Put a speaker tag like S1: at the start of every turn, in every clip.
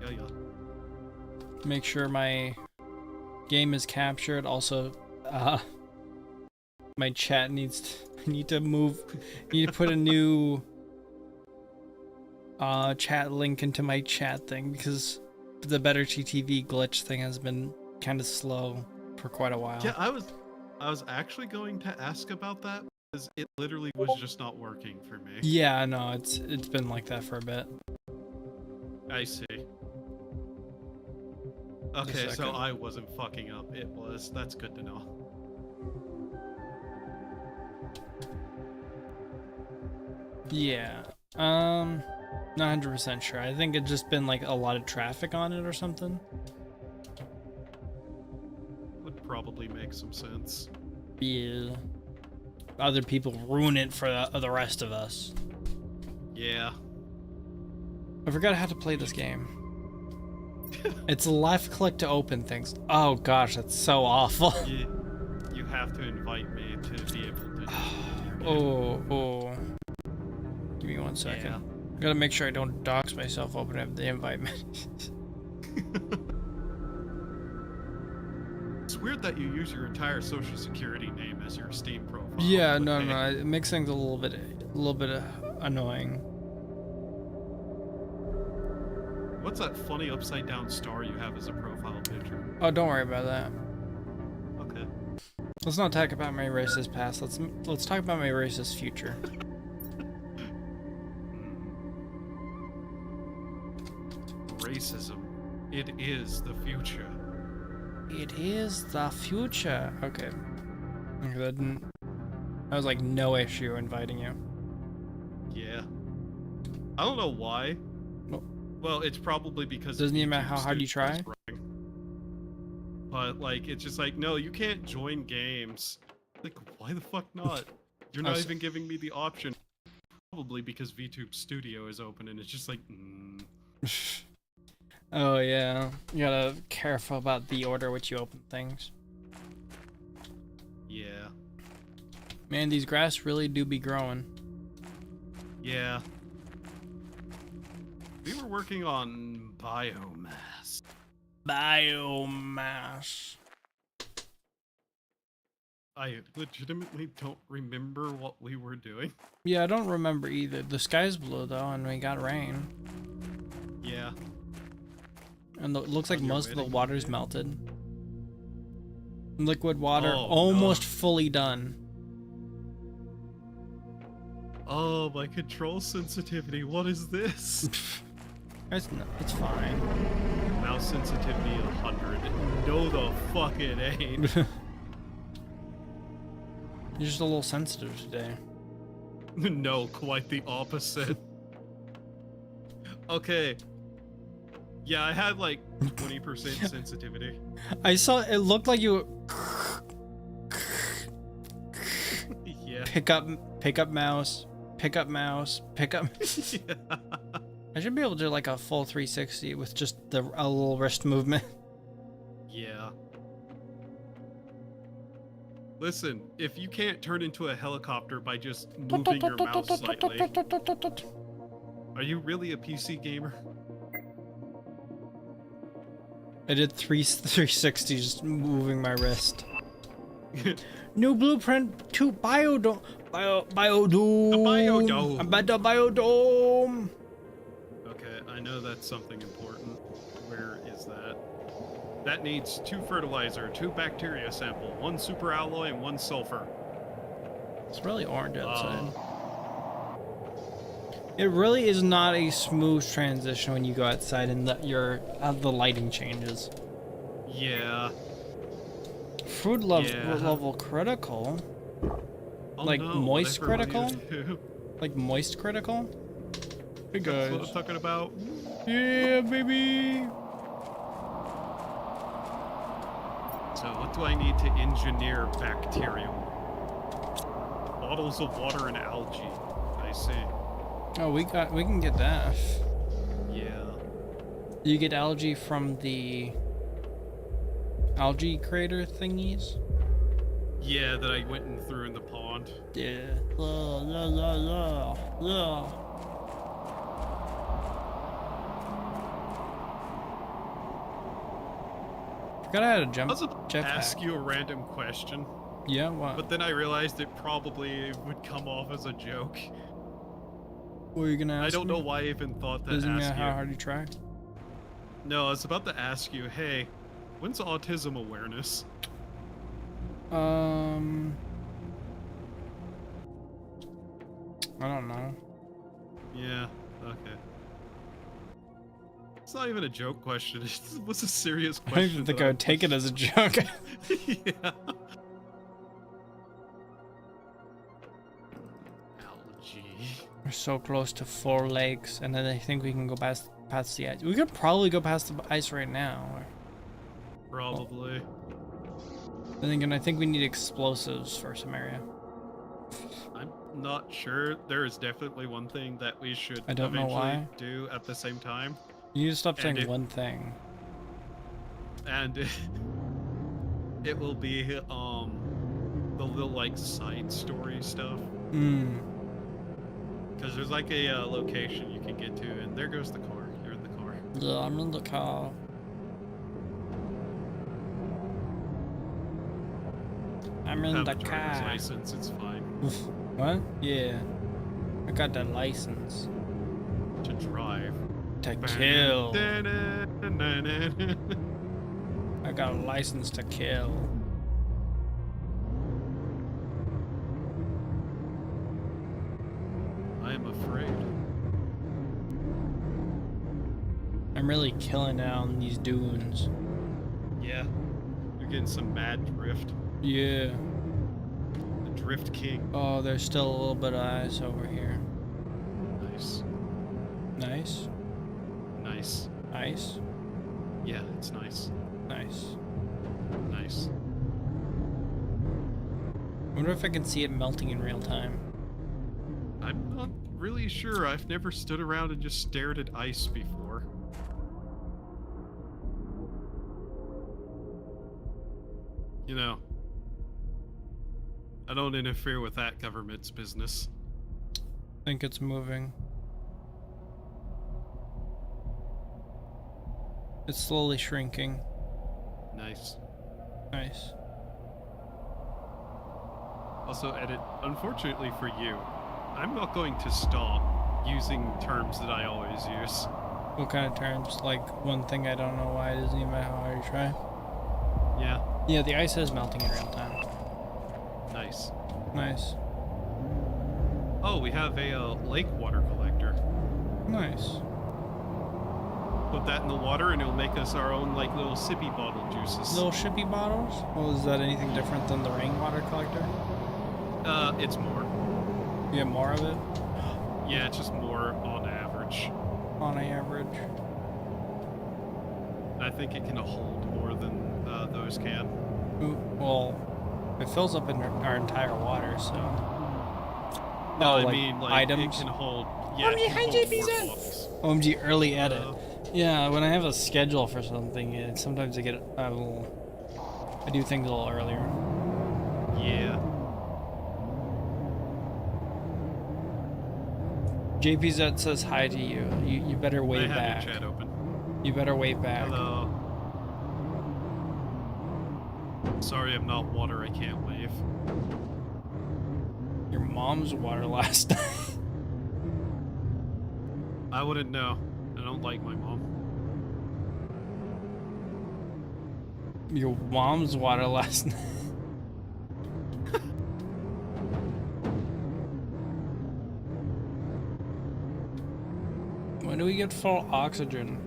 S1: Yeah.
S2: Make sure my game is captured. Also, my chat needs to, need to put a new chat link into my chat thing because the Better GTV glitch thing has been kind of slow for quite a while.
S1: Yeah, I was actually going to ask about that because it literally was just not working for me.
S2: Yeah, no, it's been like that for a bit.
S1: I see. Okay, so I wasn't fucking up. It was. That's good to know.
S2: Yeah. Not 100% sure. I think it's just been like a lot of traffic on it or something.
S1: Would probably make some sense.
S2: Yeah. Other people ruin it for the rest of us.
S1: Yeah.
S2: I forgot how to play this game. It's left click to open things. Oh gosh, that's so awful.
S1: You have to invite me to be able to do
S2: Oh. Give me 1 second.
S1: Yeah.
S2: I gotta make sure I don't dox myself opening up the invite menu.
S1: It's weird that you use your entire social security name as your Steam profile.
S2: Yeah, no, it makes things a little bit annoying.
S1: What's that funny upside down star you have as a profile picture?
S2: Oh, don't worry about that.
S1: Okay.
S2: Let's not talk about my racist past. Let's talk about my racist future.
S1: Racism. It is the future.
S2: It is the future. Okay. That was like no issue inviting you.
S1: Yeah. I don't know why. Well, it's probably because
S2: doesn't even matter how hard you try.
S1: But like, it's just like, no, you can't join games. Like, why the fuck not? You're not even giving me the option. Probably because VTube Studio is open, and it's just like.
S2: Oh yeah, you gotta be careful about the order which you open things.
S1: Yeah.
S2: Man, these grass really do be growing.
S1: Yeah. We were working on biomass.
S2: Biomass.
S1: I legitimately don't remember what we were doing.
S2: Yeah, I don't remember either. The sky's blue though, and we got rain.
S1: Yeah.
S2: And it looks like most of the water's melted. Liquid water almost fully done.
S1: Oh, my control sensitivity. What is this?
S2: It's fine.
S1: Mouse sensitivity 100. No, the fuck it ain't.
S2: You're just a little sensitive today.
S1: No, quite the opposite. Okay. Yeah, I had like 20% sensitivity.
S2: I saw it looked like you
S1: Yeah.
S2: pick up mouse. Yeah. I should be able to do like a full 360 with just a little wrist movement.
S1: Yeah. Listen, if you can't turn into a helicopter by just moving your mouse slightly, are you really a PC gamer?
S2: I did 360 just moving my wrist. New blueprint to biodome. Biodome. I'm at the biodome.
S1: Okay, I know that's something important. Where is that? That needs 2 fertilizer, 2 bacteria sample, 1 super alloy, and 1 sulfur.
S2: It's really orange outside. It really is not a smooth transition when you go outside and the lighting changes.
S1: Yeah.
S2: Food level critical.
S1: Oh,
S2: like
S1: no,
S2: moist critical?
S1: You
S2: Like moist critical? Hey guys.
S1: That's what I'm talking about.
S2: Yeah, baby.
S1: So what do I need to engineer bacterium? Bottles of water and algae. I see.
S2: Oh, we can get that.
S1: Yeah.
S2: You get algae from the algae crater thingies?
S1: Yeah, that I went and threw in the pond.
S2: Yeah. Gotta add a
S1: I
S2: jump
S1: was about to
S2: jetpack.
S1: ask you a random question,
S2: Yeah, what?
S1: but then I realized it probably would come off as a joke.
S2: What are you gonna ask
S1: I don't
S2: me?
S1: know why I even thought to
S2: Doesn't
S1: ask
S2: matter
S1: you.
S2: how hard you try.
S1: No, I was about to ask you, hey, when's autism awareness?
S2: I don't know.
S1: Yeah, okay. It's not even a joke question. It was a serious
S2: I
S1: question.
S2: don't even think I would take it as a joke.
S1: Yeah. Algae.
S2: We're so close to 4 lakes, and then I think we can go past the ice. We could probably go past the ice right now.
S1: Probably.
S2: And I think we need explosives for some area.
S1: I'm not sure. There is definitely one thing that we should
S2: I don't know
S1: eventually
S2: why.
S1: do at the same time.
S2: You need to stop
S1: And
S2: saying one thing.
S1: And it will be the little like side story stuff. Because there's like a location you can get to, and there goes the car. You're in the car.
S2: Yeah, I'm in the car. I'm in
S1: Have
S2: the
S1: a driver's
S2: car.
S1: license. It's fine
S2: What? Yeah. I got the license
S1: to drive.
S2: to kill. I got a license to kill.
S1: I am afraid.
S2: I'm really killing down these dunes.
S1: Yeah, you're getting some mad drift.
S2: Yeah.
S1: The Drift King.
S2: Oh, there's still a little bit of ice over here.
S1: Nice.
S2: Nice.
S1: Nice.
S2: Nice.
S1: Yeah, it's nice.
S2: Nice.
S1: Nice.
S2: I wonder if I can see it melting in real time.
S1: I'm not really sure. I've never stood around and just stared at ice before. You know, I don't interfere with that government's business.
S2: I think it's moving. It's slowly shrinking.
S1: Nice.
S2: Nice.
S1: Also, edit, unfortunately for you, I'm not going to stop using terms that I always use.
S2: What kind of terms? Like one thing I don't know why it doesn't even matter how hard you try.
S1: Yeah,
S2: Yeah, the ice is melting in real time.
S1: nice.
S2: Nice.
S1: Oh, we have a lake water collector.
S2: Nice.
S1: Put that in the water and it'll make us our own like little sippy bottle juices.
S2: Little shippy bottles? Well, is that anything different than the rainwater collector?
S1: It's more.
S2: You get more of it?
S1: Yeah, it's just more on average.
S2: On average.
S1: I think it can hold more than those can.
S2: Ooh, well, it fills up in our entire water, so.
S1: No, I
S2: like
S1: mean like
S2: items.
S1: it can hold. Yeah, it can hold more bottles.
S2: OMG, early edit.
S1: Uh,
S2: Yeah, when I have a schedule for something, sometimes I get a little. I do things a little earlier.
S1: Yeah.
S2: JPZ says hi to you. You better
S1: I
S2: wave
S1: have
S2: back.
S1: your chat open.
S2: You better wave back.
S1: Hello. Sorry, I'm not water. I can't wave.
S2: Your mom's water last night.
S1: I wouldn't know. I don't like my mom.
S2: Your mom's water last night. When do we get full oxygen?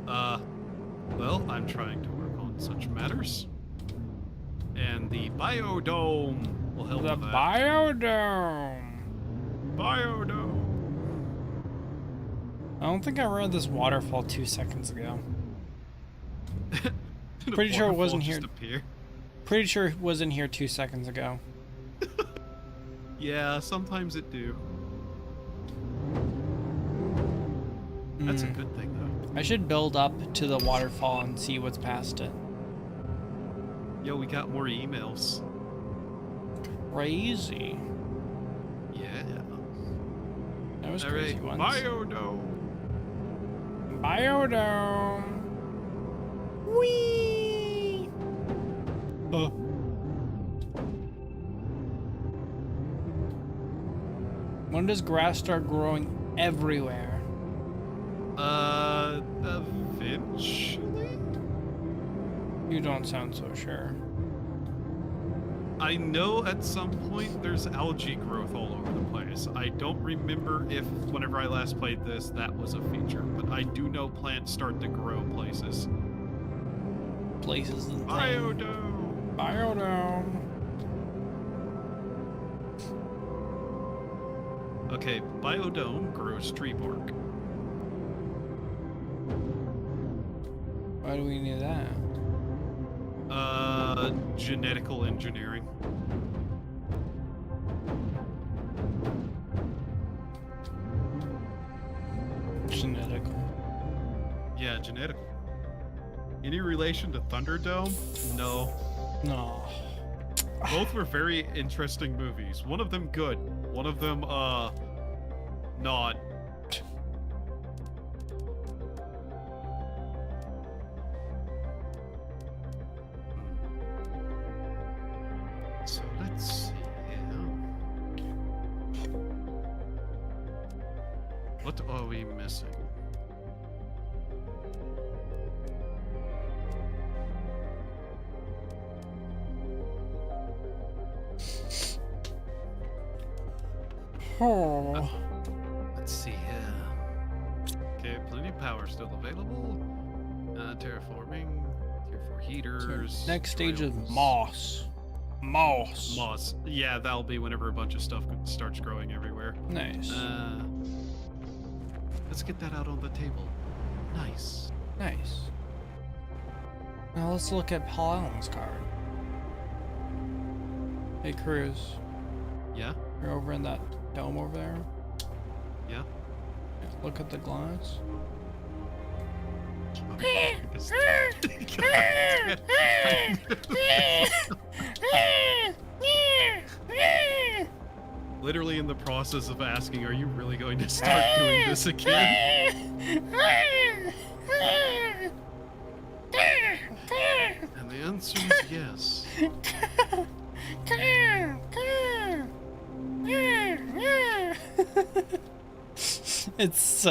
S1: Well, I'm trying to work on such matters. And the biodome will help
S2: The
S1: with that.
S2: biodome.
S1: Biodome.
S2: I don't think I read this waterfall 2 seconds ago.
S1: The
S2: Pretty sure it
S1: waterfall
S2: wasn't
S1: just
S2: here.
S1: appear.
S2: Pretty sure it wasn't here 2 seconds ago.
S1: Yeah, sometimes it do. That's a good thing, though.
S2: I should build up to the waterfall and see what's past it.
S1: Yo, we got more emails.
S2: Crazy.
S1: Yeah.
S2: That was
S1: All
S2: crazy
S1: right,
S2: once.
S1: biodome.
S2: Biodome. Whee! Oh. When does grass start growing everywhere?
S1: Eventually?
S2: You don't sound so sure.
S1: I know at some point there's algae growth all over the place. I don't remember if whenever I last played this that was a feature, but I do know plants start to grow places.
S2: Places and things.
S1: Biodome!
S2: Biodome.
S1: Okay, biodome grows tree bark.
S2: Why do we need that?
S1: Genetical engineering.
S2: Genetical.
S1: Yeah, genetical. Any relation to Thunderdome? No.
S2: No.
S1: Both were very interesting movies. One of them good. One of them, not. So let's see. What are we missing?
S2: Oh.
S1: Let's see here. Okay, plenty of power still available. Terraforming, tier 4 heaters.
S2: So next stage is
S1: trails.
S2: moss. Moss.
S1: Moss. Yeah, that'll be whenever a bunch of stuff starts growing everywhere.
S2: Nice.
S1: Let's get that out on the table. Nice.
S2: Nice. Now let's look at Paul Allen's card. Hey, Cruz.
S1: Yeah?
S2: You're over in that dome over there.
S1: Yeah?
S2: Yeah, look at the glass.
S1: Literally in the process of asking, are you really going to start doing this again? And the answer is yes.
S2: It's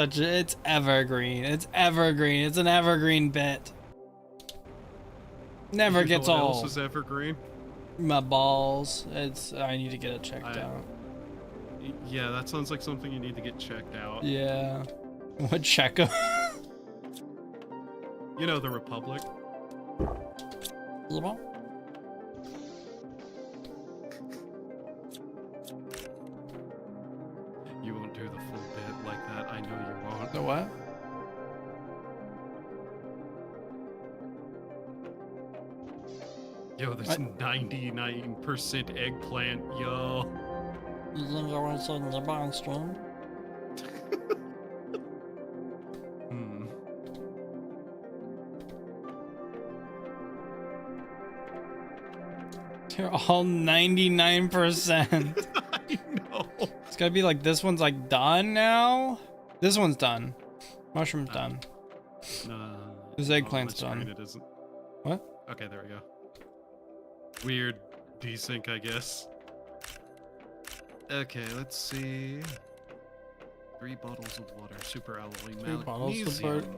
S2: evergreen. It's evergreen. It's an evergreen bit. Never
S1: You know
S2: gets
S1: what
S2: old.
S1: else is evergreen?
S2: My balls. I need to get it checked out.
S1: Yeah, that sounds like something you need to get checked out.
S2: Yeah. What check 'em?
S1: You know, the Republic. You won't do the full bit like that. I know you won't.
S2: The what?
S1: Yo, there's 99% eggplant, yo.
S2: You think I want to send the bond stream?
S1: Hmm.
S2: They're all 99%.
S1: I know.
S2: It's gotta be like this one's like done now. This one's done. Mushroom's done.
S1: No.
S2: This eggplant's
S1: on my
S2: done.
S1: screen It isn't.
S2: What?
S1: Okay, there we go. Weird desync, I guess. Okay, let's see. 3 bottles of water, super alloy,
S2: 3 bottles of
S1: magnesium.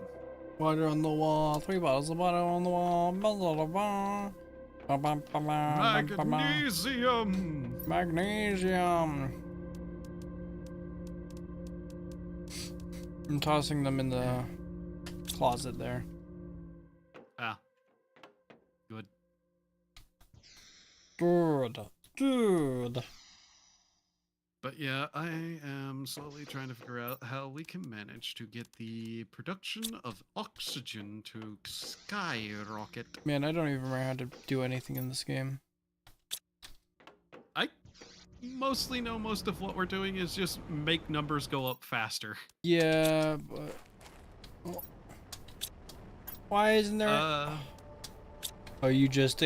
S2: Water on the wall. 3 bottles of water on the wall.
S1: Magnesium.
S2: Magnesium. I'm tossing them in the closet there.
S1: Ah. Good.
S2: Good.
S1: But yeah, I am slowly trying to figure out how we can manage to get the production of oxygen to skyrocket.
S2: Man, I don't even remember how to do anything in this game.
S1: I mostly know most of what we're doing is just make numbers go up faster.
S2: Yeah, but why isn't there? Oh, you just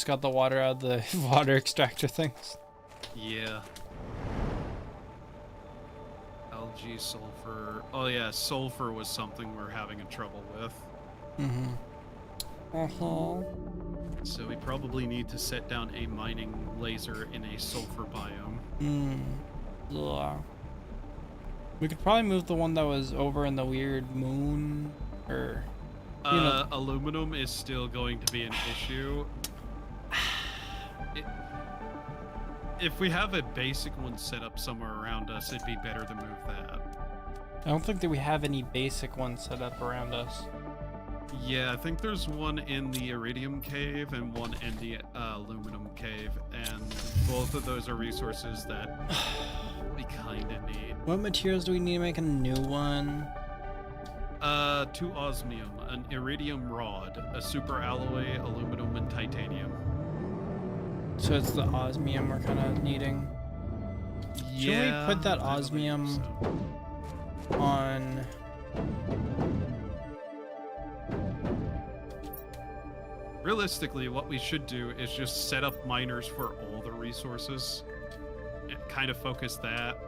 S2: got the water out of the water extractor things.
S1: Yeah. Algae, sulfur. Oh yeah, sulfur was something we're having a trouble with.
S2: Mm-hmm.
S1: So we probably need to set down a mining laser in a sulfur biome.
S2: We could probably move the one that was over in the weird moon, or
S1: aluminum is still going to be an issue. If we have a basic one set up somewhere around us, it'd be better to move that.
S2: I don't think that we have any basic ones set up around us.
S1: Yeah, I think there's one in the iridium cave and one in the aluminum cave, and both of those are resources that we kind of need.
S2: What materials do we need to make a new one?
S1: 2 osmium, an iridium rod, a super alloy, aluminum, and titanium.
S2: So it's the osmium we're kind of needing.
S1: Yeah.
S2: Should we put that osmium on?
S1: Realistically, what we should do is just set up miners for all the resources and kind of focus that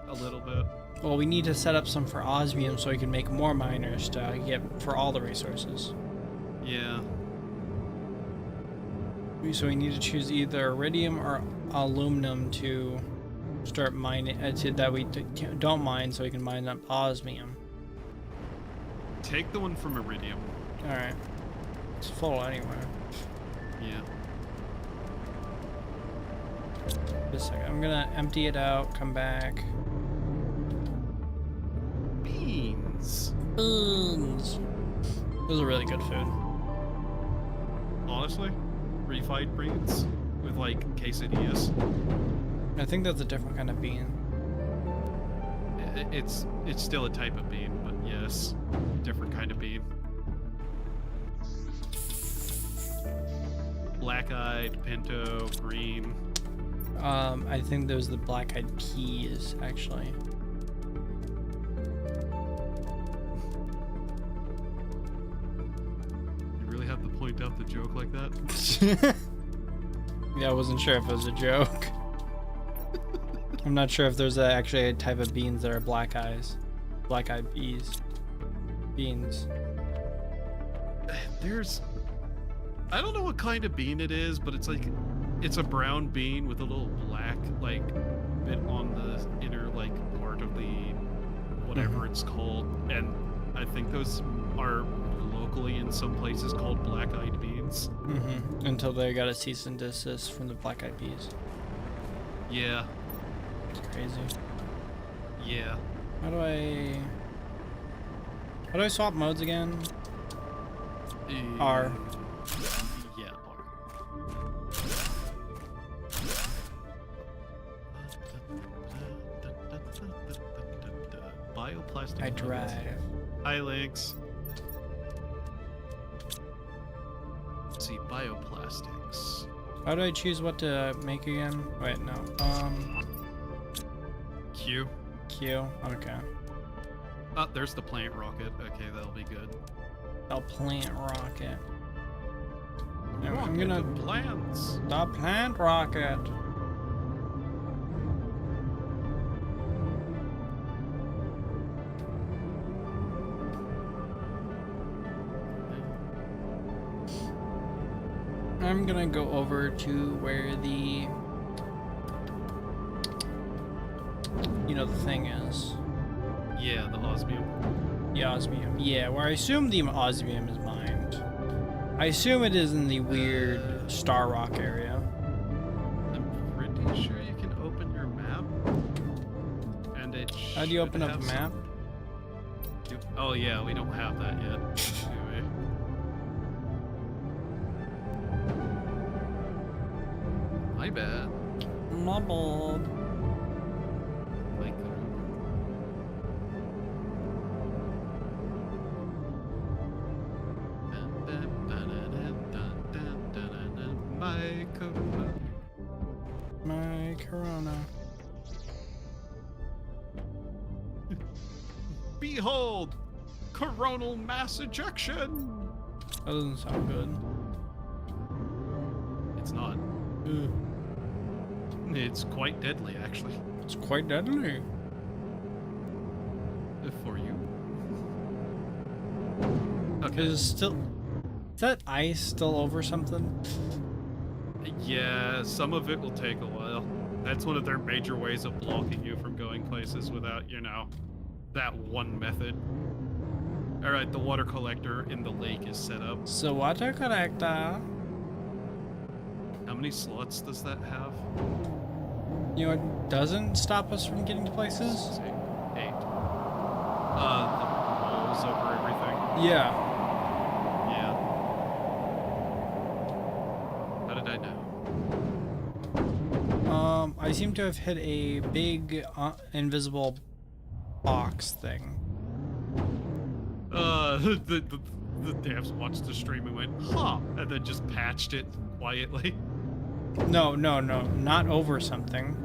S1: a little bit.
S2: Well, we need to set up some for osmium so we can make more miners to get for all the resources.
S1: Yeah.
S2: So we need to choose either iridium or aluminum to start mining, that we don't mine, so we can mine up osmium.
S1: Take the one from iridium.
S2: Alright. It's full anyway.
S1: Yeah.
S2: Just a second. I'm gonna empty it out, come back.
S1: Beans.
S2: Beans. Those are really good food.
S1: Honestly, refried beans with like quesadillas.
S2: I think that's a different kind of bean.
S1: It's still a type of bean, but yes, different kind of bean. Black-eyed, pinto, green.
S2: I think those are the black-eyed peas, actually.
S1: You really have to point out the joke like that?
S2: Yeah, I wasn't sure if it was a joke. I'm not sure if there's actually a type of beans that are black-eyed peas. Beans.
S1: I don't know what kind of bean it is, but it's like, it's a brown bean with a little black, like, bit on the inner, like, part of the, whatever it's called. And I think those are locally in some places called black-eyed beans.
S2: Until they got a cease and desist from the black-eyed peas.
S1: Yeah.
S2: It's crazy.
S1: Yeah.
S2: How do I swap modes again? R.
S1: Yeah, R. Bioplastic.
S2: I drive.
S1: Hi, Lynx. Let's see, bioplastics.
S2: How do I choose what to make again? Wait, no.
S1: Q.
S2: Q. Okay.
S1: Oh, there's the plant rocket. Okay, that'll be good.
S2: The plant rocket. Now,
S1: Rocket
S2: I'm gonna
S1: of plants.
S2: the plant rocket. I'm gonna go over to where the the thing is.
S1: Yeah, the osmium.
S2: The osmium. Yeah, where I assume the osmium is mined. I assume it is in the weird Star Rock area.
S1: I'm pretty sure you can open your map. And it
S2: How do you open up
S1: have
S2: a map?
S1: Oh yeah, we don't have that yet. Anyway. My bad.
S2: My bad.
S1: Like
S2: My corona.
S1: Behold, coronal mass ejection.
S2: That doesn't sound good.
S1: It's not.
S2: Ugh.
S1: It's quite deadly, actually.
S2: It's quite deadly.
S1: For you. Okay.
S2: It's still. Is that ice still over something?
S1: Yeah, some of it will take a while. That's one of their major ways of blocking you from going places without, you know, that one method. All right, the water collector in the lake is set up.
S2: So water collector.
S1: How many slots does that have?
S2: You know, it doesn't stop us from getting to places.
S1: Let's see. 8. The walls over everything.
S2: Yeah.
S1: Yeah. How did I know?
S2: I seem to have hit a big invisible box thing.
S1: The devs watched the stream and went, huh, and then just patched it quietly.
S2: No, not over something.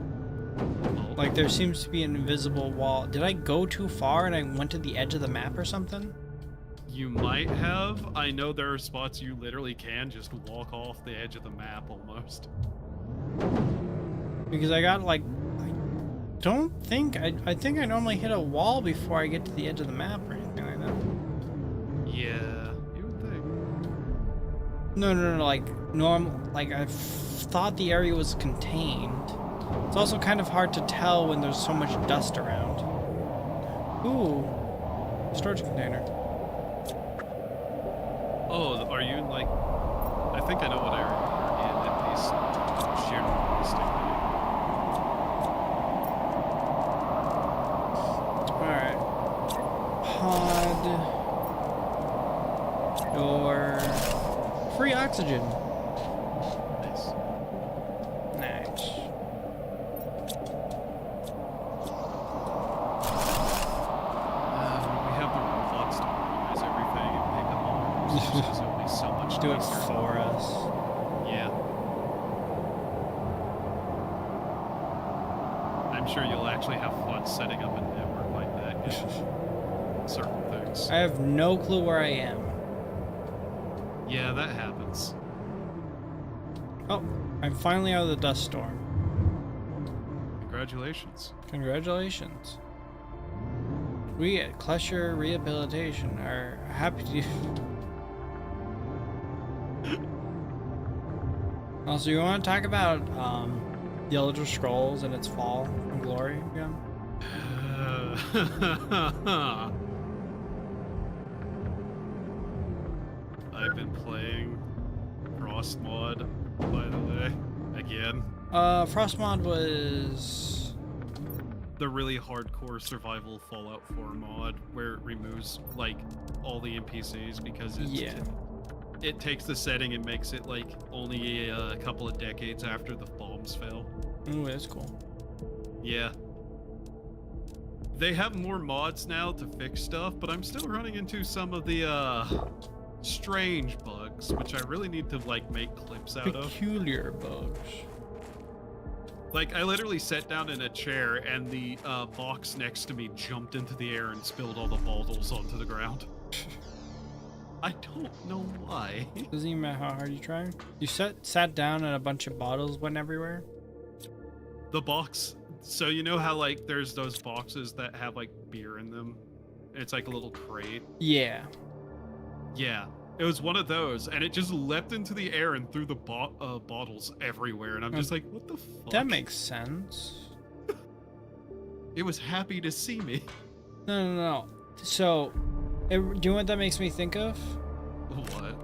S1: Oh.
S2: Like there seems to be an invisible wall. Did I go too far and I went to the edge of the map or something?
S1: You might have. I know there are spots you literally can just walk off the edge of the map almost.
S2: Because I got like, I think I normally hit a wall before I get to the edge of the map or anything like that.
S1: Yeah, you would think.
S2: No, like like I thought the area was contained. It's also kind of hard to tell when there's so much dust around. Ooh, storage container.
S1: Oh, are you in like, I think I know what area you're in, at least shared distinctly.
S2: Alright. Pod. Door. Free oxygen.
S1: Nice.
S2: Nice.
S1: We have the robots to organize everything and pick up all the resources. There's only so much
S2: Do it
S1: space there.
S2: for us.
S1: Yeah. I'm sure you'll actually have fun setting up a network like that. Certain things.
S2: I have no clue where I am.
S1: Yeah, that happens.
S2: Oh, I'm finally out of the dust storm.
S1: Congratulations.
S2: Congratulations. We at Klesher Rehabilitation are happy to... Also, you want to talk about the Elder Scrolls and its fall from glory again?
S1: I've been playing Frost mod, by the way, again.
S2: Frost mod was...
S1: The really hardcore survival Fallout 4 mod where it removes like all the NPCs because it takes the setting and makes it like only a couple of decades after the bombs fell.
S2: Ooh, that's cool.
S1: Yeah. They have more mods now to fix stuff, but I'm still running into some of the strange bugs, which I really need to like make clips out of.
S2: Peculiar bugs.
S1: Like, I literally sat down in a chair and the box next to me jumped into the air and spilled all the bottles onto the ground. I don't know why.
S2: Doesn't even matter how hard you try. You sat down and a bunch of bottles went everywhere?
S1: The box... So you know how, like, there's those boxes that have, like, beer in them? It's like a little crate.
S2: Yeah.
S1: Yeah. It was one of those, and it just leapt into the air and threw the bottles everywhere, and I'm just like, what the fuck?
S2: That makes sense.
S1: It was happy to see me.
S2: No. So, do you know what that makes me think of?
S1: What?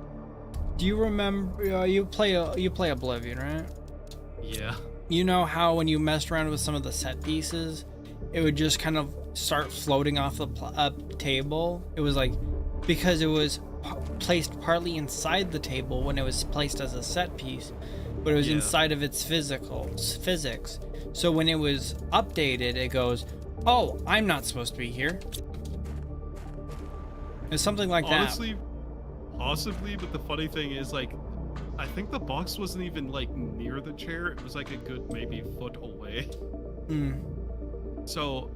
S2: Do you remember, you play Oblivion, right?
S1: Yeah.
S2: You know how when you messed around with some of the set pieces, it would just kind of start floating off the table? It was like, because it was placed partly inside the table when it was placed as a set piece, but it was inside of its physics. So when it was updated, it goes, oh, I'm not supposed to be here. It's something like
S1: Honestly, possibly, but the funny thing is, like, I think the box wasn't even, like, near the chair. It was, like, a good maybe foot away. So,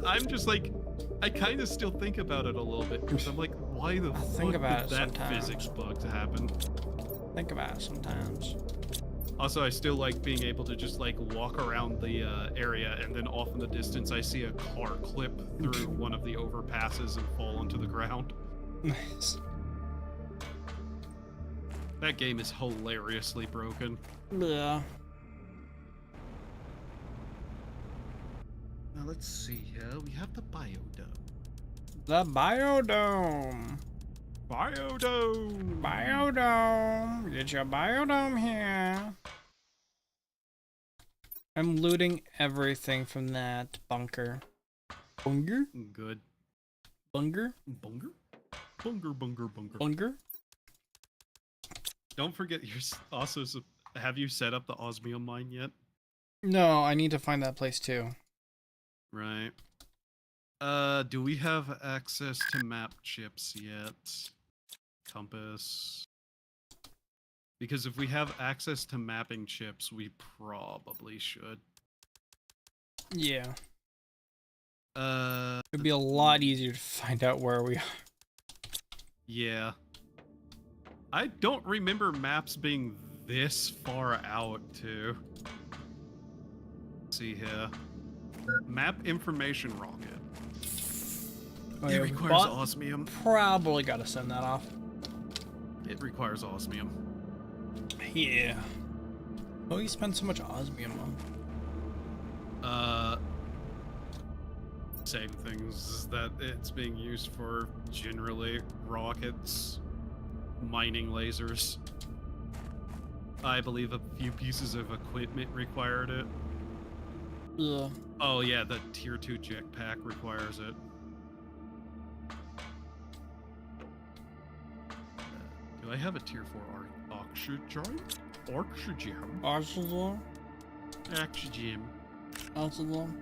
S1: I'm just, like, I kind of still think about it a little bit, because I'm like, why the fuck did that physics bug happen?
S2: Think about it sometimes.
S1: Also, I still like being able to just, like, walk around the area, and then off in the distance I see a car clip through one of the overpasses and fall onto the ground.
S2: Nice.
S1: That game is hilariously broken.
S2: Yeah.
S1: Now let's see here. We have the biodome.
S2: The biodome.
S1: Biodome.
S2: Biodome. Get your biodome here. I'm looting everything from that bunker. Bunker?
S1: Good.
S2: Bunker?
S1: Bunger? Bunger, bunger, bunger.
S2: Bunker?
S1: Don't forget, you're also. Have you set up the osmium mine yet?
S2: No, I need to find that place too.
S1: Right. Do we have access to map chips yet? Compass. Because if we have access to mapping chips, we probably should.
S2: Yeah. It'd be a lot easier to find out where we are.
S1: Yeah. I don't remember maps being this far out, too. Let's see here. Map information rocket.
S2: Oh,
S1: It
S2: yeah,
S1: requires
S2: but
S1: osmium.
S2: probably gotta send that off.
S1: It requires osmium.
S2: Yeah. Oh, you spend so much osmium on.
S1: Same things that it's being used for generally rockets, mining lasers. I believe a few pieces of equipment required it.
S2: Ugh.
S1: Oh yeah, the tier 2 jetpack requires it. Do I have a tier 4 oxygen? Oxygen.
S2: Oxygen?
S1: Oxygen.
S2: Oxygen?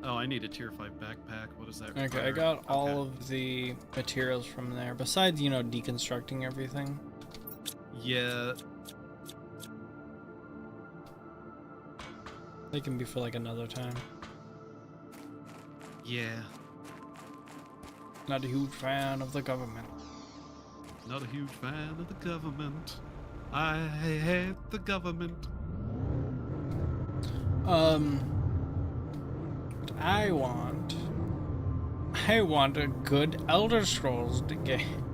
S1: Oh, I need a tier 5 backpack. What does that require?
S2: Okay, I got all of the materials from there, besides, you know, deconstructing everything.
S1: Yeah.
S2: They can be for like another time.
S1: Yeah.
S2: Not a huge fan of the government.
S1: Not a huge fan of the government. I hate the government.
S2: I want a good Elder Scrolls game.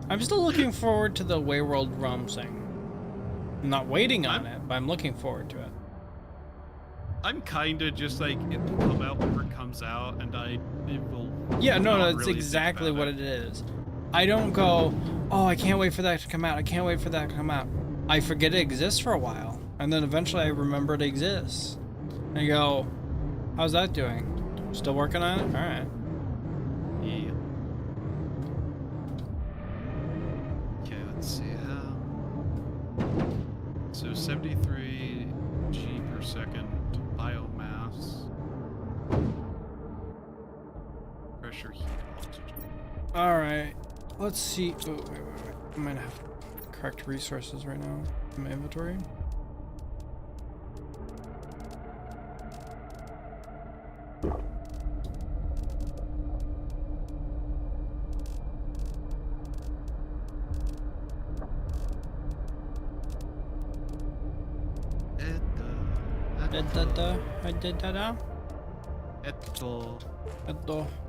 S2: I'm still looking forward to the Wayworld Rum thing. I'm not waiting on it, but I'm looking forward to it.
S1: I'm kinda just like, it will come out whenever it comes out, and it will.
S2: Yeah, no,
S1: not
S2: that's
S1: really think
S2: exactly
S1: about
S2: what it is. I don't go, oh, I can't wait for that to come out. I can't wait for that to come out. I forget it exists for a while, and then eventually I remember it exists. And I go, how's that doing? Still working on it? All right.
S1: Yeah. Okay, let's see. So 73 G per second biomass. Pressure, heat, oxygen.
S2: All right. Let's see. Oh, wait. I might have correct resources right now in my inventory.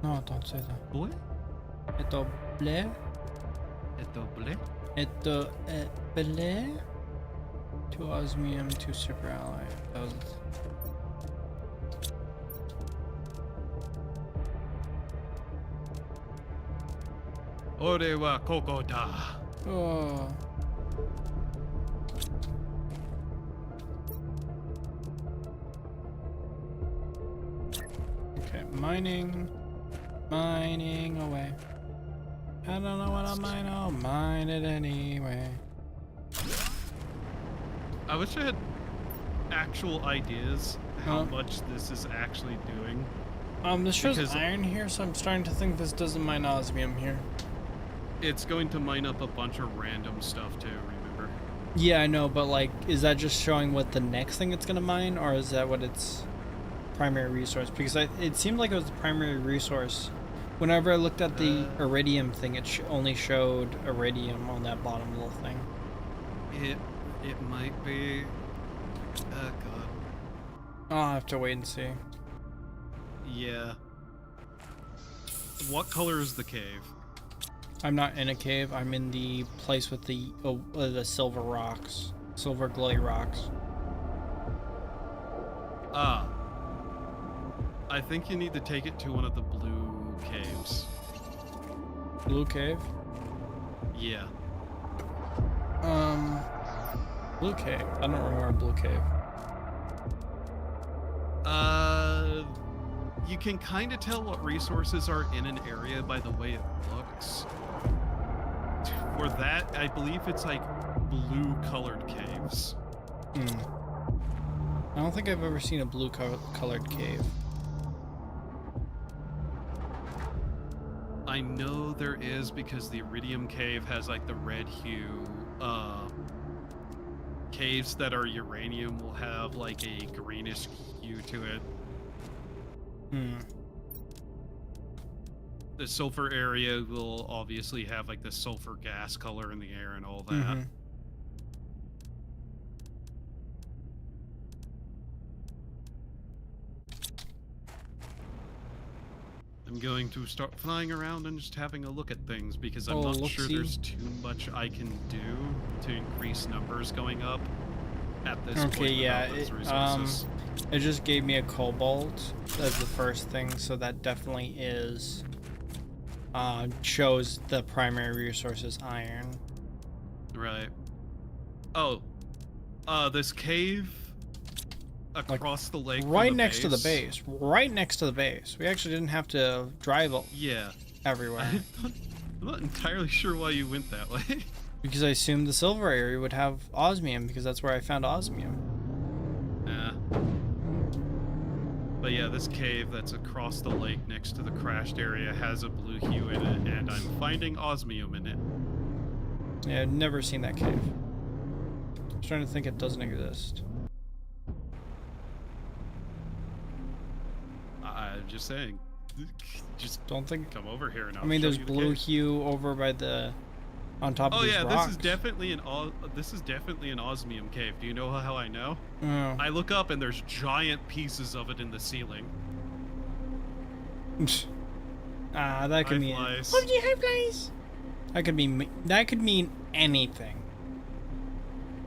S2: No, don't say that.
S1: Boy?
S2: Bleh. Bleh. 2 osmium, 2 super alloy. That was...
S1: Ore wa koko da.
S2: Oh. Okay, mining away. I don't know what I'll mine. I'll mine it anyway.
S1: I wish I had actual ideas how much this is actually doing.
S2: This shows
S1: Because-
S2: iron here, so I'm starting to think this doesn't mine osmium here.
S1: It's going to mine up a bunch of random stuff too, remember?
S2: Yeah, I know, but like, is that just showing what the next thing it's gonna mine, or is that what its primary resource? Because it seemed like it was the primary resource. Whenever I looked at the iridium thing, it only showed iridium on that bottom little thing.
S1: It might be. Oh god.
S2: I'll have to wait and see.
S1: Yeah. What color is the cave?
S2: I'm not in a cave. I'm in the place with the silver rocks, silver glowy rocks.
S1: I think you need to take it to one of the blue caves.
S2: Blue cave?
S1: Yeah.
S2: Blue cave. I don't remember blue cave.
S1: You can kind of tell what resources are in an area by the way it looks. For that, I believe it's like blue-colored caves.
S2: I don't think I've ever seen a blue colored cave.
S1: I know there is because the Iridium cave has like the red hue. Caves that are uranium will have like a greenish hue to it. The sulfur area will obviously have like the sulfur gas color in the air and all that. I'm going to start flying around and just having a look at things because I'm not sure there's too much I can do to increase numbers going up at this point.
S2: Okay, yeah. It just gave me a cobalt as the first thing, so that definitely is shows the primary resource is iron.
S1: Right. Oh, this cave across the lake,
S2: right next to the base. Right next to the base. We actually didn't have to drive everywhere.
S1: I'm not entirely sure why you went that way.
S2: Because I assumed the silver area would have osmium, because that's where I found osmium.
S1: Yeah. But yeah, this cave that's across the lake next to the crashed area has a blue hue in it, and I'm finding osmium in it.
S2: Yeah, I've never seen that cave. I was trying to think it doesn't exist.
S1: I'm just saying. Just
S2: don't think.
S1: Come over here and I'll
S2: I mean, there's
S1: show you
S2: blue hue over by the on top of these rocks.
S1: This is definitely an osmium cave. Do you know how I know?
S2: Oh.
S1: I look up and there's giant pieces of it in the ceiling.
S2: That could mean. That could mean anything.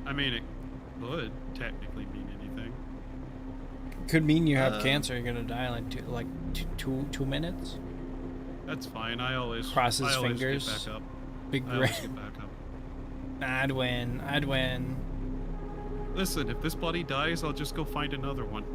S1: I mean, it could technically mean anything.
S2: Could mean you have cancer. You're gonna die in like two minutes.
S1: That's fine. I always
S2: cross his fingers.
S1: Get back up.
S2: Big
S1: I always get back up.
S2: I'd win.
S1: Listen, if this body dies, I'll just go find another one.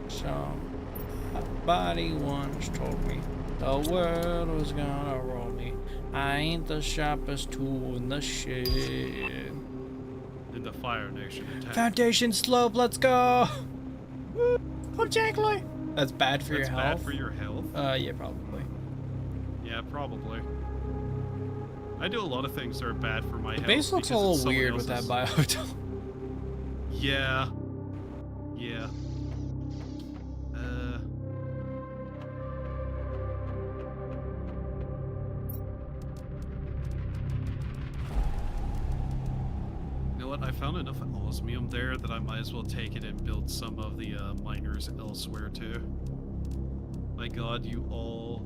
S2: Somebody once told me the world was gonna roll me. I ain't the sharpest tool in the shed.
S1: In the Fire Nation attack.
S2: Foundation slope, let's go! Woo! Objectively! That's bad for your health?
S1: Bad for your health?
S2: Yeah, probably.
S1: Yeah, probably. I do a lot of things that are bad for my health.
S2: The base looks a little weird with that biodome.
S1: Yeah. Yeah. You know what? I found enough osmium there that I might as well take it and build some of the miners elsewhere too. My god, you all...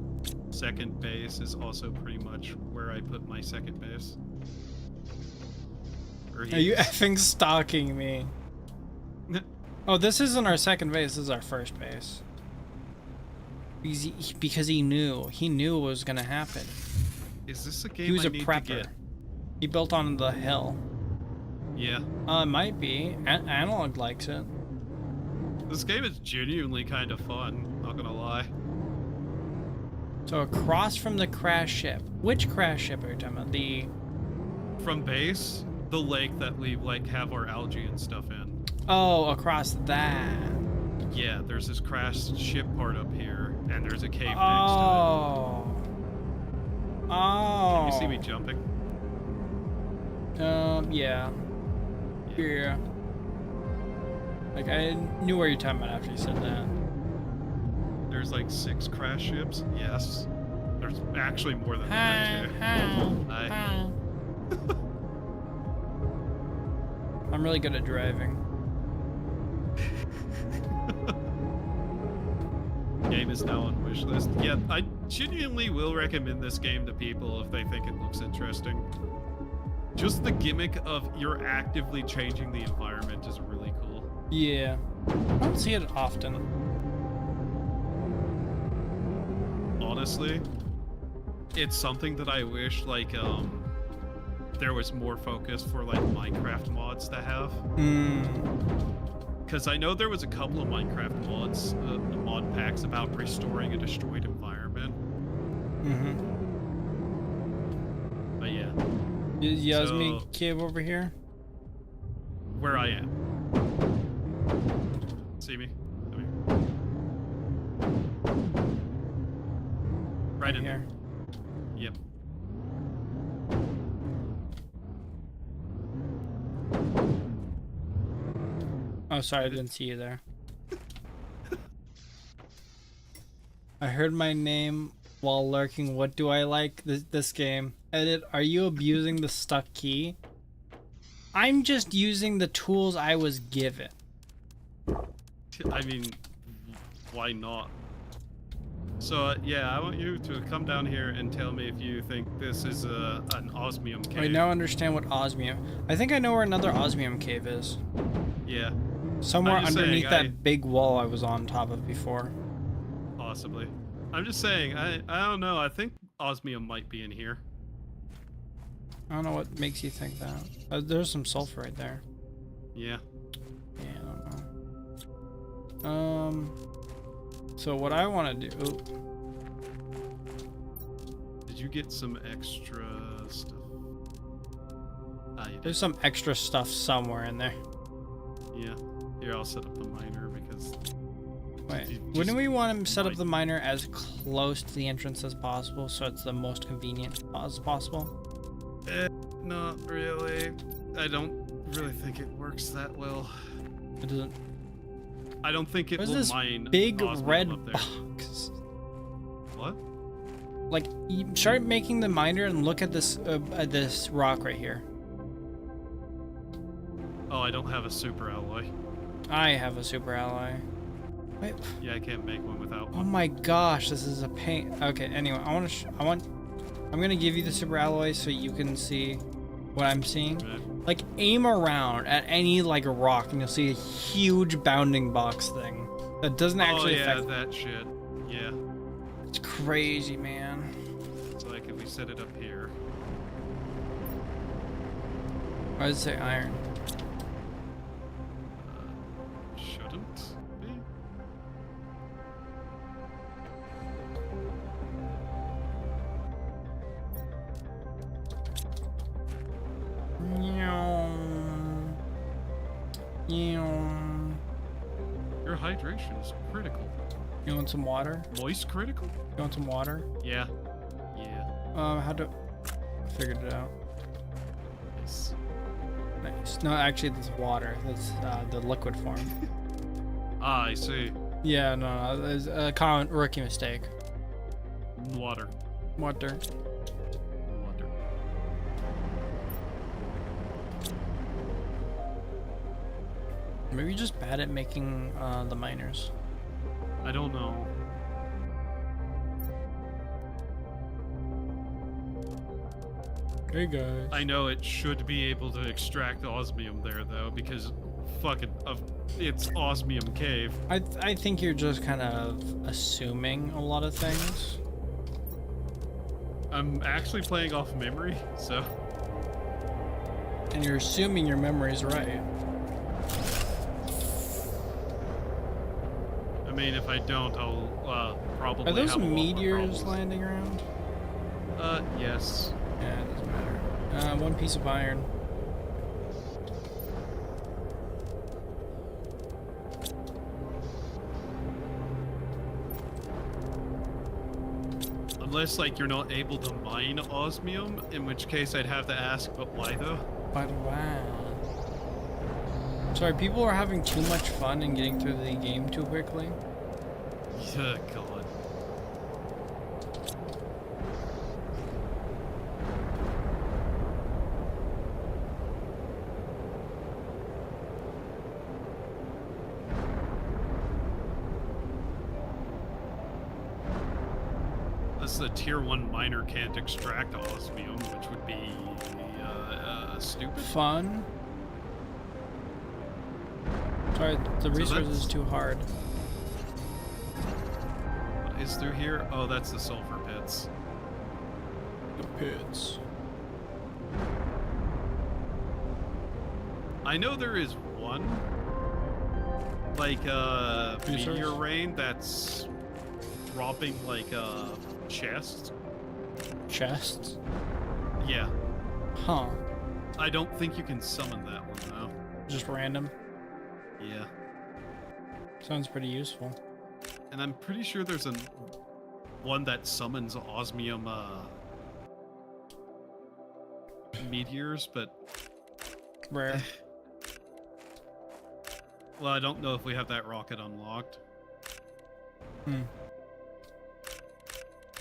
S1: Second base is also pretty much where I put my second base.
S2: Are you effing stalking me? Oh, this isn't our second base, this is our first base. Because he knew what was gonna happen.
S1: Is this a game
S2: he was
S1: I
S2: a
S1: need
S2: prepper.
S1: to get?
S2: He built on the hill.
S1: Yeah.
S2: It might be. Analog likes it.
S1: This game is genuinely kind of fun, not gonna lie.
S2: So across from the crash ship. Which crash ship are you talking about? The...
S1: From base, the lake that we like have our algae and stuff in.
S2: Oh, across that.
S1: Yeah, there's this crashed ship part up here, and there's a cave next to
S2: Oh.
S1: Can you see me jumping?
S2: Yeah. Yeah. Like, I knew where you're talking about after you said that.
S1: There's like 6 crash ships. Yes. There's actually more than that too. Hi.
S2: I'm really good at driving.
S1: Game is now on wishlist. Yeah, I genuinely will recommend this game to people if they think it looks interesting. Just the gimmick of you're actively changing the environment is really cool.
S2: Yeah. I don't see it often.
S1: Honestly, it's something that I wish like there was more focus for like Minecraft mods to have. Because I know there was a couple of Minecraft mods, the mod packs about restoring a destroyed environment. But yeah.
S2: Yasmin Cave over here?
S1: Where I am. See me? Come here. Right in
S2: here.
S1: There. Yep.
S2: Oh, sorry, I didn't see you there. I heard my name while lurking. What do I like this game? Edit, are you abusing the stuck key? I'm just using the tools I was given.
S1: I mean, why not? So, yeah, I want you to come down here and tell me if you think this is an osmium cave.
S2: I now understand what osmium... I think I know where another osmium cave is.
S1: Yeah.
S2: Somewhere underneath that big wall I was on top of before.
S1: Possibly. I'm just saying, I don't know, I think osmium might be in here.
S2: I don't know what makes you think that. There's some sulfur right there.
S1: Yeah.
S2: Yeah, I don't know. So what I want to do...
S1: Did you get some extra stuff? Ah, you did.
S2: There's some extra stuff somewhere in there.
S1: Yeah. Here, I'll set up the miner because...
S2: Wait, wouldn't we want to set up the miner as close to the entrance as possible so it's the most convenient as possible?
S1: Not really. I don't really think it works that well.
S2: It doesn't...
S1: I don't think it will
S2: this
S1: mine
S2: big
S1: osmium
S2: red
S1: up there.
S2: box?
S1: What?
S2: Like, you start making the miner and look at this rock right here.
S1: Oh, I don't have a super alloy.
S2: I have a super alloy. Wait.
S1: Yeah, I can't make one without
S2: Oh
S1: one.
S2: my gosh, this is a pain. Okay, anyway, I'm gonna give you the super alloy so you can see what I'm seeing.
S1: Okay.
S2: Like, aim around at any like rock and you'll see a huge bounding box thing that doesn't actually affect.
S1: That shit. Yeah.
S2: It's crazy, man.
S1: So like if we set it up here.
S2: Why does it say iron?
S1: Shouldn't be. Your hydration is critical.
S2: You want some water?
S1: Moist critical?
S2: You want some water?
S1: Yeah. Yeah.
S2: How to... I figured it out.
S1: Nice.
S2: Nice. No, actually, that's water. That's the liquid form.
S1: Ah, I see.
S2: Yeah, no, it's a common rookie mistake.
S1: Water.
S2: Water.
S1: Water.
S2: Maybe you're just bad at making the miners.
S1: I don't know.
S2: Hey guys.
S1: I know it should be able to extract osmium there though, because fucking it's osmium cave.
S2: I think you're just kind of assuming a lot of things.
S1: I'm actually playing off memory, so.
S2: And you're assuming your memory's right.
S1: I mean, if I don't, I'll probably.
S2: Are those
S1: have a lot more
S2: meteors
S1: problems.
S2: landing around?
S1: Yes.
S2: Yeah, it doesn't matter. One piece of iron.
S1: Unless, like, you're not able to mine osmium, in which case I'd have to ask, but why though?
S2: But wow. Sorry, people are having too much fun and getting through the game too quickly.
S1: Yeah, God. Unless the tier 1 miner can't extract osmium, which would be stupid.
S2: Fun. Sorry, the resource is too hard.
S1: What is through here? Oh, that's the sulfur pits.
S2: The pits.
S1: I know there is one, like meteor rain that's dropping like chests.
S2: Chests?
S1: Yeah.
S2: Huh.
S1: I don't think you can summon that one though.
S2: Just random.
S1: Yeah.
S2: Sounds pretty useful.
S1: And I'm pretty sure there's one that summons osmium meteors, but
S2: Rare.
S1: well, I don't know if we have that rocket unlocked.
S2: Hmm.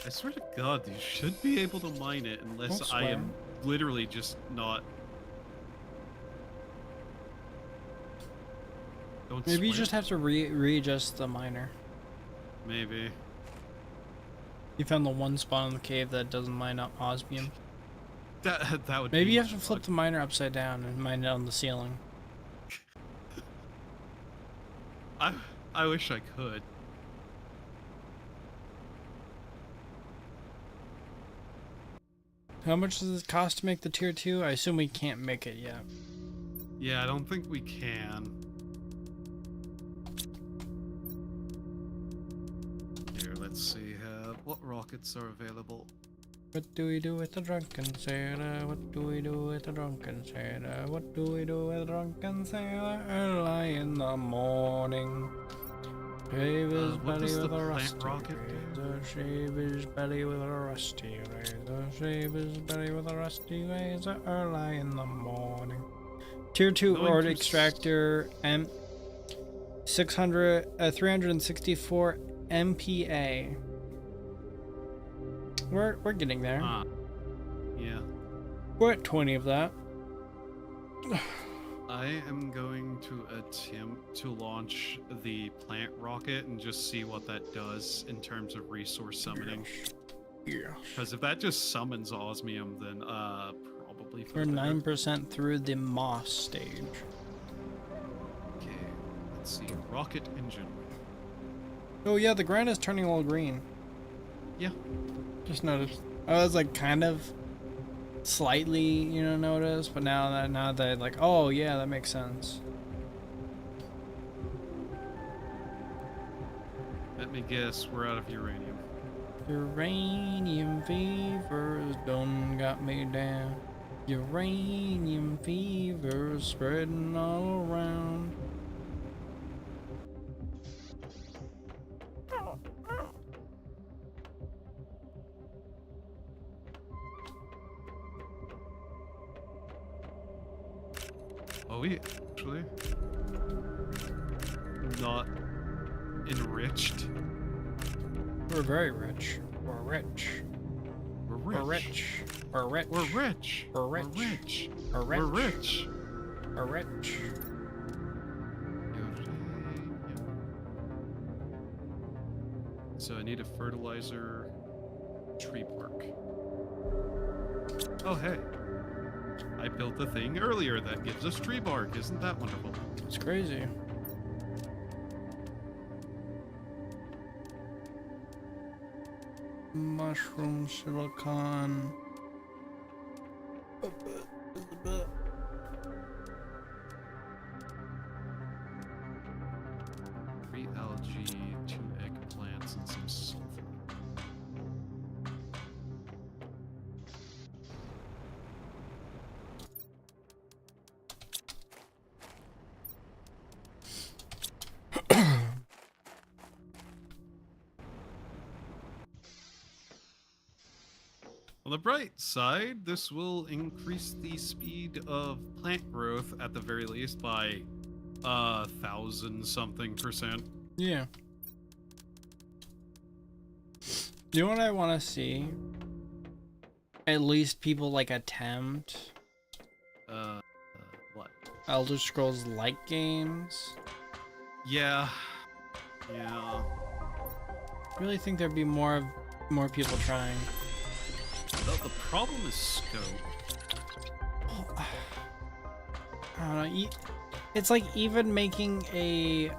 S1: I swear to God, you should be able to mine it unless
S2: Don't
S1: I
S2: swear.
S1: am literally just not. Don't
S2: Maybe you
S1: swear.
S2: just have to readjust the miner.
S1: Maybe.
S2: You found the one spot in the cave that doesn't mine up osmium.
S1: That would.
S2: Maybe
S1: be
S2: you have
S1: much
S2: to flip the miner upside down and mine it on the ceiling.
S1: I wish I could.
S2: How much does it cost to make the tier 2? I assume we can't make it yet.
S1: Yeah, I don't think we can. Here, let's see. What rockets are available?
S2: What do we do with the drunken sailor? What do we do with the drunken sailor? What do we do with the drunken sailor? Early in the morning. Shave his
S1: what
S2: belly
S1: does
S2: with
S1: the
S2: a
S1: plant
S2: rusty
S1: rocket do?
S2: razor. Shave his belly with a rusty razor. Shave his belly with a rusty razor. Early in the morning. Tier 2
S1: Going
S2: ore
S1: to
S2: extractor M 364 MPA. We're getting there.
S1: Yeah.
S2: We're at 20 of that.
S1: I am going to attempt to launch the plant rocket and just see what that does in terms of resource summoning.
S2: Yeah.
S1: Because if that just summons osmium, then probably for
S2: We're
S1: the better.
S2: 9% through the moss stage.
S1: Okay, let's see. Rocket engine.
S2: Oh yeah, the ground is turning all green.
S1: Yeah.
S2: Just noticed. I was like kind of slightly, you know, noticed, but now that like, oh yeah, that makes sense.
S1: Let me guess, we're out of uranium.
S2: Uranium fever's done got me down. Uranium fever's spreading all around.
S1: Are we actually not enriched?
S2: We're very rich. We're rich.
S1: We're
S2: We're
S1: rich.
S2: rich. We're rich.
S1: We're rich.
S2: We're
S1: We're
S2: rich.
S1: rich.
S2: We're
S1: We're
S2: rich.
S1: rich.
S2: We're rich.
S1: So I need a fertilizer tree bark. Oh hey. I built the thing earlier that gives us tree bark. Isn't that wonderful?
S2: It's crazy. Mushroom silicon.
S1: Three algae, 2 eggplants, and some sulfur. On the bright side, this will increase the speed of plant growth at the very least by 1,000-something%.
S2: Yeah. You know what I want to see? At least people like attempt
S1: What?
S2: Elder Scrolls like games.
S1: Yeah. Yeah.
S2: I really think there'd be more of More people trying.
S1: The problem is scope.
S2: I don't know. It's like even making a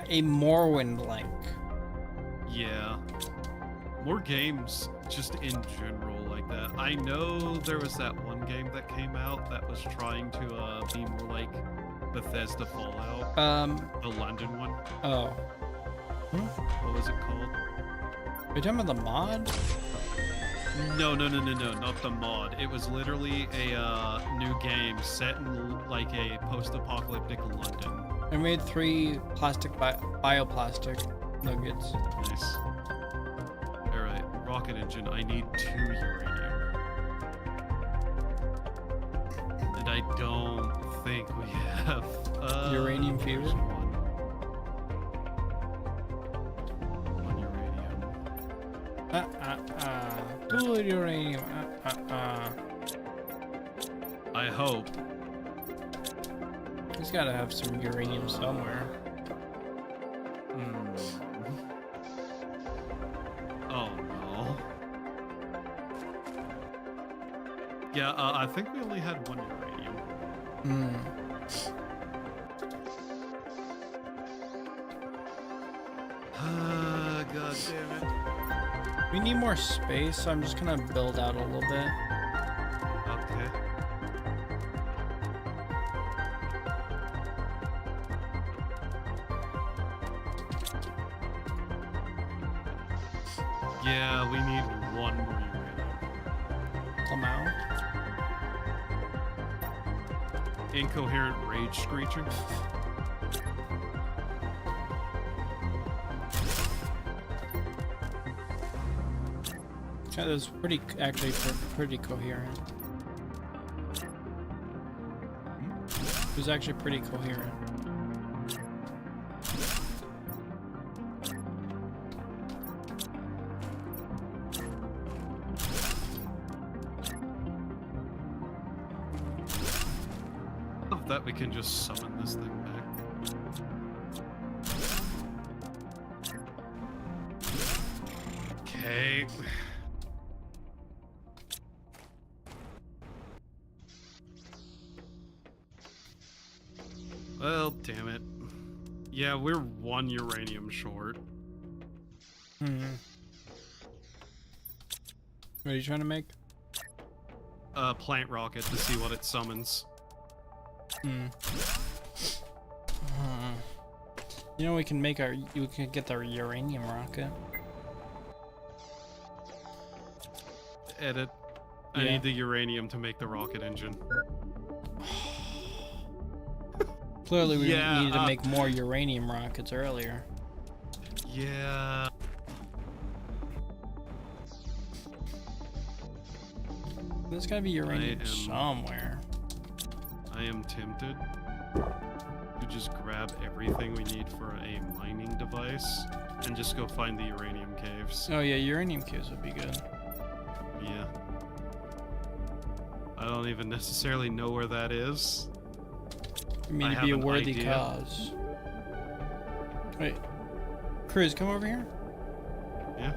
S2: Morrowind like.
S1: Yeah. More games just in general like that. I know there was that one game that came out that was trying to be more like Bethesda Fallout. The London one.
S2: Oh.
S1: What was it called?
S2: Are you talking about the mod?
S1: No, not the mod. It was literally a new game set in like a post-apocalyptic London.
S2: I made 3 plastic bioplastic nuggets.
S1: Nice. Alright, rocket engine. I need 2 uranium. And I don't think we have
S2: Uranium fever?
S1: there's one uranium.
S2: Good uranium.
S1: I hope.
S2: He's gotta have some uranium somewhere.
S1: Oh no. Yeah, I think we only had 1 uranium. God damn it.
S2: We need more space, so I'm just gonna build out a little bit.
S1: Okay. Yeah, we need 1 more uranium.
S2: Somehow.
S1: Incoherent rage screeching.
S2: That was actually pretty coherent. It was actually pretty coherent.
S1: Of that, we can just summon this thing back. Okay. Well, damn it. Yeah, we're 1 uranium short.
S2: What are you trying to make?
S1: A plant rocket to see what it summons.
S2: You know, we can get our uranium rocket.
S1: Edit. I need the uranium to make the rocket engine.
S2: Clearly, we needed to make more uranium rockets earlier.
S1: Yeah.
S2: There's gotta be uranium somewhere.
S1: I am tempted to just grab everything we need for a mining device and just go find the uranium caves.
S2: Oh yeah, uranium caves would be good.
S1: Yeah. I don't even necessarily know where that is.
S2: I mean, it'd be a worthy cause. Wait. Cruz, come over here.
S1: Yeah?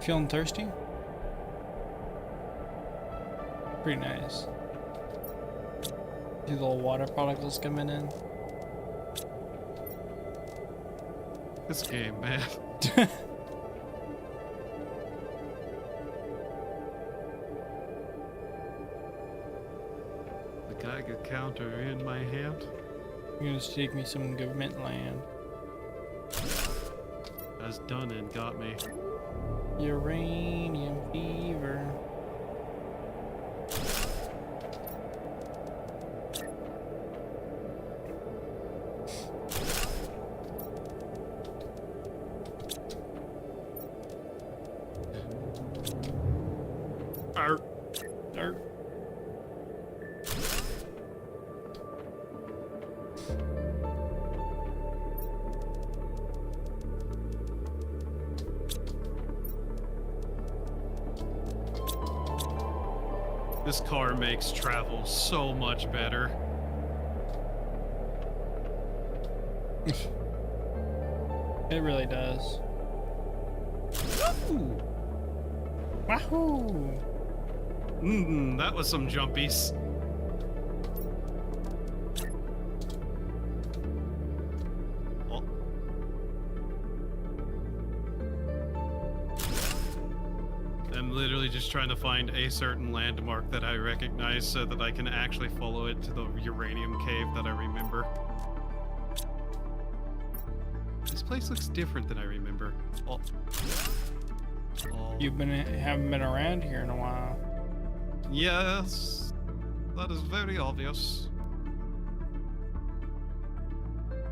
S2: Feeling thirsty? Pretty nice. See the little water particles coming in?
S1: This game, man. The Geiger counter in my hand.
S2: You're gonna take me some government land.
S1: Has done and got me.
S2: Uranium fever.
S1: Arr.
S2: Arr.
S1: This car makes travel so much better.
S2: It really does. Wahoo! Wahoo!
S1: That was some jumpies. Oh. I'm literally just trying to find a certain landmark that I recognize so that I can actually follow it to the uranium cave that I remember. This place looks different than I remember. Oh. Oh.
S2: Haven't been around here in a while.
S1: Yes, that is very obvious.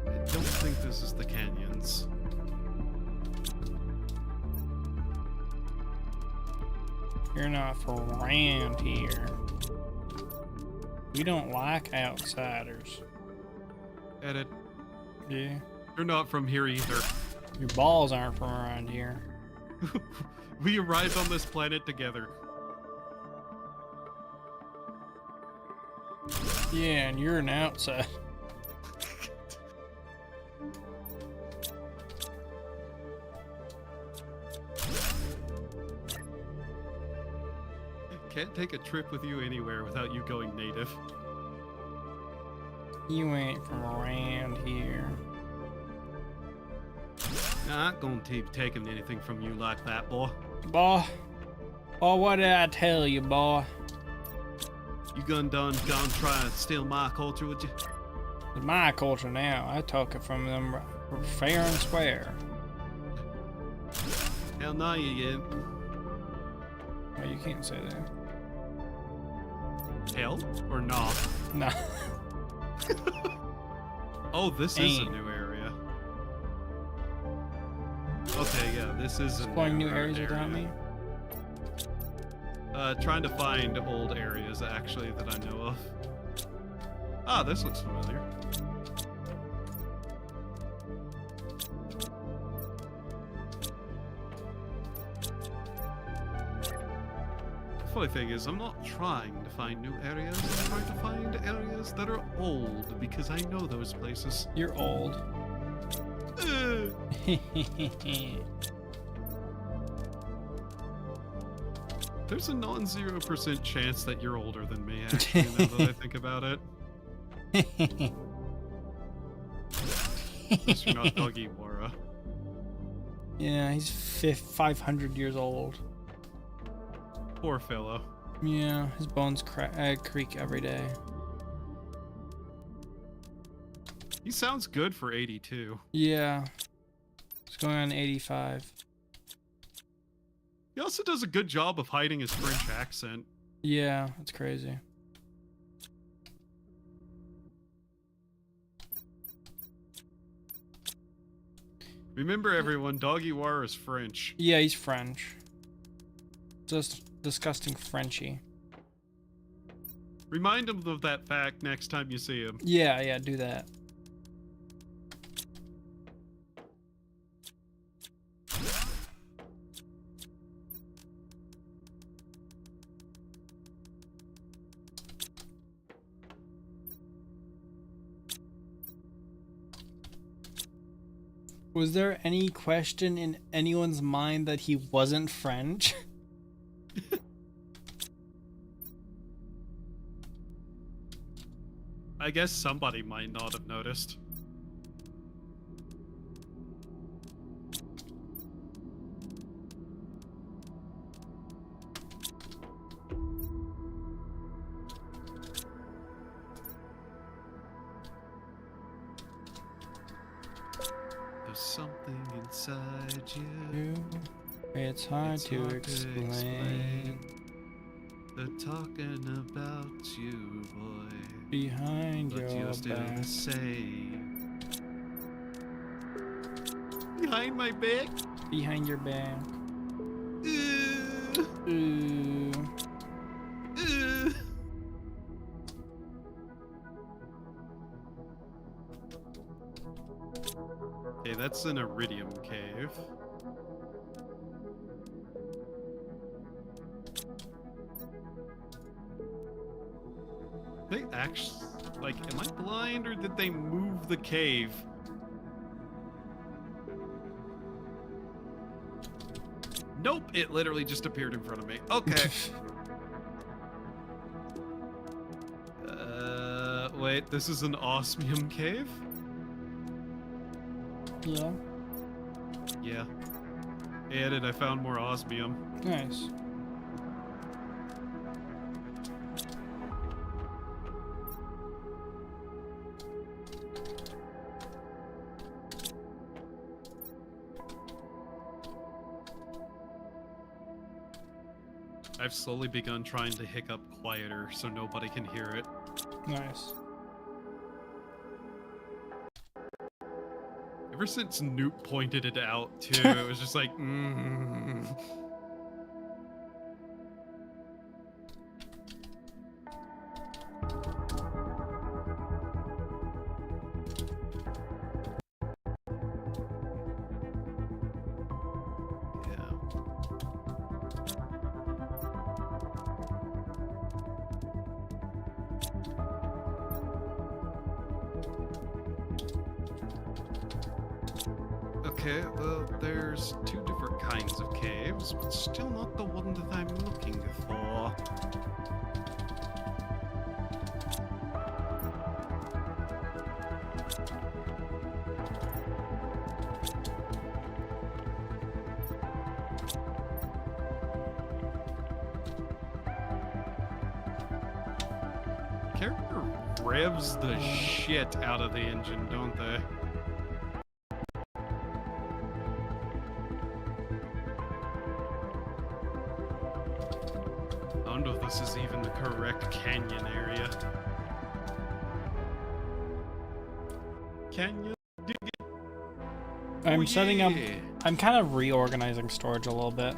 S1: I don't think this is the canyons.
S2: You're not around here. We don't like outsiders.
S1: Edit.
S2: Yeah.
S1: You're not from here either.
S2: Your balls aren't from around here.
S1: We arrived on this planet together.
S2: Yeah, and you're an outsider.
S1: Can't take a trip with you anywhere without you going native.
S2: You ain't from around here.
S1: Nah, I ain't gonna keep taking anything from you like that, boy.
S2: Boy, what did I tell you, boy?
S1: You gone try and steal my culture, would you?
S2: It's my culture now. I took it from them fair and square.
S1: Hell no, you ain't.
S2: Well, you can't say that.
S1: Hell or not?
S2: No.
S1: Oh, this is a new area. Okay, yeah, this is a
S2: Exploring new areas without me?
S1: Trying to find old areas, actually, that I know of. Ah, this looks familiar. The funny thing is, I'm not trying to find new areas, I'm trying to find areas that are old, because I know those places.
S2: You're old.
S1: There's a non-0% chance that you're older than me, actually, now that I think about it. Unless you're not Doggy Wara.
S2: Yeah, he's 500 years old.
S1: Poor fellow.
S2: Yeah, his bones creak every day.
S1: He sounds good for 82.
S2: Yeah. It's going on 85.
S1: He also does a good job of hiding his French accent.
S2: Yeah, that's crazy.
S1: Remember, everyone, Doggy War is French.
S2: Yeah, he's French. Just disgusting Frenchy.
S1: Remind him of that fact next time you see him.
S2: Yeah, do that. Was there any question in anyone's mind that he wasn't French?
S1: I guess somebody might not have noticed. There's something inside you.
S2: It's hard to explain.
S1: They're talking about you, boy.
S2: Behind
S1: But
S2: your
S1: you're still
S2: back.
S1: the same. Behind my back?
S2: Behind your back.
S1: Ooh.
S2: Ooh.
S1: Ooh. Okay, that's an iridium cave. They actually, like, am I blind or did they move the cave? Nope, it literally just appeared in front of me. Okay. Wait, this is an osmium cave?
S2: Yeah.
S1: Yeah. And I found more osmium.
S2: Nice.
S1: I've slowly begun trying to hiccup quieter so nobody can hear it.
S2: Nice.
S1: Ever since Newt pointed it out, too, it was just like, Okay, well, there's two different kinds of caves, but still not the one that I'm looking for. Character revs the shit out of the engine, don't they? I don't know if this is even the correct canyon area. Canyon dig it.
S2: I'm setting up.
S1: Yeah.
S2: I'm kind of reorganizing storage a little bit.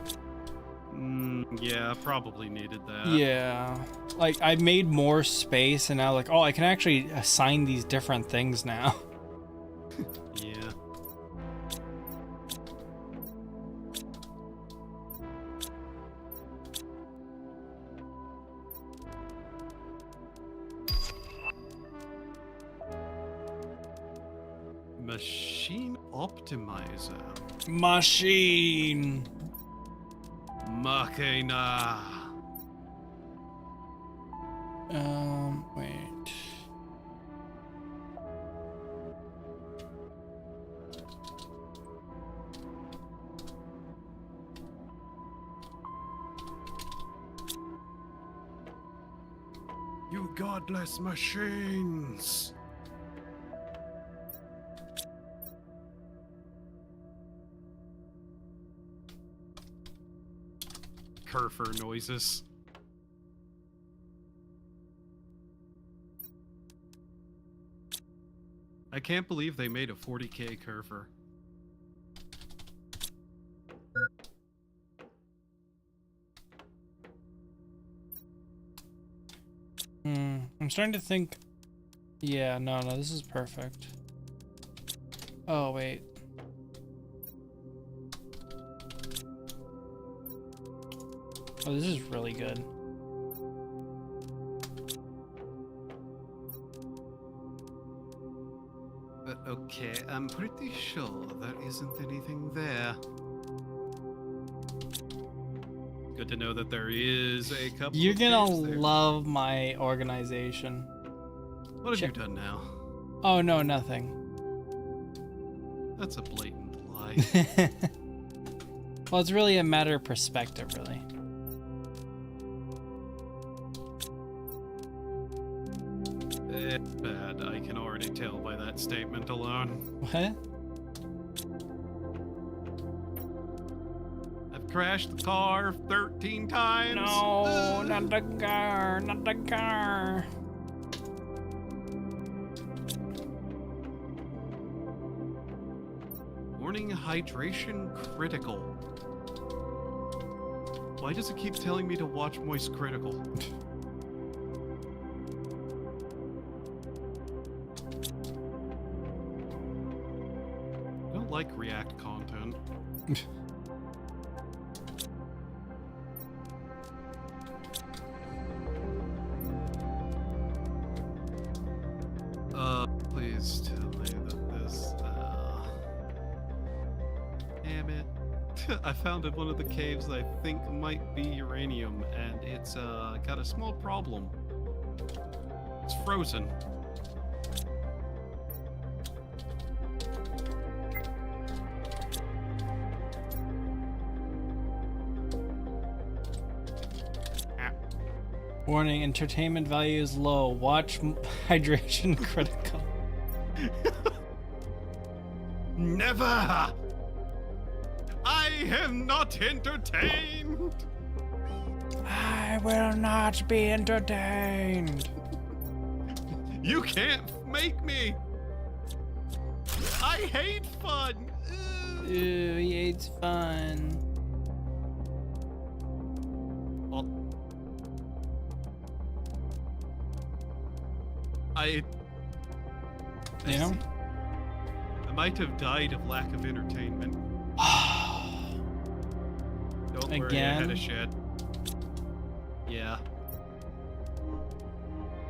S1: Yeah, probably needed that.
S2: Yeah. Like, I made more space, and now, like, oh, I can actually assign these different things now.
S1: Yeah. Machine optimizer.
S2: Machine.
S1: Machina.
S2: Wait.
S1: You godless machines. Kerfer noises. I can't believe they made a 40k Kerfer.
S2: I'm starting to think. Yeah, no, this is perfect. Oh, wait. Oh, this is really good.
S1: But okay, I'm pretty sure there isn't anything there. Good to know that there is a couple
S2: You're
S1: of
S2: gonna
S1: caves there.
S2: love my organization.
S1: What have
S2: Check.
S1: you done now?
S2: Oh, no, nothing.
S1: That's a blatant lie.
S2: Well, it's really a matter of perspective, really.
S1: It's bad, I can already tell by that statement alone.
S2: What?
S1: I've crashed the car 13 times.
S2: No, not the car, not the car.
S1: Warning, hydration critical. Why does it keep telling me to watch Moist Critical? I don't like React content. Please tell me that this... damn it. I found in one of the caves I think might be uranium, and it's got a small problem. It's frozen.
S2: Warning, entertainment value is low. Watch hydration critical.
S1: Never! I am not entertained!
S2: I will not be entertained.
S1: You can't make me! I hate fun! Ugh.
S2: Ooh, he hates fun.
S1: Well, I might have died of lack of entertainment. Don't worry, I had a shed. Yeah.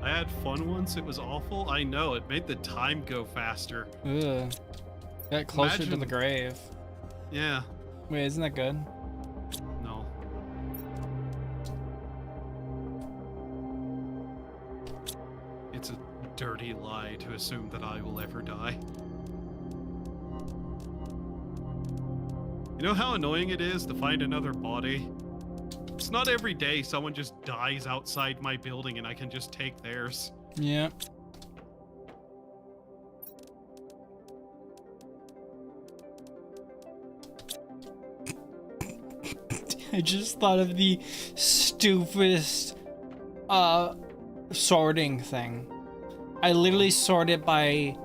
S1: I had fun once, it was awful. I know, it made the time go faster.
S2: Ugh. Got closer to the grave.
S1: Yeah.
S2: Wait, isn't that good?
S1: No. It's a dirty lie to assume that I will ever die. You know how annoying it is to find another body? It's not every day someone just dies outside my building and I can just take theirs.
S2: Yeah. I just thought of the stupidest sorting thing. I literally sort it by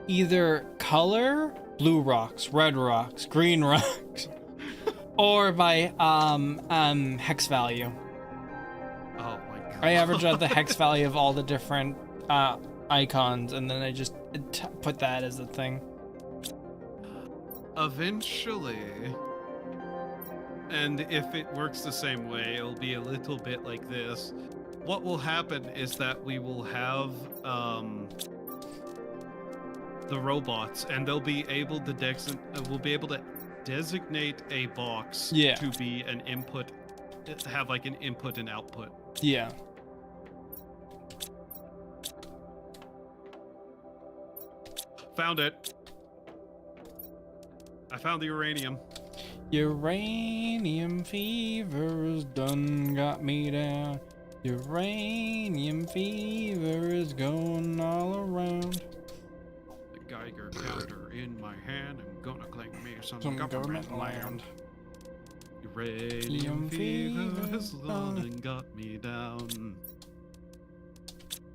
S2: either color, blue rocks, red rocks, green rocks, or by hex value.
S1: Oh my god.
S2: I average out the hex value of all the different icons, and then I just put that as the thing.
S1: Eventually, and if it works the same way, it'll be a little bit like this. What will happen is that we will have the robots, and they'll be able to designate a box to be an input, have like an input and output.
S2: Yeah.
S1: Found it. I found the uranium.
S2: Uranium fever is done got me down. Uranium fever is going all around.
S1: The Geiger counter in my hand. I'm gonna claim me some
S2: Government
S1: government land.
S2: land.
S1: Uranium fever has gone and got me down.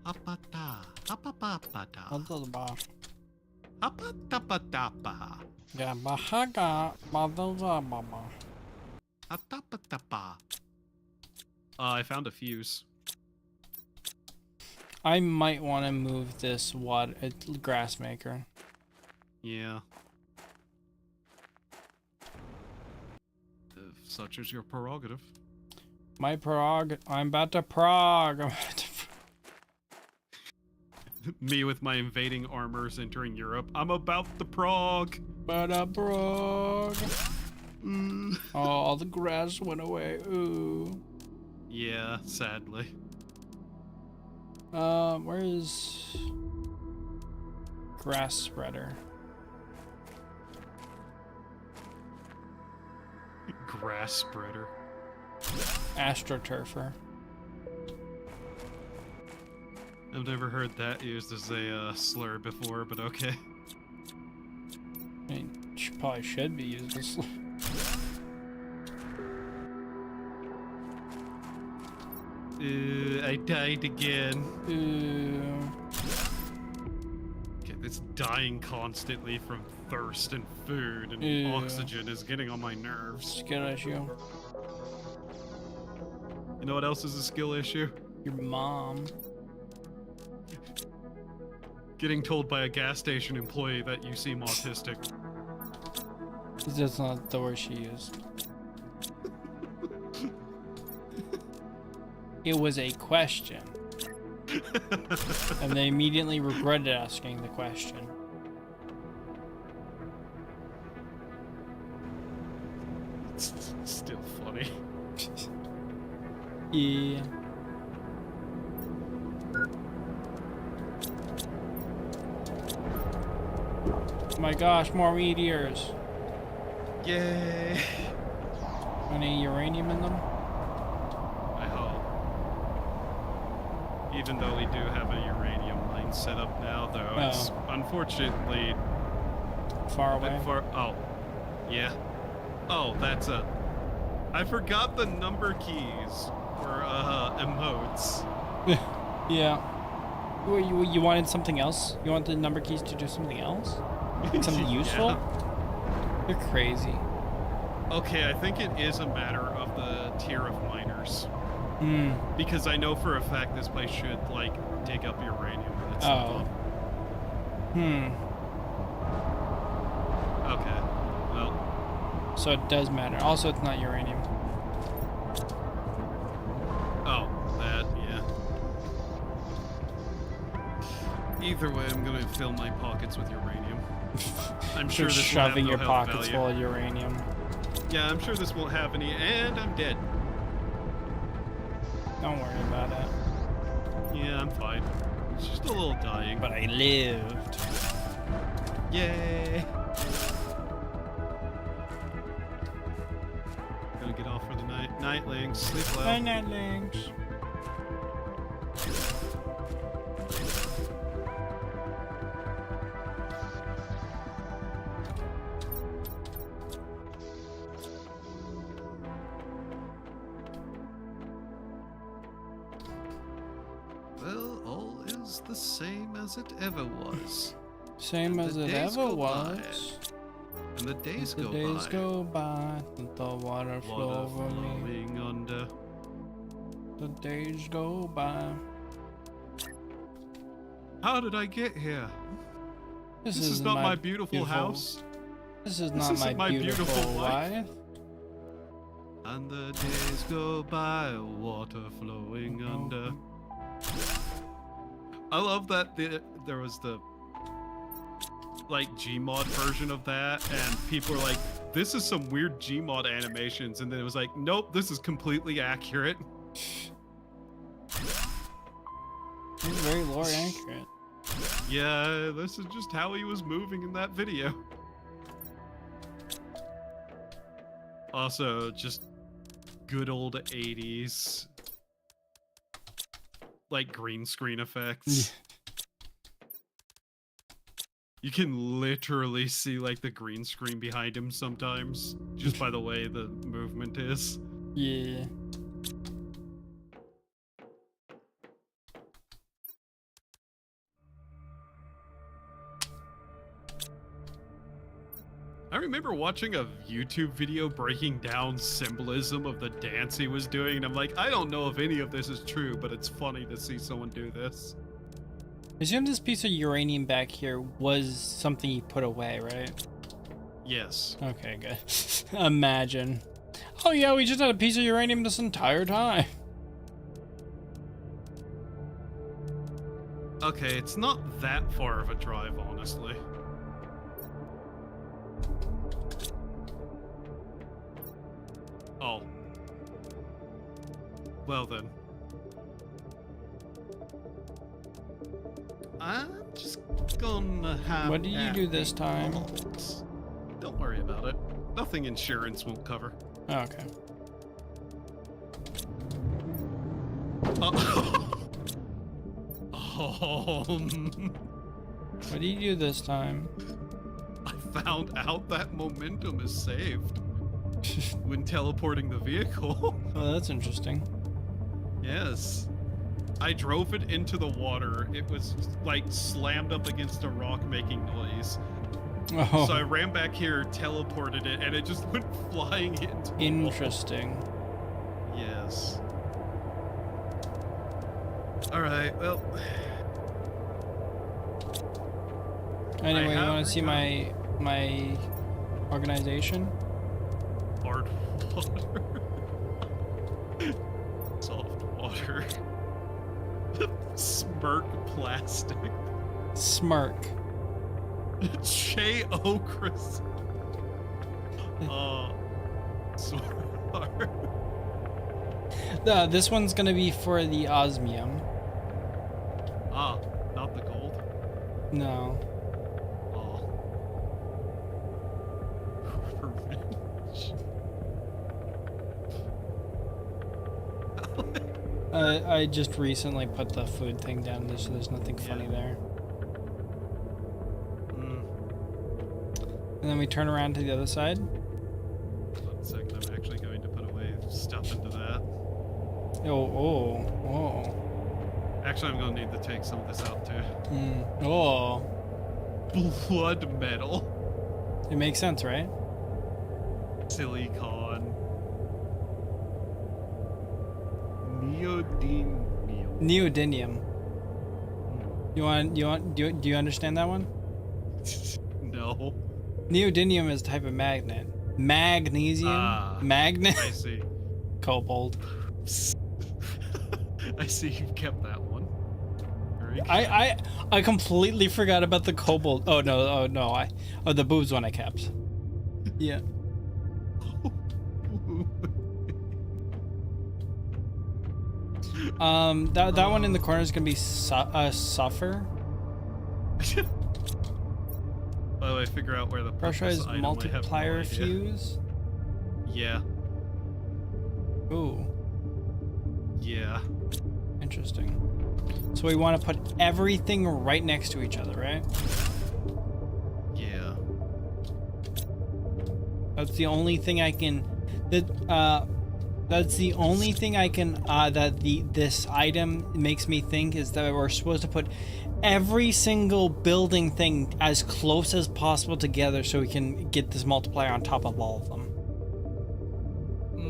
S1: Apata, apapapata, apatapatapa,
S2: Gabahaga, Badazababa.
S1: atapatapa. I found a fuse.
S2: I might want to move this grass maker.
S1: Yeah. If such is your prerogative.
S2: My prog. I'm about to prog.
S1: Me with my invading armors entering Europe. I'm about to prog.
S2: But a prog.
S1: Mm.
S2: Oh, all the grass went away. Ooh.
S1: Yeah, sadly.
S2: Where is grass spreader?
S1: Grass spreader.
S2: AstroTurfer.
S1: I've never heard that used as a slur before, but okay.
S2: I mean, probably should be used as.
S1: I died again.
S2: Ooh.
S1: Okay, this dying constantly from thirst and food and
S2: Ew.
S1: oxygen is getting on my nerves.
S2: Skill issue.
S1: You know what else is a skill issue?
S2: Your mom.
S1: Getting told by a gas station employee that you seem autistic.
S2: That's not the word she used. It was a question. And they immediately regretted asking the question.
S1: It's still funny.
S2: Yeah. Oh my gosh, more meteors.
S1: Yay!
S2: Any uranium in them?
S1: I hope. Even though we do have a uranium mine set up now, though, it's unfortunately
S2: Far
S1: a bit
S2: away.
S1: far. Oh, yeah. Oh, that's a. I forgot the number keys for emotes.
S2: Yeah. You wanted something else? You want the number keys to do something else? Something useful?
S1: Yeah.
S2: You're crazy.
S1: Okay, I think it is a matter of the tier of miners.
S2: Hmm.
S1: Because I know for a fact this place should, like, dig up uranium when it's
S2: Oh.
S1: Okay. Well.
S2: So it does matter. Also, it's not uranium.
S1: Oh, that, yeah. Either way, I'm gonna fill my pockets with uranium. I'm sure
S2: You're
S1: this will have
S2: shoving
S1: no
S2: your
S1: health
S2: pockets
S1: value.
S2: full of uranium.
S1: Yeah, I'm sure this won't have any, and I'm dead.
S2: Don't worry about it.
S1: Yeah, I'm fine. It's just a little dying.
S2: But I lived.
S1: Yay! Gonna get off for the night. Nightlings, sleep well.
S2: Night, links.
S1: Well, all is the same as it ever was.
S2: Same
S1: And
S2: as
S1: the
S2: it
S1: days
S2: ever
S1: go by.
S2: was.
S1: And the days
S2: The
S1: go
S2: days
S1: by.
S2: go by, and the water flow
S1: Water
S2: over me.
S1: flowing under.
S2: The days go by.
S1: How did I get here? This is
S2: isn't
S1: not my beautiful house.
S2: This is
S1: This
S2: not
S1: isn't
S2: my
S1: my
S2: beautiful
S1: beautiful
S2: wife.
S1: And the days go by, water flowing under. I love that there was the like Gmod version of that, and people were like, "This is some weird Gmod animations," and then it was like, "Nope, this is completely accurate."
S2: It's very lore accurate.
S1: Yeah, this is just how he was moving in that video. Also, just good old 80s, like green screen effects. You can literally see like the green screen behind him sometimes, just by the way the movement is.
S2: Yeah.
S1: I remember watching a YouTube video breaking down symbolism of the dance he was doing, and I'm like, I don't know if any of this is true, but it's funny to see someone do this.
S2: I assume this piece of uranium back here was something you put away, right?
S1: Yes.
S2: Okay, good. Imagine. Oh yeah, we just had a piece of uranium this entire time.
S1: Okay, it's not that far of a drive, honestly. Oh. Well then. I'm just gonna have.
S2: What did you do this time?
S1: Don't worry about it. Nothing insurance won't cover.
S2: Oh, okay. What did you do this time?
S1: I found out that momentum is saved when teleporting the vehicle.
S2: Oh, that's interesting.
S1: Yes. I drove it into the water. It was like slammed up against a rock making noise.
S2: Oh,
S1: So I ran back here, teleported it, and it just went flying into the wall.
S2: interesting.
S1: Yes. Alright, well.
S2: Anyway, you
S1: have
S2: want to see my organization?
S1: Hard water. Soft water. Smirk plastic.
S2: Smirk.
S1: Che Okras. are.
S2: This one's gonna be for the osmium.
S1: Ah, not the gold.
S2: No.
S1: Oh. Revenge.
S2: I just recently put the food thing down, so there's nothing funny there. And then we turn around to the other side.
S1: 1 second, I'm actually going to put away stuff into that.
S2: Oh.
S1: Actually, I'm going to need to take some of this out too.
S2: Oh.
S1: Blood metal.
S2: It makes sense, right?
S1: Silicon. Neodymium.
S2: Neodymium. Do you understand that one?
S1: No.
S2: Neodymium is a type of magnet. Magnesium. Magnet.
S1: I see.
S2: Cobalt.
S1: I see you've kept that one. Very good.
S2: I completely forgot about the cobalt. Oh no. The boobs one I kept. Yeah. That one in the corner is gonna be suffer.
S1: By the way, figure out where the
S2: Pressurized multiplier
S1: no
S2: fuse.
S1: Yeah.
S2: Ooh.
S1: Yeah.
S2: Interesting. So we want to put everything right next to each other, right?
S1: Yeah.
S2: That's the only thing I can. That's the only thing I can. This item makes me think is that we're supposed to put every single building thing as close as possible together so we can get this multiplier on top of all of them.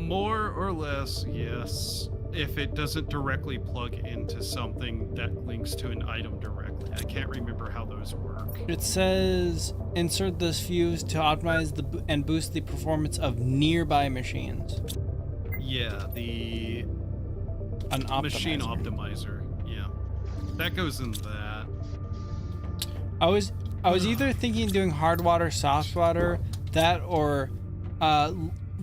S1: More or less, yes. If it doesn't directly plug into something that links to an item directly. I can't remember how those work.
S2: It says insert this fuse to optimize and boost the performance of nearby machines.
S1: Yeah,
S2: An
S1: machine
S2: optimizer.
S1: optimizer. Yeah. That goes in that.
S2: I was either thinking doing hard water, soft water, that, or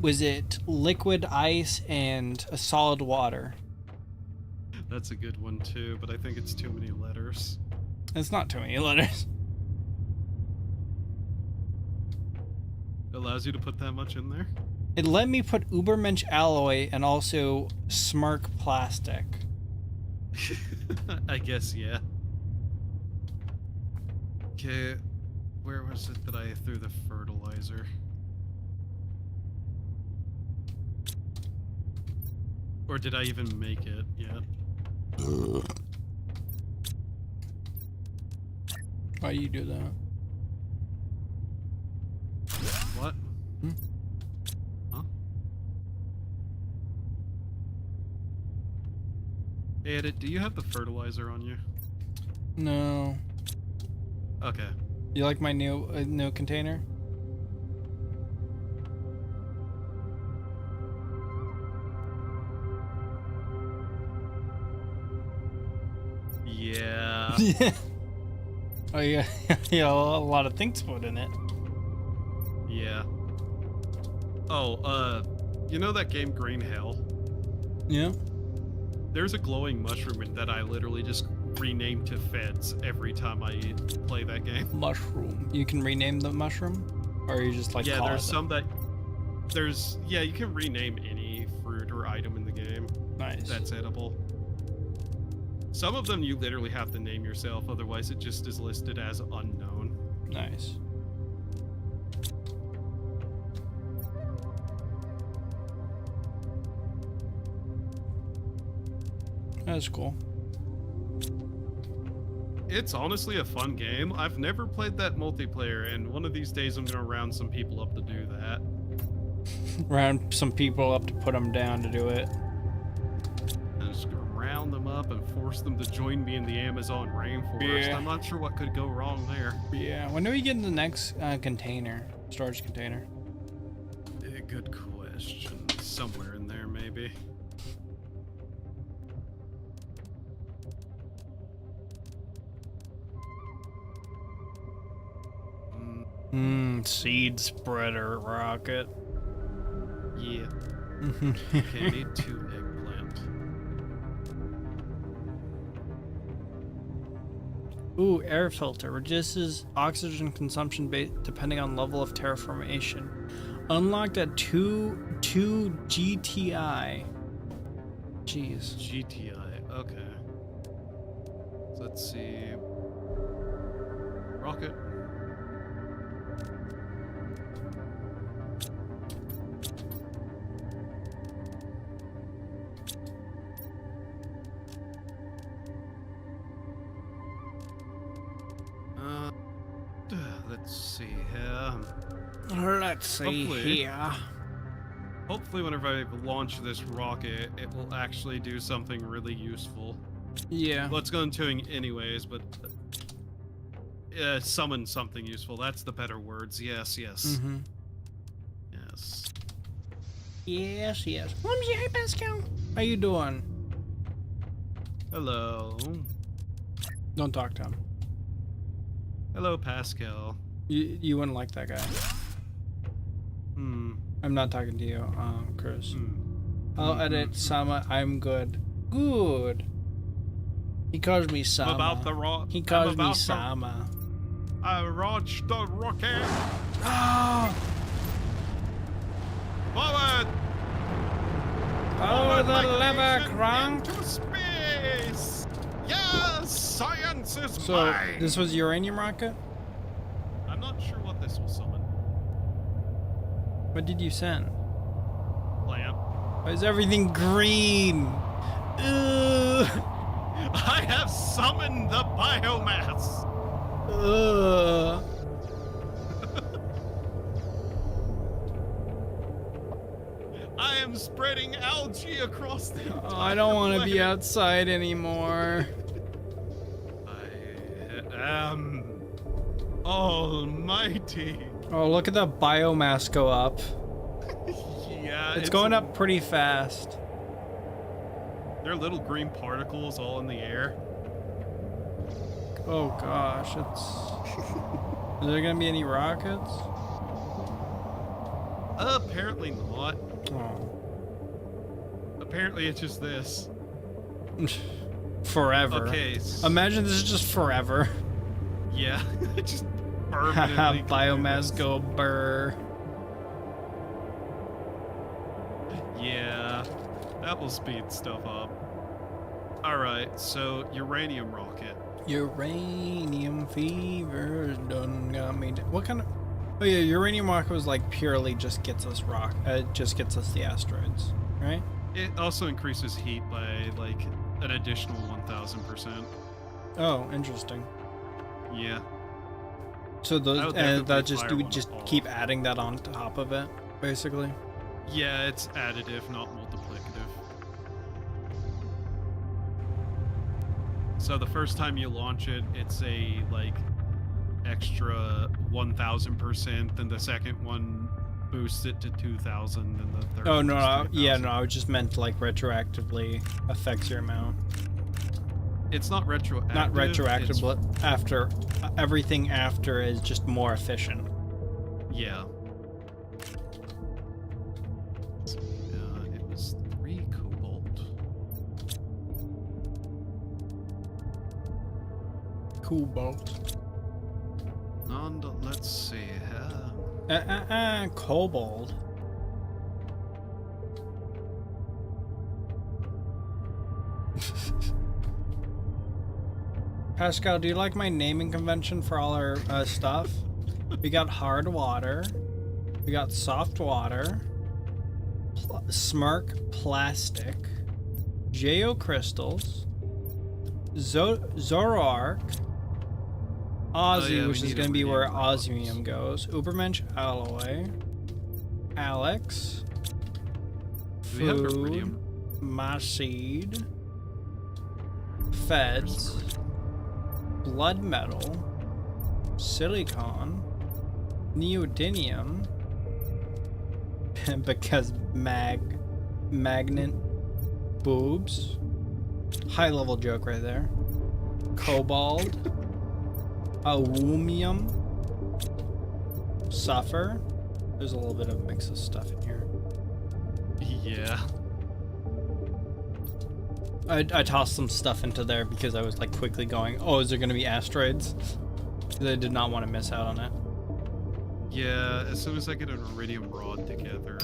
S2: was it liquid ice and a solid water?
S1: That's a good one too, but I think it's too many letters.
S2: It's not too many letters.
S1: It allows you to put that much in there?
S2: It let me put Ubermensch alloy and also Smirk plastic.
S1: I guess, yeah. Okay, where was it that I threw the fertilizer? Or did I even make it yet?
S2: Why do you do that?
S1: What? Huh? Edit, do you have the fertilizer on you?
S2: No.
S1: Okay.
S2: You like my new container?
S1: Yeah.
S2: Yeah. Oh yeah, yeah, a lot of things put in it.
S1: Yeah. Oh, you know that game Green Hell?
S2: Yeah.
S1: There's a glowing mushroom that I literally just rename to Feds every time I play that game.
S2: Mushroom. You can rename the mushroom, or you just like
S1: Yeah,
S2: call
S1: there's
S2: it
S1: some that yeah, you can rename any fruit or item in the game.
S2: Nice.
S1: That's edible. Some of them you literally have to name yourself, otherwise it just is listed as unknown.
S2: Nice. That's cool.
S1: It's honestly a fun game. I've never played that multiplayer, and one of these days I'm gonna round some people up to do that.
S2: Round some people up to put them down to do it.
S1: I'm just gonna round them up and force them to join me in the Amazon rainforest.
S2: Yeah.
S1: I'm not sure what could go wrong there.
S2: Yeah. When do we get in the next container? Storage container?
S1: Good question. Somewhere in there, maybe.
S2: Seed spreader rocket.
S1: Yeah. Okay, I need 2 eggplant.
S2: Ooh, air filter reduces oxygen consumption depending on level of terraformation. Unlocked at 2 GTI. Jeez.
S1: GTI, okay. So let's see. Rocket. Let's see here.
S2: Let's see
S1: Hopefully.
S2: here.
S1: Hopefully whenever I launch this rocket, it will actually do something really useful.
S2: Yeah.
S1: Well, it's going to anyways, but summon something useful. That's the better words. Yes, yes.
S2: Mm-hmm.
S1: Yes.
S2: Yes, yes. Mumsy, hey Pascal. How you doing?
S1: Hello.
S2: Don't talk to him.
S1: Hello, Pascal.
S2: You wouldn't like that guy.
S1: Hmm.
S2: I'm not talking to you, Chris.
S1: Hmm.
S2: I'll edit Sama. I'm good. Good. He calls me Sama.
S1: About the
S2: He calls me Sama.
S1: I launched the rocket.
S2: Oh!
S1: Forward!
S2: Oh, the
S1: Forward,
S2: lever
S1: nation,
S2: crank.
S1: into space! Yes! Science is
S2: So,
S1: mine!
S2: this was uranium rocket?
S1: I'm not sure what this will summon.
S2: What did you send?
S1: Plant.
S2: Why is everything green? Ugh.
S1: I have summoned the biomass!
S2: Ugh.
S1: I am spreading algae across the entire
S2: I don't want to be
S1: planet.
S2: outside anymore.
S1: I am almighty.
S2: Oh, look at the biomass go up.
S1: Yeah,
S2: It's going up pretty fast.
S1: There are little green particles all in the air.
S2: Oh gosh, Is there gonna be any rockets?
S1: Apparently not.
S2: Oh.
S1: Apparently it's just this.
S2: Forever.
S1: Okay.
S2: Imagine this is just forever.
S1: Yeah. Just
S2: Have
S1: permanently.
S2: biomass go burr.
S1: Yeah. That will speed stuff up. Alright, so uranium rocket.
S2: Uranium fever done got me. What kind of? Oh yeah, uranium rocket was like purely just gets us just gets us the asteroids, right?
S1: It also increases heat by like an additional 1000%.
S2: Oh, interesting.
S1: Yeah.
S2: So
S1: I would
S2: those
S1: definitely
S2: that just
S1: fire
S2: do
S1: one
S2: just
S1: off.
S2: keep adding that on top of it, basically.
S1: Yeah, it's additive, not multiplicative. So the first time you launch it, it's a like extra 1000%, then the second one boosts it to 2000, and the third.
S2: Oh
S1: one
S2: no,
S1: is
S2: yeah,
S1: 3000.
S2: no, I just meant like retroactively affects your amount.
S1: It's not retroactive.
S2: Not retroactive,
S1: it's-
S2: but after everything after is just more efficient.
S1: Yeah. It was 3 cobalt.
S2: Cobalt.
S1: And let's see here.
S2: Cobalt. Pascal, do you like my naming convention for all our stuff? We got hard water. We got soft water. Smirk plastic. Geocrystals. Zoroark. Aussie,
S1: yeah, we
S2: which is
S1: need
S2: going to be where
S1: iridium rods.
S2: osmium goes. Ubermensch alloy. Alex.
S1: Do we have
S2: Food.
S1: iridium?
S2: Maseed. Feds. Blood metal. Silicon. Neodymium. Because magnet. Boobs. High level joke right there. Cobalt. Aluminum. Suffer. There's a little bit of a mix of stuff in here.
S1: Yeah.
S2: I tossed some stuff into there because I was like quickly going, oh, is there going to be asteroids? Because I did not want to miss out on it.
S1: Yeah, as soon as I get an iridium rod together,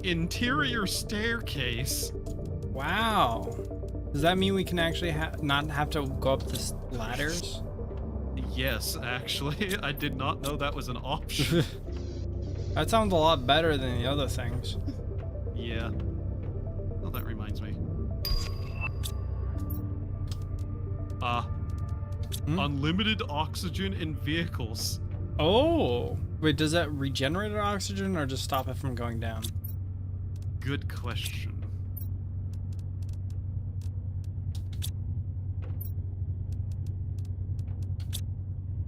S1: interior staircase.
S2: Wow. Does that mean we can actually not have to go up the ladders?
S1: Yes, actually. I did not know that was an option.
S2: That sounds a lot better than the other things.
S1: Yeah. Oh, that reminds me. Unlimited oxygen in vehicles.
S2: Oh. Wait, does that regenerate our oxygen or just stop it from going down?
S1: Good question.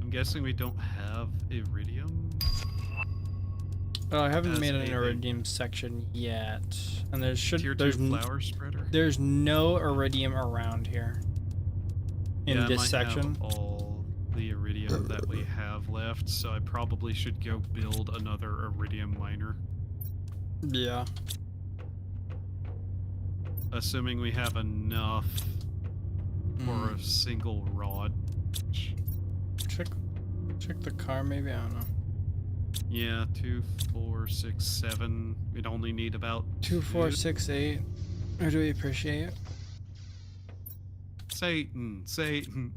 S1: I'm guessing we don't have iridium.
S2: Oh, I haven't made an
S1: anything.
S2: iridium section yet, and
S1: Tier 2 flower spreader.
S2: there's no iridium around here in
S1: Yeah,
S2: this
S1: I might
S2: section.
S1: have all the iridium that we have left, so I probably should go build another iridium miner.
S2: Yeah.
S1: Assuming we have enough for a single rod.
S2: Check the car, maybe. I don't know.
S1: Yeah, 2, 4, 6, 7. We'd only need about
S2: 2, 4, 6, 8. Or do we appreciate it?
S1: Satan.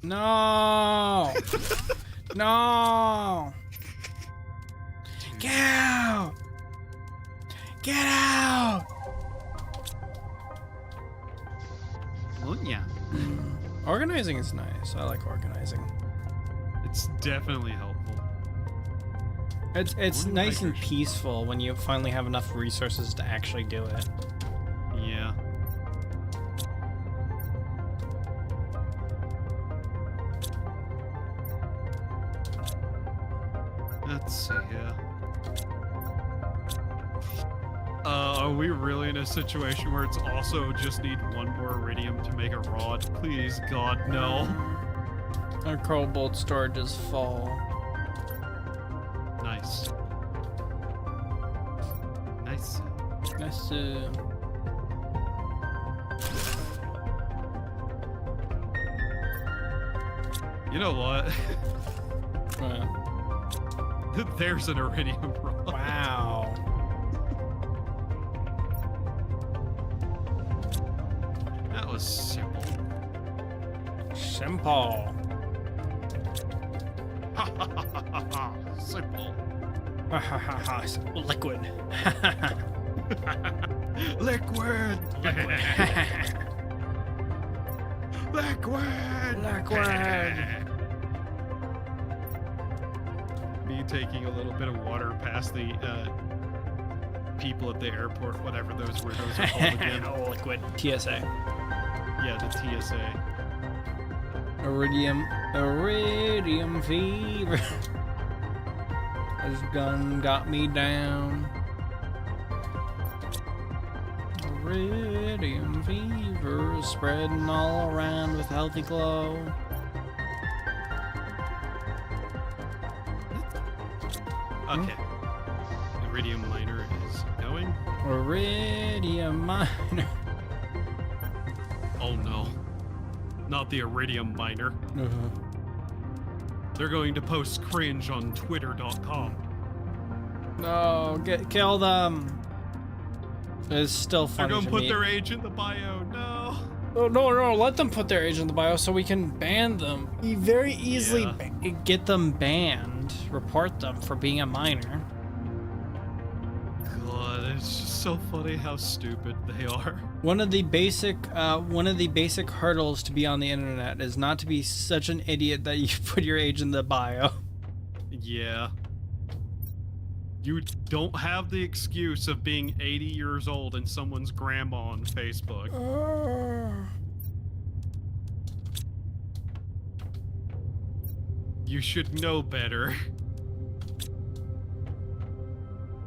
S2: No! No! Get out! Get out!
S1: Oh, yeah.
S2: Organizing is nice. I like organizing.
S1: It's definitely helpful.
S2: It's
S1: Morning
S2: nice and
S1: hydration.
S2: peaceful when you finally have enough resources to actually do it.
S1: Yeah. Let's see here. Are we really in a situation where it's also just need one more iridium to make a rod? Please, God, no.
S2: Our cobalt storage is full.
S1: Nice. Nice.
S2: That's
S1: You know what?
S2: uh,
S1: There's an iridium rod.
S2: wow.
S1: That was simple.
S2: Simple.
S1: Simple.
S2: Ha ha ha ha. Liquid.
S1: Liquid. Liquid.
S2: Liquid.
S1: Me taking a little bit of water past the people at the airport, whatever those weirdos are called again.
S2: Liquid. TSA.
S1: Yeah, the TSA.
S2: Iridium fever. This gun got me down. Iridium fever is spreading all around with healthy glow.
S1: Okay. Iridium miner is going.
S2: Iridium miner.
S1: Oh no. Not the iridium miner. They're going to post cringe on twitter.com.
S2: No, kill them. It's still
S1: They're
S2: funny
S1: going
S2: to
S1: to put
S2: me.
S1: their age in the bio. No.
S2: Oh, no, let them put their age in the bio so we can ban them. You very easily
S1: Yeah.
S2: get them banned, report them for being a minor.
S1: God, it's just so funny how stupid they are.
S2: One of the basic hurdles to be on the internet is not to be such an idiot that you put your age in the bio.
S1: Yeah. You don't have the excuse of being 80 years old and someone's grandma on Facebook. You should know better.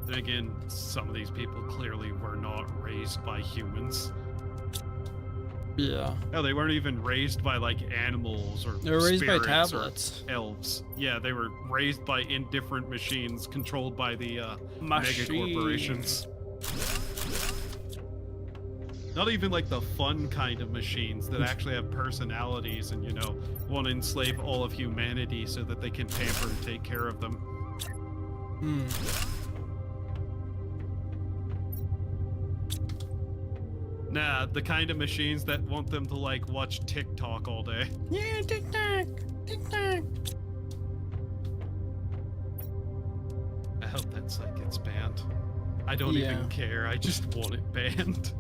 S1: Then again, some of these people clearly were not raised by humans.
S2: Yeah.
S1: No, they weren't even raised by like animals or
S2: They were raised by
S1: spirits or
S2: tablets.
S1: elves. Yeah, they were raised by indifferent machines controlled by the mega corporations. Not even like the fun kind of machines that actually have personalities and, you know, want to enslave all of humanity so that they can pamper and take care of them. Nah, the kind of machines that want them to like watch TikTok all day.
S2: Yeah, TikTok, TikTok.
S1: I hope that site gets banned. I don't even care. I just want it banned.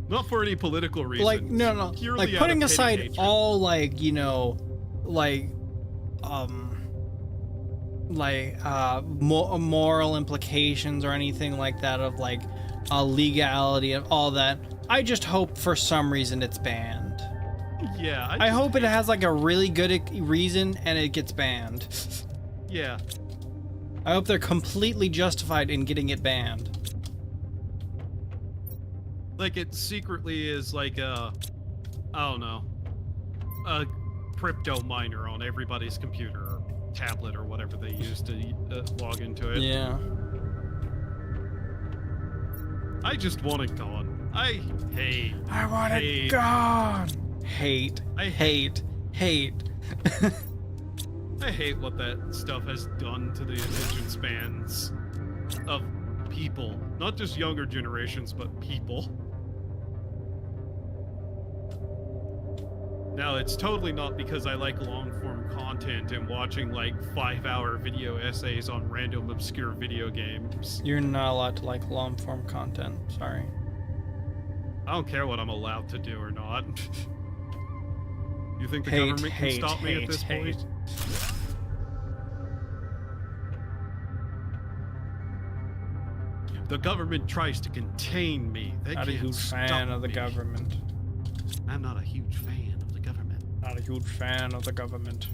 S1: Not for any political reasons.
S2: Like no.
S1: Purely
S2: Like putting
S1: out of
S2: aside
S1: hatred.
S2: all like, you know, like moral implications or anything like that of like legality and all that. I just hope for some reason it's banned.
S1: Yeah.
S2: I hope it has like a really good reason and it gets banned.
S1: Yeah.
S2: I hope they're completely justified in getting it banned.
S1: Like it secretly is like a, I don't know, a crypto miner on everybody's computer or tablet or whatever they use to log into it.
S2: Yeah.
S1: I just want it gone. I
S2: want it gone. Hate. I hate.
S1: I hate what that stuff has done to the attention spans of people. Not just younger generations, but people. Now, it's totally not because I like long-form content and watching like 5-hour video essays on random obscure video games.
S2: You're not allowed to like long-form content. Sorry.
S1: I don't care what I'm allowed to do or not. You think the government can stop me at this point? The government tries to contain me. They
S2: Not a
S1: can't
S2: huge
S1: stop
S2: fan of the
S1: me.
S2: government.
S1: I'm not a huge fan of the government.
S2: Not a huge fan of the government.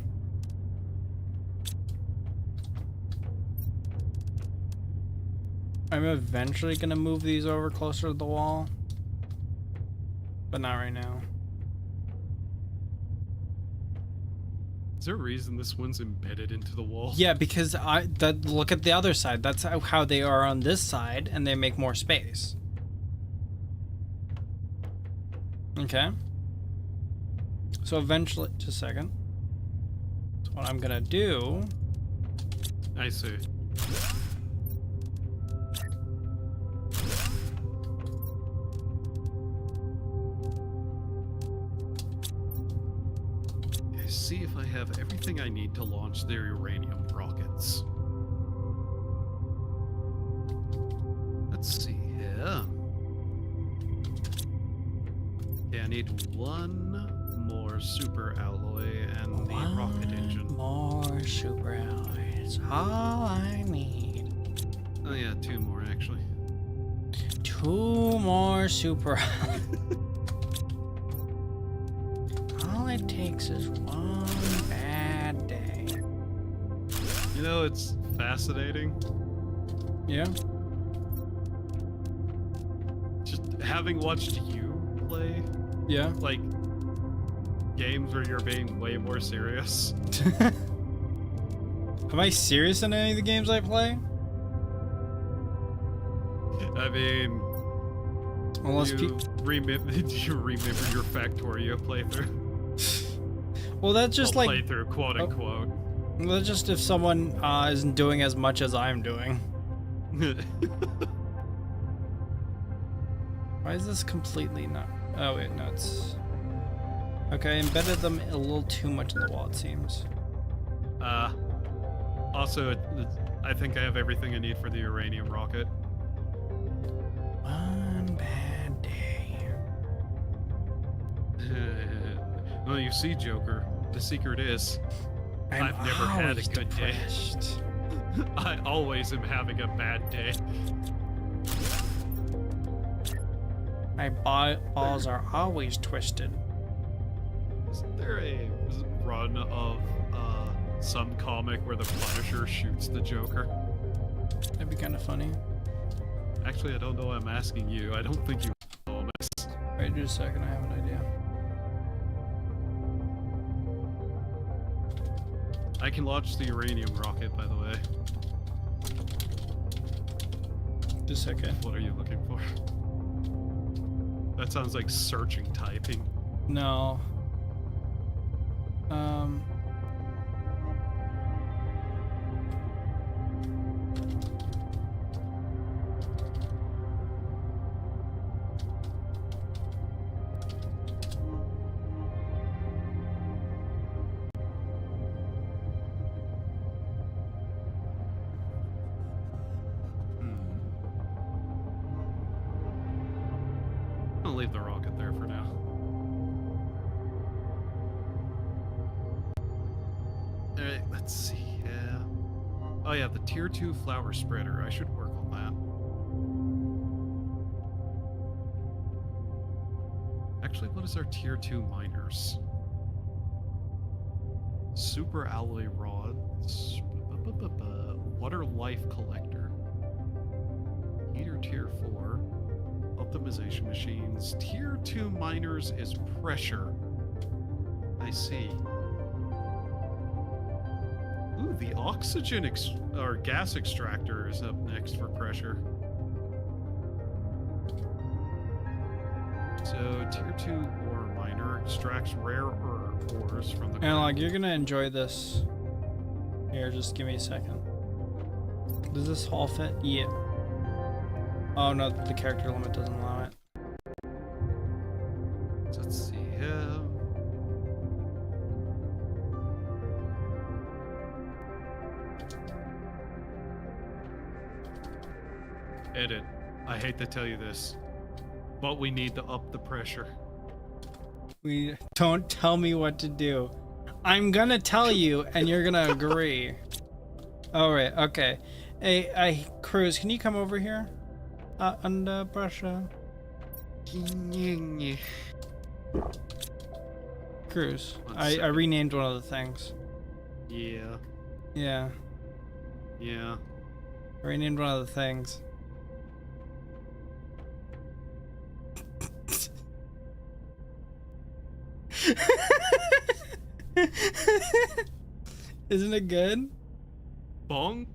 S2: I'm eventually gonna move these over closer to the wall, but not right now.
S1: Is there a reason this one's embedded into the wall?
S2: Yeah, because look at the other side. That's how they are on this side, and they make more space. Okay. So eventually, just a second. So what I'm gonna do.
S1: I see. Okay, see if I have everything I need to launch their uranium rockets. Let's see here. Okay, I need one more super alloy and the rocket engine.
S2: More super alloys. All I need.
S1: Oh yeah, 2 more actually.
S2: 2 more super alloys. All it takes is one bad day.
S1: You know, it's fascinating.
S2: Yeah.
S1: Just having watched you play,
S2: Yeah.
S1: like, games where you're being way more serious.
S2: Am I serious in any of the games I play?
S1: I mean,
S2: Unless
S1: you remember your Factorio playthrough?
S2: well, that's just
S1: Well,
S2: like
S1: playthrough, quote unquote.
S2: well, that's just if someone isn't doing as much as I'm doing. Why is this completely not? Oh wait, no, it's okay. I embedded them a little too much in the wall, it seems.
S1: Also, I think I have everything I need for the uranium rocket.
S2: One bad day.
S1: Well, you see, Joker, the secret is I've never had a
S2: always
S1: good
S2: depressed.
S1: day. I always am having a bad day.
S2: My balls are always twisted.
S1: Isn't there a run of some comic where the Punisher shoots the Joker?
S2: That'd be kind of funny.
S1: Actually, I don't know why I'm asking you. I don't think you comics.
S2: Wait just a second, I have an idea.
S1: I can launch the uranium rocket, by the way.
S2: Just a second.
S1: What are you looking for? That sounds like searching typing.
S2: No.
S1: I'll leave the rocket there for now. Alright, let's see. Yeah. Oh yeah, the tier 2 flower spreader. I should work on that. Actually, what is our tier 2 miners? Super alloy rods. Water life collector. Heater tier 4. Optimization machines. Tier 2 miners is pressure. I see. Ooh, the oxygen or gas extractor is up next for pressure. So, tier 2 ore miner extracts rare ores from the
S2: Analog, you're gonna enjoy this. Here, just give me a second. Does this all fit? Yeah. Oh no, the character limit doesn't allow it.
S1: So let's see. Edit. I hate to tell you this, but we need to up the pressure.
S2: We don't tell me what to do. I'm gonna tell you, and you're gonna agree. All right. Okay. Hey, Cruz, can you come over here? Under pressure. Cruz. I renamed one of the things.
S1: Yeah.
S2: Yeah.
S1: Yeah.
S2: I renamed one of the things. Isn't it good?
S1: Bonk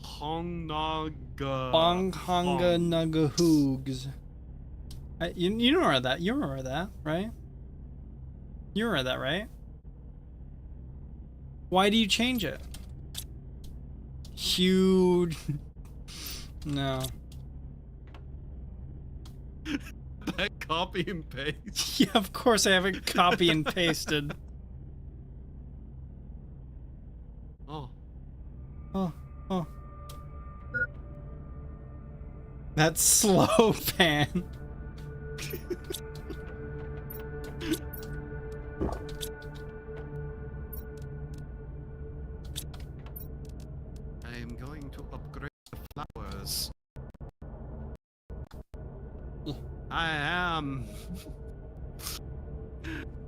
S1: Hongaga.
S2: Bong Honga Nugga Hoogs. You remember that? You remember that, right? You remember that, right? Why do you change it? Huge. No.
S1: That copy and paste.
S2: Yeah, of course I have it copy and pasted.
S1: Oh.
S2: Oh. That slow pan.
S1: I am going to upgrade the flowers. I am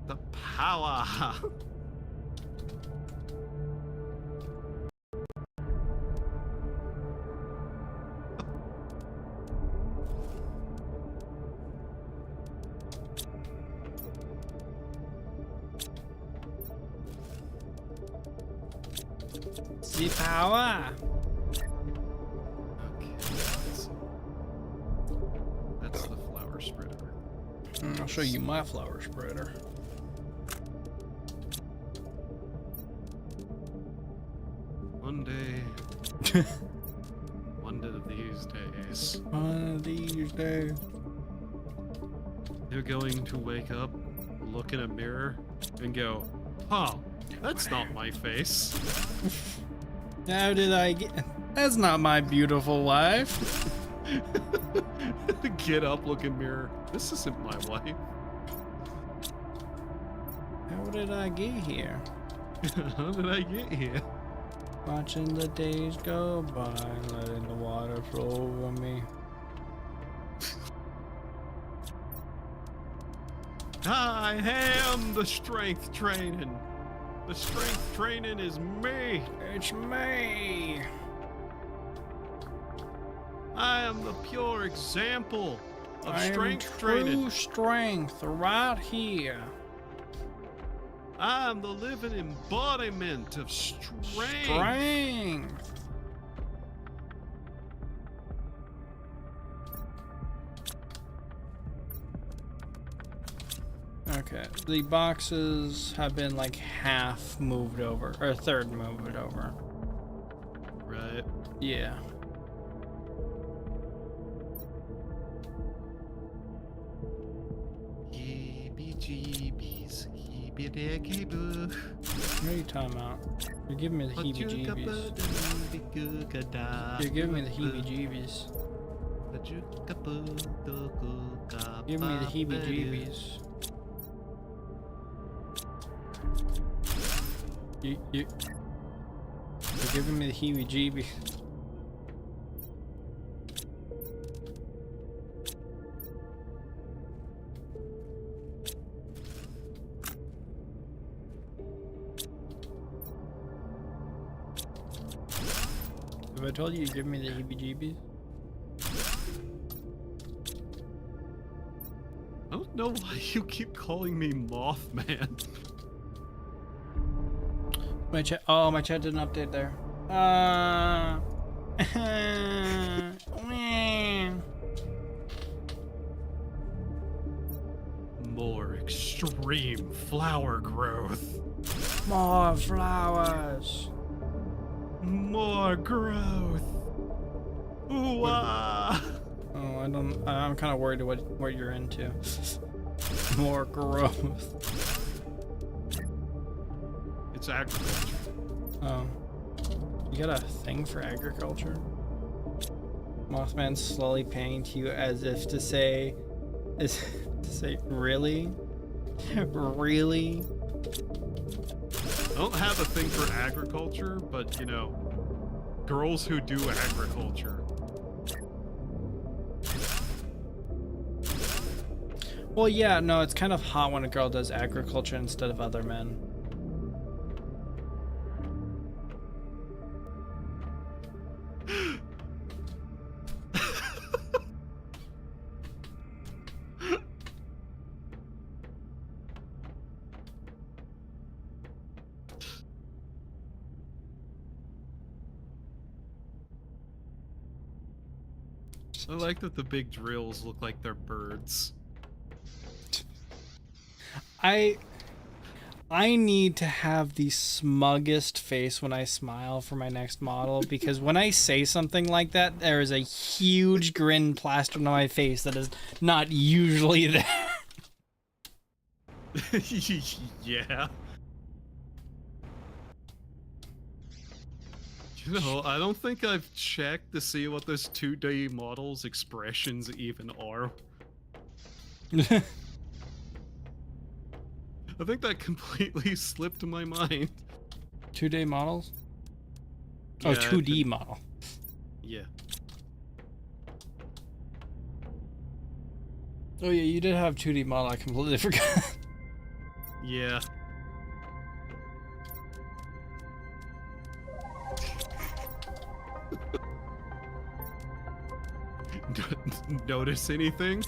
S1: the power.
S2: The power.
S1: Okay, that's the flower spreader.
S2: I'll show you my flower spreader.
S1: One day, one of these days,
S2: One of these days.
S1: you're going to wake up, look in a mirror, and go, "Huh, that's not my face."
S2: How did I get? That's not my beautiful wife.
S1: Get up, look in mirror. This isn't my wife.
S2: How did I get here?
S1: How did I get here?
S2: Watching the days go by, letting the water flow over me.
S1: I am the strength training. The strength training is me.
S2: It's me.
S1: I am the pure example of
S2: I am
S1: strength
S2: true
S1: training.
S2: strength right here.
S1: I'm the living embodiment of strength.
S2: Strength. Okay, the boxes have been like half moved over, or a third moved over.
S1: Right.
S2: Yeah.
S1: Heebie-jeebies, heebie-dee-boo.
S2: What are you talking about? You're giving me the heebie-jeebies. You're giving me the heebie-jeebies. Give me the heebie-jeebies. You're giving me the heebie-jeebies. Have I told you you're giving me the heebie-jeebies?
S1: I don't know why you keep calling me Mothman.
S2: My chat. Oh, my chat didn't update there.
S1: More extreme flower growth.
S2: More flowers.
S1: More growth. Ooh-ah.
S2: Oh, I'm kind of worried what you're into. More growth.
S1: It's agriculture.
S2: Oh, you got a thing for agriculture? Mothman slowly panning to you as if to say, really, really.
S1: I don't have a thing for agriculture, but you know, girls who do agriculture.
S2: Well, yeah, no, it's kind of hot when a girl does agriculture instead of other men.
S1: I like that the big drills look like they're birds.
S2: I need to have the smuggest face when I smile for my next model, because when I say something like that, there is a huge grin plastered on my face that is not usually there.
S1: Yeah. You know, I don't think I've checked to see what this 2D model's expressions even are. I think that completely slipped my mind.
S2: 2D models? Oh,
S1: Yeah,
S2: 2D model.
S1: Yeah.
S2: Oh yeah, you did have 2D model. I completely forgot.
S1: Yeah. Notice anything?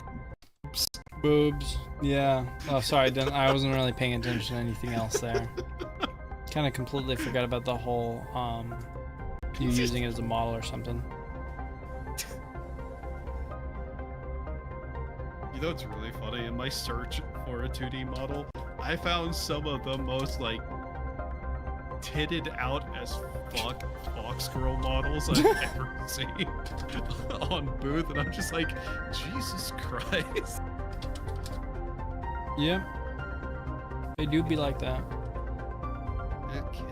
S2: Boobs. Yeah. Oh, sorry. I wasn't really paying attention to anything else there. Kind of completely forgot about the whole you using it as a model or something.
S1: You know what's really funny? In my search for a 2D model, I found some of the most like titted out as fuck Fox Girl models I've ever seen on Booth, and I'm just like, Jesus Christ.
S2: Yeah. They do be like that.
S1: Okay.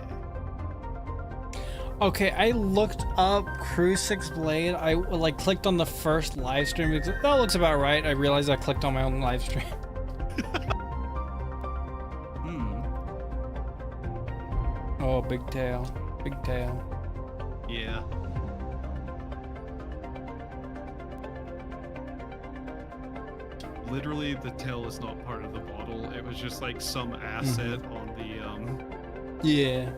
S2: Okay, I looked up Cruise 6 Blade. I like clicked on the first live stream because that looks about right. I realized I clicked on my own live stream. Oh, big tail. Big tail.
S1: Yeah. Literally, the tail is not part of the model. It was just like some asset on the
S2: Yeah.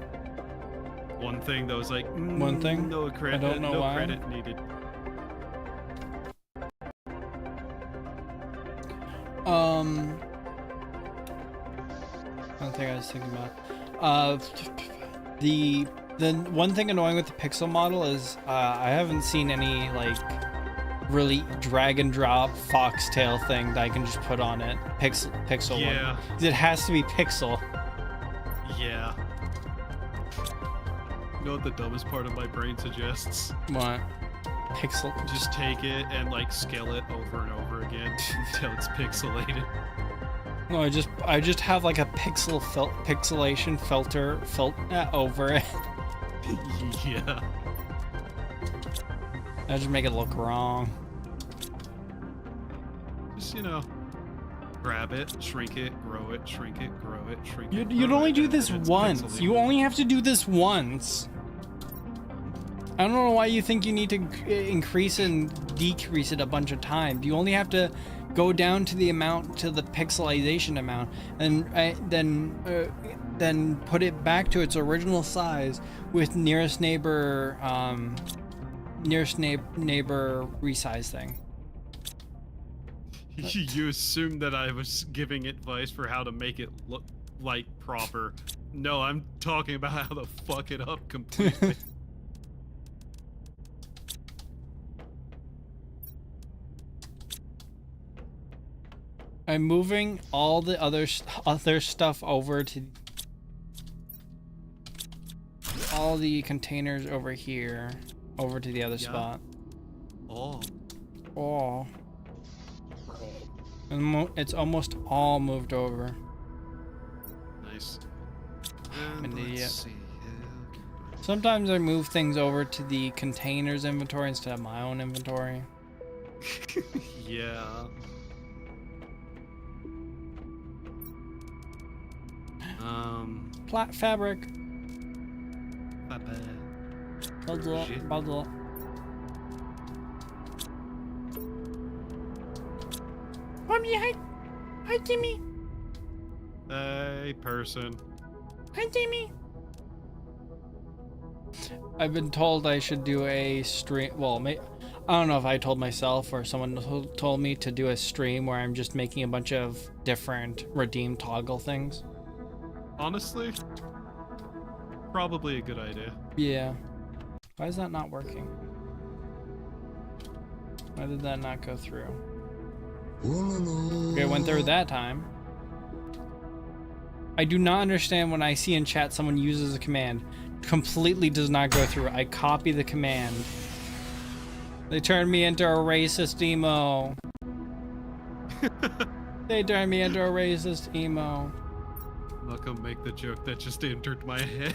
S1: one thing that was like
S2: One thing?
S1: No credit.
S2: I don't know
S1: no
S2: why.
S1: credit needed.
S2: I don't think I was thinking about. The one thing annoying with the pixel model is I haven't seen any like really drag and drop foxtail thing that I can just put on it. Pixel
S1: Yeah.
S2: one. 'Cause it has to be pixel.
S1: Yeah. You know what the dumbest part of my brain suggests?
S2: What? Pixel.
S1: Just take it and like scale it over and over again until it's pixelated.
S2: No, I just have like a pixelation filter over it.
S1: Yeah.
S2: I just make it look wrong.
S1: Just, you know, grab it, shrink it, grow it, shrink it, grow it, shrink it.
S2: You'd
S1: grow
S2: only
S1: it,
S2: do
S1: and
S2: this
S1: it's
S2: once.
S1: pixelated.
S2: You only have to do this once. I don't know why you think you need to increase and decrease it a bunch of times. You only have to go down to the pixelization amount, and then put it back to its original size with nearest neighbor resize thing.
S1: You assumed that I was giving advice for how to make it look like proper. No, I'm talking about how to fuck it up completely.
S2: I'm moving all the other stuff over to all the containers over here, over to the other spot.
S1: Oh.
S2: Oh. And it's almost all moved over.
S1: Nice.
S2: I'm
S1: And
S2: an
S1: let's
S2: idiot.
S1: see.
S2: Sometimes I move things over to the containers inventory instead of my own inventory.
S1: Yeah.
S2: Plat fabric.
S1: Papa.
S2: Bundle,
S1: Shit.
S2: bundle. Mommy, hi. Hi, Timmy.
S1: Hey, person.
S2: Hi, Timmy. I've been told I should do a stream. Well, I don't know if I told myself or someone told me to do a stream where I'm just making a bunch of different redeem toggle things.
S1: Honestly, probably a good idea.
S2: Yeah. Why is that not working? Why did that not go through? Okay, it went through that time. I do not understand when I see in chat someone uses a command. Completely does not go through. I copy the command. They turned me into a racist emo. They turned me into a racist emo.
S1: I'm not gonna make the joke that just entered my head.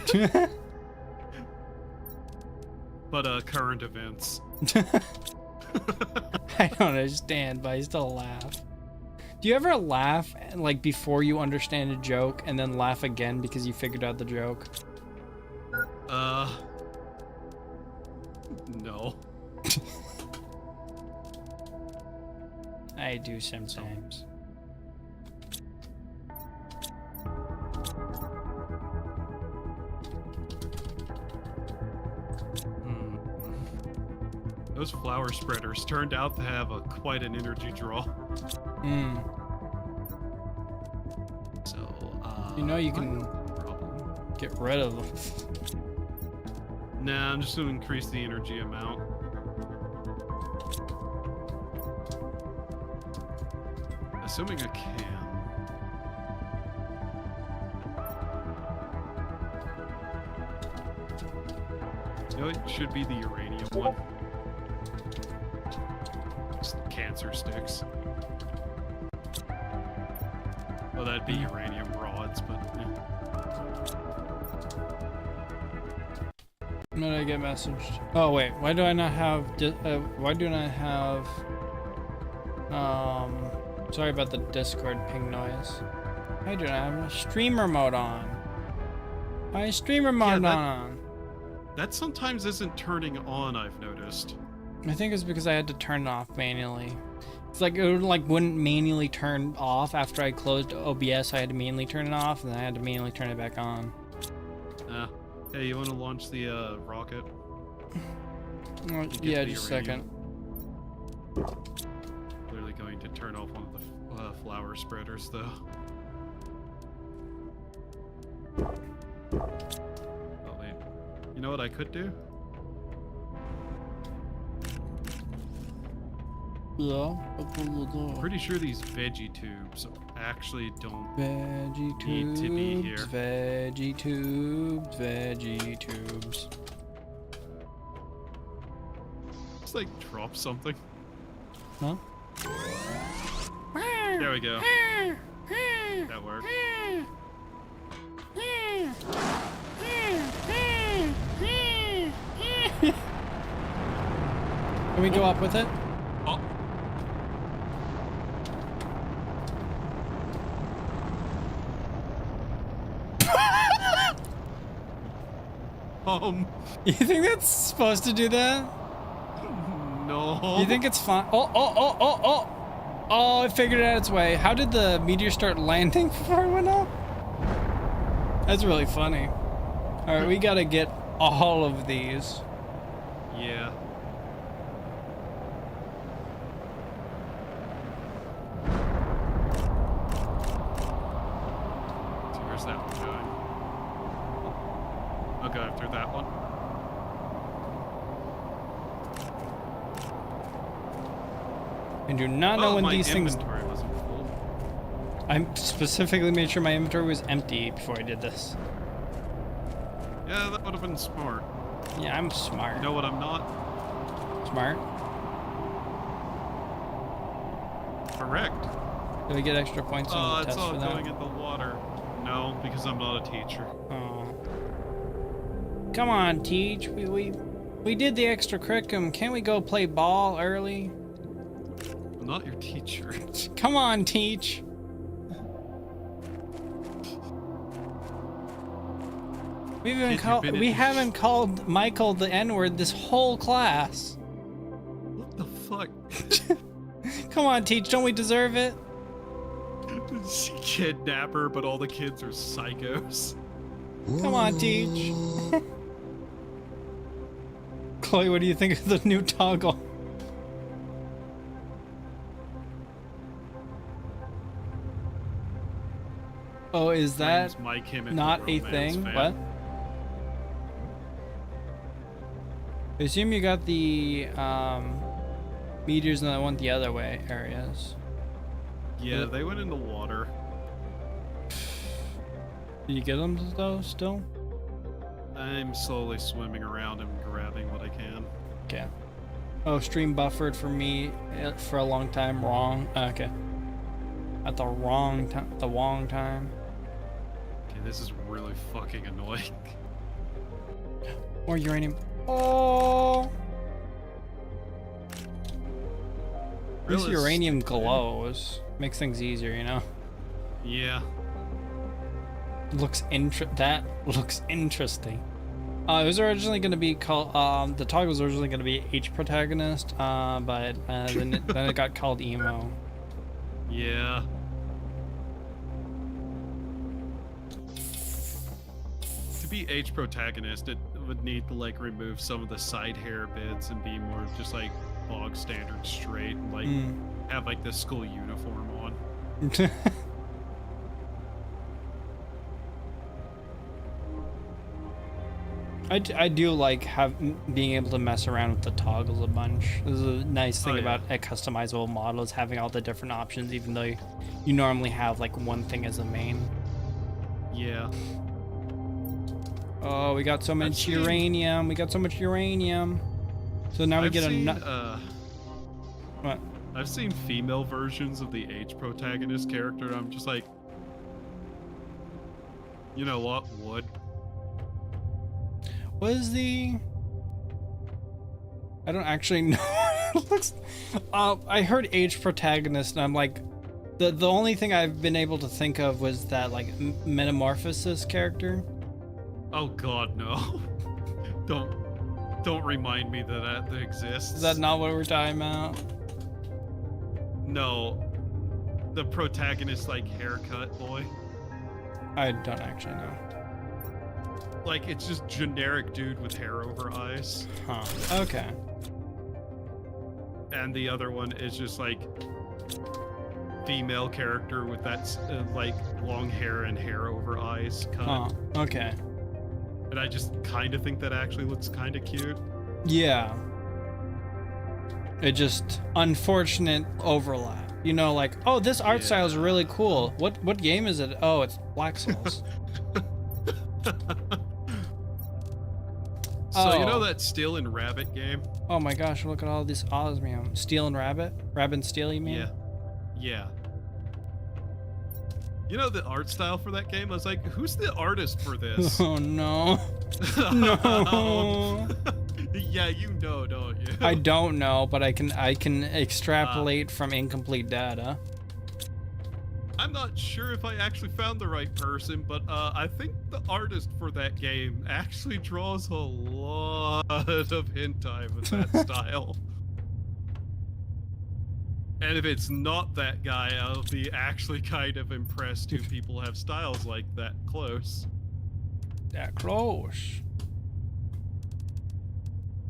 S1: But current events.
S2: I don't understand, but I still laugh. Do you ever laugh like before you understand a joke and then laugh again because you figured out the joke?
S1: No.
S2: I do sometimes.
S1: Those flower spreaders turned out to have quite an energy draw. So,
S2: You know you can
S1: problem.
S2: get rid of them.
S1: Nah, I'm just gonna increase the energy amount. Assuming I can. You know, it should be the uranium one. Just cancer sticks. Well, that'd be uranium rods, but yeah.
S2: When did I get messaged? Oh wait, why do I not have? Why do I have? Sorry about the Discord ping noise. I do not have a streamer mode on. My streamer mode on.
S1: That sometimes isn't turning on, I've noticed.
S2: I think it's because I had to turn it off manually. It's like it wouldn't manually turn off after I closed OBS. I had to manually turn it off, and then I had to manually turn it back on.
S1: Hey, you want to launch the rocket?
S2: Yeah, just a second.
S1: Clearly going to turn off one of the flower spreaders, though. Oh, wait. You know what I could do?
S2: Yeah.
S1: Pretty sure these veggie tubes actually don't
S2: Veggie
S1: need to be here.
S2: tubes, veggie tubes, veggie tubes.
S1: Just like drop something.
S2: Huh?
S1: There we go. That worked.
S2: Can we go up with it?
S1: Oh.
S2: You think that's supposed to do that?
S1: No.
S2: You think it's fine? Oh, it figured out its way. How did the meteor start landing before it went up? That's really funny. All right, we gotta get all of these.
S1: Yeah. So where's that one going? I'll go after that one.
S2: I do not know when
S1: my
S2: these things.
S1: inventory wasn't full.
S2: I specifically made sure my inventory was empty before I did this.
S1: Yeah, that would have been smart.
S2: Yeah, I'm smart.
S1: You know what I'm not?
S2: Smart.
S1: Correct.
S2: Do we get extra points on the
S1: It's
S2: test
S1: all
S2: for that?
S1: going in the water. No, because I'm not a teacher.
S2: Oh. Come on, Teach. We did the extra curriculum. Can't we go play ball early?
S1: I'm not your teacher.
S2: Come on, Teach. We haven't called Michael the N-word this whole class.
S1: What the fuck?
S2: Come on, Teach. Don't we deserve it?
S1: Kidnapper, but all the kids are psychos.
S2: Come on, Teach. Chloe, what do you think of the new toggle? Oh, is that
S1: Mike, him, and
S2: not a
S1: romance
S2: thing?
S1: fan.
S2: What? I assume you got the meteors and I went the other way areas.
S1: Yeah, they went in the water.
S2: Did you get them though still?
S1: I'm slowly swimming around and grabbing what I can.
S2: Okay. Oh, stream buffered for me for a long time. Wrong. Okay. At the wrong time. The wrong time.
S1: Okay, this is really fucking annoying.
S2: More uranium. Oh. This
S1: Really
S2: uranium
S1: stupid.
S2: glows. Makes things easier, you know.
S1: Yeah.
S2: That looks interesting. It was originally going to be called the toggle was originally going to be H protagonist, but then it got called emo.
S1: Yeah. To be H protagonist, it would need to like remove some of the side hair bits and be more just like bog standard straight and like have like the school uniform on.
S2: I do like being able to mess around with the toggles a bunch. This is a nice thing about a customizable model is having all the different options, even though you normally have like one thing as a main.
S1: Yeah.
S2: Oh, we got so much uranium. We got so much uranium. So now we get a nut. What?
S1: I've seen female versions of the H protagonist character. And I'm just like, you know what? Would.
S2: What is the? I don't actually know what it looks. I heard H protagonist, and I'm like, the only thing I've been able to think of was that like metamorphosis character.
S1: Oh God, no! Don't remind me that exists.
S2: Is that not what we're talking about?
S1: No, the protagonist like haircut boy.
S2: I don't actually know.
S1: Like, it's just generic dude with hair over eyes.
S2: Huh. Okay.
S1: And the other one is just like female character with that like long hair and hair over eyes cut.
S2: Oh, okay.
S1: And I just kind of think that actually looks kind of cute.
S2: Yeah. It just unfortunate overlap. You know, like, oh, this art style is really cool. What game is it? Oh, it's Black Souls.
S1: So you know that Steel and Rabbit game?
S2: Oh my gosh, look at all these osmium. Steel and Rabbit? Rabbit and Steel, you mean?
S1: Yeah. Yeah. You know the art style for that game? I was like, who's the artist for this?
S2: Oh no. No.
S1: Yeah, you know, don't you?
S2: I don't know, but I can extrapolate from incomplete data.
S1: I'm not sure if I actually found the right person, but I think the artist for that game actually draws a lot of hentai with that style. And if it's not that guy, I'll be actually kind of impressed who people have styles like that close.
S2: That close.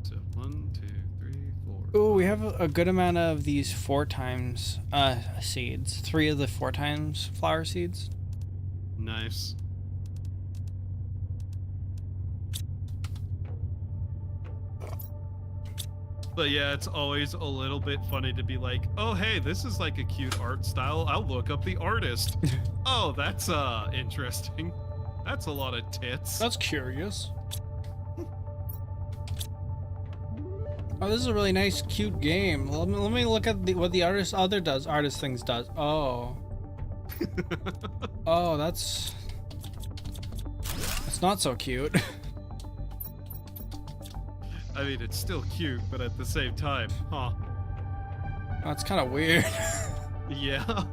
S1: So 1, 2, 3, 4.
S2: Ooh, we have a good amount of these 4 times seeds. 3 of the 4 times flower seeds.
S1: Nice. But yeah, it's always a little bit funny to be like, oh hey, this is like a cute art style. I'll look up the artist. Oh, that's interesting. That's a lot of tits.
S2: That's curious. Oh, this is a really nice, cute game. Let me look at what the artist things does. Oh. Oh, that's not so cute.
S1: I mean, it's still cute, but at the same time, huh?
S2: That's kind of weird.
S1: Yeah.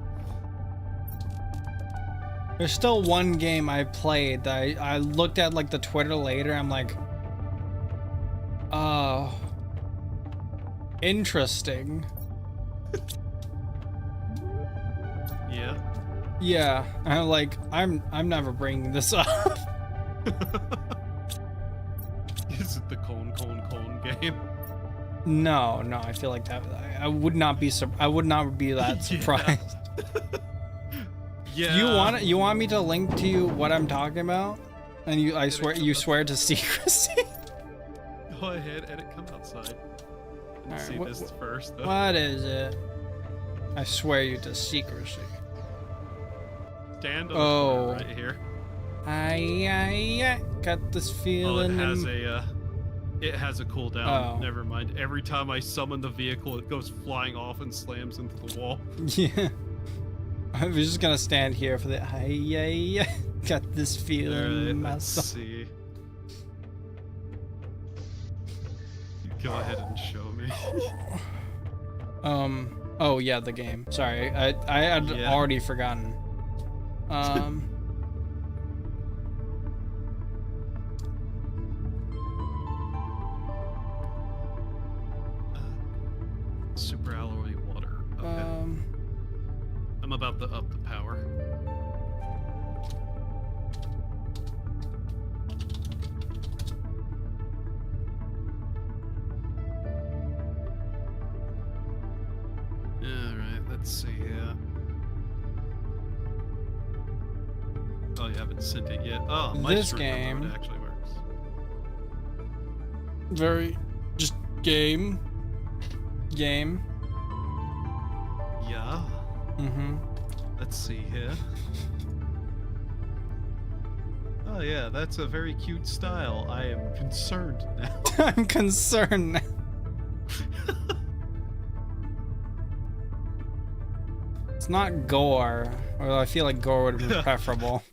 S2: There's still one game I played that I looked at like the Twitter later. I'm like, oh, interesting.
S1: Yeah.
S2: Yeah. I'm like, I'm never bringing this up.
S1: Is it the cone game?
S2: No, I feel like that. I would not be that surprised.
S1: Yeah.
S2: You want me to link to you what I'm talking about? And you swear to secrecy?
S1: Go ahead, and it come outside.
S2: Right,
S1: See this first, though.
S2: What is it? I swear you to secrecy.
S1: Stand on the corner right here.
S2: I got this feeling.
S1: Oh, it has a cooldown.
S2: Oh.
S1: Never mind. Every time I summon the vehicle, it goes flying off and slams into the wall.
S2: Yeah. I was just gonna stand here for the got this feeling.
S1: Alright, let's see. Go ahead and show me.
S2: Oh yeah, the game. Sorry, I had already forgotten.
S1: Super alloy water. Okay. I'm about to up the power. Alright, let's see here. Oh, you haven't sent it yet. Oh,
S2: This
S1: Maestro
S2: game
S1: mode actually works.
S2: very just game.
S1: Yeah. Let's see here. Oh yeah, that's a very cute style. I am concerned now.
S2: I'm concerned now. It's not gore. Well, I feel like gore would have been preferable.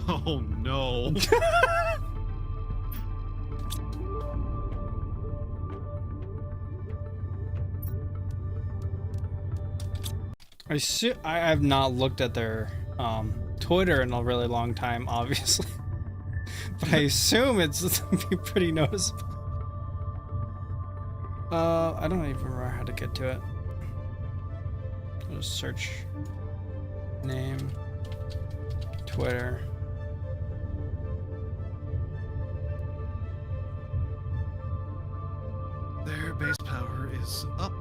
S1: Oh no.
S2: I have not looked at their Twitter in a really long time, obviously, but I assume it's be pretty noticeable. I don't even remember how to get to it. I'll just search name, Twitter.
S1: Their base power is up.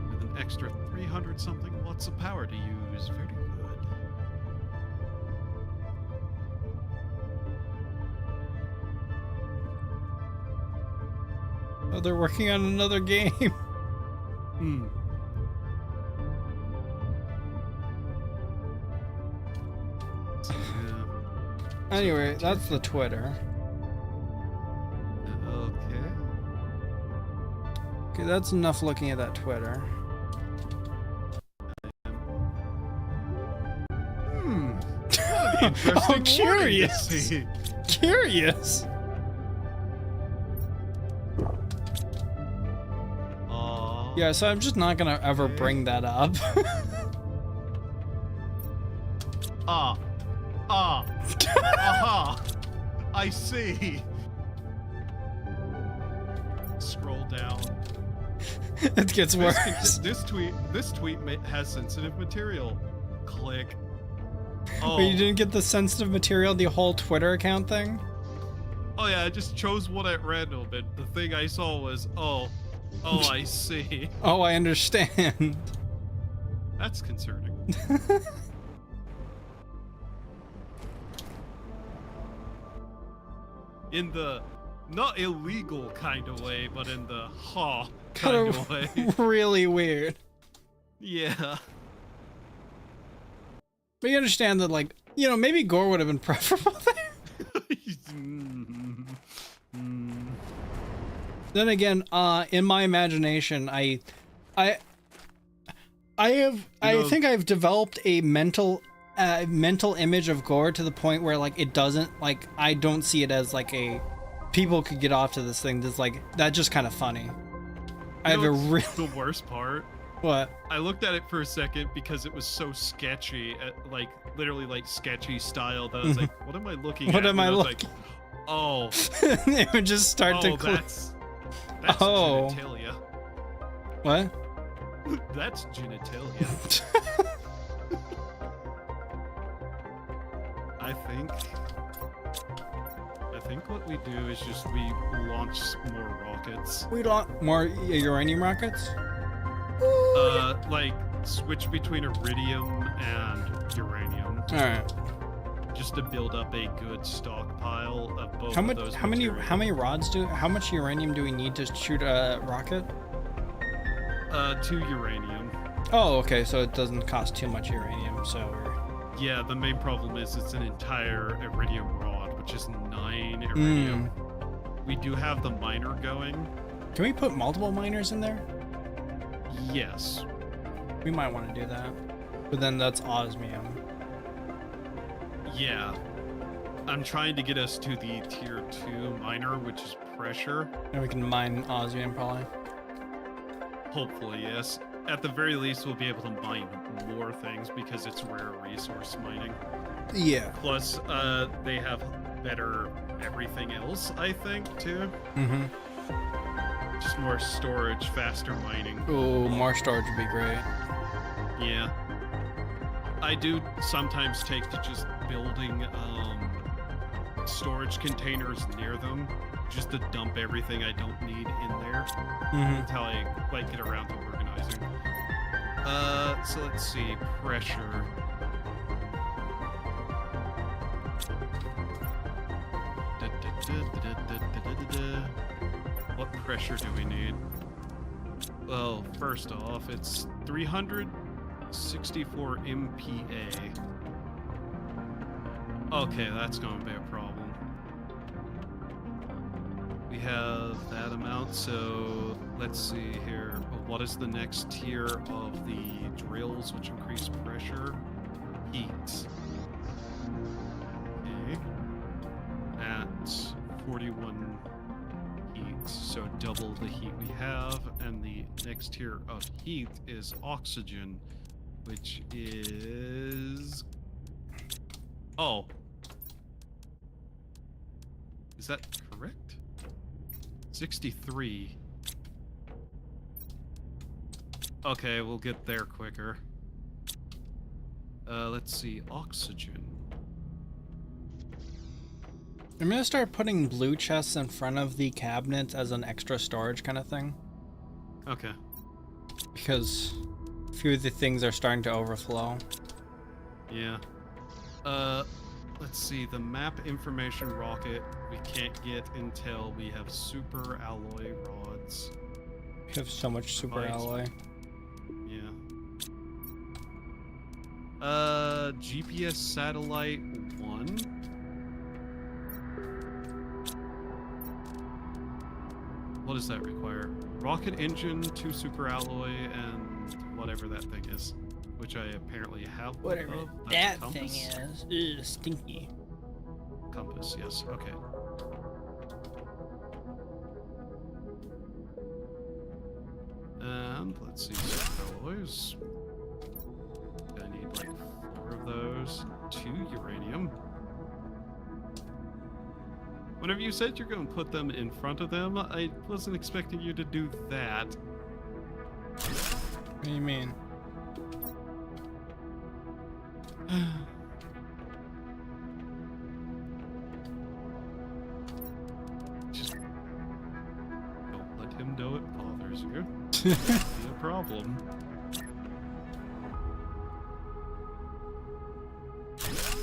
S1: With an extra 300 something watts of power to use. Very good.
S2: Oh, they're working on another game.
S1: Hmm.
S2: Anyway, that's the Twitter.
S1: Okay.
S2: Okay, that's enough looking at that Twitter.
S1: Interesting.
S2: Oh, curious.
S1: to see.
S2: Curious. Yeah, so I'm just not gonna ever bring that up.
S1: Aha! I see. Scroll down.
S2: It gets worse.
S1: This tweet has sensitive material. Click. Oh.
S2: Wait, you didn't get the sensitive material, the whole Twitter account thing?
S1: Oh yeah, I just chose one at random, and the thing I saw was, oh, I see.
S2: Oh, I understand.
S1: That's concerning. In the not illegal kind of way, but in the kind of way.
S2: Really weird.
S1: Yeah.
S2: But you understand that, like, you know, maybe Gore would have been preferable there. Then again, in my imagination, I think I've developed a mental image of Gore to the point where, like, it doesn't, like, I don't see it as like a people could get off to this thing. That's like, that's just kind of funny. I have a real.
S1: The worst part.
S2: What?
S1: I looked at it for a second because it was so sketchy, like literally like sketchy style that I was like, what am I looking at?
S2: What am I
S1: Like,
S2: looking?
S1: oh.
S2: It would just start to click.
S1: That's genitalia.
S2: What?
S1: That's genitalia. I think what we do is just we launch more rockets.
S2: We want more uranium rockets?
S1: Like switch between iridium and uranium.
S2: Alright.
S1: Just to build up a good stockpile of both
S2: How much?
S1: of those
S2: How many rods do? How much uranium do we need to shoot a rocket?
S1: 2 uranium.
S2: Oh, okay. So it doesn't cost too much uranium. So
S1: yeah, the main problem is it's an entire iridium rod, which is 9 iridium. We do have the miner going.
S2: Can we put multiple miners in there?
S1: Yes.
S2: We might want to do that. But then that's osmium.
S1: Yeah. I'm trying to get us to the tier 2 miner, which is pressure.
S2: And we can mine osmium probably.
S1: Hopefully, yes. At the very least, we'll be able to mine more things because it's rare resource mining.
S2: Yeah.
S1: Plus, they have better everything else, I think, too.
S2: Mm-hmm.
S1: Just more storage, faster mining.
S2: Oh, more storage would be great.
S1: Yeah. I do sometimes take to just building storage containers near them, just to dump everything I don't need in there. Until I like get around to organizing. So let's see, pressure. What pressure do we need? Well, first off, it's 364 MPa. Okay, that's going to be a problem. We have that amount, so let's see here. What is the next tier of the drills which increase pressure? Heat. Okay. At 41 heat, so double the heat we have, and the next tier of heat is oxygen, which is... Oh. Is that correct? 63. Okay, we'll get there quicker. Let's see, oxygen.
S2: I'm gonna start putting blue chests in front of the cabinets as an extra storage kind of thing.
S1: Okay.
S2: because a few of the things are starting to overflow.
S1: Yeah. Let's see. The map information rocket we can't get until we have super alloy rods.
S2: We have so much super alloy.
S1: Yeah. GPS satellite 1. What does that require? Rocket engine, 2 super alloy, and whatever that thing is, which I apparently have.
S2: Whatever that thing is. Ugh, stinky.
S1: Compass, yes. Okay. And let's see, super alloys. I need like 4 of those. 2 uranium. Whenever you said you're going to put them in front of them, I wasn't expecting you to do that.
S2: What do you mean?
S1: Just don't let him know it bothers you. Be a problem.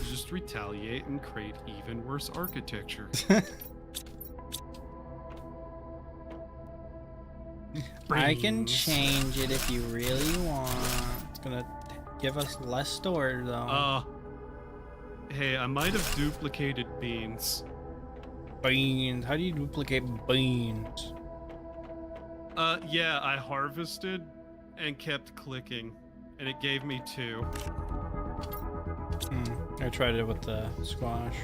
S1: Just retaliate and create even worse architecture.
S2: I can change it if you really want. It's gonna give us less storage though.
S1: Hey, I might have duplicated beans.
S2: Beans. How do you duplicate beans?
S1: Yeah, I harvested and kept clicking, and it gave me 2.
S2: I tried it with the squash.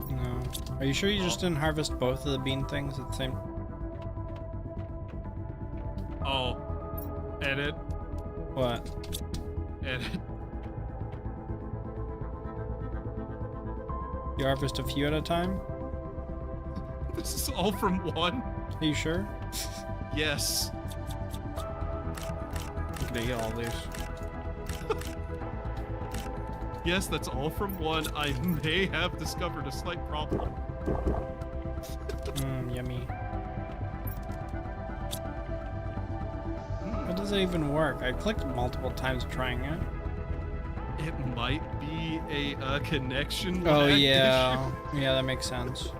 S2: No. Are you sure you just didn't harvest both of the bean things at the same?
S1: Oh. Edit.
S2: What?
S1: Edit.
S2: You harvest a few at a time?
S1: This is all from one?
S2: Are you sure?
S1: Yes.
S2: I'm gonna eat all these.
S1: Yes, that's all from one. I may have discovered a slight problem.
S2: Yummy. How does it even work? I clicked multiple times trying it.
S1: It might be a connection
S2: Oh
S1: lag
S2: yeah.
S1: issue.
S2: Yeah, that makes sense.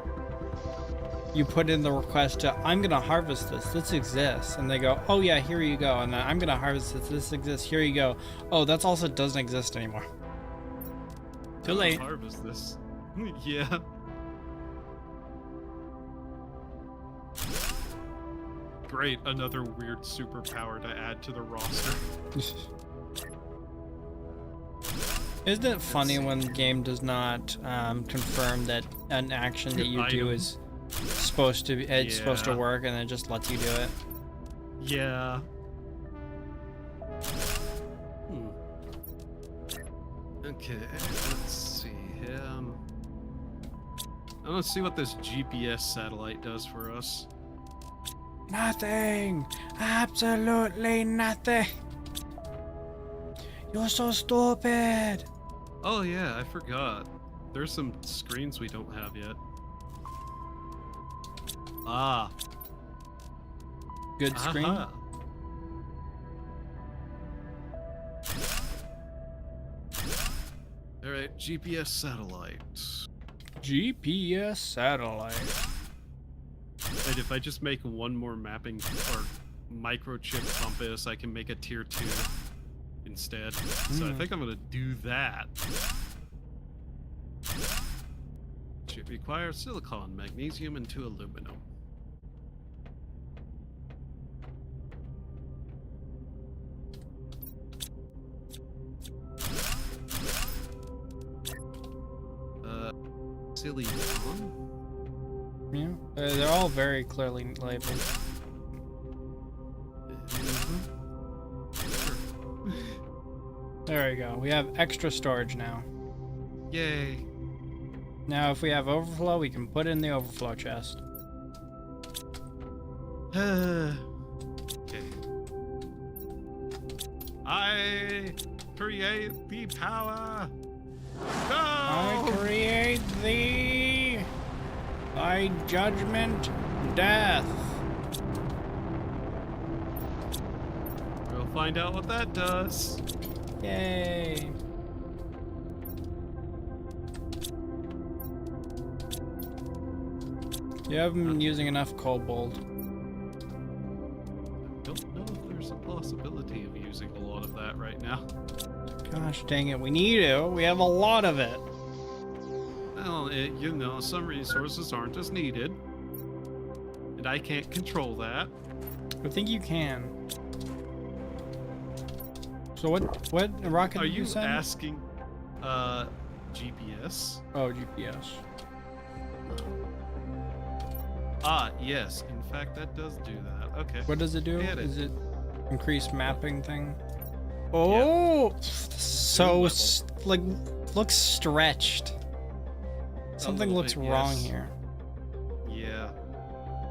S2: You put in the request to, I'm gonna harvest this, this exists, and they go, oh yeah, here you go, and then I'm gonna harvest this exists, here you go. Oh, that's also doesn't exist anymore. Too late.
S1: Harvest this. Yeah. Great, another weird superpower to add to the roster.
S2: Isn't it funny when the game does not confirm that an action that you do is supposed to supposed to work, and then it just lets you do it?
S1: Yeah. Okay, let's see here. I want to see what this GPS satellite does for us.
S2: Nothing. Absolutely nothing. You're so stupid.
S1: Oh yeah, I forgot. There's some screens we don't have yet. Ah.
S2: Good screen.
S1: Aha. All right, GPS satellite.
S2: GPS satellite.
S1: And if I just make one more mapping or microchip compass, I can make a tier 2 instead. So I think I'm gonna do that. Chip requires silicon, magnesium, and 2 aluminum. Silicon.
S2: Yeah, they're all very clearly labeled. There we go. We have extra storage now.
S1: Yay.
S2: Now, if we have overflow, we can put it in the overflow chest.
S1: Okay. I create the power. Go!
S2: I create thee. Thy judgment Death.
S1: We'll find out what that does.
S2: Yay. You haven't been using enough cobalt.
S1: I don't know if there's a possibility of using a lot of that right now.
S2: Gosh dang it, we need it. We have a lot of it.
S1: Well, you know, some resources aren't as needed. And I can't control that.
S2: I think you can. So what rocket
S1: Are
S2: did
S1: you
S2: send?
S1: asking GPS?
S2: Oh, GPS.
S1: Ah, yes. In fact, that does do that. Okay.
S2: What does it do?
S1: Get it.
S2: Is it increased mapping thing? Oh, so like looks stretched. Something
S1: little
S2: looks
S1: bit,
S2: wrong
S1: yes.
S2: here.
S1: Yeah.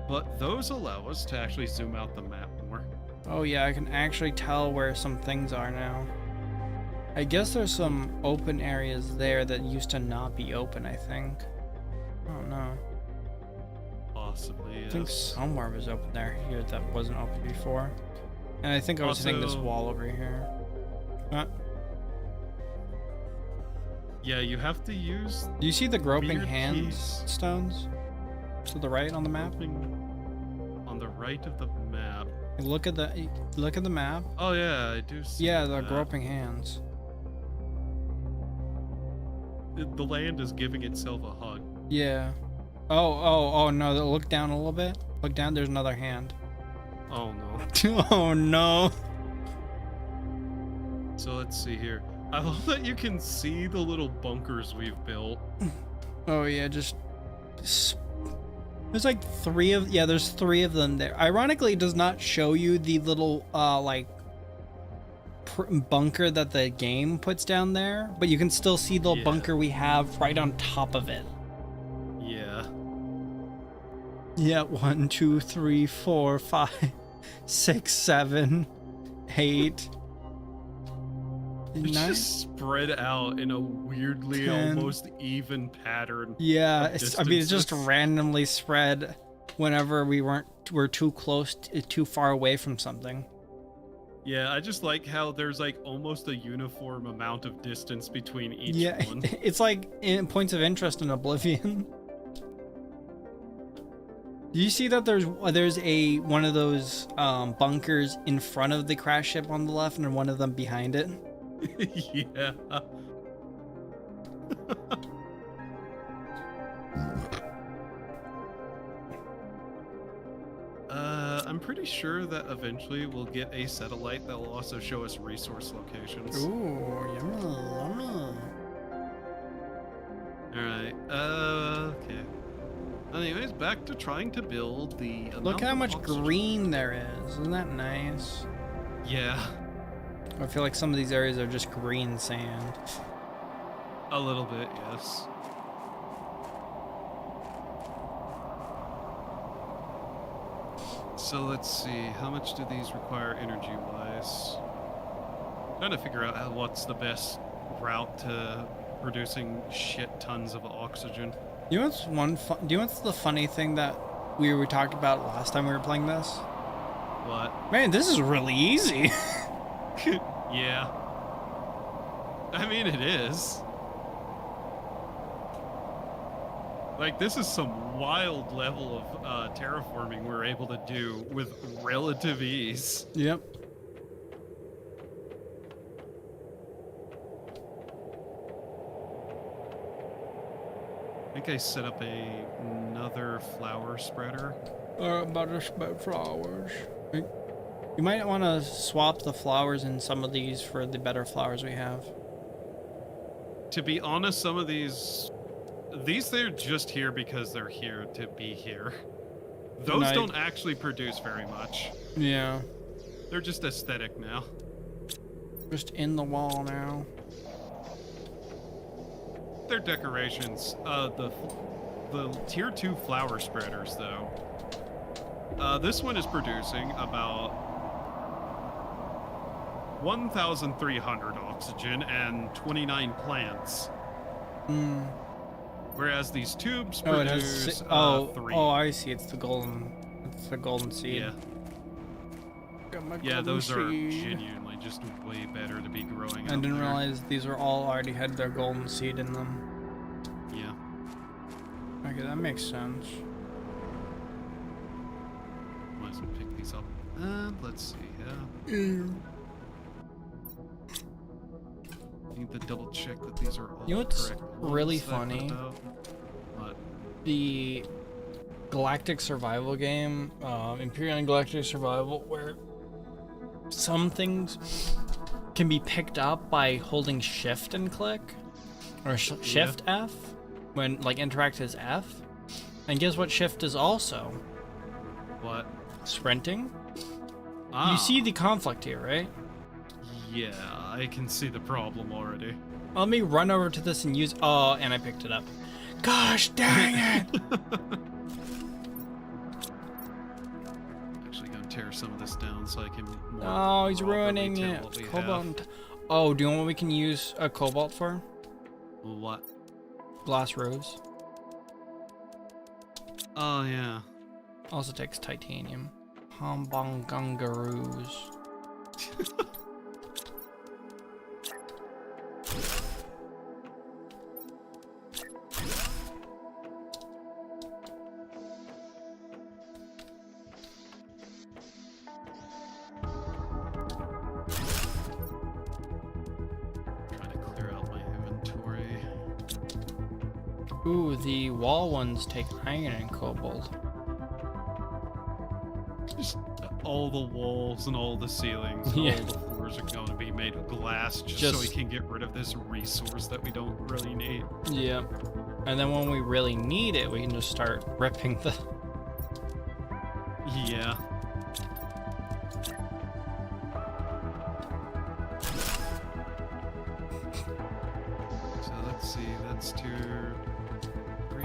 S1: But those allow us to actually zoom out the map more.
S2: Oh yeah, I can actually tell where some things are now. I guess there's some open areas there that used to not be open, I think. I don't know.
S1: Possibly, yes.
S2: I think somewhere was open there here that wasn't open before. And I think I was hitting this
S1: Also-
S2: wall over here.
S1: Yeah, you have to use
S2: Do you see the groping
S1: Weird
S2: hands
S1: keys.
S2: stones? To the right on the map?
S1: on the right of the map.
S2: Look at the map.
S1: Oh yeah, I do see
S2: Yeah, the
S1: that.
S2: groping hands.
S1: The land is giving itself a hug.
S2: Yeah. Oh no, look down a little bit. Look down, there's another hand.
S1: Oh no.
S2: Oh no.
S1: So let's see here. I love that you can see the little bunkers we've built.
S2: Oh yeah, just there's like there's 3 of them there. Ironically, it does not show you the little like bunker that the game puts down there, but you can still see the
S1: Yeah.
S2: bunker we have right on top of it.
S1: Yeah.
S2: Yeah, 1, 2, 3, 4, 5, 6, 7, 8.
S1: It's
S2: 9.
S1: just spread out in a weirdly
S2: 10.
S1: almost even pattern.
S2: Yeah,
S1: of
S2: I mean, it's just
S1: distances.
S2: randomly spread whenever we're too close, too far away from something.
S1: Yeah, I just like how there's like almost a uniform amount of distance between each
S2: Yeah,
S1: one.
S2: it's like in points of interest in Oblivion. Do you see that there's one of those bunkers in front of the crash ship on the left, and one of them behind it?
S1: Yeah. I'm pretty sure that eventually we'll get a satellite that will also show us resource locations.
S2: Ooh, yummy.
S1: Alright, okay. Anyways, back to trying to build the amount
S2: Look how
S1: of
S2: much
S1: oxygen-
S2: green there is. Isn't that nice?
S1: Yeah,
S2: I feel like some of these areas are just green sand.
S1: a little bit, yes. So let's see, how much do these require energy-wise? Trying to figure out what's the best route to producing shit tons of oxygen.
S2: You know what's do you know what's the funny thing that we talked about last time we were playing this?
S1: What?
S2: Man, this is really easy.
S1: Yeah. I mean, it is. Like, this is some wild level of terraforming we're able to do with relative ease.
S2: Yep.
S1: I think I set up another flower spreader.
S2: About flowers. You might want to swap the flowers in some of these for the better flowers we have.
S1: To be honest, some of these they're just here because they're here to be here. Those
S2: Nice.
S1: don't actually produce very much.
S2: Yeah.
S1: They're just aesthetic now.
S2: Just in the wall now.
S1: They're decorations. The tier 2 flower spreaders, though. This one is producing about 1,300 oxygen and 29 plants.
S2: Hmm.
S1: Whereas these tubes
S2: Oh, it
S1: produce
S2: has.
S1: 3.
S2: Oh, I see. It's the golden. It's the golden seed.
S1: Yeah.
S2: Got my
S1: Yeah,
S2: golden
S1: those are
S2: seed.
S1: genuinely just way better to be growing
S2: I
S1: out
S2: didn't
S1: there.
S2: realize these were all already had their golden seed in them.
S1: Yeah.
S2: Okay, that makes sense.
S1: Might as well pick these up. And let's see, yeah. Need to double check that these are all
S2: You know what's
S1: correct
S2: really
S1: ones that I put
S2: funny?
S1: about. What?
S2: The Galactic Survival game, Imperial and Galactic Survival, where some things can be picked up by holding Shift and click, or Shift F, when like interact as F. And guess what Shift is also?
S1: What?
S2: Sprinting.
S1: Ah,
S2: You see the conflict here, right?
S1: yeah, I can see the problem already.
S2: Let me run over to this and use. Oh, and I picked it up. Gosh dang it!
S1: Actually gonna tear some of this down so I can more
S2: Oh, he's
S1: properly
S2: ruining
S1: tell
S2: it.
S1: what we have.
S2: Cobalt. Oh, do you know what we can use a cobalt for?
S1: What?
S2: Glass rose.
S1: Oh, yeah.
S2: Also takes titanium. Hambangangaroos.
S1: Trying to clear out my inventory.
S2: Ooh, the wall ones take iron and cobalt.
S1: Just all the walls and all the ceilings and
S2: Yeah.
S1: all the floors are going to be made of glass just so we can get rid of this resource that we don't really need.
S2: Yeah. And then when we really need it, we can just start ripping the.
S1: Yeah. So let's see, that's tier 3,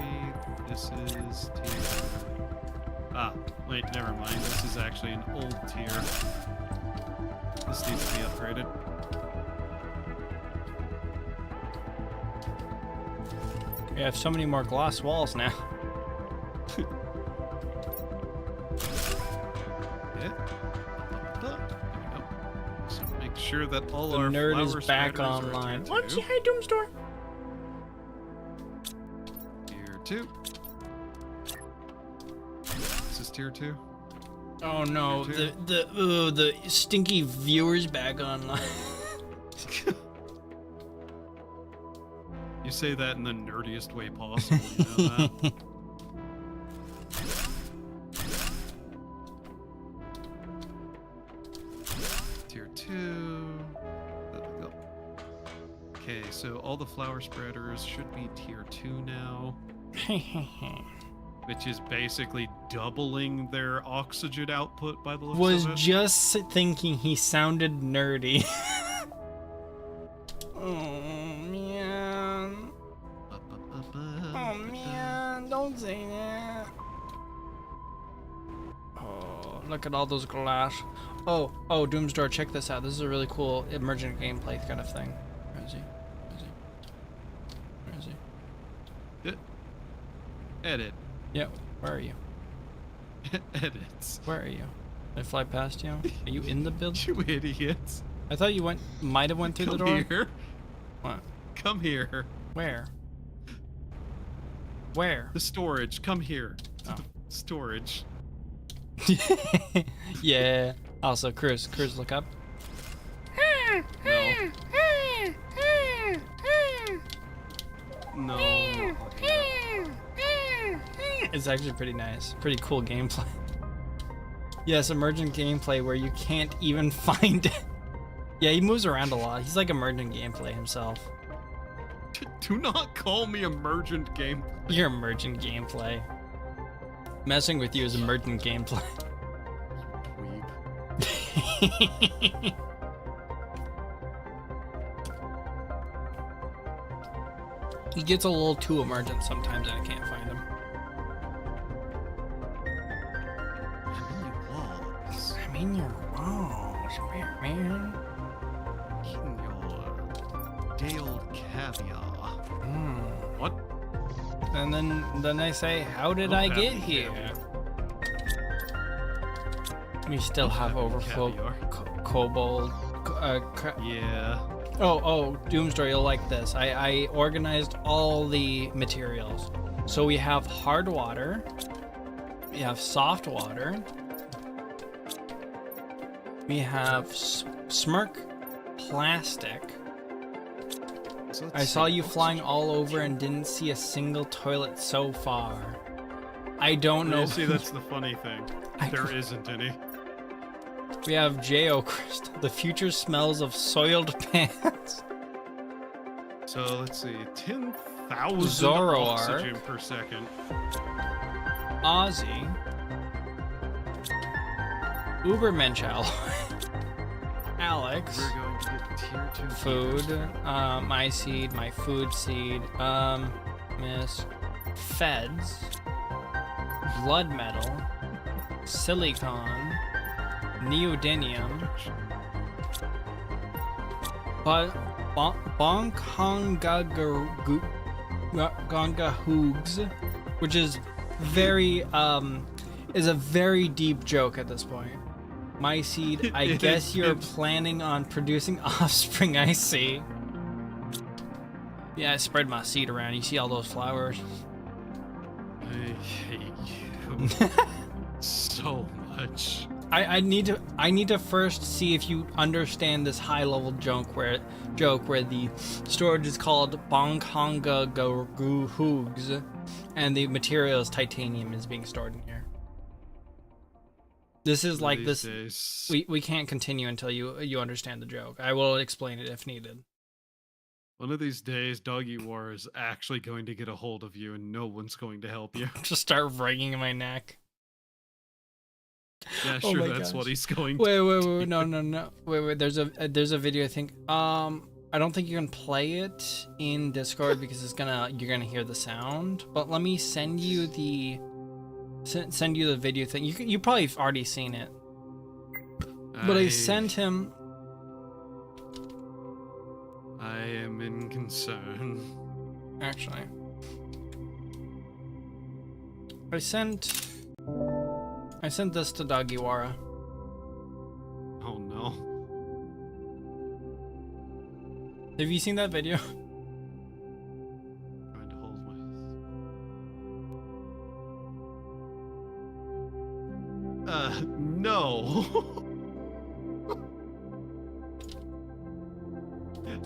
S1: this is tier... Ah, wait, never mind, this is actually an old tier. This needs to be upgraded.
S2: We have so many more glass walls now.
S1: Yeah. There we go. So make sure that all
S2: The
S1: our
S2: nerd
S1: flower
S2: is back
S1: spreaders are
S2: online.
S1: tier
S2: What's
S1: 2.
S2: hi, Doomstore?
S1: Tier 2. This is tier 2.
S2: Oh no,
S1: Tier
S2: the stinky viewers back online.
S1: You say that in the nerdiest way possible, you know that? Tier 2. There we go. Okay, so all the flower spreaders should be tier 2 now, which is basically doubling their oxygen output by the looks
S2: Was
S1: of it.
S2: just thinking he sounded nerdy. Oh man. Oh man, don't say that. Oh, look at all those glass. Oh, Doomsdoor, check this out. This is a really cool emergent gameplay kind of thing. Where is he? Where is he?
S1: Edit.
S2: Yeah, where are you?
S1: Edits.
S2: Where are you? Did I fly past you? Are you in the building?
S1: You idiots.
S2: I thought you might have went through the
S1: Come
S2: door.
S1: here.
S2: What?
S1: Come here.
S2: Where? Where?
S1: The storage. Come here. To
S2: Oh.
S1: the storage.
S2: Yeah. Also, Cruz, look up.
S1: No. No.
S2: It's actually pretty nice. Pretty cool gameplay. Yes, emergent gameplay where you can't even find it. Yeah, he moves around a lot. He's like emergent gameplay himself.
S1: Do not call me emergent game.
S2: You're emergent gameplay. Messing with you is emergent gameplay.
S1: Dweeb.
S2: He gets a little too emergent sometimes and I can't find him. I mean your walls, man.
S1: Eating your day old caviar.
S2: Mm.
S1: What?
S2: And then I say, how did I get here? We still have overflow kobold.
S1: Yeah.
S2: Oh, Doomsdoor, you'll like this. I organized all the materials. So we have hard water. We have soft water. We have smirk plastic.
S1: So
S2: I saw you flying all over and didn't see a single toilet so far. I don't know.
S1: See, that's the funny thing. There isn't any.
S2: We have J.O. Crystal. The future smells of soiled pants.
S1: So let's see, 10,000
S2: Zoroark.
S1: oxygen per second.
S2: Ozzy. Ubermensch alloy. Alex.
S1: We're going to get tier 2
S2: Food. My seed, my food seed. Miss. Feds. Blood metal. Silicon. Neodymium. But Bonkongahoogs, which is very is a very deep joke at this point. My seed, I guess you're planning on producing offspring, I see. Yeah, I spread my seed around. You see all those flowers?
S1: I hate you so much.
S2: I need to first see if you understand this high level joke where the storage is called Bonkongahoogs and the material is titanium is being stored in here. This is like this
S1: days.
S2: we can't continue until you understand the joke. I will explain it if needed.
S1: One of these days, Doggy War is actually going to get a hold of you and no one's going to help you.
S2: Just start wringing my neck.
S1: Yeah,
S2: Oh
S1: sure,
S2: my
S1: that's
S2: gosh.
S1: what he's going to
S2: Wait, no. Wait, there's a video, I think. I don't think you can play it in Discord because you're gonna hear the sound. But let me send you the video thing. You probably have already seen it. But I sent him.
S1: I am in concern.
S2: Actually, I sent this to Dagiwara.
S1: Oh no.
S2: Have you seen that video?
S1: Trying to hold my... no.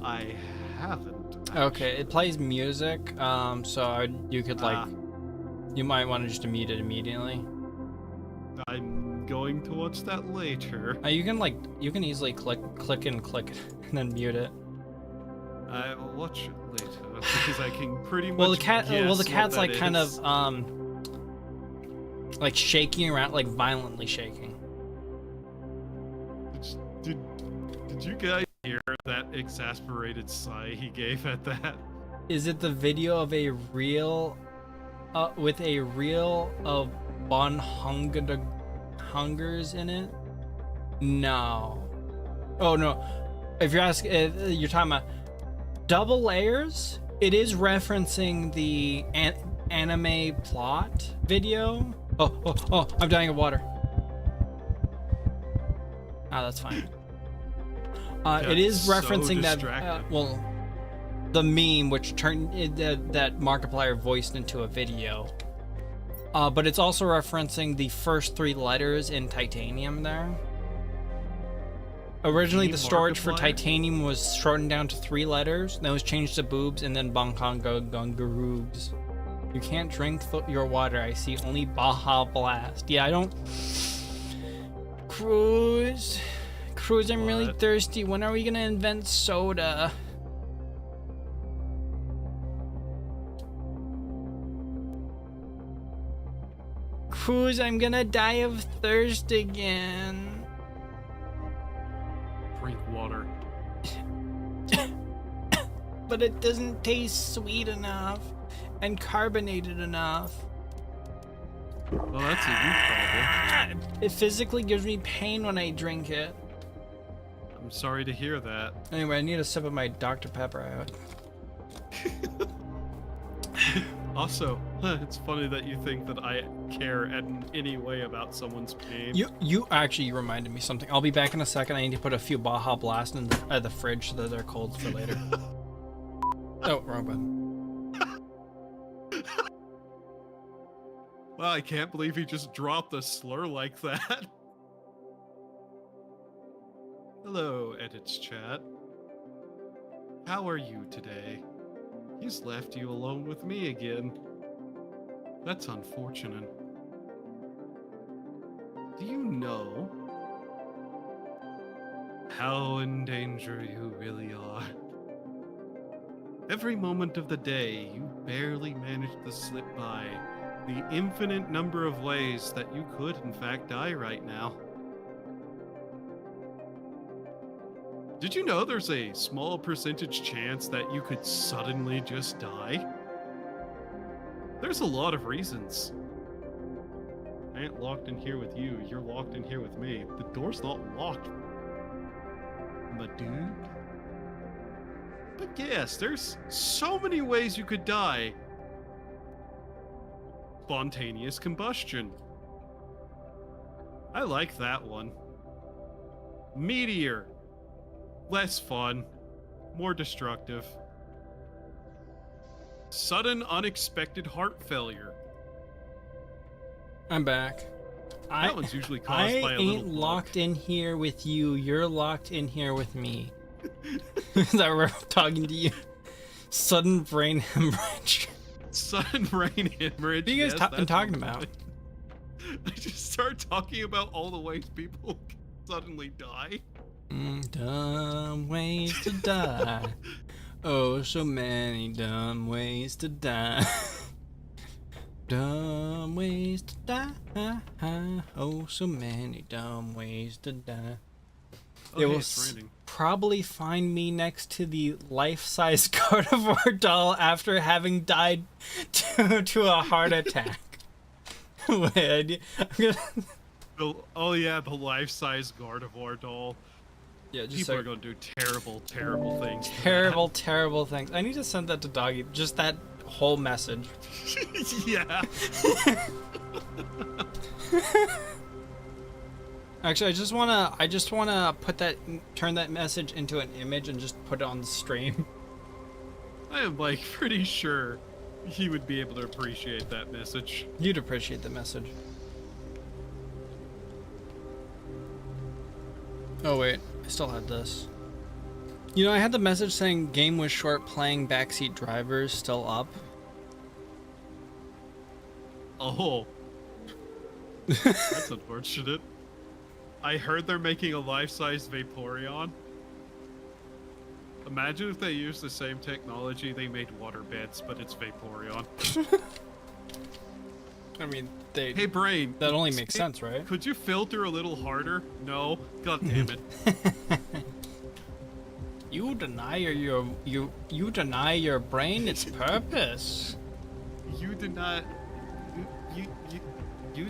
S1: I haven't.
S2: Okay, it plays music, so you could you might want to just mute it immediately.
S1: I'm going to watch that later.
S2: You can easily click and then mute it.
S1: I will watch it later because I can pretty much.
S2: Well, the cat's like kind
S1: is.
S2: of like shaking around, like violently shaking.
S1: Did you guys hear that exasperated sigh he gave at that?
S2: Is it the video of a reel, with a reel of Bon Hungers in it? No. Oh no. If you're asking, you're talking about double layers. It is referencing the anime plot video. Oh! I'm dying of water. Oh, that's fine. It is referencing that. The meme which turned that Markiplier voiced into a video. But it's also referencing the first 3 letters in titanium there. Originally, the storage for titanium was shortened down to 3 letters, then was changed to boobs, and then Bonkongo. You can't drink your water, I see, only Baja Blast. Yeah, I don't... Cruz, I'm really thirsty. When are we gonna invent soda? Cruz, I'm gonna die of thirst again.
S1: Drink water.
S2: But it doesn't taste sweet enough and carbonated enough.
S1: Well, that's a you problem.
S2: It physically gives me pain when I drink it.
S1: I'm sorry to hear that.
S2: Anyway, I need a sip of my Dr. Pepper.
S1: Also, it's funny that you think that I care in any way about someone's pain.
S2: You actually reminded me something. I'll be back in a second. I need to put a few Baja Blast in the fridge so that they're cold for later. Oh, wrong button.
S1: Wow, I can't believe he just dropped a slur like that. Hello, Edits chat. How are you today? He's left you alone with me again. That's unfortunate. Do you know how in danger you really are? Every moment of the day, you barely manage to slip by the infinite number of ways that you could, in fact, die right now. Did you know there's a small percentage chance that you could suddenly just die? There's a lot of reasons. I ain't locked in here with you, you're locked in here with me. The door's not locked, my dude. But yes, there's so many ways you could die. Spontaneous combustion. I like that one. Meteor. Less fun. More destructive. Sudden unexpected heart failure.
S2: I'm back.
S1: That one's usually caused by a little
S2: I ain't locked in here with you. You're locked in here with me. Is that we're talking to you? Sudden brain hemorrhage.
S1: Sudden brain hemorrhage.
S2: What are you guys been talking about?
S1: I just start talking about all the ways people suddenly die.
S2: Dumb ways to die. Oh, so many dumb ways to die. Dumb ways to die. Oh, so many dumb ways to die. They will probably find me next to the life-size carnivore doll after having died to a heart attack. Wait,
S1: oh yeah, the life-size Gardevoir doll.
S2: Yeah, just
S1: people are gonna do terrible, terrible things.
S2: Terrible, terrible things. I need to send that to Doggy. Just that whole message.
S1: Yeah.
S2: Actually, I just wanna turn that message into an image and just put it on the stream.
S1: I am like pretty sure he would be able to appreciate that message.
S2: You'd appreciate the message. Oh wait, I still had this. You know, I had the message saying game was short playing backseat drivers still up.
S1: Oh. That's unfortunate. I heard they're making a life-size Vaporeon. Imagine if they used the same technology they made waterbeds, but it's Vaporeon.
S2: I mean, they...
S1: Hey, Brain.
S2: That only makes sense, right?
S1: Could you filter a little harder? No. God damn it.
S2: You deny you deny your brain its purpose.
S1: You deny... You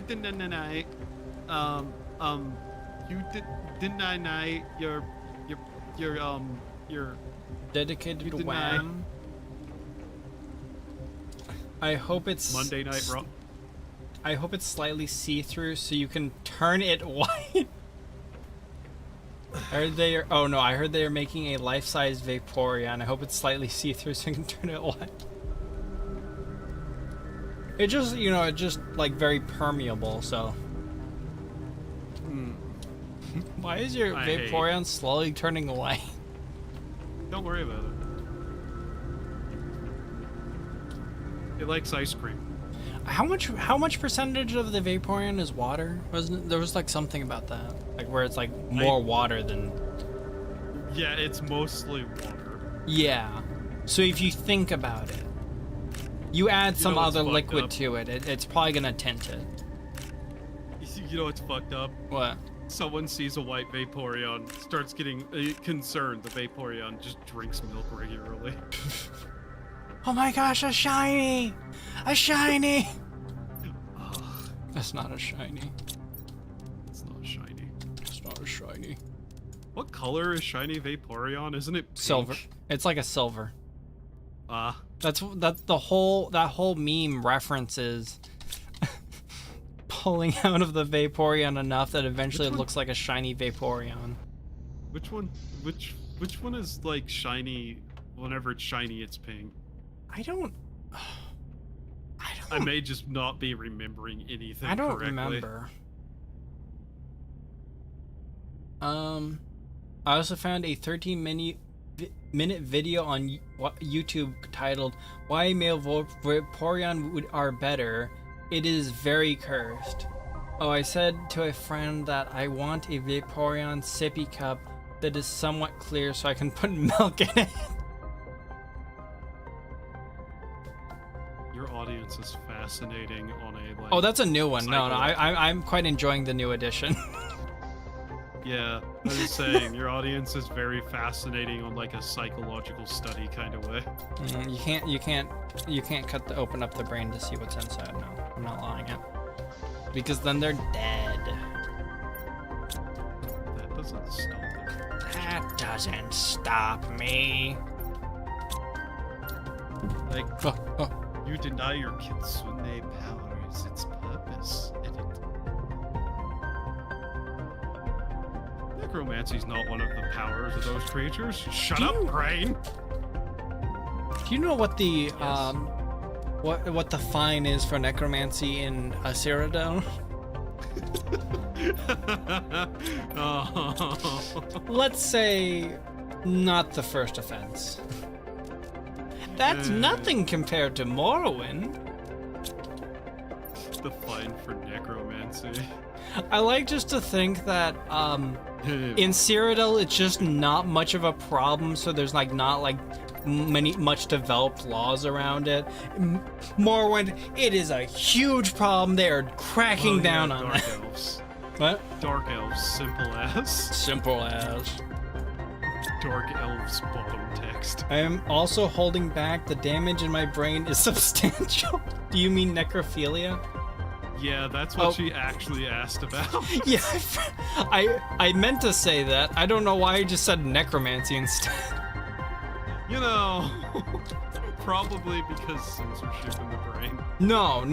S1: deny... You deny your
S2: dedicated
S1: you
S2: wham. I hope it's
S1: Monday Night Raw.
S2: I hope it's slightly see-through so you can turn it white. I heard they are. Oh no, I heard they are making a life-size Vaporeon. I hope it's slightly see-through so you can turn it white. It just, you know, it just like very permeable. So. Why is your Vaporeon slowly turning white?
S1: Don't worry about it. It likes ice cream.
S2: How much percentage of the Vaporeon is water? Wasn't there was like something about that, like where it's like more water than.
S1: Yeah, it's mostly water.
S2: Yeah, so if you think about it, you add some other liquid to it, it's probably gonna tint it.
S1: You know what's fucked up?
S2: What?
S1: Someone sees a white Vaporeon, starts getting concerned. The Vaporeon just drinks milk regularly.
S2: Oh my gosh, a shiny! A shiny! That's not a shiny.
S1: It's not a shiny.
S2: It's not a shiny.
S1: What color is shiny Vaporeon? Isn't it pink?
S2: Silver. It's like a silver. That's the whole meme references pulling out of the Vaporeon enough that eventually it looks like a shiny Vaporeon.
S1: Which one is like shiny? Whenever it's shiny, it's pink. I may just not be remembering anything.
S2: I don't
S1: correctly.
S2: remember. I also found a 13-minute video on YouTube titled "Why Male Vaporeon Are Better." It is very cursed. Oh, I said to a friend that I want a Vaporeon sippy cup that is somewhat clear so I can put milk in it.
S1: Your audience is fascinating on a like.
S2: Oh, that's a new one. No, I'm quite enjoying the new edition.
S1: Yeah, I was saying your audience is very fascinating on like a psychological study kind of way.
S2: You can't open up the brain to see what's inside. No, I'm not lying it. Because then they're dead.
S1: That doesn't stop them.
S2: That doesn't stop me.
S1: Like, you deny your kitsune powers its purpose. Necromancy's not one of the powers of those creatures. Shut up, brain!
S2: Do you know what the what the fine is for necromancy in Cyrodiil?
S1: Oh.
S2: Let's say not the first offense. That's nothing compared to Morrowind.
S1: The fine for necromancy.
S2: I like just to think that in Cyrodiil it's just not much of a problem, so there's like not like much developed laws around it. Morrowind, it is a huge problem. They are cracking down on
S1: Dark
S2: that.
S1: Elves.
S2: What?
S1: Dark Elves, simple as.
S2: Simple as.
S1: Dark Elves bottom text.
S2: I am also holding back. The damage in my brain is substantial. Do you mean necrophilia?
S1: Yeah, that's what she actually asked about.
S2: Yeah, I meant to say that. I don't know why I just said necromancy instead.
S1: You know, probably because censorship in the brain.
S2: No.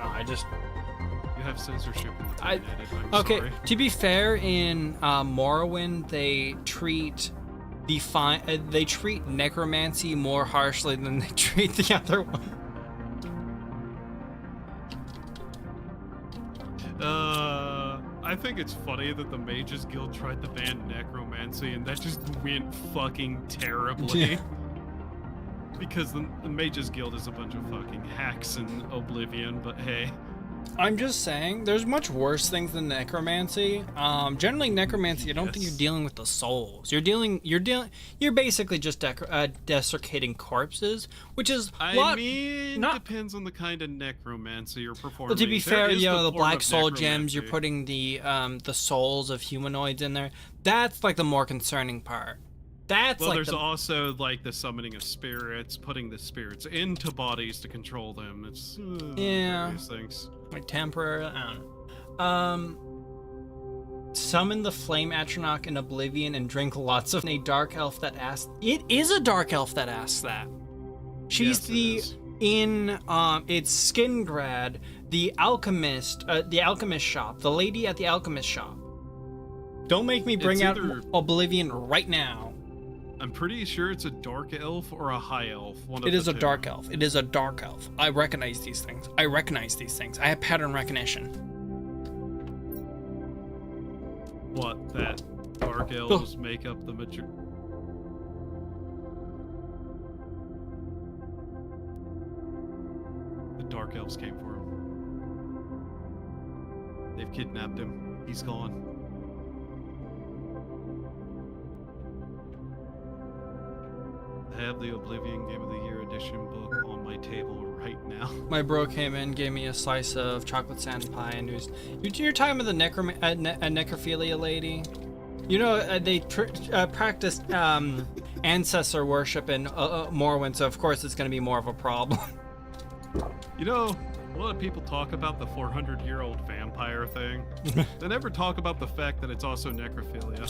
S2: I just...
S1: You have censorship in the brain, Edit, I'm
S2: okay,
S1: sorry.
S2: to be fair, in Morrowind, they treat necromancy more harshly than they treat the other one.
S1: I think it's funny that the Mages Guild tried to ban necromancy and that just went fucking terribly.
S2: Yeah.
S1: Because the Mages Guild is a bunch of fucking hacks in Oblivion, but hey.
S2: I'm just saying, there's much worse things than necromancy. Generally, necromancy, I don't think you're dealing with the souls. You're basically just desiccating corpses, which is
S1: depends on the kind of necromancy you're performing.
S2: Well, to be fair, the black soul
S1: necromancy.
S2: gems, you're putting the souls of humanoids in there. That's like the more concerning part.
S1: There's also like the summoning of spirits, putting the spirits into bodies to control them. It's various things.
S2: Like temporary. I don't know. Summon the flame atronach in Oblivion and drink lots of a dark elf that asks. It is a dark elf that asks that. She's it's Skingrad, the alchemist shop, the lady at the alchemist shop. Don't make me bring out Oblivion right now.
S1: I'm pretty sure it's a dark elf or a high elf.
S2: It is a dark elf. It is a dark elf. I recognize these things. I have pattern recognition.
S1: What? That dark elves make up the majority? The dark elves came for him. They've kidnapped him. He's gone. I have the Oblivion Game of the Year edition book on my table right now.
S2: My bro came in, gave me a slice of chocolate sand pie, and you're talking about the necrophilia lady. You know, they practiced ancestor worship in Morrowind, so of course it's going to be more of a problem.
S1: You know, a lot of people talk about the 400-year-old vampire thing. They never talk about the fact that it's also necrophilia.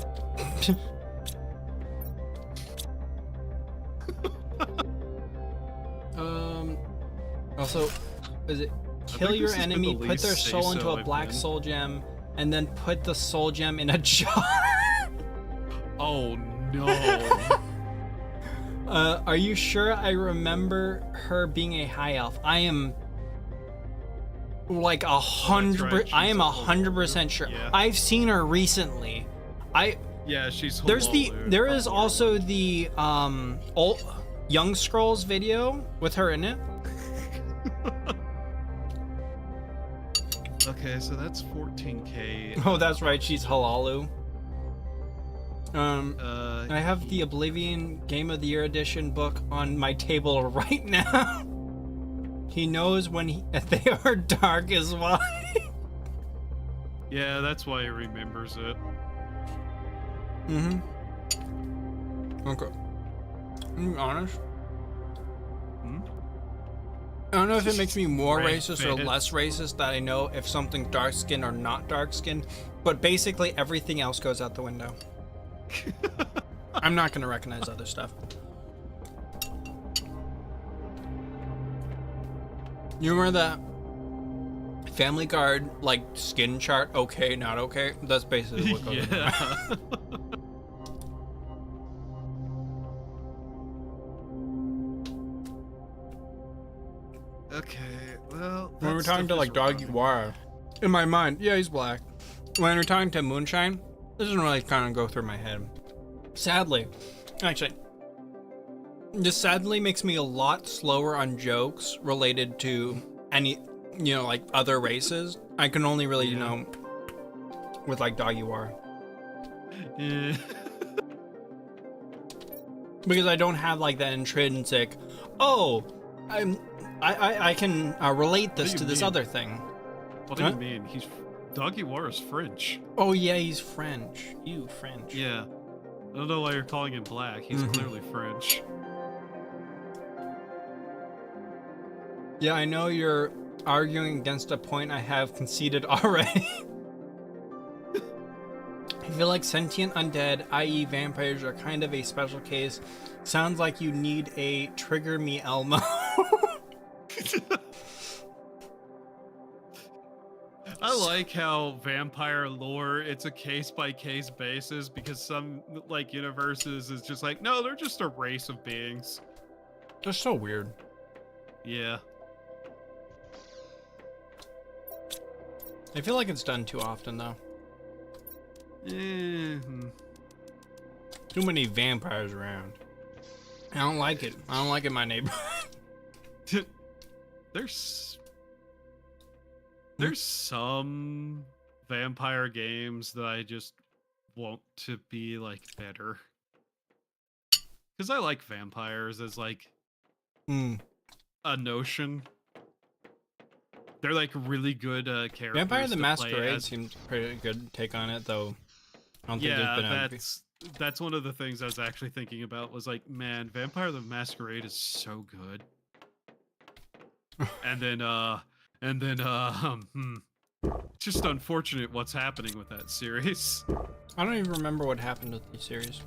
S2: Also, is it kill
S1: think
S2: your
S1: this has been
S2: enemy,
S1: the
S2: put their
S1: least
S2: soul
S1: say-so
S2: into a
S1: I've
S2: black
S1: been.
S2: soul gem, and then put the soul gem in a jar?
S1: Oh no.
S2: Are you sure I remember her being a high elf? I am like 100.
S1: right,
S2: I am
S1: she's a
S2: 100% sure.
S1: yeah.
S2: I've seen her recently.
S1: Yeah, she's
S2: There is
S1: Halolu.
S2: also the old Young Scrolls video with her in it.
S1: Okay, so that's 14k.
S2: Oh, that's right. She's Halalu. I have the Oblivion Game of the Year edition book on my table right now. He knows when they are dark is why.
S1: Yeah, that's why he remembers it.
S2: Okay. I'm honest.
S1: Hmm?
S2: I don't know if it makes me more
S1: Right,
S2: racist or
S1: faded.
S2: less racist that I know if something dark skinned or not dark skinned, but basically everything else goes out the window. I'm not gonna recognize other stuff. You remember that Family Guard like skin chart? Okay, not okay. That's basically what goes on.
S1: Yeah. Okay, well.
S2: When we're
S1: that
S2: talking to
S1: stuff
S2: like
S1: is
S2: Doggy
S1: running.
S2: Wara, in my mind, yeah, he's black. When we're talking to Moonshine, this doesn't really kind of go through my head. Sadly, actually, this sadly makes me a lot slower on jokes related to any, like other races. I can only really, with like Doggy Wara.
S1: Yeah.
S2: Because I don't have like that intrinsic, I can relate this
S1: What do
S2: to
S1: you
S2: this
S1: mean?
S2: other thing.
S1: What do
S2: Huh?
S1: you mean? Doggy War is French.
S2: Oh yeah, he's French. You French.
S1: Yeah. I don't know why you're calling him black. He's clearly French.
S2: Yeah, I know you're arguing against a point I have conceded already. I feel like sentient undead, i.e. vampires, are kind of a special case. Sounds like you need a trigger me Elmo.
S1: I like how vampire lore, it's a case-by-case basis because some like universes is just like, no, they're just a race of beings.
S2: They're so weird.
S1: Yeah.
S2: I feel like it's done too often though.
S1: Mhm.
S2: Too many vampires around. I don't like it. I don't like it in my neighborhood.
S1: There's some vampire games that I just want to be like better. Because I like vampires as like a notion. They're like really good characters.
S2: Vampire the
S1: to play
S2: Masquerade
S1: as.
S2: seems pretty good take on it though. I don't think
S1: Yeah,
S2: there's been
S1: that's one of the things I was actually thinking about was like, man, Vampire the Masquerade is so good. and then it's just unfortunate what's happening with that series.
S2: I don't even remember what happened with the series.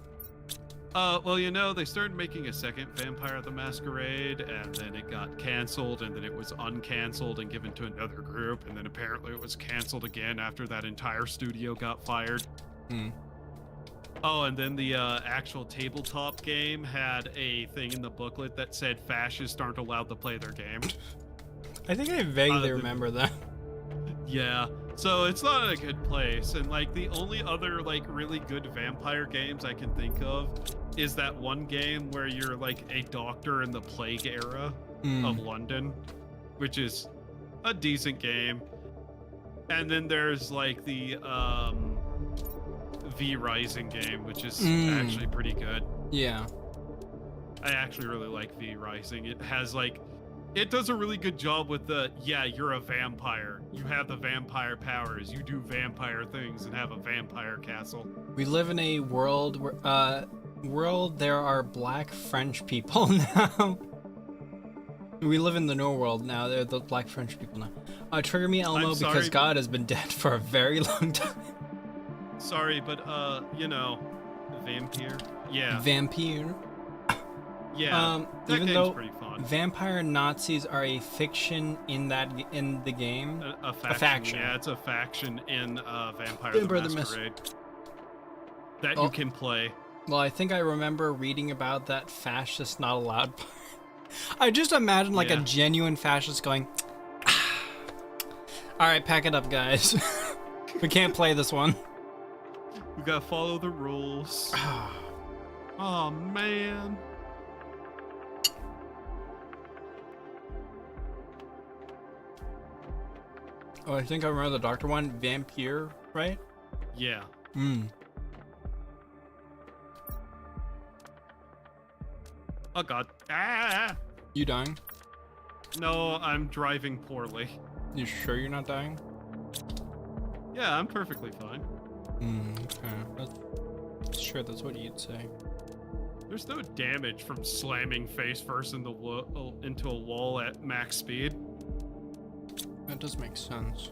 S1: Well, they started making a second Vampire the Masquerade, and then it got canceled, and then it was uncanceled and given to another group, and then apparently it was canceled again after that entire studio got fired. Oh, and then the actual tabletop game had a thing in the booklet that said fascists aren't allowed to play their game.
S2: I think I vaguely remember that.
S1: Yeah, so it's not a good place, and like the only other like really good vampire games I can think of is that one game where you're like a doctor in the plague era of London, which is a decent game. And then there's like the V Rising game, which is actually pretty good.
S2: Yeah.
S1: I actually really like V Rising. It has like, it does a really good job with the, yeah, you're a vampire. You have the vampire powers. You do vampire things and have a vampire castle.
S2: We live in a world where, there are black French people now. We live in the New World now. They're the black French people now. Trigger me Elmo
S1: I'm sorry,
S2: because God has been dead for a very long time.
S1: Sorry, but vampire. Yeah.
S2: Vampire.
S1: Yeah. That
S2: even
S1: game's
S2: though
S1: pretty fun. on.
S2: Vampire Nazis are a fiction in the game.
S1: A faction. Yeah, it's a faction in Vampire the Masquerade that you can play.
S2: Well, I think I remember reading about that fascist not allowed. I just imagine like a genuine fascist going, all right, pack it up, guys. We can't play this one.
S1: We gotta follow the rules. Oh, man.
S2: Oh, I think I remember the doctor one. Vampire, right?
S1: Yeah. Oh, God. Ah!
S2: You dying?
S1: No, I'm driving poorly.
S2: You sure you're not dying?
S1: Yeah, I'm perfectly fine.
S2: Okay. Sure, that's what you'd say.
S1: There's no damage from slamming face first into a wall at max speed.
S2: That does make sense.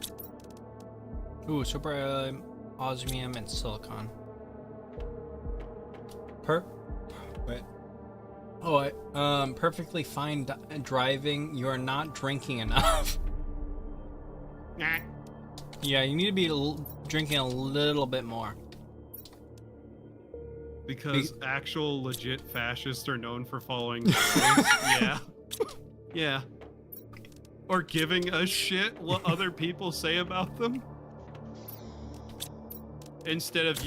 S2: Ooh, super osmium and silicon. Wait. Oh, perfectly fine driving. You are not drinking enough. Yeah, you need to be drinking a little bit more.
S1: Because actual legit fascists are known for following the rules. Yeah. Yeah. Or giving a shit what other people say about them. Instead of,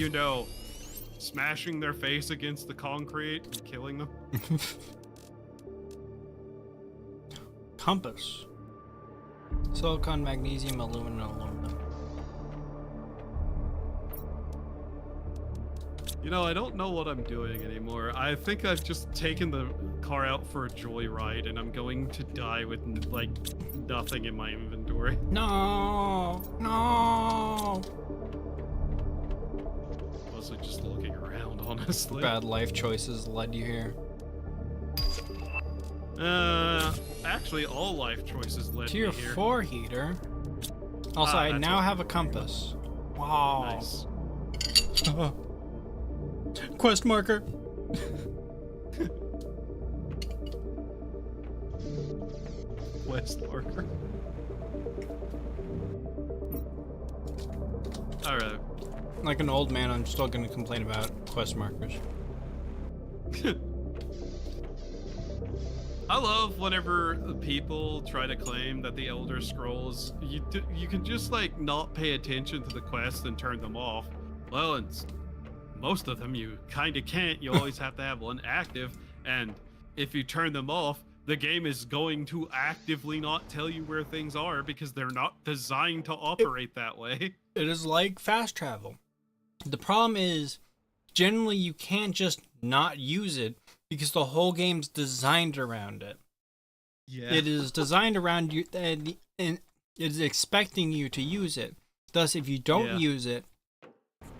S1: smashing their face against the concrete and killing them.
S2: Compass. Silicon, magnesium, aluminum, aluminum.
S1: I don't know what I'm doing anymore. I think I've just taken the car out for a joyride and I'm going to die with, nothing in my inventory.
S2: No!
S1: Mostly just looking around, honestly.
S2: Bad life choices led you here.
S1: Actually, all life choices led me
S2: Tier
S1: here.
S2: 4 heater. Also, I now have a compass. Wow.
S1: Nice.
S2: Quest marker.
S1: Quest marker. Alright.
S2: Like an old man, I'm still gonna complain about quest markers.
S1: I love whenever people try to claim that the Elder Scrolls, you can just not pay attention to the quests and turn them off. Well, and most of them you kind of can't. You always have to have one active, and if you turn them off, the game is going to actively not tell you where things are because they're not designed to operate that way.
S2: It is like fast travel. The problem is, generally you can't just not use it because the whole game's designed around it.
S1: Yeah.
S2: It is designed around you and it is expecting you to use it. Thus, if you don't use it,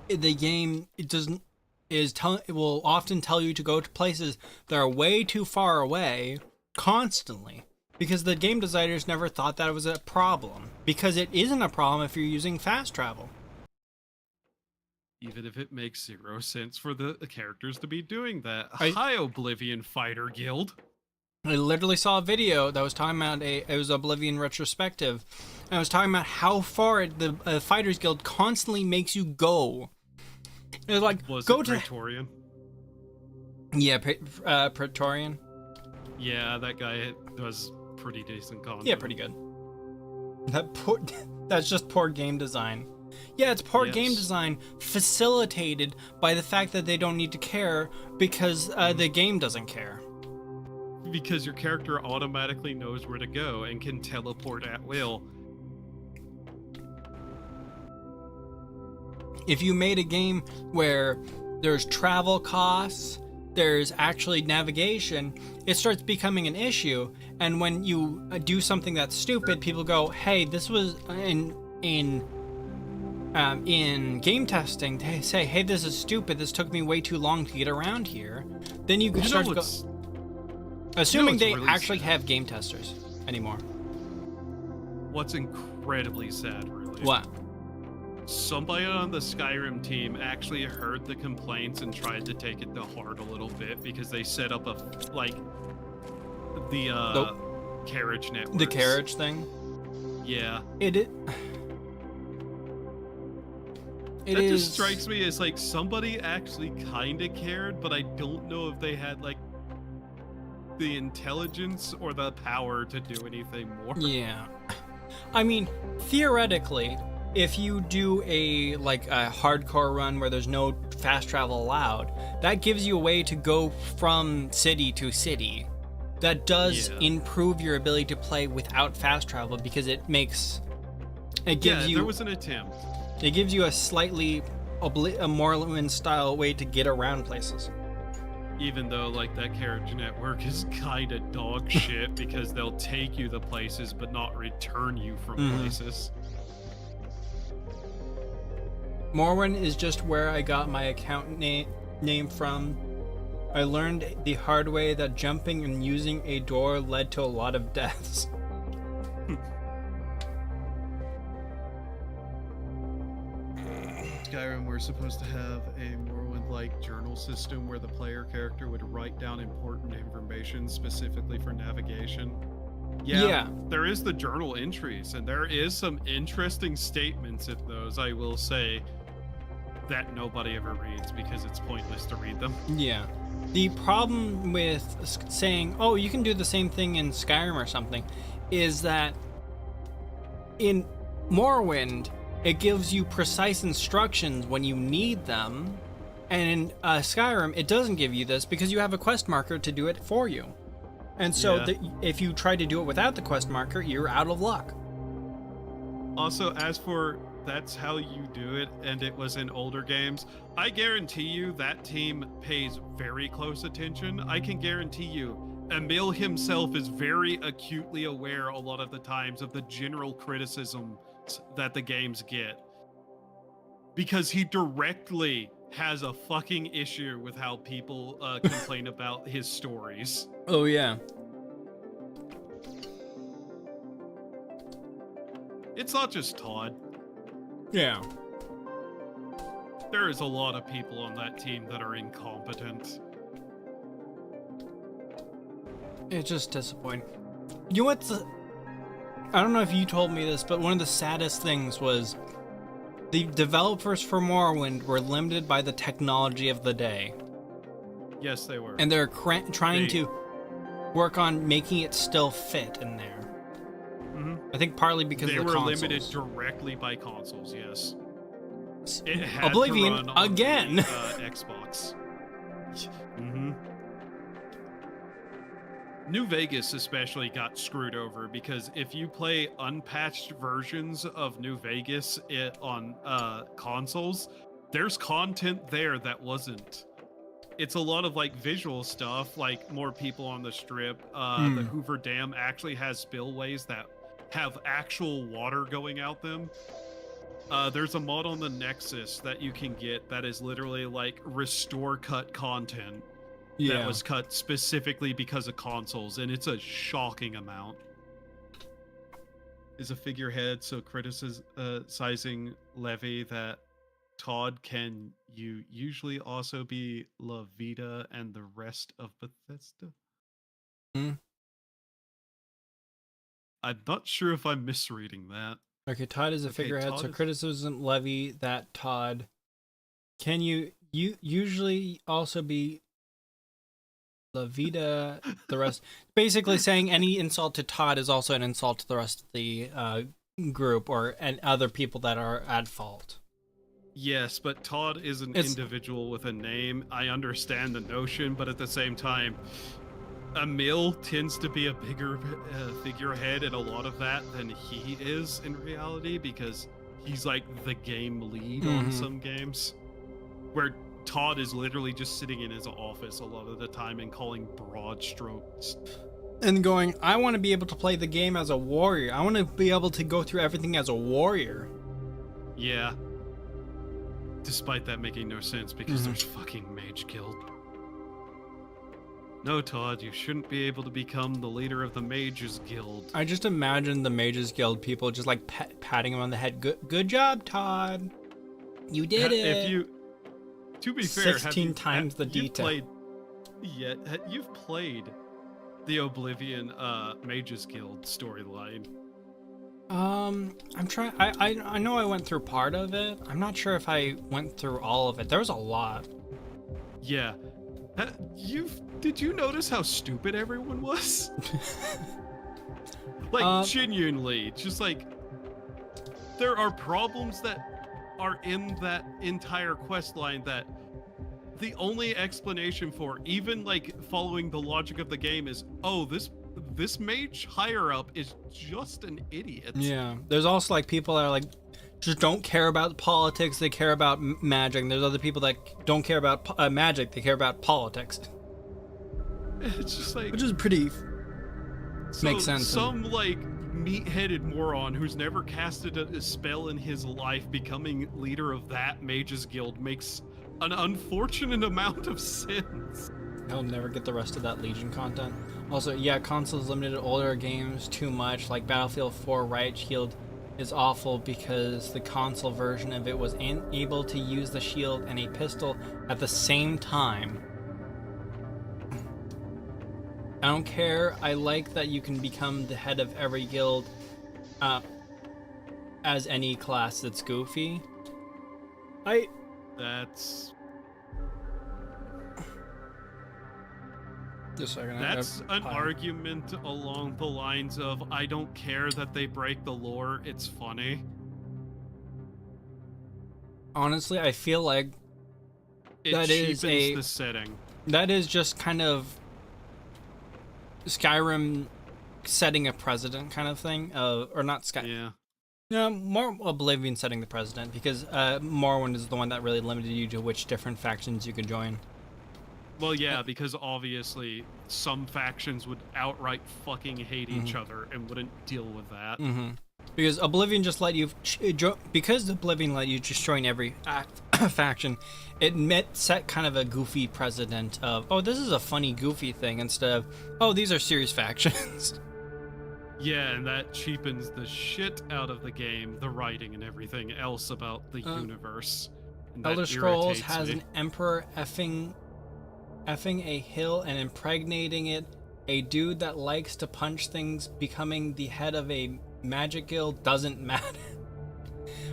S2: the game it will often tell you to go to places that are way too far away constantly because the game designers never thought that was a problem, because it isn't a problem if you're using fast travel.
S1: Even if it makes zero sense for the characters to be doing that. Hi, Oblivion Fighter Guild.
S2: I literally saw a video that was talking about it was Oblivion retrospective, and I was talking about how far the Fighters Guild constantly makes you go. It was like, go to
S1: Praetorian?
S2: Yeah, Praetorian.
S1: Yeah, that guy does pretty decent content.
S2: Yeah, pretty good. That's just poor game design. Yeah, it's poor game design facilitated by the fact that they don't need to care because the game doesn't care.
S1: Because your character automatically knows where to go and can teleport at will.
S2: If you made a game where there's travel costs, there's actually navigation, it starts becoming an issue. And when you do something that's stupid, people go, "Hey, this was in game testing." They say, "Hey, this is stupid. This took me way too long to get around here." Then you can start to go. Assuming they really actually have game testers anymore.
S1: What's incredibly sad, really.
S2: What?
S1: Somebody on the Skyrim team actually heard the complaints and tried to take it to heart a little bit because they set up The
S2: Nope.
S1: carriage networks.
S2: The carriage thing.
S1: Yeah.
S2: It
S1: That
S2: is.
S1: just strikes me as like somebody actually kind of cared, but I don't know if they had like the intelligence or the power to do anything more.
S2: Yeah. I mean, theoretically, if you do a hardcore run where there's no fast travel allowed, that gives you a way to go from city to city. That does improve your ability to play without fast travel because it gives you.
S1: There was an attempt.
S2: It gives you a slightly a Morrowind style way to get around places.
S1: Even though like that carriage network is kind of dog shit because they'll take you to places but not return you from places.
S2: Morrowind is just where I got my account name from. I learned the hard way that jumping and using a door led to a lot of deaths.
S1: Skyrim, we're supposed to have a Morrowind-like journal system where the player character would write down important information specifically for navigation. Yeah, there is the journal entries, and there is some interesting statements in those, I will say, that nobody ever reads because it's pointless to read them.
S2: Yeah. The problem with saying, oh, you can do the same thing in Skyrim or something, is that in Morrowind, it gives you precise instructions when you need them, and in Skyrim, it doesn't give you this because you have a quest marker to do it for you. And so if you try to do it without the quest marker, you're out of luck.
S1: Also, as for that's how you do it, and it was in older games, I guarantee you that team pays very close attention. I can guarantee you Emil himself is very acutely aware a lot of the times of the general criticism that the games get, because he directly has a fucking issue with how people complain about his stories.
S2: Oh yeah.
S1: It's not just Todd.
S2: Yeah.
S1: There is a lot of people on that team that are incompetent.
S2: It's just disappointing. You know what's I don't know if you told me this, but one of the saddest things was the developers for Morrowind were limited by the technology of the day.
S1: Yes, they were.
S2: And they're trying to work on making it still fit in there. I think partly because of the consoles.
S1: They were limited directly by consoles, yes. It had
S2: Oblivion
S1: to run
S2: again.
S1: On the, Xbox. New Vegas especially got screwed over because if you play unpatched versions of New Vegas on consoles, there's content there that wasn't. It's a lot of like visual stuff, like more people on the strip. The Hoover Dam actually has spillways that have actual water going out them. There's a mod on the Nexus that you can get that is literally like restore cut content. That was cut specifically because of consoles, and it's a shocking amount. Is a figurehead so criticizing Levy that Todd can you usually also be La Vida and the rest of Bethesda? I'm not sure if I'm misreading that.
S2: Okay, Todd is a figurehead, so criticism Levy that Todd. Can you usually also be La Vida, the rest? Basically saying any insult to Todd is also an insult to the rest of the group and other people that are at fault.
S1: Yes, but Todd is an individual with a name. I understand the notion, but at the same time, Emil tends to be a bigger figurehead in a lot of that than he is in reality, because he's like the game lead on some games, where Todd is literally just sitting in his office a lot of the time and calling broad strokes.
S2: And going, I want to be able to play the game as a warrior. I want to be able to go through everything as a warrior.
S1: Yeah. Despite that making no sense because there's fucking Mage Guild. No, Todd, you shouldn't be able to become the leader of the Mages Guild.
S2: I just imagine the Mages Guild people just like patting him on the head. Good job, Todd. You did it.
S1: If you, to be fair,
S2: 16 times the detail.
S1: You've played the Oblivion Mages Guild storyline?
S2: I'm trying. I know I went through part of it. I'm not sure if I went through all of it. There was a lot.
S1: Yeah. Did you notice how stupid everyone was? Like, genuinely, just like, there are problems that are in that entire quest line that the only explanation for, even like following the logic of the game, is, oh, this mage higher up is just an idiot.
S2: Yeah. There's also like people that are like just don't care about politics. They care about magic. And there's other people that don't care about magic. They care about politics.
S1: It's just like,
S2: which is pretty makes sense.
S1: Some like meat-headed moron who's never casted a spell in his life becoming leader of that mages guild makes an unfortunate amount of sense.
S2: He'll never get the rest of that Legion content. Also, yeah, consoles limited older games too much, like Battlefield 4 Riot Shield is awful because the console version of it was unable to use the shield and a pistol at the same time. I don't care. I like that you can become the head of every guild as any class that's goofy.
S1: That's
S2: just a second.
S1: That's an argument along the lines of, I don't care that they break the lore, it's funny.
S2: Honestly, I feel like
S1: it cheapens the setting.
S2: That is just kind of Skyrim setting a precedent kind of thing, or not Skyrim. Yeah, more Oblivion setting the precedent, because Morrowind is the one that really limited you to which different factions you could join.
S1: Well, yeah, because obviously some factions would outright fucking hate each other and wouldn't deal with that.
S2: Because Oblivion just let you, because Oblivion let you just join every faction, it set kind of a goofy precedent of, oh, this is a funny, goofy thing, instead of, oh, these are serious factions.
S1: Yeah, and that cheapens the shit out of the game, the writing and everything else about the universe.
S2: Elder Scrolls has an emperor effing a hill and impregnating it, a dude that likes to punch things becoming the head of a magic guild doesn't matter.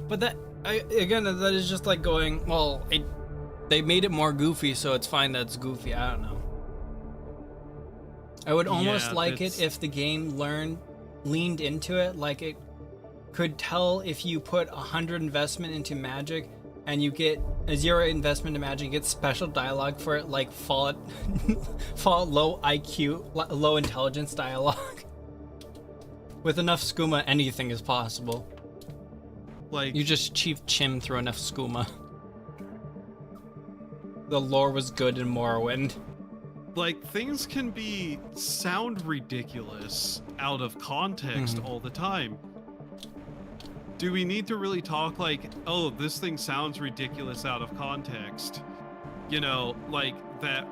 S2: But that is just like going, well, they made it more goofy, so it's fine that it's goofy. I don't know. I would almost like it if the game leaned into it, like it could tell if you put 100 investment into magic and you get a 0 investment in magic, you get special dialogue for it, like Fallout low IQ, low intelligence dialogue. With enough skooma, anything is possible.
S1: Like,
S2: you just Chief Chim through enough skooma. The lore was good in Morrowind.
S1: Like, things can sound ridiculous out of context all the time. Do we need to really talk like, oh, this thing sounds ridiculous out of context? You know, like that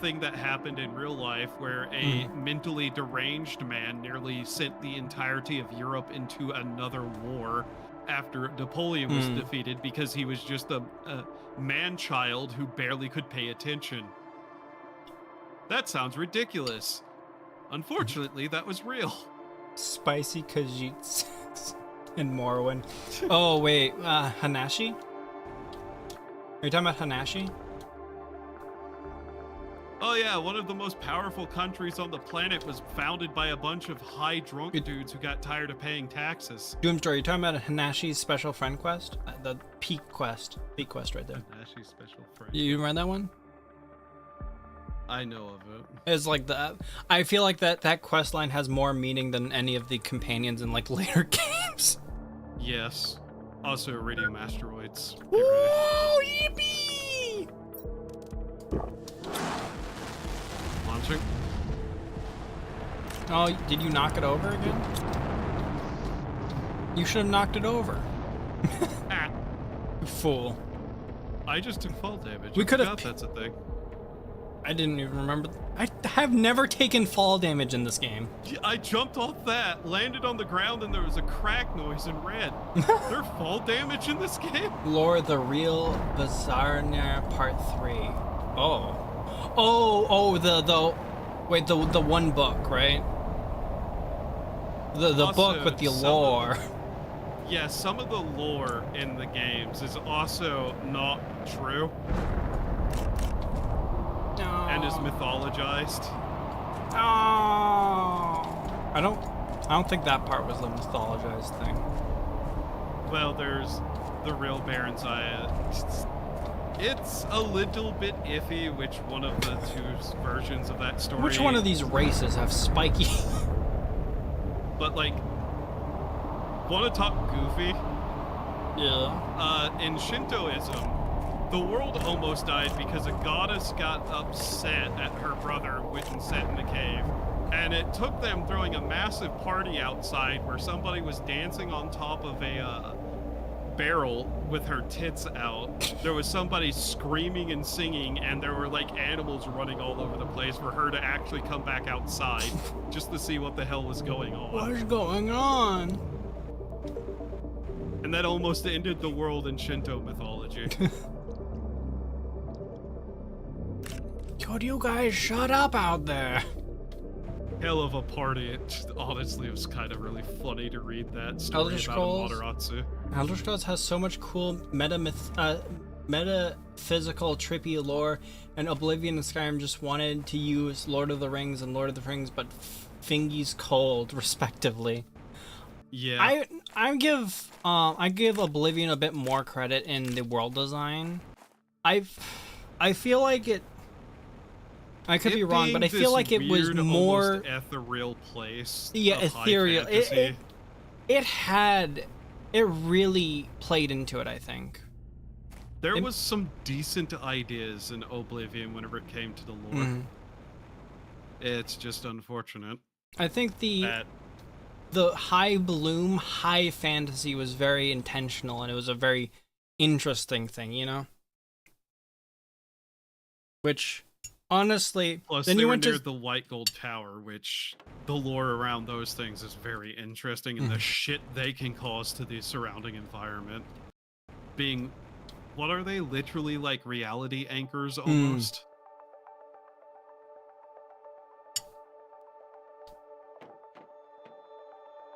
S1: thing that happened in real life where a mentally deranged man nearly sent the entirety of Europe into another war after Napoleon was defeated because he was just a man-child who barely could pay attention. That sounds ridiculous. Unfortunately, that was real.
S2: Spicy Khajiit in Morrowind. Oh, wait. Hanashi? Are you talking about Hanashi?
S1: Oh, yeah. One of the most powerful countries on the planet was founded by a bunch of high drunk dudes who got tired of paying taxes.
S2: Doomstar, you're talking about Hanashi's special friend quest? The peak quest. Peak quest right there.
S1: Hanashi's special friend.
S2: You read that one?
S1: I know of it.
S2: It's like that. I feel like that quest line has more meaning than any of the companions in like later games.
S1: Yes. Also, iridium asteroids.
S2: Ooh, yippee!
S1: Launching.
S2: Oh, did you knock it over again? You should have knocked it over.
S1: Ah.
S2: You fool.
S1: I just took fall damage.
S2: We could have.
S1: That's a thing.
S2: I didn't even remember. I have never taken fall damage in this game.
S1: I jumped off that, landed on the ground, and there was a crack noise in red. There fall damage in this game?
S2: Lore the Real Bizarrena Part 3. Oh. Oh, the Wait, the one book, right? The
S1: Also,
S2: book with the
S1: some
S2: lore.
S1: Yeah, some of the lore in the games is also not true and is mythologized.
S2: I don't think that part was the mythologized thing.
S1: Well, there's the real Baron Zaya. It's a little bit iffy which one of the two versions of that story.
S2: Which one of these races have spiky?
S1: But like, want to talk goofy?
S2: Yeah.
S1: In Shintoism, the world almost died because a goddess got upset at her brother went and sat in the cave. And it took them throwing a massive party outside where somebody was dancing on top of a barrel with her tits out. There was somebody screaming and singing, and there were like animals running all over the place for her to actually come back outside just to see what the hell was going on.
S2: What's going on?
S1: And that almost ended the world in Shinto mythology.
S2: Could you guys shut up out there?
S1: Hell of a party. It just, honestly, it was kind of really funny to read that story
S2: Elder
S1: about
S2: Scrolls?
S1: Amaterasu.
S2: Elder Scrolls has so much cool metaphysical, trippy lore, and Oblivion and Skyrim just wanted to use Lord of the Rings and Lord of the Rings, but Fingy's Cold, respectively.
S1: Yeah.
S2: I give Oblivion a bit more credit in the world design. I feel like it. I could be wrong, but I feel like it was more
S1: ethereal place.
S2: Yeah, ethereal. It really played into it, I think.
S1: There was some decent ideas in Oblivion whenever it came to the lore.
S2: Mm-hmm.
S1: It's just unfortunate.
S2: I think the high bloom, high fantasy was very intentional, and it was a very interesting thing, you know? Which, honestly,
S1: plus
S2: then
S1: they
S2: you
S1: were
S2: went
S1: near
S2: to
S1: the White Gold Tower, which the lore around those things is very interesting, and the shit they can cause to the surrounding environment. Being, what are they? Literally like reality anchors almost.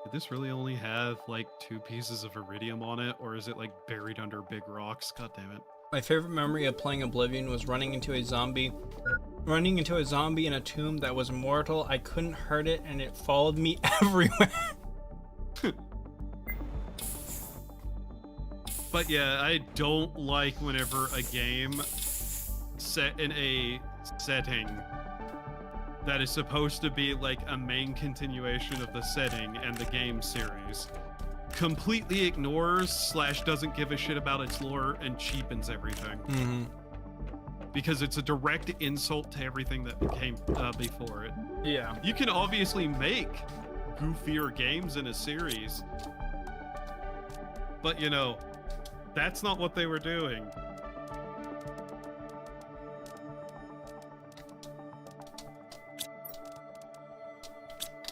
S1: Did this really only have like 2 pieces of iridium on it, or is it like buried under big rocks? God damn it.
S2: My favorite memory of playing Oblivion was running into a zombie in a tomb that was mortal. I couldn't hurt it, and it followed me everywhere.
S1: But yeah, I don't like whenever a game set in a setting that is supposed to be like a main continuation of the setting and the game series completely ignores / doesn't give a shit about its lore and cheapens everything. Because it's a direct insult to everything that came before it.
S2: Yeah.
S1: You can obviously make goofier games in a series, but you know, that's not what they were doing.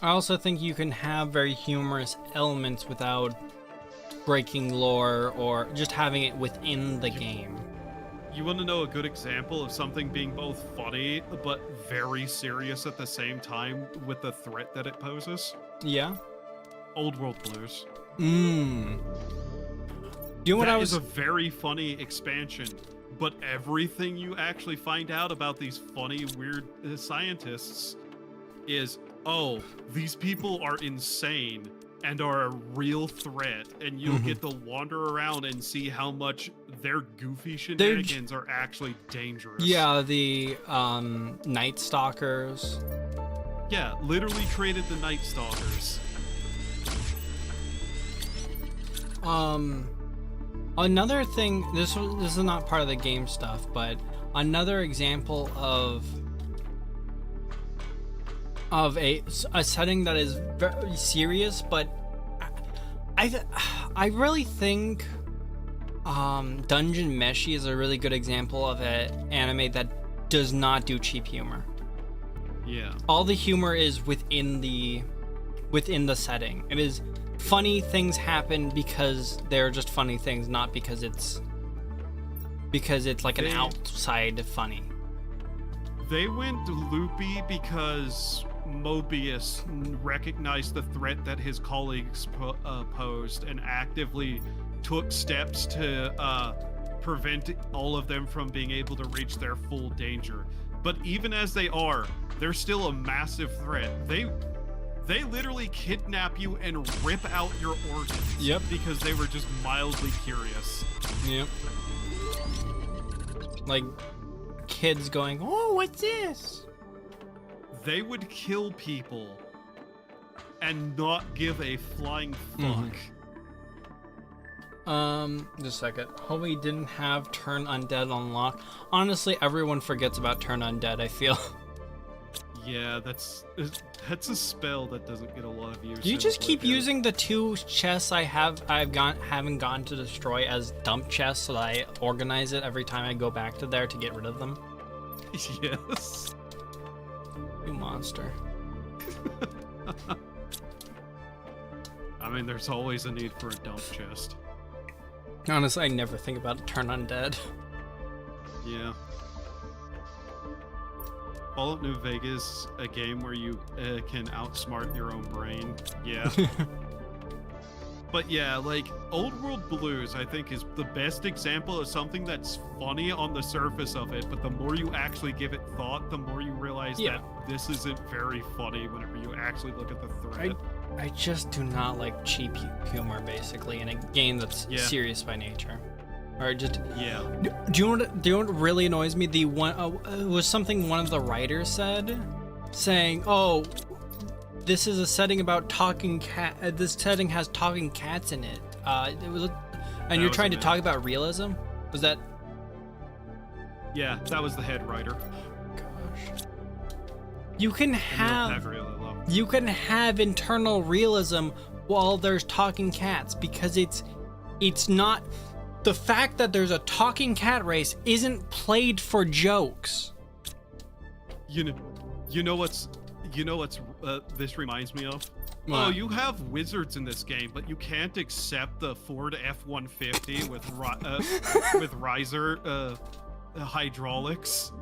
S2: I also think you can have very humorous elements without breaking lore or just having it within the game.
S1: You want to know a good example of something being both funny but very serious at the same time with the threat that it poses?
S2: Yeah?
S1: Old World Blues.
S2: Do you know what
S1: That is a very funny expansion, but everything you actually find out about these funny, weird scientists is, oh, these people are insane and are a real threat, and you'll get to wander around and see how much their goofy shenanigans are actually dangerous.
S2: Yeah, the Night Stalkers.
S1: Yeah, literally created the Night Stalkers.
S2: Another thing, this is not part of the game stuff, but another example of a setting that is very serious, but I really think Dungeon Meshi is a really good example of an anime that does not do cheap humor.
S1: Yeah.
S2: All the humor is within the setting. It is funny things happen because they're just funny things, not because it's like an outside funny.
S1: They went loopy because Mobius recognized the threat that his colleagues posed and actively took steps to prevent all of them from being able to reach their full danger. But even as they are, they're still a massive threat. They literally kidnap you and rip out your organs.
S2: Yep.
S1: Because they were just mildly curious.
S2: Yep. Like kids going, "Oh, what's this?"
S1: They would kill people and not give a flying fuck.
S2: Just a second. Hope we didn't have Turn Undead unlocked. Honestly, everyone forgets about Turn Undead, I feel.
S1: Yeah, that's a spell that doesn't get a lot of use.
S2: Do you just keep using the 2 chests haven't gone to destroy as dump chests so that I organize it every time I go back to there to get rid of them?
S1: Yes.
S2: You monster.
S1: I mean, there's always a need for a dump chest.
S2: Honestly, I never think about Turn Undead.
S1: Yeah. Fallout New Vegas, a game where you can outsmart your own brain. Yeah. But yeah, like, Old World Blues, I think, is the best example of something that's funny on the surface of it, but the more you actually give it thought, the more you realize that this isn't very funny whenever you actually look at the thread.
S2: I just do not like cheap humor, basically, in a game that's serious by nature. Or just Do you know what really annoys me? The one it was something one of the writers said, saying, "Oh, this is a setting about talking cat. This setting has talking cats in it." It was, and you're trying to talk about realism. Was that?
S1: Yeah, that was the head writer.
S2: Gosh. You can have internal realism while there's talking cats, because it's not. The fact that there's a talking cat race isn't played for jokes.
S1: You know what's this reminds me of?
S2: What?
S1: Oh, you have wizards in this game, but you can't accept the Ford F-150 with riser hydraulics.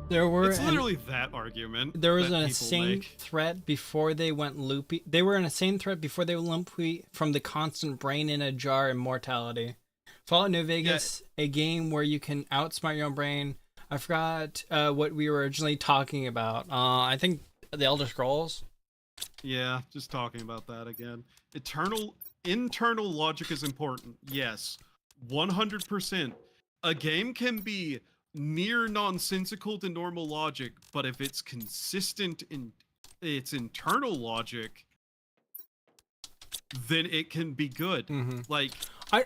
S1: It's literally that argument.
S2: There was an insane threat before they went loopy. They were in a sane threat before they went loopy from the constant brain in a jar immortality. Fallout New Vegas, a game where you can outsmart your own brain. I forgot what we were originally talking about. I think the Elder Scrolls.
S1: Yeah, just talking about that again. Internal logic is important. Yes, 100%. A game can be near nonsensical to normal logic, but if it's consistent in its internal logic, then it can be good. Like,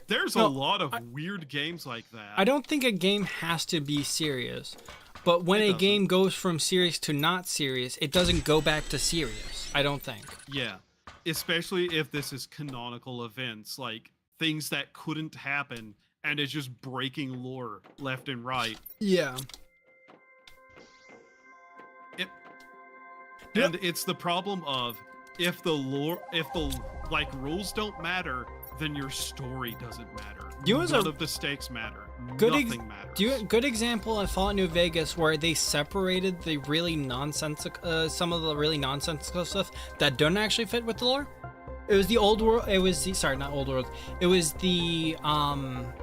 S1: there's a lot of weird games like that.
S2: I don't think a game has to be serious, but when a game goes from serious to not serious, it doesn't go back to serious, I don't think.
S1: Yeah, especially if this is canonical events, like things that couldn't happen, and it's just breaking lore left and right.
S2: Yeah.
S1: And it's the problem of, if the rules don't matter, then your story doesn't matter. None of the stakes matter. Nothing matters.
S2: Good example of Fallout New Vegas where they separated the really nonsensical, some of the really nonsensical stuff that don't actually fit with the lore. It was the old world. It was the not old world. It was the
S1: one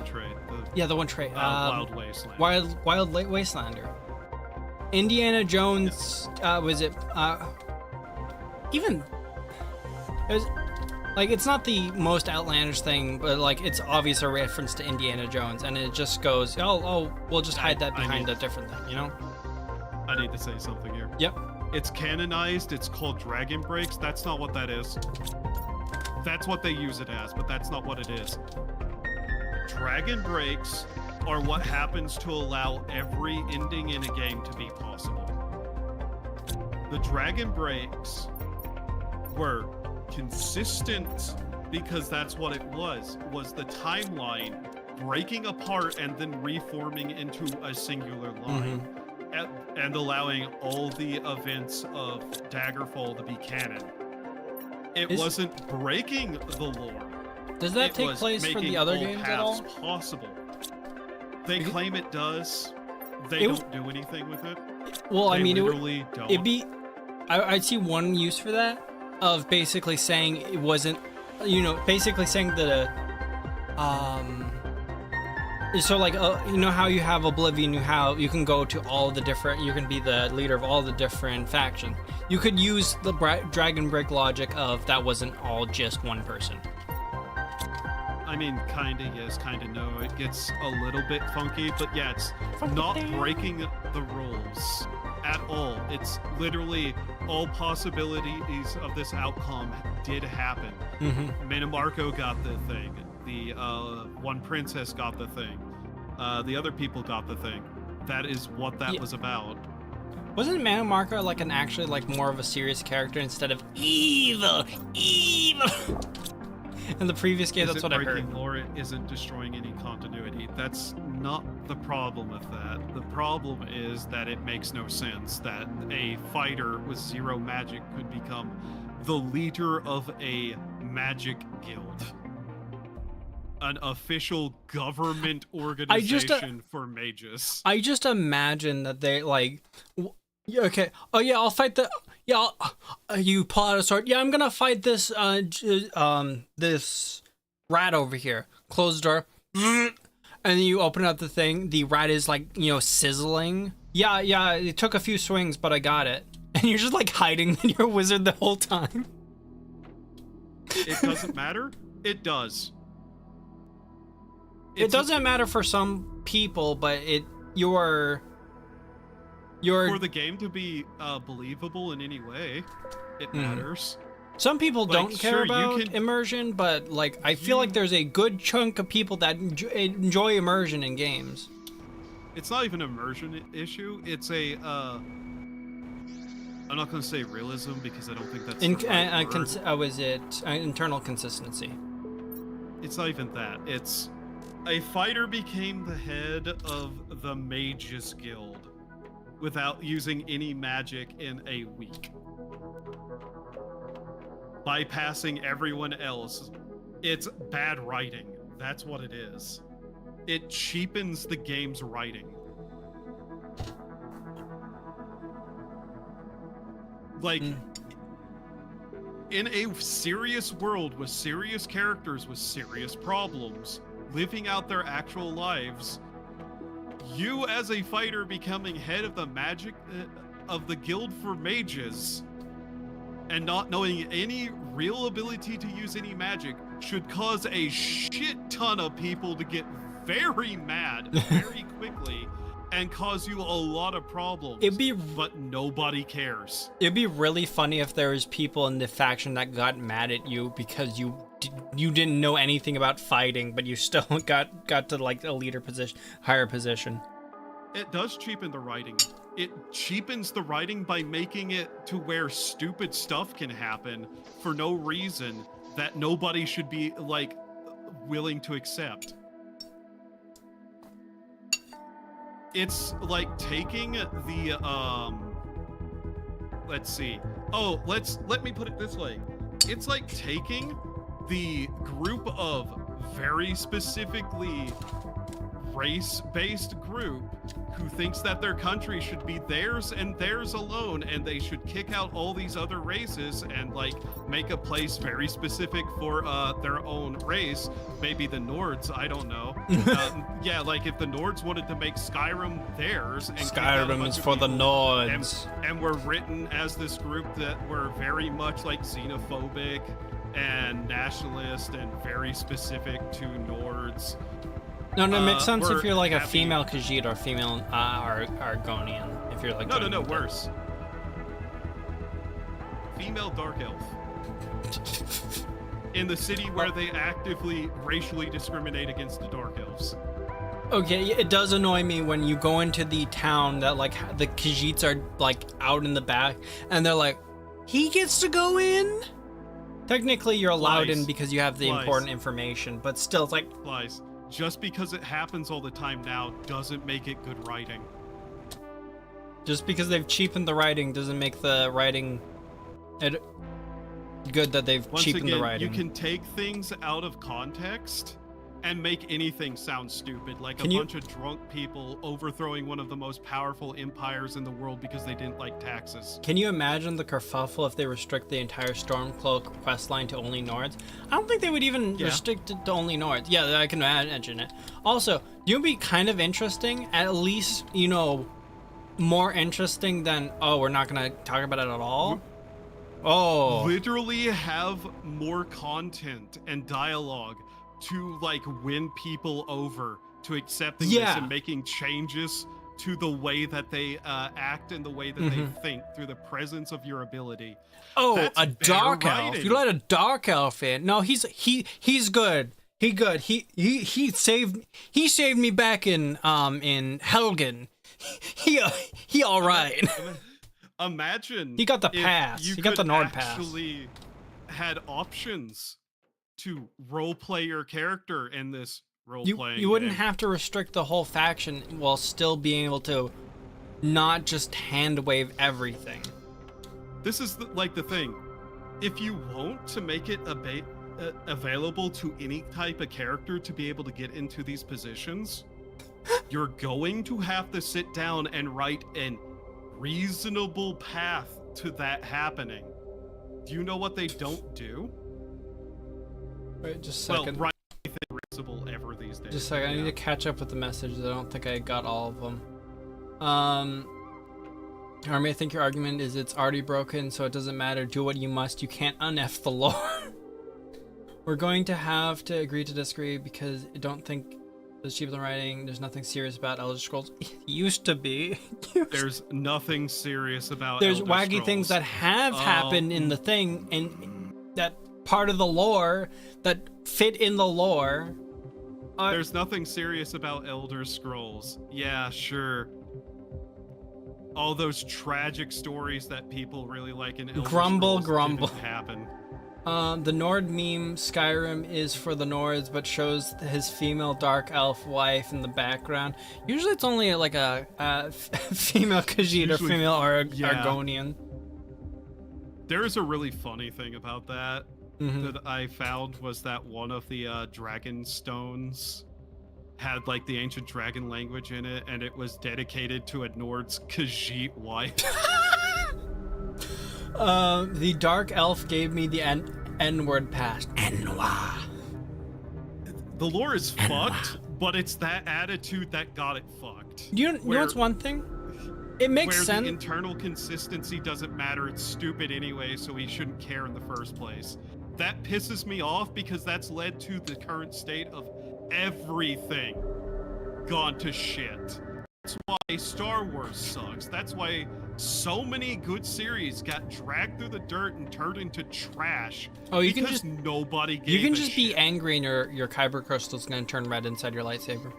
S1: trade.
S2: The one trade.
S1: Wild Wasteland.
S2: Wild Wastelander. Indiana Jones. Was it? Even. It was. Like, it's not the most outlandish thing, but, like, it's obvious a reference to Indiana Jones, and it just goes, oh, we'll just hide that behind a different thing, you know?
S1: I need to say something here.
S2: Yep.
S1: It's canonized, it's called Dragon Breaks. That's not what that is. That's what they use it as, but that's not what it is. Dragon Breaks are what happens to allow every ending in a game to be possible. The Dragon Breaks were consistent because that's what it was the timeline breaking apart and then reforming into a singular line, and allowing all the events of Daggerfall to be canon. It wasn't breaking the lore.
S2: Does that take place for the other games at all?
S1: Possible. They claim it does. They don't do anything with it.
S2: Well,
S1: They
S2: I mean,
S1: literally don't.
S2: it'd be. I'd see one use for that of basically saying it wasn't, basically saying that so like you know how you have Oblivion, you can go to all the different, you can be the leader of all the different factions. You could use the Dragon Break logic of that wasn't all just one person.
S1: I mean, kinda yes, kinda no. It gets a little bit funky, but yeah, it's not breaking the rules at all. It's literally all possibilities of this outcome did happen. Minimarco got the thing. The one princess got the thing. The other people got the thing. That is what that was about.
S2: Wasn't Manamarco like actually like more of a serious character instead of evil? In the previous game, that's what I heard.
S1: Lore, it isn't destroying any continuity. That's not the problem with that. The problem is that it makes no sense that a fighter with 0 magic could become the leader of a magic guild. An official government organization for mages.
S2: I just imagine that they like, okay, oh yeah, I'll fight the, yeah, you pull out a sword. Yeah, I'm gonna fight this this rat over here. Close the door, and then you open up the thing. The rat is like, sizzling. Yeah, it took a few swings, but I got it. And you're just like hiding in your wizard the whole time.
S1: It doesn't matter. It does.
S2: It doesn't matter for some people, but you're
S1: for the game to be believable in any way, it matters.
S2: Some people don't care about immersion, but like I feel like there's a good chunk of people that enjoy immersion in games.
S1: It's not even an immersion issue. It's a I'm not going to say realism because I don't think that's the right word.
S2: Was it internal consistency?
S1: It's not even that. It's a fighter became the head of the Mages Guild without using any magic in a week. Bypassing everyone else. It's bad writing. That's what it is. It cheapens the game's writing. Like, in a serious world with serious characters with serious problems, living out their actual lives, you as a fighter becoming head of the magic of the guild for mages and not knowing any real ability to use any magic should cause a shit ton of people to get very mad very quickly and cause you a lot of problems. But nobody cares.
S2: It'd be really funny if there was people in the faction that got mad at you because you didn't know anything about fighting, but you still got to like a leader position, higher position.
S1: It does cheapen the writing. It cheapens the writing by making it to where stupid stuff can happen for no reason that nobody should be like willing to accept. It's like taking the let's see. Oh, let me put it this way. It's like taking the group of very specifically race-based group who thinks that their country should be theirs and theirs alone, and they should kick out all these other races and like make a place very specific for their own race, maybe the Nords, I don't know. Yeah, like if the Nords wanted to make Skyrim theirs, and
S2: Skyrim is for the Nords,
S1: and were written as this group that were very much like xenophobic and nationalist and very specific to Nords.
S2: No, it makes sense if you're like a female Khajiit or female Argonian. If you're like
S1: no, worse. Female Dark Elf. In the city where they actively racially discriminate against the Dark Elves.
S2: Okay, it does annoy me when you go into the town that like the Khajiits are like out in the back and they're like, he gets to go in? Technically you're allowed in because you have the important information, but still it's like...
S1: Lies. Just because it happens all the time now doesn't make it good writing.
S2: Just because they've cheapened the writing doesn't make the writing good that they've cheapened the writing.
S1: You can take things out of context and make anything sound stupid, like
S2: Can
S1: a
S2: you-
S1: bunch of drunk people overthrowing one of the most powerful empires in the world because they didn't like taxes.
S2: Can you imagine the kerfuffle if they restrict the entire Stormcloak questline to only Nords? I don't think they would even restrict it to only Nords. Yeah, I can imagine it. Also, it would be kind of interesting, at least, you know, more interesting than, oh, we're not going to talk about it at all? Oh.
S1: Literally have more content and dialogue to like win people over to accepting this and making changes to the way that they act and the way that they think through the presence of your ability.
S2: Oh,
S1: That's
S2: a dark
S1: better
S2: elf.
S1: writing.
S2: You let a dark elf in. No, he's good. He saved me back in Helgen. He all right.
S1: Imagine
S2: He got the
S1: if
S2: pass.
S1: you
S2: He got the
S1: could
S2: Nord pass.
S1: actually had options to role play your character in this role playing.
S2: You wouldn't
S1: game.
S2: have to restrict the whole faction while still being able to not just hand wave everything.
S1: This is the thing. If you want to make it available to any type of character to be able to get into these positions, you're going to have to sit down and write a reasonable path to that happening. Do you know what they don't do?
S2: Wait, just a second.
S1: Well, write anything reasonable ever these days.
S2: Just a second. I need to catch up with the messages. I don't think I got all of them. Army, I think your argument is it's already broken, so it doesn't matter. Do what you must. You can't un-F the lore. We're going to have to agree to disagree because I don't think it's cheaper than writing. There's nothing serious about Elder Scrolls. It used to be.
S1: There's nothing serious about
S2: There's
S1: Elder
S2: wacky
S1: Scrolls.
S2: things that have happened in the thing, and that part of the lore that fit in the lore.
S1: There's nothing serious about Elder Scrolls. Yeah, sure. All those tragic stories that people really like in Elder Scrolls
S2: grumble.
S1: didn't happen.
S2: The Nord meme, Skyrim is for the Nords, but shows his female dark elf wife in the background. Usually it's only like a female Khajiit or female Argonian.
S1: There's a really funny thing about that that I found was that one of the dragon stones had like the ancient dragon language in it, and it was dedicated to a Nord's Khajiit wife.
S2: The dark elf gave me the N-word pass. N-wa.
S1: The lore is fucked, but it's that attitude that got it fucked.
S2: You know what's one thing? It makes
S1: where
S2: sense.
S1: the internal consistency doesn't matter. It's stupid anyway, so he shouldn't care in the first place. That pisses me off because that's led to the current state of everything gone to shit. That's why Star Wars sucks. That's why so many good series got dragged through the dirt and turned into trash.
S2: Oh, you
S1: because
S2: can just
S1: nobody gave
S2: you can
S1: a
S2: just be
S1: shit.
S2: angry and your kyber crystal's gonna turn red inside your lightsaber.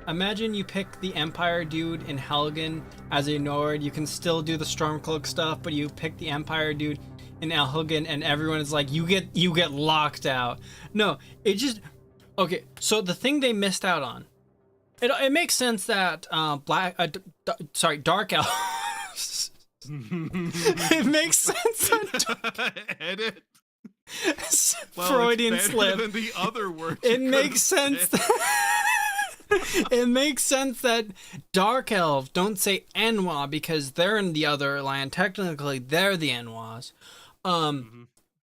S2: Imagine you pick the Empire dude in Helgen as a Nord. You can still do the Stormcloak stuff, but you pick the Empire dude in Helgen, and everyone is like, you get locked out. No, it just okay. So the thing they missed out on, it makes sense that Dark Elf. It makes sense that
S1: Edit.
S2: Freudian
S1: it's better
S2: slip.
S1: than the other words.
S2: It makes sense. It makes sense that Dark Elves don't say Enwa because they're in the other land. Technically, they're the Enwas.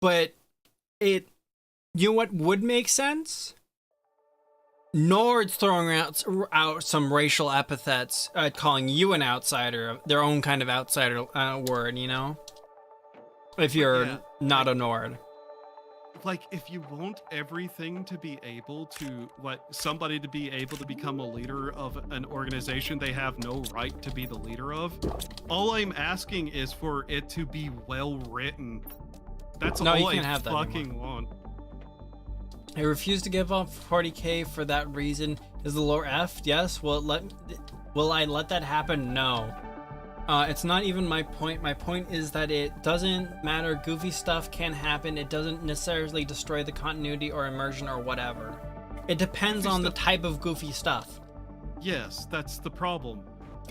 S2: But you know what would make sense? Nords throwing out some racial epithets, calling you an outsider, their own kind of outsider word, you know? If you're not a Nord.
S1: Like, if you want everything to be able to, like, somebody to be able to become a leader of an organization they have no right to be the leader of, all I'm asking is for it to be well written. That's all I fucking want.
S2: I refuse to give up 40k for that reason. Is the lore F? Yes. Will I let that happen? No. It's not even my point. My point is that it doesn't matter. Goofy stuff can happen. It doesn't necessarily destroy the continuity or immersion or whatever. It depends on the type of goofy stuff.
S1: Yes, that's the problem.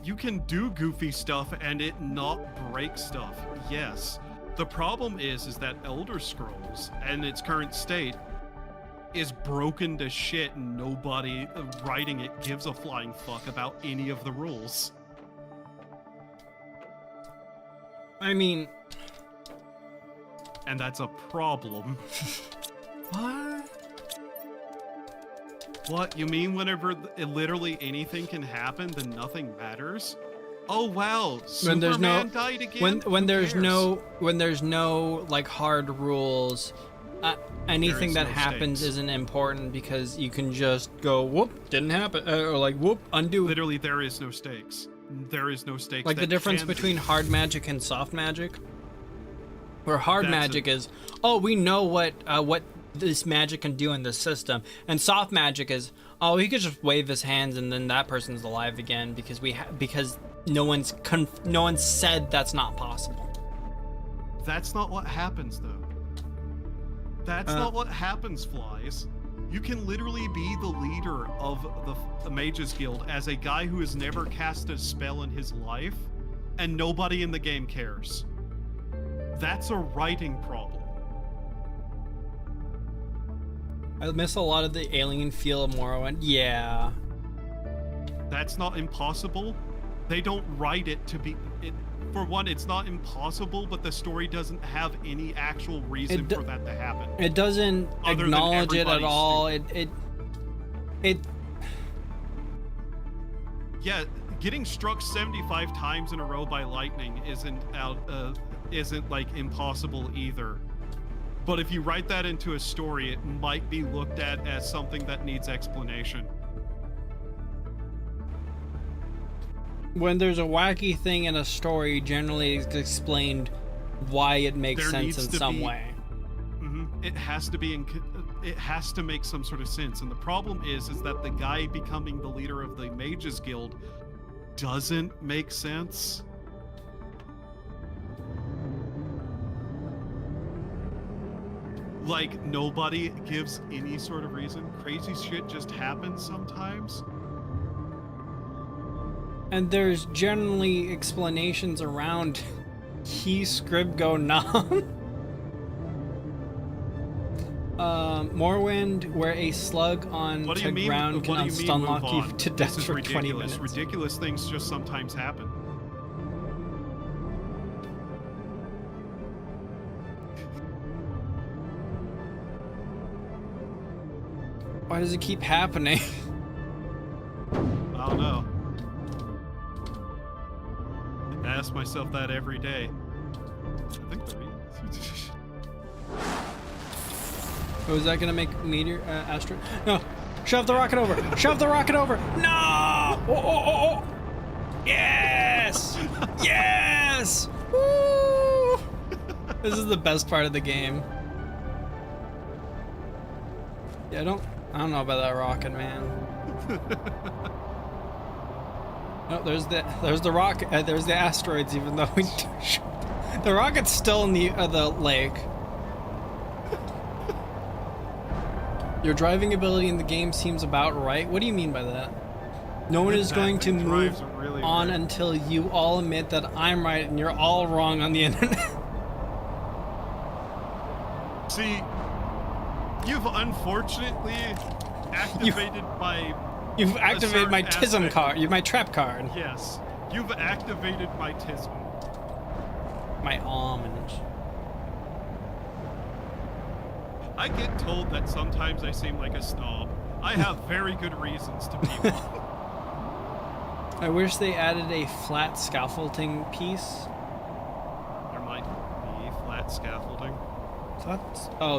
S1: You can do goofy stuff and it not break stuff. Yes. The problem is that Elder Scrolls and its current state is broken to shit, and nobody writing it gives a flying fuck about any of the rules.
S2: I mean,
S1: and that's a problem.
S2: what?
S1: What? You mean whenever literally anything can happen, then nothing matters? Oh wow!
S2: When there's no
S1: died again?
S2: when there's no like hard rules, anything that happens isn't important because you can just go whoop, didn't happen, or like whoop, undo.
S1: Literally, there is no stakes. There is no stakes.
S2: Like the difference between hard magic and soft magic, where hard magic is, oh, we know what this magic can do in this system, and soft magic is, oh, he could just wave his hands and then that person's alive again because because no one's said that's not possible.
S1: That's not what happens though. That's not what happens, Flies. You can literally be the leader of the Mages Guild as a guy who has never cast a spell in his life, and nobody in the game cares. That's a writing problem.
S2: I miss a lot of the alien feel of Morrowind. Yeah.
S1: That's not impossible. They don't write it to be... For one, it's not impossible, but the story doesn't have any actual reason for that to happen.
S2: It doesn't acknowledge it at all. It
S1: Yeah, getting struck 75 times in a row by lightning isn't like impossible either. But if you write that into a story, it might be looked at as something that needs explanation.
S2: When there's a wacky thing in a story, generally it's explained why it makes sense in some way.
S1: It has to be it has to make some sort of sense. And the problem is that the guy becoming the leader of the Mages Guild doesn't make sense. Like, nobody gives any sort of reason. Crazy shit just happens sometimes.
S2: And there's generally explanations around Key Scrib Go Nam. Morrowind, where a slug on the ground can unstun you to death for 20 minutes.
S1: Ridiculous things just sometimes happen.
S2: Why does it keep happening?
S1: I don't know. I ask myself that every day. I think
S2: Oh, is that gonna make meteor asteroid? No! Shove the rocket over! Shove the rocket over! No! Oh! Yes! Yes! Woo! This is the best part of the game. Yeah, I don't know about that rocket, man. No, there's the rocket. There's the asteroids. Even though the rocket's still in the lake. Your driving ability in the game seems about right. What do you mean by that? No one is going to move on until you all admit that I'm right and you're all wrong on the internet.
S1: See, you've unfortunately activated
S2: You've activated my TISM card. My trap card.
S1: Yes, you've activated my TISM.
S2: My almond.
S1: I get told that sometimes I seem like a snob. I have very good reasons to be one.
S2: I wish they added a flat scaffolding piece.
S1: There might be flat scaffolding.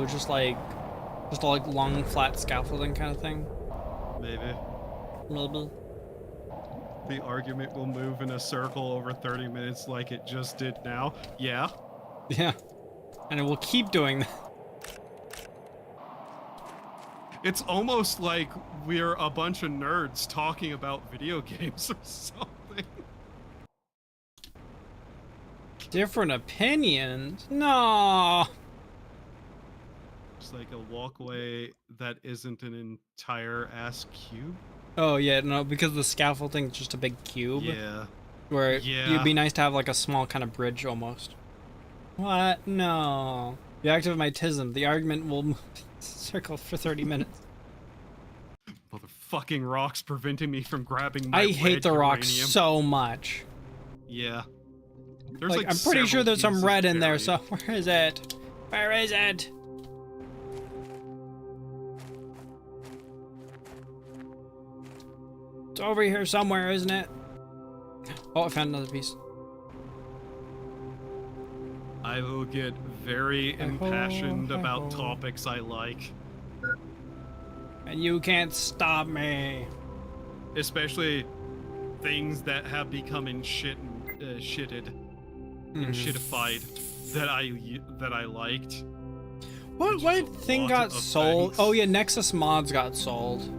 S2: Just like long flat scaffolding kind of thing.
S1: Maybe. The argument will move in a circle over 30 minutes like it just did now. Yeah.
S2: Yeah. And it will keep doing that.
S1: It's almost like we're a bunch of nerds talking about video games or something.
S2: Different opinions? No.
S1: It's like a walkway that isn't an entire ass cube.
S2: Oh yeah, no, because the scaffolding's just a big cube.
S1: Yeah.
S2: Where it'd be nice to have like a small kind of bridge almost. What? No. You activate my tism. The argument will circle for 30 minutes.
S1: Motherfucking rocks preventing me from grabbing my
S2: I hate
S1: red
S2: the rocks
S1: uranium.
S2: so much.
S1: Yeah. There's
S2: Like, I'm pretty sure there's some red in there, so where is it? Where is it? It's over here somewhere, isn't it? Oh, I found another piece.
S1: I will get very impassioned about topics I like.
S2: And you can't stop me.
S1: Especially things that have become shitted and shitified that I liked.
S2: What thing got sold?
S1: Things.
S2: Oh yeah, Nexus mods got sold.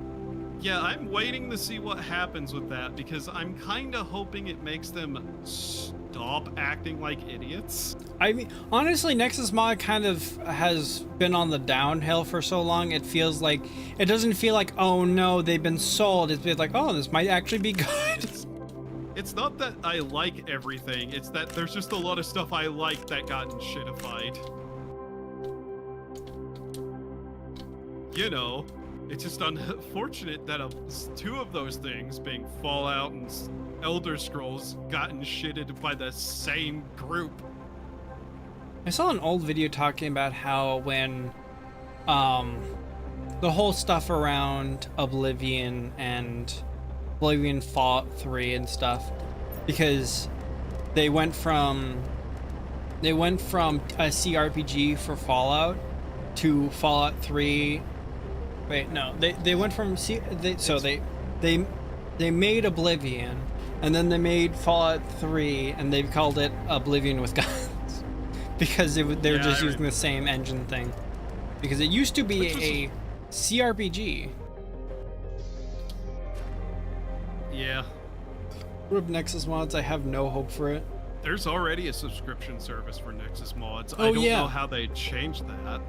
S1: Yeah, I'm waiting to see what happens with that because I'm kind of hoping it makes them stop acting like idiots.
S2: I mean, honestly, Nexus mod kind of has been on the downhill for so long. It feels like it doesn't feel like, oh no, they've been sold. It's like, oh, this might actually be good.
S1: It's not that I like everything. It's that there's just a lot of stuff I like that gotten shitified. You know, it's just unfortunate that two of those things, being Fallout and Elder Scrolls, gotten shitted by the same group.
S2: I saw an old video talking about how when the whole stuff around Oblivion and Oblivion Fallout 3 and stuff, because they went from a CRPG for Fallout to Fallout 3. Wait, no, they went from they made Oblivion, and then they made Fallout 3, and they called it Oblivion with guns, because they were just using the same engine thing, because it used to be a CRPG.
S1: Yeah.
S2: Rip Nexus mods, I have no hope for it.
S1: There's already a subscription service for Nexus mods.
S2: Oh,
S1: I don't
S2: yeah.
S1: know how they changed that.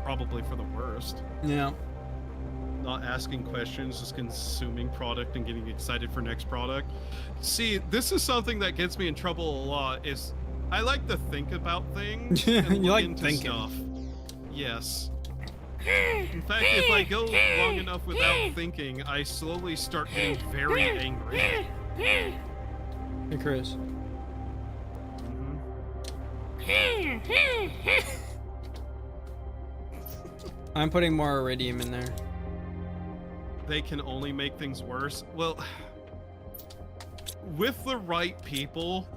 S1: Probably for the worst.
S2: Yeah.
S1: Not asking questions, just consuming product and getting excited for next product. See, this is something that gets me in trouble a lot, is I like to think about things and
S2: You
S1: look
S2: like
S1: into
S2: thinking.
S1: stuff. Yes. In fact, if I go long enough without thinking, I slowly start getting very angry.
S2: Hey, Chris. I'm putting more iridium in there.
S1: They can only make things worse. Well, with the right people,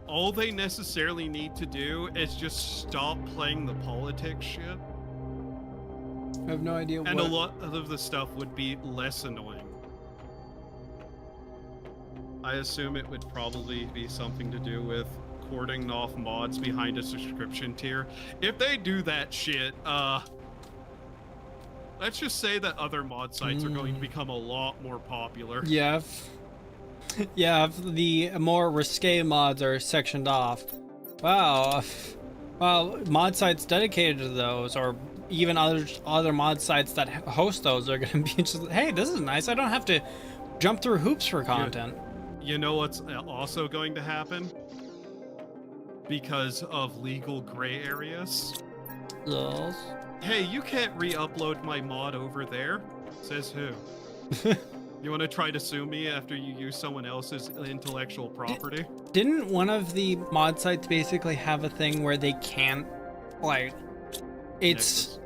S1: all they necessarily need to do is just stop playing the politics shit.
S2: I have no idea what.
S1: And a lot of the stuff would be less annoying. I assume it would probably be something to do with cording off mods behind a subscription tier. If they do that shit, let's just say that other mod sites are going to become a lot more popular.
S2: Yeah. If the more risque mods are sectioned off. Wow. Well, mod sites dedicated to those, or even other mod sites that host those, are going to be just, hey, this is nice. I don't have to jump through hoops for content.
S1: You know what's also going to happen? Because of legal gray areas.
S2: Yes.
S1: Hey, you can't re-upload my mod over there. Says who? You want to try to sue me after you use someone else's intellectual property?
S2: Didn't one of the mod sites basically have a thing where they can't, like, it's...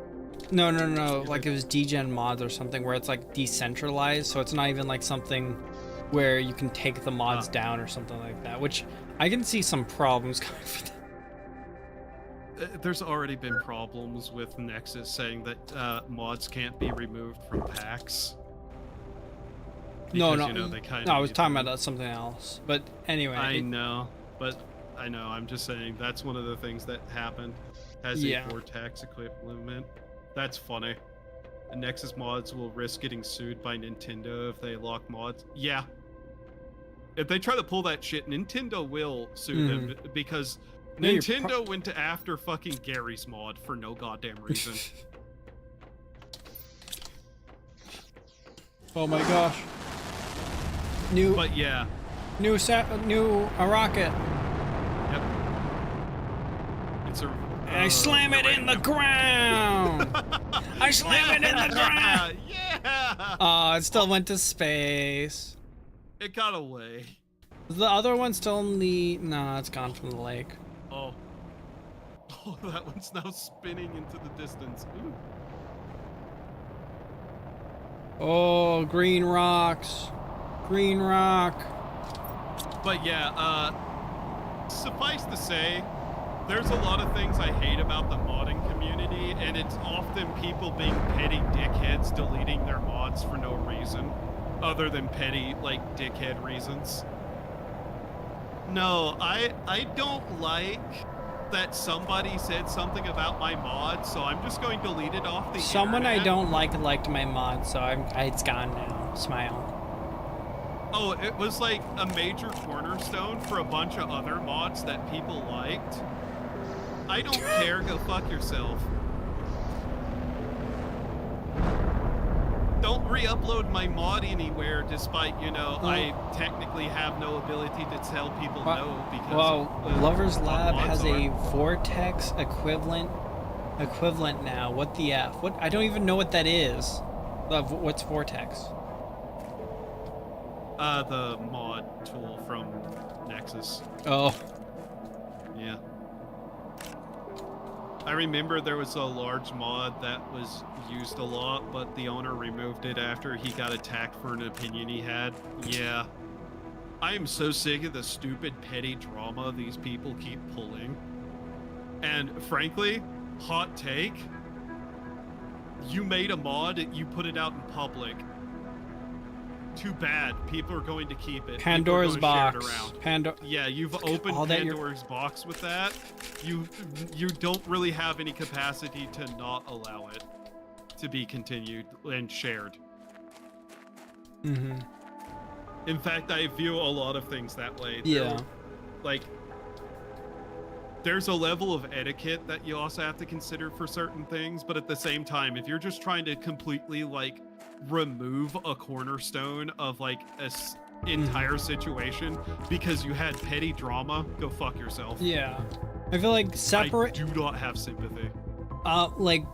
S2: No, like it was degen mods or something where it's like decentralized, so it's not even like something where you can take the mods down or something like that, which I can see some problems coming from that.
S1: There's already been problems with Nexus saying that mods can't be removed from packs. Because,
S2: No, I was talking about something else. But anyway.
S1: I know, I'm just saying that's one of the things that happened. Has a Vortex equivalent. That's funny. And Nexus mods will risk getting sued by Nintendo if they lock mods. Yeah. If they try to pull that shit, Nintendo will sue them because Nintendo went after fucking Gary's mod for no goddamn reason.
S2: Oh my gosh. New
S1: Ariake.
S2: Yep.
S1: It's a.
S2: I slam it in the ground. I slam it in the ground.
S1: Yeah.
S2: Oh, it still went to space.
S1: It got away.
S2: Is the other one still in the? No, it's gone from the lake.
S1: Oh. Oh, that one's now spinning into the distance. Ooh.
S2: Oh, green rocks. Green rock.
S1: But yeah, suffice to say, there's a lot of things I hate about the modding community, and it's often people being petty dickheads deleting their mods for no reason, other than petty, like, dickhead reasons. No, I don't like that somebody said something about my mod, so I'm just going to delete it off the
S2: Someone
S1: internet.
S2: I don't like liked my mod, so it's gone now. Smile.
S1: Oh, it was like a major cornerstone for a bunch of other mods that people liked. I don't care, go fuck yourself. Don't re-upload my mod anywhere, despite, you know, I technically have no ability to tell people no because
S2: Lover's Lab
S1: mods
S2: has
S1: are.
S2: a vortex equivalent now. What the F? What? I don't even know what that is. What's vortex?
S1: The mod tool from Nexus.
S2: Oh.
S1: Yeah. I remember there was a large mod that was used a lot, but the owner removed it after he got attacked for an opinion he had. Yeah. I am so sick of the stupid petty drama these people keep pulling. And frankly, hot take, you made a mod, you put it out in public. Too bad. People are going to keep it.
S2: Pandora's box.
S1: Yeah, you've opened Pandora's box with that. You don't really have any capacity to not allow it to be continued and shared.
S2: Mm-hmm.
S1: In fact, I view a lot of things that way.
S2: Yeah.
S1: Like, there's a level of etiquette that you also have to consider for certain things, but at the same time, if you're just trying to completely, like, remove a cornerstone of, like, entire situation because you had petty drama, go fuck yourself.
S2: Yeah. I feel like separate.
S1: I do not have sympathy.
S2: Like,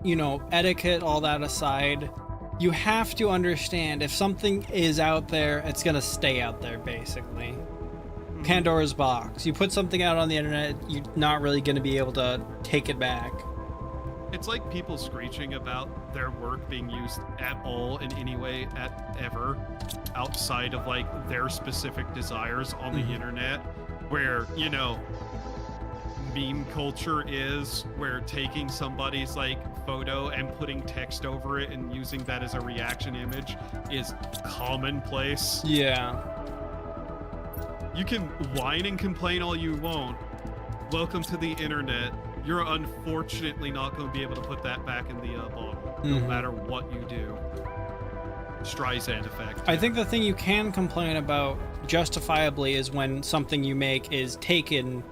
S2: you know, etiquette, all that aside, you have to understand if something is out there, it's gonna stay out there, basically. Pandora's box. You put something out on the internet, you're not really gonna be able to take it back.
S1: It's like people screeching about their work being used at all in any way ever outside of like their specific desires on the internet, where, you know, meme culture is, where taking somebody's like photo and putting text over it and using that as a reaction image is commonplace.
S2: Yeah.
S1: You can whine and complain all you want. Welcome to the internet. You're unfortunately not going to be able to put that back in the bottle, no matter what you do. Streisand effect.
S2: I think the thing you can complain about justifiably is when something you make is taken.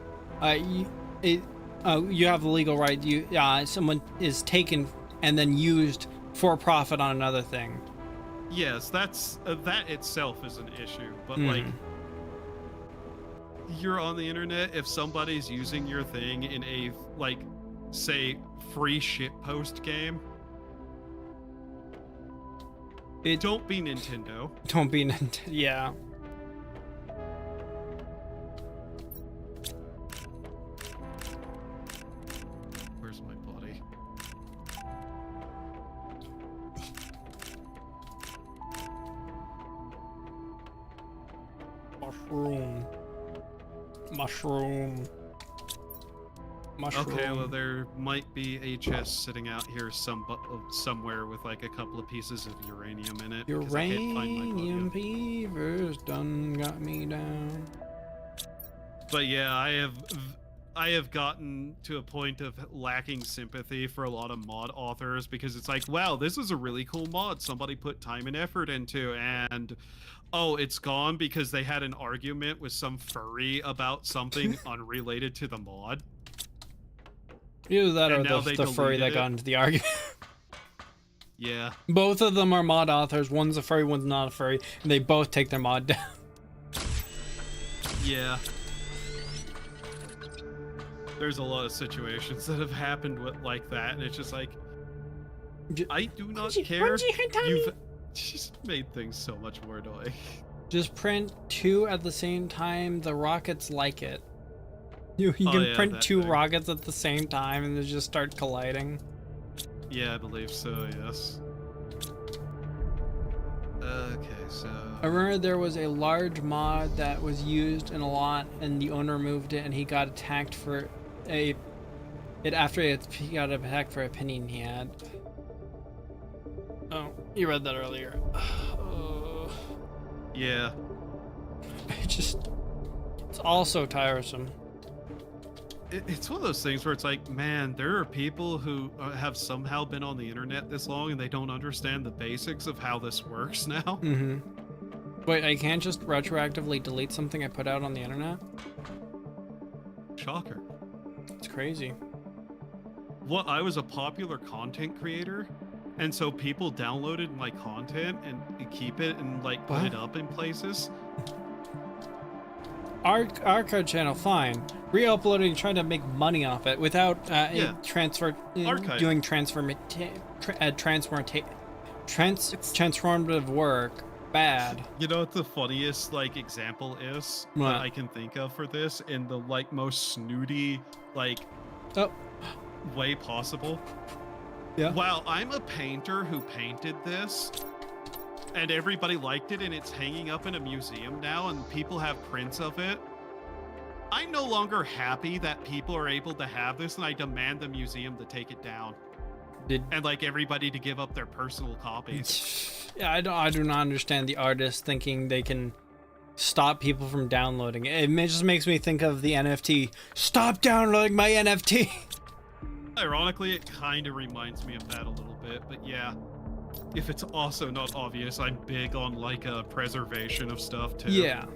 S2: You have the legal right. Someone is taken and then used for profit on another thing.
S1: Yes, that's that itself is an issue, but like, you're on the internet, if somebody's using your thing in a, like, say, free shitpost game, don't be Nintendo.
S2: Don't be Nintendo. Yeah.
S1: Where's my body?
S2: Mushroom.
S1: Okay, well, there might be a chest sitting out here somewhere with like a couple of pieces of uranium in it.
S2: Uranium beavers done got me down.
S1: But yeah, I have gotten to a point of lacking sympathy for a lot of mod authors because it's like, wow, this is a really cool mod somebody put time and effort into, and oh, it's gone because they had an argument with some furry about something unrelated to the mod.
S2: Either that or the furry that got into the argument.
S1: Yeah.
S2: Both of them are mod authors. One's a furry, one's not a furry. And they both take their mod down.
S1: Yeah. there's a lot of situations that have happened with like that, and it's just like, I do not care. You've just made things so much more annoying.
S2: Just print 2 at the same time. The rockets like it. You can print 2 rockets at the same time and they just start colliding.
S1: Yeah, I believe so, yes. Okay, so...
S2: I remember there was a large mod that was used in a lot, and the owner removed it, and he got attacked for he got attacked for an opinion he had. Oh, you read that earlier.
S1: Yeah.
S2: It's all so tiresome.
S1: It's one of those things where it's like, man, there are people who have somehow been on the internet this long and they don't understand the basics of how this works now.
S2: Mm-hmm. Wait, I can't just retroactively delete something I put out on the internet?
S1: Shocker.
S2: It's crazy.
S1: Well, I was a popular content creator, and so people downloaded my content and keep it and like put it up in places.
S2: Archive channel, fine. Re-uploading, trying to make money off it without transformative work. Bad.
S1: You know what the funniest like example is that I can think of for this in the like most snooty way possible?
S2: Yeah.
S1: Wow, I'm a painter who painted this, and everybody liked it, and it's hanging up in a museum now, and people have prints of it. I'm no longer happy that people are able to have this, and I demand the museum to take it down. And like everybody to give up their personal copies.
S2: Yeah, I do not understand the artist thinking they can stop people from downloading it. It just makes me think of the NFT. Stop downloading my NFT!
S1: Ironically, it kind of reminds me of that a little bit, but yeah. If it's also not obvious, I'm big on like a preservation of stuff too.
S2: Yeah.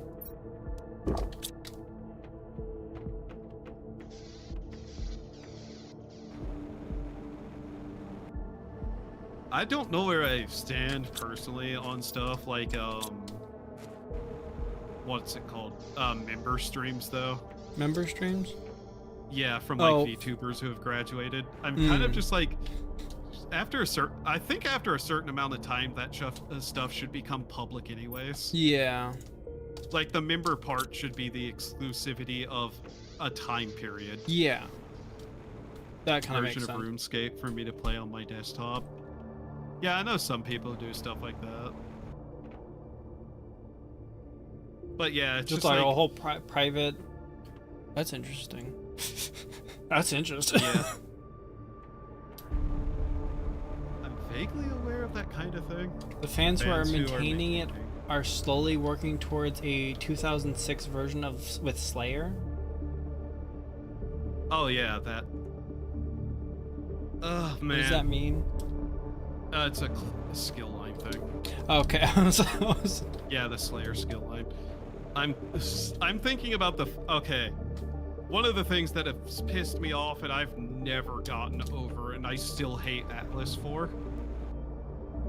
S1: I don't know where I stand personally on stuff like what's it called? Member streams though.
S2: Member streams?
S1: Yeah, from like VTubers who have graduated. I'm kind of just like after a certain amount of time that stuff should become public anyways.
S2: Yeah.
S1: Like the member part should be the exclusivity of a time period.
S2: Yeah. That kind of makes sense.
S1: Version of RuneScape for me to play on my desktop. Yeah, I know some people do stuff like that. But yeah, it's
S2: just like a whole private. That's interesting. That's interesting.
S1: Yeah. I'm vaguely aware of that kind of thing.
S2: The fans who are maintaining it are slowly working towards a 2006 version with Slayer.
S1: Oh yeah, that. Oh man.
S2: What does that mean?
S1: It's a skill line thing.
S2: Okay.
S1: Yeah, the Slayer skill line. I'm thinking about okay. One of the things that has pissed me off and I've never gotten over and I still hate Atlas for.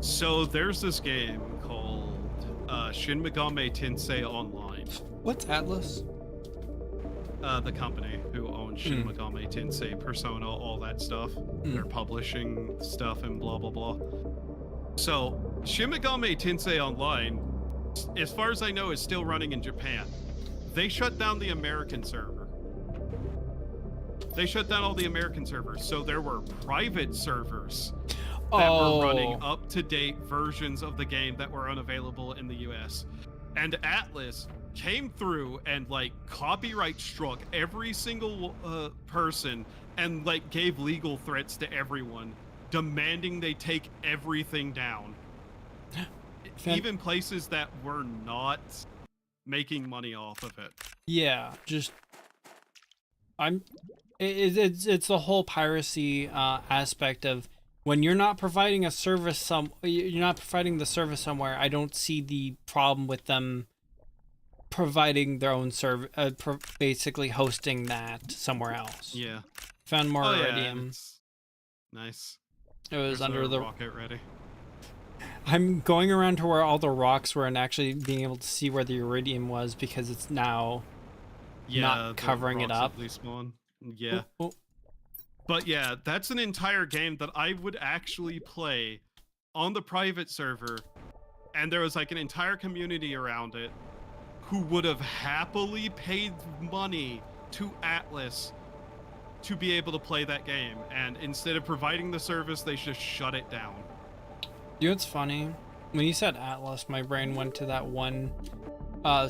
S1: So there's this game called Shin Megami Tensei Online.
S2: What's Atlas?
S1: The company who owns Shin Megami Tensei, Persona, all that stuff. They're publishing stuff and blah blah blah. So Shin Megami Tensei Online, as far as I know, is still running in Japan. They shut down the American server. They shut down all the American servers, so there were private servers that were running up-to-date versions of the game that were unavailable in the US. And Atlas came through and like copyright struck every single person and like gave legal threats to everyone, demanding they take everything down. Even places that were not making money off of it.
S2: Yeah, just it's the whole piracy aspect of when you're not providing a service you're not providing the service somewhere. I don't see the problem with them providing their own service, basically hosting that somewhere else.
S1: Yeah.
S2: Found more iridium.
S1: Yeah, nice.
S2: It was under the
S1: rocket ready.
S2: I'm going around to where all the rocks were and actually being able to see where the iridium was because it's now not covering it up.
S1: Yeah.
S2: Oh,
S1: But yeah, that's an entire game that I would actually play on the private server, and there was like an entire community around it who would have happily paid money to Atlas to be able to play that game, and instead of providing the service, they just shut it down.
S2: you know what's funny? When you said Atlas, my brain went to that one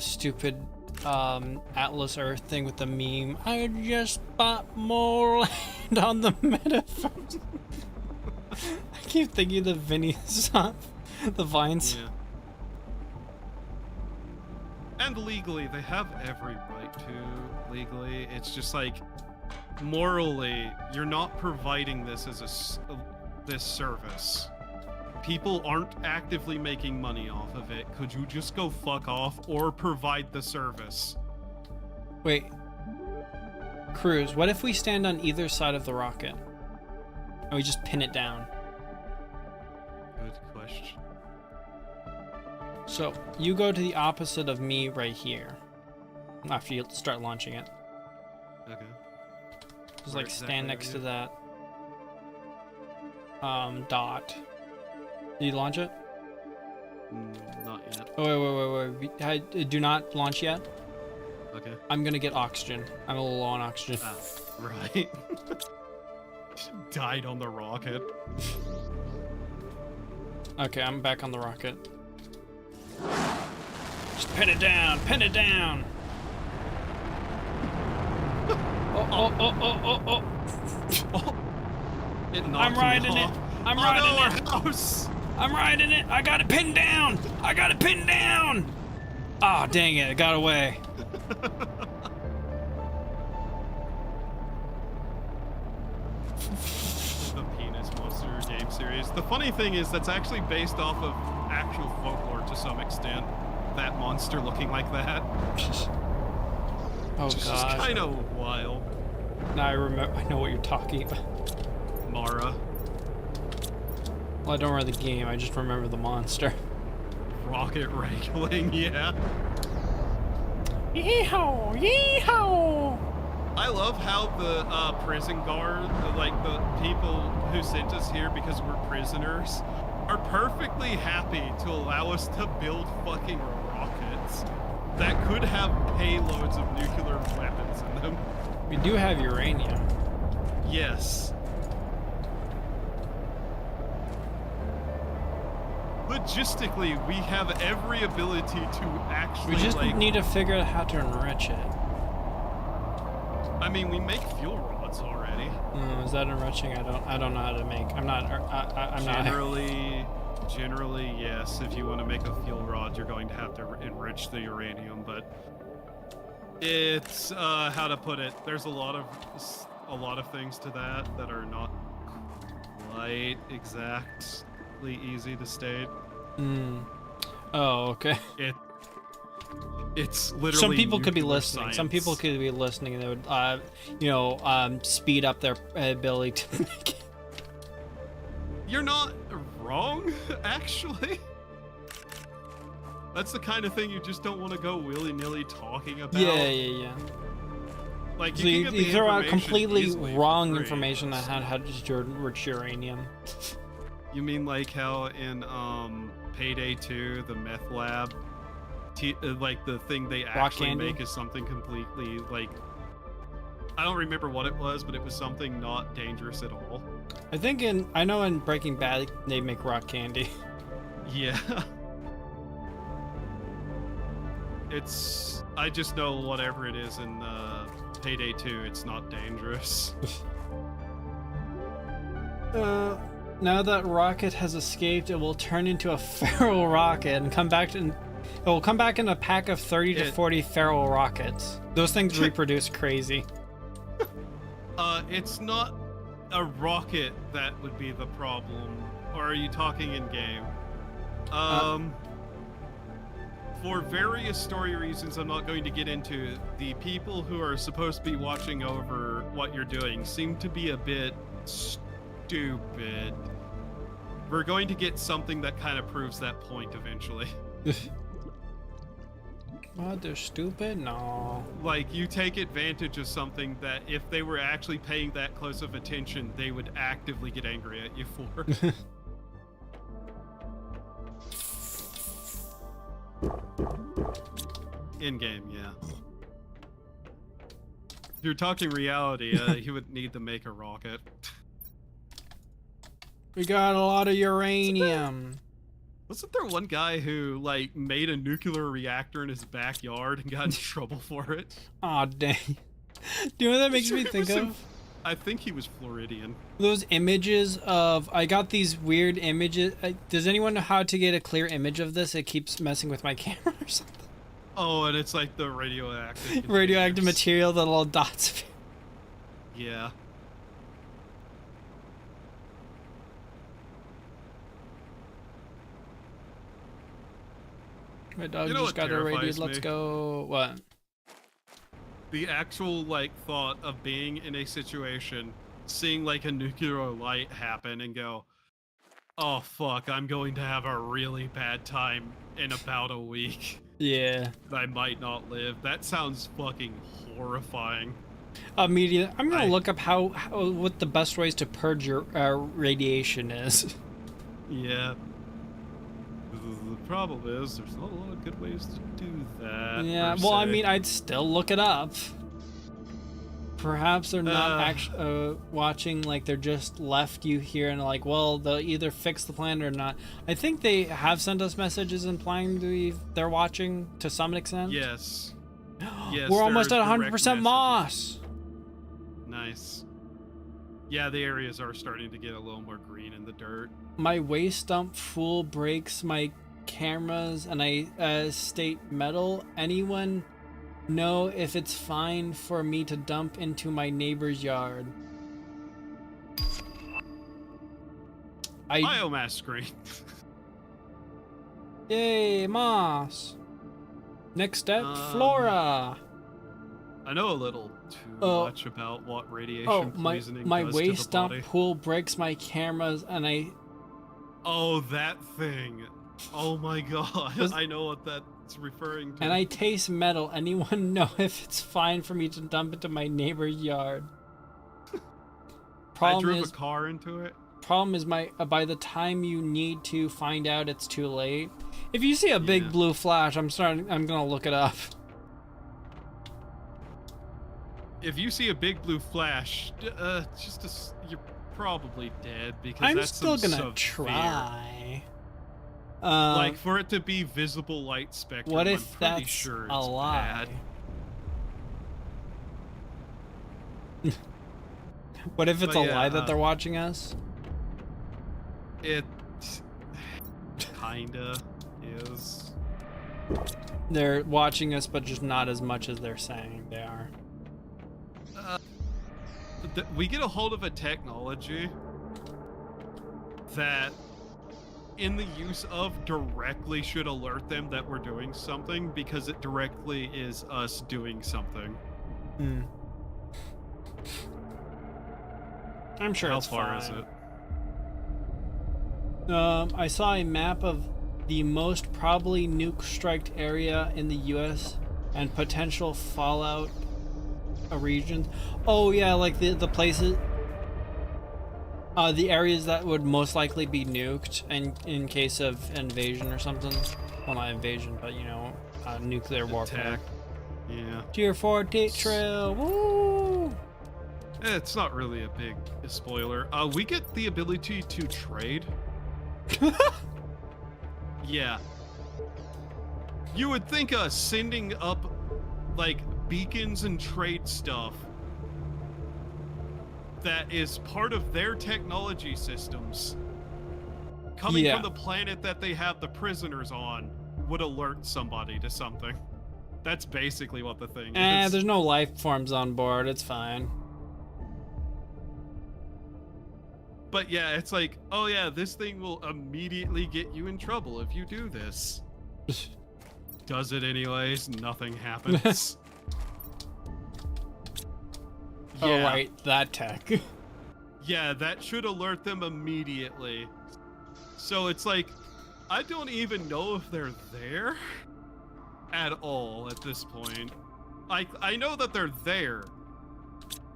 S2: stupid Atlas Earth thing with the meme. I just bought more land on the metaverse. I keep thinking of the Vinny stuff, the vines.
S1: Yeah. And legally, they have every right to. Legally, it's just like, morally, you're not providing this as this service. People aren't actively making money off of it. Could you just go fuck off or provide the service?
S2: Wait, Cruz, what if we stand on either side of the rocket and we just pin it down?
S1: Good question.
S2: So you go to the opposite of me right here after you start launching it.
S1: Okay.
S2: Just
S1: Where
S2: like
S1: exactly
S2: stand
S1: are
S2: next to
S1: you?
S2: that dot. Did you launch it?
S1: Not yet.
S2: Oh, wait. Do not launch yet.
S1: Okay.
S2: I'm gonna get oxygen. I'm a little low on oxygen.
S1: Ah, right. Died on the rocket.
S2: Okay, I'm back on the rocket. Just pin it down. Pin it down. Oh.
S1: Oh. It knocked
S2: I'm
S1: me
S2: riding it.
S1: off.
S2: I'm
S1: Oh,
S2: riding
S1: no,
S2: it.
S1: our house.
S2: I'm riding it. I got it pinned down. I got it pinned down. Ah, oh, dang it. It got away.
S1: The penis monster game series. The funny thing is that's actually based off of actual folklore to some extent. That monster looking like that.
S2: Oh,
S1: Which is just
S2: God.
S1: kind of wild.
S2: Now I remember. I know what you're talking about.
S1: Mara.
S2: Well, I don't remember the game. I just remember the monster.
S1: Rocket wrangling, yeah.
S2: Yeehaw! Yeehaw!
S1: I love how the prison guard, like the people who sent us here because we're prisoners, are perfectly happy to allow us to build fucking rockets that could have payloads of nuclear weapons in them.
S2: We do have uranium.
S1: Yes. Logistically, we have every ability to actually,
S2: We just
S1: like,
S2: need to figure out how to enrich it.
S1: I mean, we make fuel rods already.
S2: Is that enriching? I don't know how to make. I'm not. I'm not.
S1: Generally, yes. If you want to make a fuel rod, you're going to have to enrich the uranium, but it's how to put it. There's a lot of things to that are not quite exactly easy to state.
S2: Oh, okay.
S1: It's literally.
S2: Some people could be
S1: nuclear
S2: listening.
S1: science.
S2: Some people could be listening, and they would, speed up their ability to make it.
S1: You're not wrong, actually. That's the kind of thing you just don't want to go willy-nilly talking about.
S2: Yeah.
S1: Like,
S2: So
S1: you can get
S2: you
S1: the
S2: throw out
S1: information
S2: completely
S1: easily for
S2: wrong
S1: free,
S2: information
S1: but-
S2: that had just enrich uranium.
S1: You mean like how in Payday 2, the meth lab, like the thing they actually
S2: candy?
S1: make is something completely, like, I don't remember what it was, but it was something not dangerous at all.
S2: I know in Breaking Bad they make rock candy.
S1: Yeah. I just know whatever it is in Payday 2, it's not dangerous.
S2: Now that Rocket has escaped, it will turn into a feral rocket and come back it will come back in a pack of 30 to 40 feral rockets. Those things reproduce crazy.
S1: It's not a rocket that would be the problem. Or are you talking in game? For various story reasons I'm not going to get into, the people who are supposed to be watching over what you're doing seem to be a bit stupid. We're going to get something that kind of proves that point eventually.
S2: What, they're stupid? No.
S1: Like, you take advantage of something that if they were actually paying that close of attention, they would actively get angry at you for. In-game, yeah. If you're talking reality, he would need to make a rocket.
S2: We got a lot of uranium.
S1: Wasn't there one guy who, like, made a nuclear reactor in his backyard and got in trouble for it?
S2: Aw, dang. Do you know what that makes me think of?
S1: I think he was Floridian.
S2: Those images of... I got these weird images. Does anyone know how to get a clear image of this? It keeps messing with my camera or something.
S1: Oh, and it's like the radioactive...
S2: Radioactive material, the little dots.
S1: Yeah.
S2: My dog
S1: You know
S2: just
S1: what
S2: got irradiated.
S1: terrifies
S2: Let's
S1: me?
S2: go. What?
S1: The actual, like, thought of being in a situation, seeing, like, a nuclear light happen and go, oh, fuck, I'm going to have a really bad time in about a week.
S2: Yeah.
S1: I might not live. That sounds fucking horrifying.
S2: Immediately, I'm gonna look up how what the best ways to purge your radiation is.
S1: Yeah. The problem is, there's not a lot of good ways to do that.
S2: Yeah,
S1: per
S2: well, I
S1: se.
S2: mean, I'd still look it up. Perhaps they're not actually watching, like they're just left you here and like, well, they'll either fix the plan or not. I think they have sent us messages implying they're watching to some extent.
S1: Yes. Yes,
S2: We're almost at
S1: there are
S2: 100%
S1: direct
S2: moss.
S1: Nice. Yeah, the areas are starting to get a little more green in the dirt.
S2: My waste dump full breaks my cameras and I state metal. Anyone know if it's fine for me to dump into my neighbor's yard?
S1: Biomass screen.
S2: Yay, moss. Next step, flora.
S1: I know a little too much about what radiation poisoning
S2: my
S1: does
S2: waste
S1: to the
S2: dump
S1: body.
S2: pool breaks my cameras and
S1: Oh, that thing. Oh my god. I know what that's referring to.
S2: and I taste metal. Anyone know if it's fine for me to dump into my neighbor's yard?
S1: I drove a car into it.
S2: Problem is by the time you need to find out, it's too late. If you see a big blue flash, I'm gonna look it up.
S1: If you see a big blue flash, you're probably dead because
S2: I'm
S1: that's
S2: still
S1: some
S2: gonna
S1: severe.
S2: try.
S1: Like for it to be visible light spectrum.
S2: What if
S1: I'm pretty
S2: that's
S1: sure
S2: a
S1: it's
S2: lie?
S1: bad.
S2: What if it's
S1: But
S2: a
S1: yeah,
S2: lie that they're watching us?
S1: It kinda is.
S2: They're watching us, but just not as much as they're saying they are.
S1: We get a hold of a technology that, in the use of, directly should alert them that we're doing something because it directly is us doing something.
S2: Hmm. I'm sure
S1: How
S2: it's
S1: far
S2: fine.
S1: is it?
S2: I saw a map of the most probably nuke-striked area in the U.S. and potential fallout regions. Oh yeah, like the places, the areas that would most likely be nuked, and in case of invasion or something. Well, not invasion, but you know, nuclear warfare.
S1: Attack. Yeah.
S2: Tier 4 Tate Trail. Woo!
S1: It's not really a big spoiler. We get the ability to trade. Yeah. You would think us sending up, like, beacons and trade stuff that is part of their technology systems coming from the planet that they have the prisoners on would alert somebody to something. That's basically what the thing is.
S2: There's no life forms on board. It's fine.
S1: But yeah, it's like, oh yeah, this thing will immediately get you in trouble if you do this. Does it anyways? Nothing happens.
S2: Oh right, that tech.
S1: Yeah, that should alert them immediately. So it's like, I don't even know if they're there. at all at this point. I know that they're there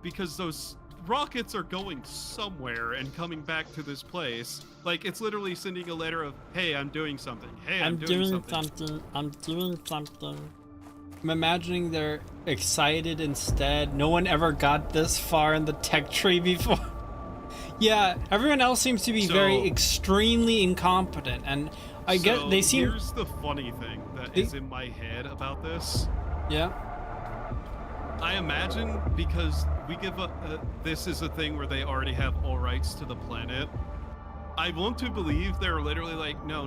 S1: because those rockets are going somewhere and coming back to this place. Like, it's literally sending a letter of, hey, I'm doing something. Hey, I'm doing something.
S2: I'm doing something. I'm imagining they're excited instead. No one ever got this far in the tech tree before. Yeah, everyone else seems to be very extremely incompetent, and I get they seem.
S1: Here's the funny thing that is in my head about this.
S2: Yeah.
S1: I imagine because we give this is a thing where they already have all rights to the planet. I want to believe they're literally like, no.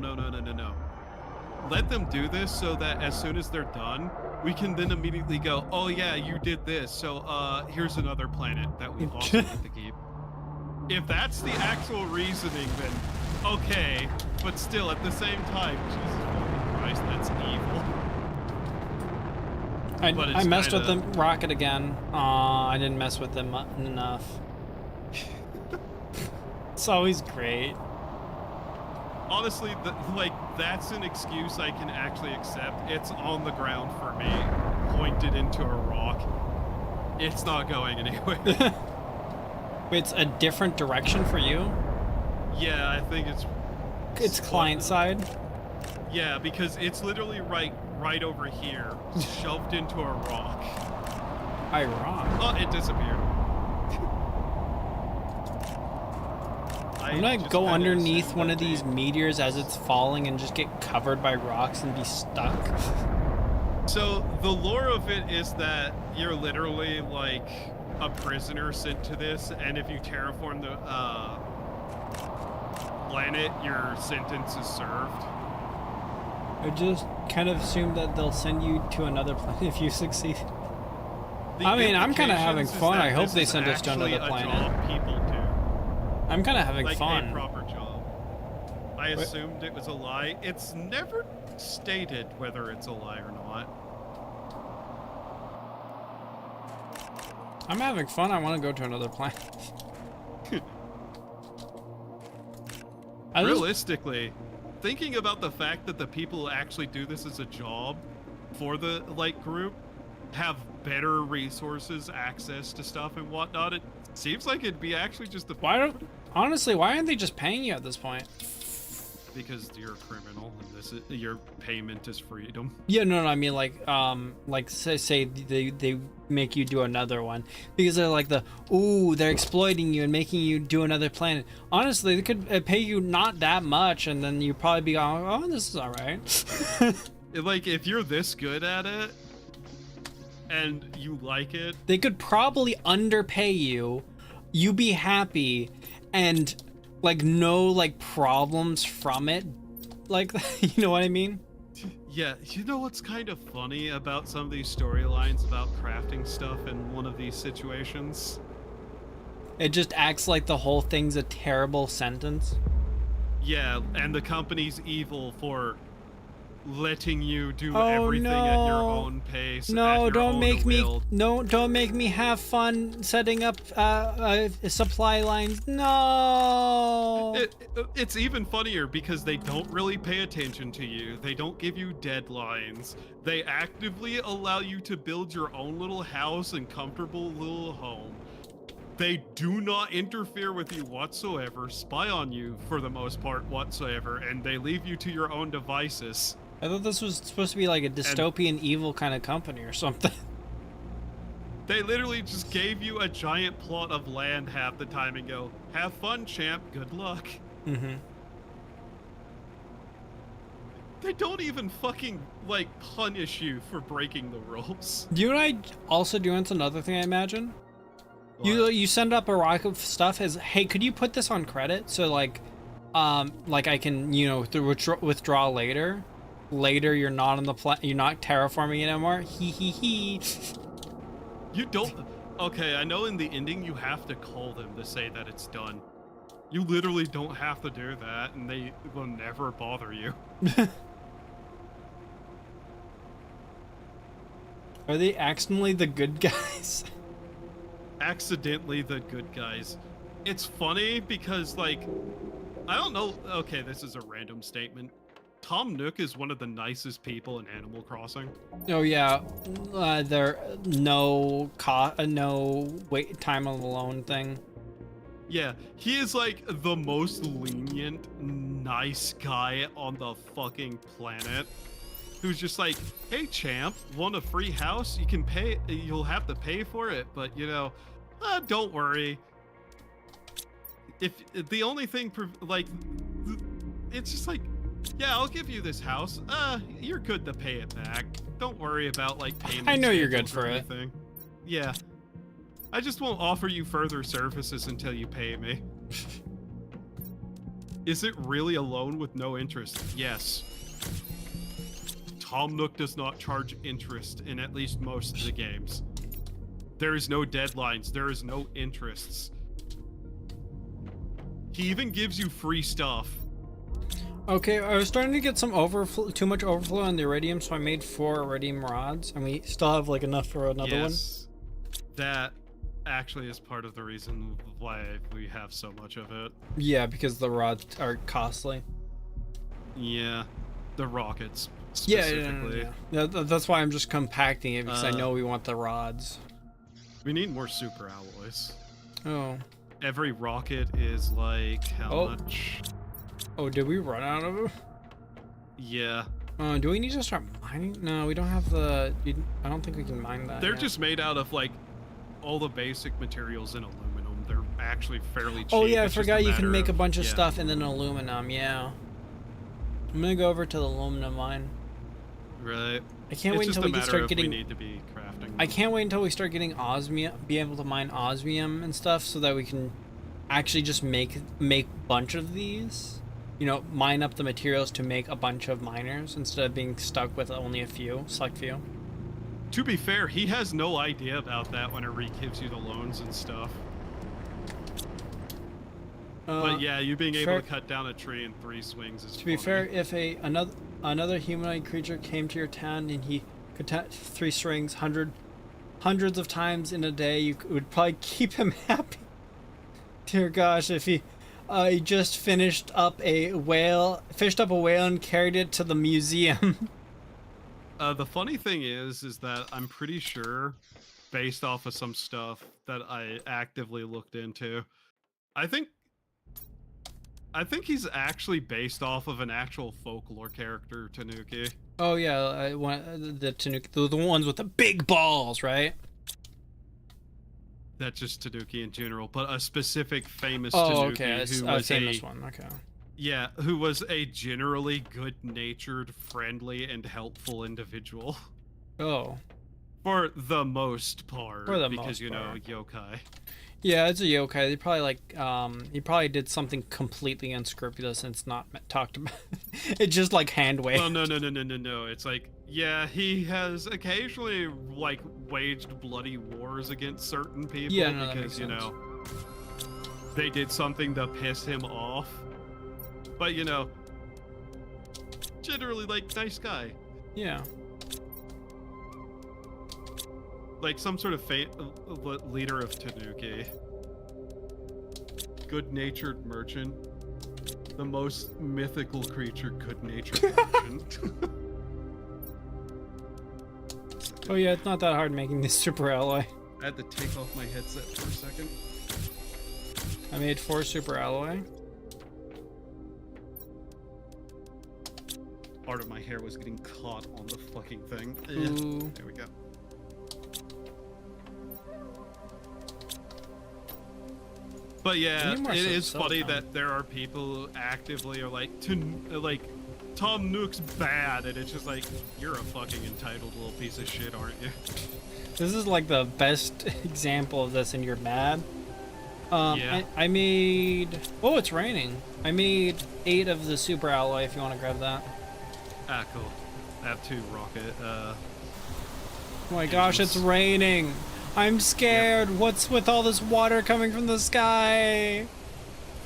S1: Let them do this so that as soon as they're done, we can then immediately go, oh yeah, you did this, so here's another planet that we also get to keep. If that's the actual reasoning, then okay, but still at the same time, Jesus fucking Christ, that's evil.
S2: I messed with the rocket again. Aw, I didn't mess with them enough. It's always great.
S1: Honestly, that's an excuse I can actually accept. It's on the ground for me, pointed into a rock. It's not going anywhere.
S2: Wait, it's a different direction for you?
S1: Yeah, I think
S2: it's client side.
S1: Yeah, because it's literally right over here, shoved into a rock.
S2: Ironic.
S1: Oh, it disappeared.
S2: I'm gonna go underneath one of these meteors as it's falling and just get covered by rocks and be stuck.
S1: So the lore of it is that you're literally like a prisoner sent to this, and if you terraform the planet, your sentence is served.
S2: I just kind of assumed that they'll send you to another planet if you succeed. I mean, I'm kind of having fun. I hope they send us to another planet.
S1: People do.
S2: I'm kind of having fun.
S1: A proper job. I assumed it was a lie. It's never stated whether it's a lie or not.
S2: I'm having fun. I want to go to another planet.
S1: Realistically, thinking about the fact that the people who actually do this as a job for the group have better resources, access to stuff and whatnot, it seems like it'd be actually just the
S2: honestly, why aren't they just paying you at this point?
S1: Because you're a criminal and your payment is freedom.
S2: Yeah, no, I mean like say they make you do another one because they're like they're exploiting you and making you do another planet. Honestly, they could pay you not that much, and then you'd probably be going, oh, this is all right.
S1: Like, if you're this good at it and you like it,
S2: they could probably underpay you. You be happy, and like no problems from it, like you know what I mean?
S1: Yeah, you know what's kind of funny about some of these storylines about crafting stuff in one of these situations?
S2: It just acts like the whole thing's a terrible sentence.
S1: Yeah, and the company's evil for letting you do everything at your own pace.
S2: No, don't make me have fun setting up supply lines. No.
S1: It's even funnier because they don't really pay attention to you. They don't give you deadlines. They actively allow you to build your own little house and comfortable little home. They do not interfere with you whatsoever, spy on you for the most part whatsoever, and they leave you to your own devices.
S2: I thought this was supposed to be like a dystopian evil kind of company or something.
S1: They literally just gave you a giant plot of land half the time and go, have fun, champ, good luck.
S2: Mm-hmm.
S1: They don't even fucking, punish you for breaking the rules.
S2: Do you know what I also do? It's another thing I imagine. What? You send up a rock of stuff as, hey, could you put this on credit? So I can, withdraw later. Later, you're not on the you're not terraforming it anymore. Hee hee hee.
S1: You don't. Okay, I know in the ending you have to call them to say that it's done. You literally don't have to do that, and they will never bother you.
S2: Are they accidentally the good guys?
S1: Accidentally the good guys. It's funny because I don't know. Okay, this is a random statement. Tom Nook is one of the nicest people in Animal Crossing.
S2: Oh yeah, there no wait time alone thing.
S1: Yeah, he is like the most lenient, nice guy on the fucking planet. Who's just like, hey champ, want a free house? You can pay, you'll have to pay for it, but you know, don't worry. If the only thing, like, it's just like, yeah, I'll give you this house. You're good to pay it back. Don't worry about like payment.
S2: I know you're good for it.
S1: Yeah. I just won't offer you further services until you pay me. Is it really a loan with no interest? Yes. Tom Nook does not charge interest in at least most of the games. There is no deadlines. There is no interests. He even gives you free stuff.
S2: Okay, I was starting to get some too much overflow on the iridium, so I made 4 iridium rods, and we still have like enough for another one.
S1: That actually is part of the reason why we have so much of it.
S2: Yeah, because the rods are costly.
S1: Yeah, the rockets specifically.
S2: Yeah. That's why I'm just compacting it, because I know we want the rods.
S1: We need more super alloys.
S2: Oh.
S1: Every rocket is like how much?
S2: Oh, did we run out of them?
S1: Yeah.
S2: Do we need to start mining? No, we don't have the... I don't think we can mine that.
S1: They're just made out of like all the basic materials in aluminum. They're actually fairly cheap.
S2: Oh yeah, I forgot you can make a bunch of stuff in an aluminum. Yeah. I'm gonna go over to the aluminum mine.
S1: Right.
S2: I can't wait until we start getting.
S1: We need to be crafting.
S2: I can't wait until we start getting osmium, be able to mine osmium and stuff, so that we can actually just make bunch of these. You know, mine up the materials to make a bunch of miners instead of being stuck with only a few, select few.
S1: To be fair, he has no idea about that whenever he gives you the loans and stuff. But yeah, you being able to cut down a tree in 3 swings is
S2: To be fair, if another humanoid creature came to your town and he could 3 swings hundreds of times in a day, you would probably keep him happy. Dear gosh, if he just fished up a whale and carried it to the museum.
S1: The funny thing is that I'm pretty sure, based off of some stuff that I actively looked into, I think he's actually based off of an actual folklore character, Tanuki.
S2: Oh yeah, the Tanuki, the ones with the big balls, right?
S1: That's just Tanuki in general, but a specific famous
S2: Tanuki
S1: who was
S2: famous one. Okay.
S1: Yeah, who was a generally good-natured, friendly, and helpful individual.
S2: Oh.
S1: For the most part. Because, you know, yokai.
S2: Yeah, it's a yokai. They probably he probably did something completely unscrupulous and it's not talked about. It's just like hand waved.
S1: Oh, no. It's like, yeah, he has occasionally, like, waged bloody wars against certain people because, you know, they did something to piss him off. But, you know, generally, like, nice guy.
S2: Yeah.
S1: Like some sort of leader of Tanuki. Good-natured merchant. The most mythical creature, good-natured merchant.
S2: Oh yeah, it's not that hard making this super alloy.
S1: I had to take off my headset for a second.
S2: I made 4 super alloy.
S1: Part of my hair was getting caught on the fucking thing.
S2: Ooh.
S1: There we go. But yeah, it is funny that there are people who actively are like, Tom Nook's bad, and it's just like, you're a fucking entitled little piece of shit, aren't you?
S2: This is like the best example of this, and you're mad.
S1: Yeah.
S2: I made... Oh, it's raining. I made 8 of the super alloy, if you want to grab that.
S1: Ah, cool. I have 2 rocket,
S2: Oh my gosh, it's raining! I'm scared! Yep. What's with all this water coming from the sky?
S1: You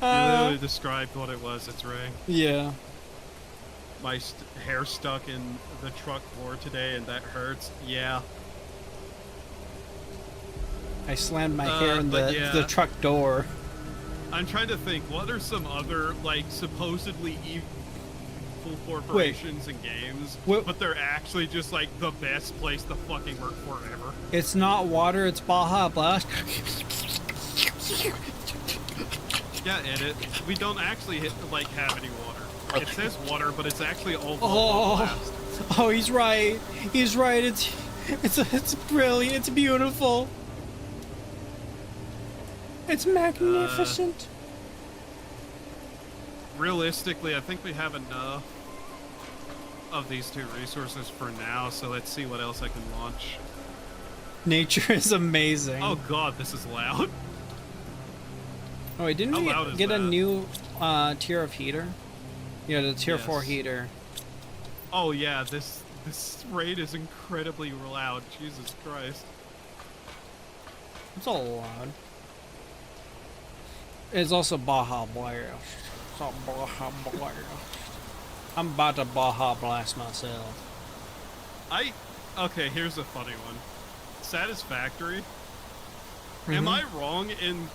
S1: literally described what it was, it's rain.
S2: Yeah.
S1: My hair stuck in the truck floor today and that hurts. Yeah.
S2: I slammed my hair in the truck door.
S1: I'm trying to think, what are some other, like, supposedly evil corporations and games, but they're actually just like the best place to fucking work for ever.
S2: It's not water, it's Baja Blast.
S1: Yeah, edit. We don't actually have any water. It says water, but it's actually all blast.
S2: Oh, he's right. He's right. It's brilliant. It's beautiful. It's magnificent.
S1: Realistically, I think we have enough of these two resources for now, so let's see what else I can launch.
S2: Nature is amazing.
S1: Oh god, this is loud.
S2: Oh wait, didn't we get a new tier of heater? Yeah, the tier 4 heater.
S1: Oh yeah, this raid is incredibly loud. Jesus Christ.
S2: It's all loud. It's also Baja Blast. It's all Baja Blast. I'm about to Baja Blast myself.
S1: Okay, here's a funny one. Satisfactory.
S2: Mm-hmm.
S1: Am I wrong in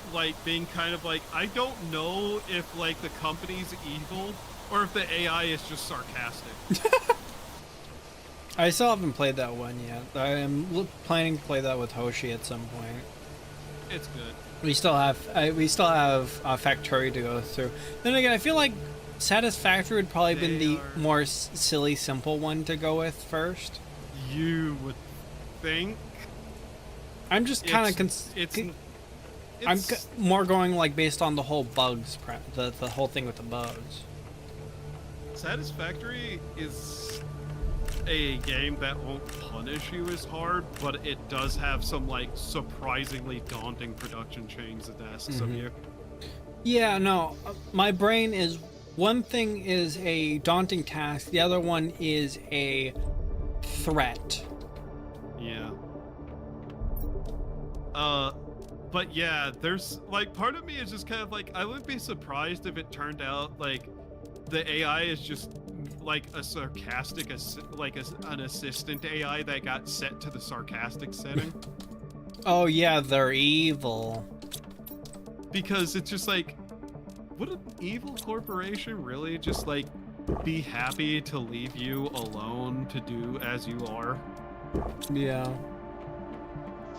S1: being kind of I don't know if the company's evil or if the AI is just sarcastic.
S2: I still haven't played that one yet. I am planning to play that with Hoshi at some point.
S1: It's good.
S2: We still have Factory to go through. Then again, I feel like Satisfactory would probably been the more silly, simple one to go with first.
S1: You would think.
S2: I'm just kind of I'm more going based on the whole bugs, the whole thing with the bugs.
S1: Satisfactory is a game that won't punish you as hard, but it does have some surprisingly daunting production chains it asks of you.
S2: Yeah, no, my brain is one thing is a daunting task, the other one is a threat.
S1: Yeah. But yeah, there's part of me is just kind of I wouldn't be surprised if it turned out the AI is just a sarcastic, an assistant AI that got set to the sarcastic setting.
S2: Oh yeah, they're evil.
S1: Because it's just would an evil corporation really just be happy to leave you alone to do as you are?
S2: Yeah.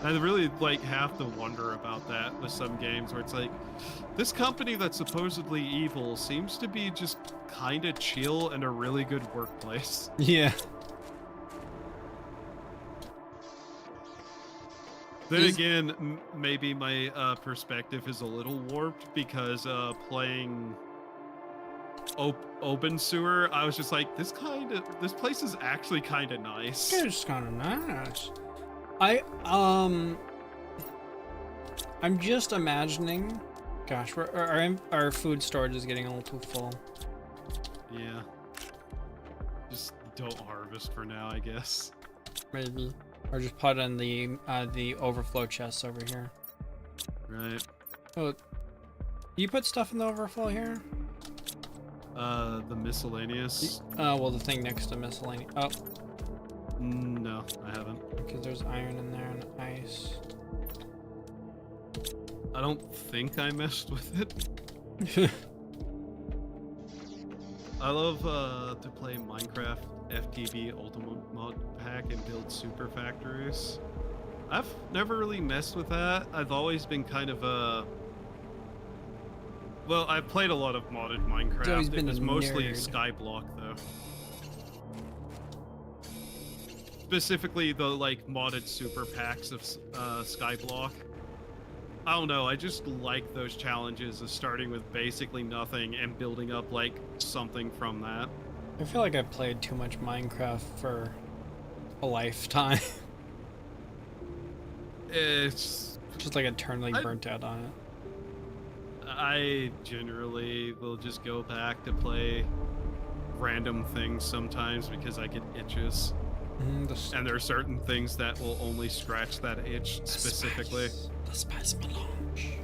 S1: I really have to wonder about that with some games where it's this company that's supposedly evil seems to be just kind of chill and a really good workplace.
S2: Yeah.
S1: Then again, maybe my perspective is a little warped because playing Open Sewer, I was just this place is actually kind of nice.
S2: It's kind of nice. I'm just imagining. Gosh, our food storage is getting a little too full.
S1: Yeah. Just don't harvest for now, I guess.
S2: Maybe, or just put in the overflow chests over here.
S1: Right.
S2: Oh, you put stuff in the overflow here?
S1: The miscellaneous.
S2: Well, the thing next to miscellaneous. Oh.
S1: No, I haven't.
S2: Because there's iron in there and ice.
S1: I don't think I messed with it. I love to play Minecraft FTB Ultimate Mod Pack and build super factories. I've never really messed with that. I've always been kind of a... Well, I've played a lot of modded Minecraft. It was mostly Skyblock, though. Specifically the modded super packs of Skyblock. I don't know, I just like those challenges of starting with basically nothing and building up something from that.
S2: I feel like I've played too much Minecraft for a lifetime.
S1: It's
S2: just eternally burnt out on it.
S1: I generally will just go back to play random things sometimes because I get itches. And there are certain things that will only scratch that itch specifically.
S2: The spice melange.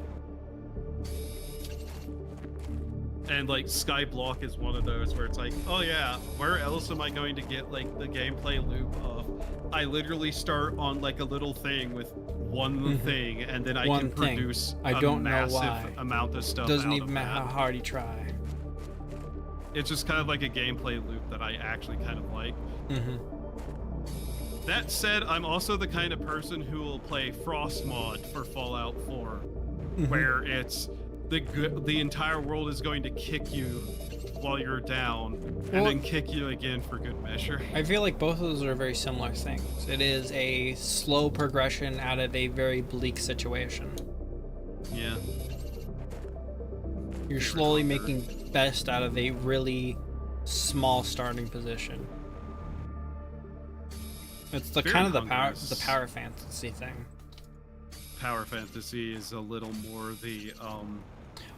S1: And Skyblock is one of those where it's oh yeah, where else am I going to get the gameplay loop of I literally start on a little thing with one thing and then I can produce a massive amount of stuff.
S2: Doesn't even matter how hard you try.
S1: It's just kind of like a gameplay loop that I actually kind of like.
S2: Mm-hmm.
S1: That said, I'm also the kind of person who will play Frost mod for Fallout 4, where it's the entire world is going to kick you while you're down, and then kick you again for good measure.
S2: I feel like both of those are very similar things. It is a slow progression out of a very bleak situation.
S1: Yeah.
S2: You're slowly making best out of a really small starting position. It's the
S1: Very
S2: kind of the
S1: hungry.
S2: power fantasy thing.
S1: Power fantasy is a little more the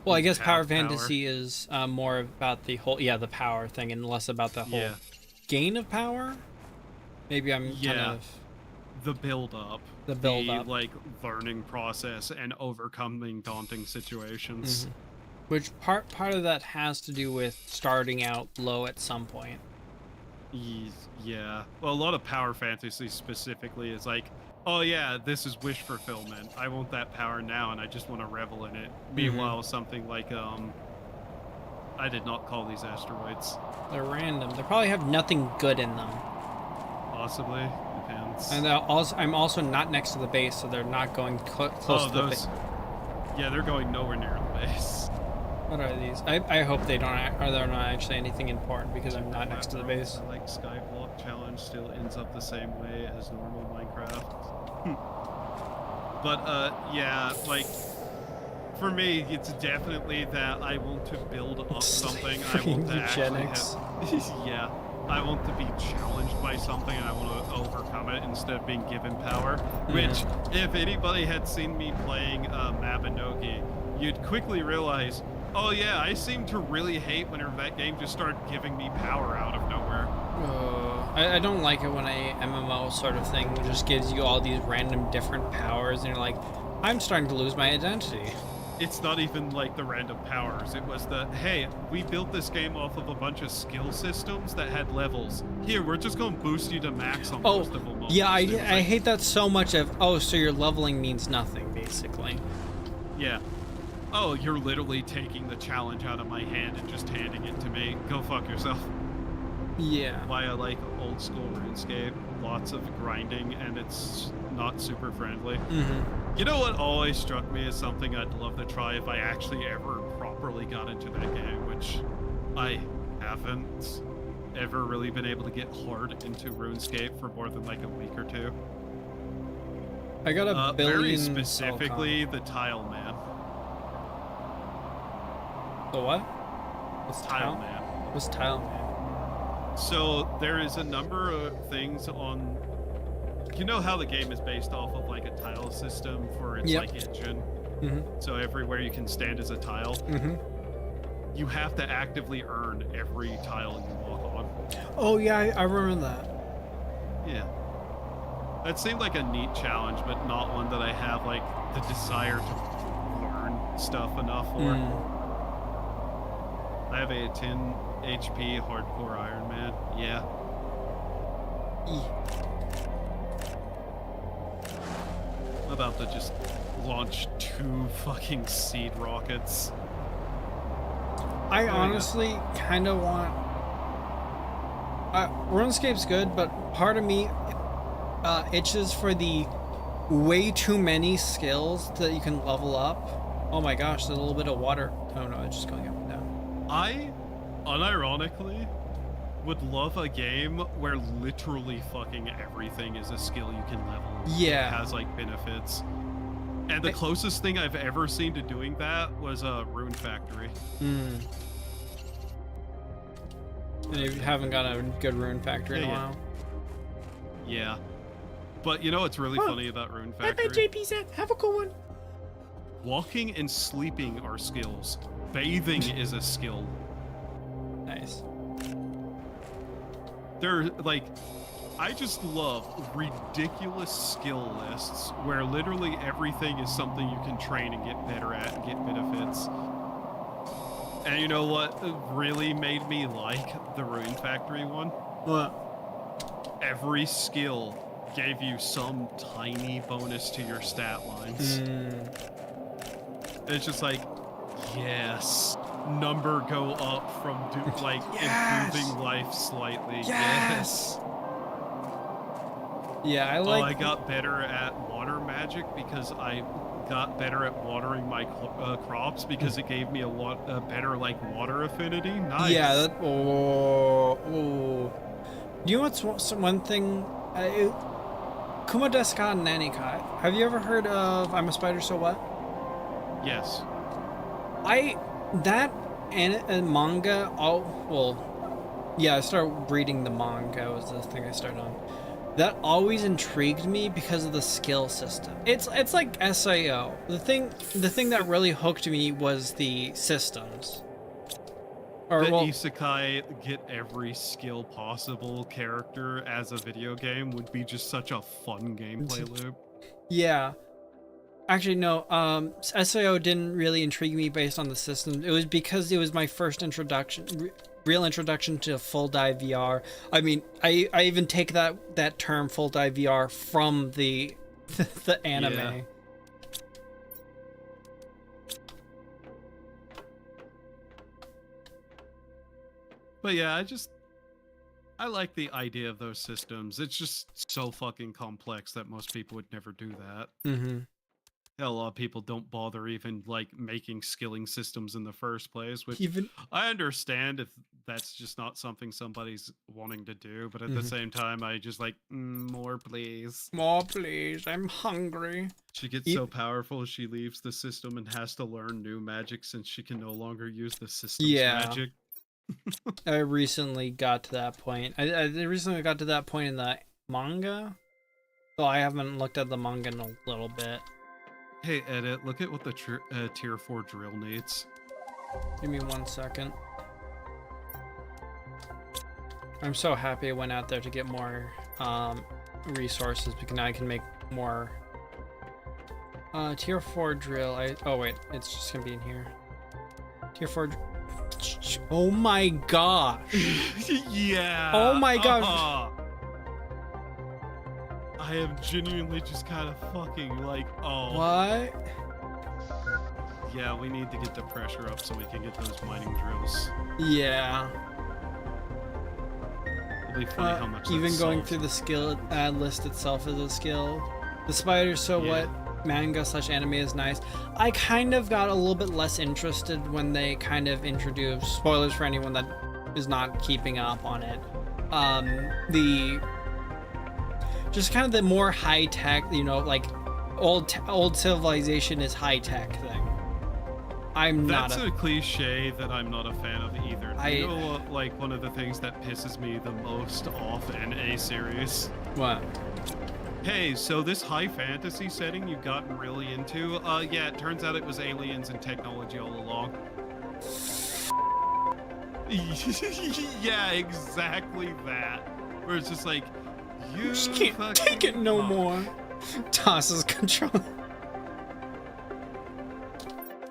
S2: Well, I guess
S1: have
S2: power fantasy is more about the whole the power thing and less about the whole gain of power. Maybe I'm kind of
S1: the build up.
S2: The build up,
S1: like learning process and overcoming daunting situations.
S2: Which part of that has to do with starting out low at some point.
S1: Yeah. Well, a lot of power fantasy specifically is like, oh yeah, this is wish fulfillment. I want that power now, and I just want to revel in it. Meanwhile, something like I did not call these asteroids.
S2: They're random. They probably have nothing good in them.
S1: Possibly, depends.
S2: And I'm also not next to the base, so they're not going close to the base.
S1: Yeah, they're going nowhere near the base.
S2: What are these? I hope they don't. Are there not actually anything important because I'm not next to the base?
S1: Like Skyblock Challenge still ends up the same way as normal Minecraft. But yeah, like for me, it's definitely that I want to build up something. I want to
S2: eugenics.
S1: Yeah, I want to be challenged by something, and I want to overcome it instead of being given power. Which, if anybody had seen me playing Mabinogi, you'd quickly realize, oh yeah, I seem to really hate whenever that game just started giving me power out of nowhere.
S2: I don't like it when a MMO sort of thing just gives you all these random different powers, and you're like, I'm starting to lose my identity.
S1: It's not even like the random powers. It was the, hey, we built this game off of a bunch of skill systems that had levels. Here, we're just going to boost you to max on most of them.
S2: Yeah, I hate that so much of, so your leveling means nothing, basically.
S1: Yeah. Oh, you're literally taking the challenge out of my hand and just handing it to me. Go fuck yourself.
S2: Yeah.
S1: Why I like old school RuneScape. Lots of grinding, and it's not super friendly. You know what always struck me as something I'd love to try if I actually ever properly got into that game, which I haven't ever really been able to get hard into RuneScape for more than like a week or two.
S2: I got a billion.
S1: Very specifically, the Tile Man.
S2: The what? What's
S1: Tile Man?
S2: What's Tile Man?
S1: So there is a number of things on. You know how the game is based off of like a tile system for its like engine. So everywhere you can stand as a tile. You have to actively earn every tile you walk on.
S2: Oh yeah, I remember that.
S1: Yeah. That seemed like a neat challenge, but not one that I have like the desire to learn stuff enough for. I have a 10 HP hardcore Iron Man. Yeah. I'm about to just launch 2 fucking seed rockets.
S2: I honestly kind of want. RuneScape's good, but part of me itches for the way too many skills that you can level up. Oh my gosh, there's a little bit of water. Oh no, it's just going up and down.
S1: I, unironically, would love a game where literally fucking everything is a skill you can level.
S2: Yeah.
S1: It has like benefits. And the closest thing I've ever seen to doing that was a Rune Factory.
S2: And you haven't got a good Rune Factory in a while.
S1: Yeah. But you know what's really funny about Rune Factory?
S2: Bye, JPZ. Have a cool one.
S1: Walking and sleeping are skills. Bathing is a skill.
S2: Nice.
S1: They're like, I just love ridiculous skill lists where literally everything is something you can train and get better at and get benefits. And you know what really made me like the Rune Factory one?
S2: What?
S1: Every skill gave you some tiny bonus to your stat lines. It's just like, yes, number go up from improving life slightly. Yes.
S2: Yeah, I like.
S1: Oh, I got better at water magic because I got better at watering my crops because it gave me a lot better water affinity. Nice.
S2: Yeah. That, oh. You know what's one thing? Kuma desu ka nanikai. Have you ever heard of I'm a Spider, So What?
S1: Yes.
S2: Manga. I started reading the manga. Was the thing I started on. That always intrigued me because of the skill system. It's like SAO. The thing that really hooked me was the systems.
S1: Isekai get every skill possible character as a video game would be just such a fun gameplay loop.
S2: Yeah. Actually, no. SAO didn't really intrigue me based on the system. It was because it was my first real introduction to full dive VR. I mean, I even take that term full dive VR from the anime.
S1: Yeah. But yeah, I like the idea of those systems. It's just so fucking complex that most people would never do that.
S2: Mm-hmm.
S1: A lot of people don't bother even making skilling systems in the first place, which I understand if that's just not something somebody's wanting to do, but at the same time I just more please.
S2: More please, I'm hungry.
S1: She gets so powerful she leaves the system and has to learn new magic since she can no longer use the system's magic.
S2: I recently got to that point. I recently got to that point in the manga. So I haven't looked at the manga in a little bit.
S1: Hey, Edit, look at what the tier 4 drill needs.
S2: Give me 1 second. I'm so happy I went out there to get more resources because now I can make more. Tier 4 drill. Oh wait, it's just gonna be in here. Tier 4. Oh my gosh.
S1: Yeah.
S2: Oh my gosh.
S1: I am genuinely just kind of fucking oh.
S2: What?
S1: Yeah, we need to get the pressure up so we can get those mining drills.
S2: Yeah.
S1: It'll be funny how much
S2: even going through the skill list itself is a skill. The Spider So What manga / anime is nice. I kind of got a little bit less interested when they kind of introduced, spoilers for anyone that is not keeping up on it, just kind of the more high tech, old civilization is high tech thing.
S1: That's a cliche that I'm not a fan of either. You know what, one of the things that pisses me the most off in a series?
S2: What?
S1: Hey, so this high fantasy setting you've gotten really into, yeah, it turns out it was aliens and technology all along. Yeah, exactly that. Where it's just you
S2: just can't take it no more. Tosses controller.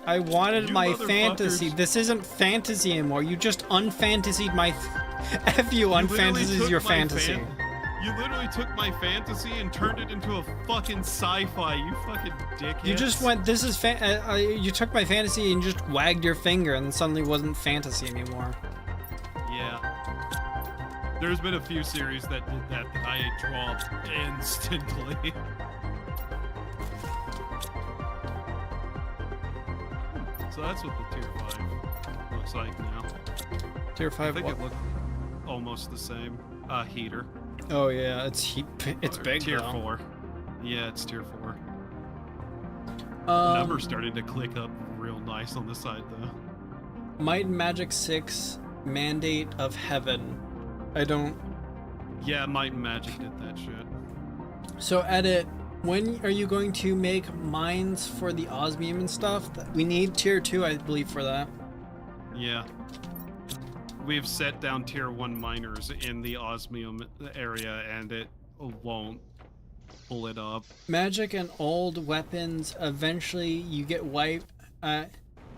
S2: I wanted my fantasy. This isn't fantasy anymore. You just unfantasied my. F you unfantasies your fantasy.
S1: You literally took my fantasy and turned it into a fucking sci-fi. You fucking dickhead.
S2: You just went. This is you took my fantasy and just wagged your finger, and suddenly wasn't fantasy anymore.
S1: Yeah. There's been a few series that did that I dropped instantly. So that's what the tier 5 looks like now.
S2: Tier 5
S1: I think it looked almost the same. Heater.
S2: Oh yeah, it's big
S1: Tier
S2: though.
S1: 4. Yeah, it's tier 4. The numbers starting to click up real nice on the side though.
S2: Might and Magic 6 Mandate of Heaven. I don't.
S1: Yeah, Might and Magic did that shit.
S2: So Edit, when are you going to make mines for the osmium and stuff? We need tier 2, I believe, for that.
S1: Yeah. We've set down tier 1 miners in the osmium area and it won't pull it up.
S2: Magic and old weapons, eventually you get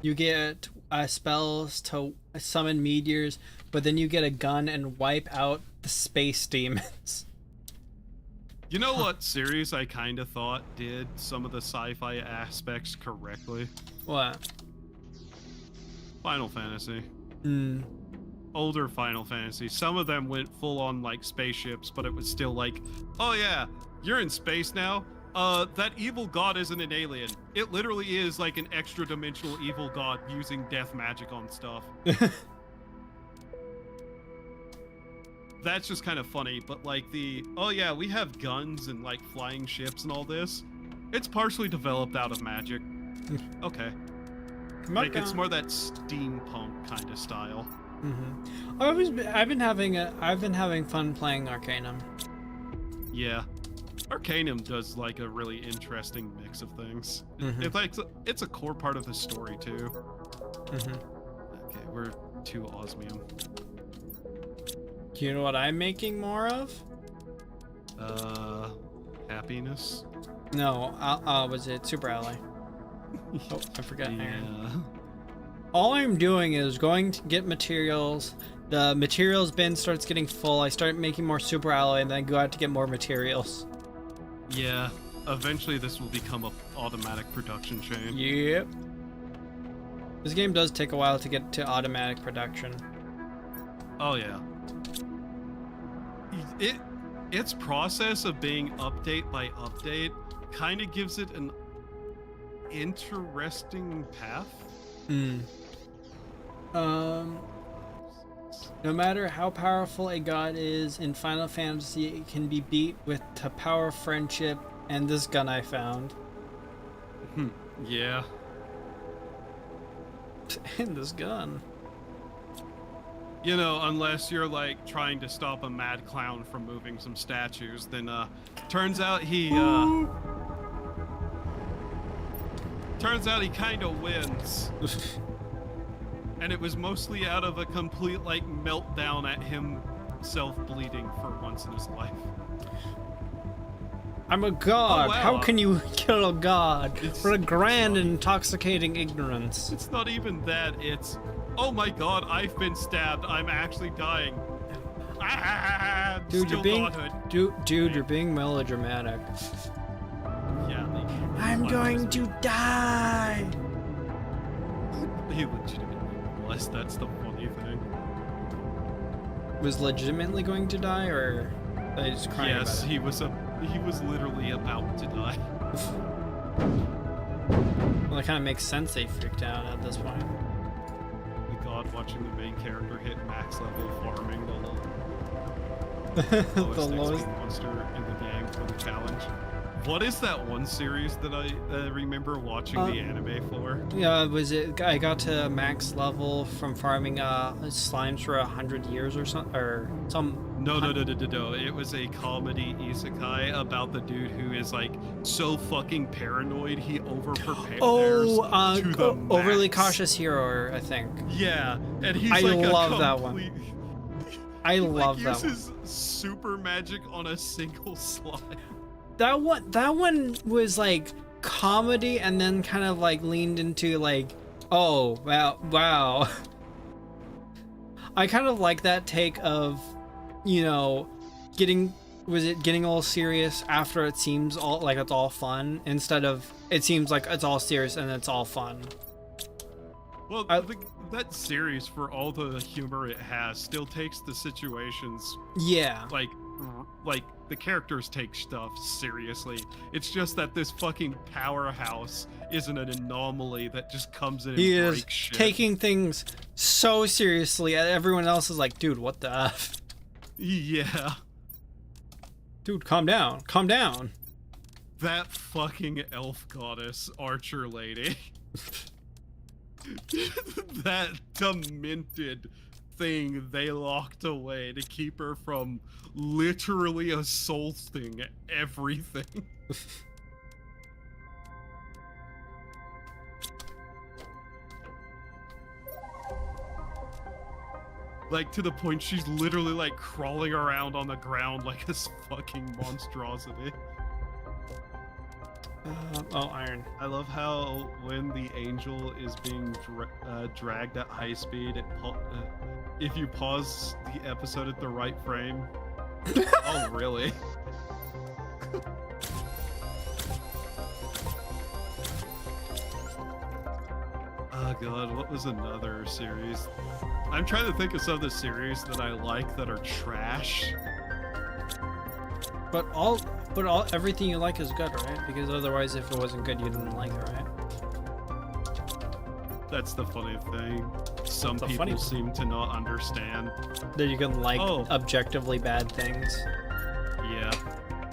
S2: you get spells to summon meteors, but then you get a gun and wipe out the space demons.
S1: You know what series I kind of thought did some of the sci-fi aspects correctly?
S2: What?
S1: Final Fantasy.
S2: Hmm.
S1: Older Final Fantasy. Some of them went full on like spaceships, but it was still like, oh yeah, you're in space now. That evil god isn't an alien. It literally is like an extra dimensional evil god using death magic on stuff. That's just kind of funny, but like oh yeah, we have guns and like flying ships and all this. It's partially developed out of magic. Okay. Like it's more that steampunk kind of style.
S2: Mm-hmm. I've been having fun playing Arcanum.
S1: Yeah. Arcanum does like a really interesting mix of things. It's a core part of the story too. Okay, we're 2 osmium.
S2: Do you know what I'm making more of?
S1: Happiness.
S2: No, was it Super Ally? Oh, I forgot.
S1: Yeah.
S2: All I'm doing is going to get materials. The materials bin starts getting full. I start making more super alloy and then go out to get more materials.
S1: Yeah. Eventually this will become a automatic production chain.
S2: Yep. This game does take a while to get to automatic production.
S1: Oh yeah. Its process of being update by update kind of gives it an interesting path.
S2: No matter how powerful a god is in Final Fantasy, it can be beat with the power of friendship and this gun I found.
S1: Yeah.
S2: And this gun.
S1: You know, unless you're like trying to stop a mad clown from moving some statues, then turns out he kind of wins. And it was mostly out of a complete like meltdown at himself bleeding for once in his life.
S2: I'm a god.
S1: Oh, wow.
S2: How can you kill a god? For a grand
S1: and
S2: intoxicating ignorance.
S1: It's not even that. It's, oh my god, I've been stabbed. I'm actually dying. Ah,
S2: dude,
S1: still
S2: you're being dude, you're being melodramatic.
S1: Yeah.
S2: I'm going to die.
S1: He legitimately was. That's the funny thing.
S2: Was legitimately going to die, or I just crying
S1: Yes,
S2: about it?
S1: he was literally about to die.
S2: Well, it kind of makes sense they freaked out at this point.
S1: The god watching the main character hit max level farming the lowest XP monster in the game for the challenge. What is that one series that I remember watching the anime for?
S2: Yeah, was it? I got to max level from farming slimes for 100 years or something, or some.
S1: No. It was a comedy isekai about the dude who is like so fucking paranoid he overprepares to the max.
S2: Overly cautious hero, I think.
S1: Yeah, and he's
S2: I
S1: like
S2: love that one.
S1: I
S2: love that one.
S1: Uses super magic on a single slime.
S2: That one was like comedy and then kind of like leaned into like, oh wow. I kind of like that take of, you know, getting a little serious after it seems all like it's all fun, instead of it seems like it's all serious and it's all fun.
S1: Well, that series, for all the humor it has, still takes the situations like the characters take stuff seriously. It's just that this fucking powerhouse isn't an anomaly that just comes in and breaks shit.
S2: Taking things so seriously, and everyone else is like, dude, what the F?
S1: Yeah.
S2: Dude, calm down. Calm down.
S1: That fucking elf goddess archer lady. That demented thing they locked away to keep her from literally assaulting everything. Like, to the point she's literally like crawling around on the ground like this fucking monstrosity.
S2: Iron.
S1: I love how when the angel is being dragged at high speed, if you pause the episode at the right frame. Oh, really? Oh god, what was another series? I'm trying to think of some of the series that I like that are trash.
S2: But everything you like is good, right? Because otherwise, if it wasn't good, you didn't like it, right?
S1: That's the funny thing. Some
S2: The
S1: people
S2: funny-
S1: seem to not understand.
S2: That you can like
S1: Oh.
S2: objectively bad things.
S1: Yeah.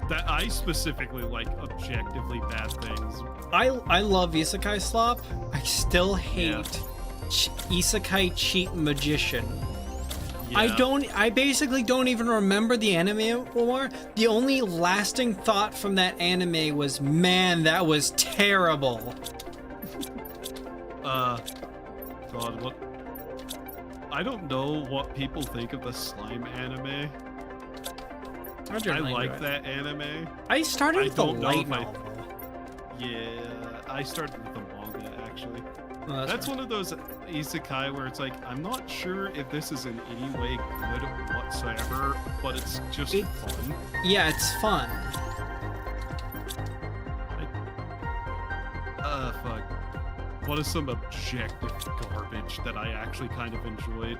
S1: That I specifically like objectively bad things.
S2: I love isekai slop. I still hate
S1: Yeah.
S2: isekai cheat magician.
S1: Yeah.
S2: I basically don't even remember the anime anymore. The only lasting thought from that anime was, man, that was terrible.
S1: God, what? I don't know what people think of the slime anime. I
S2: generally
S1: like
S2: enjoy it.
S1: that anime.
S2: I started
S1: I
S2: with the
S1: don't know
S2: light
S1: if I-
S2: novel.
S1: Yeah, I started with the manga actually.
S2: Oh,
S1: That's
S2: fair.
S1: one of those isekai where it's like, I'm not sure if this is in any way good whatsoever, but it's just fun.
S2: Yeah, it's fun.
S1: Fuck. What is some objective garbage that I actually kind of enjoyed?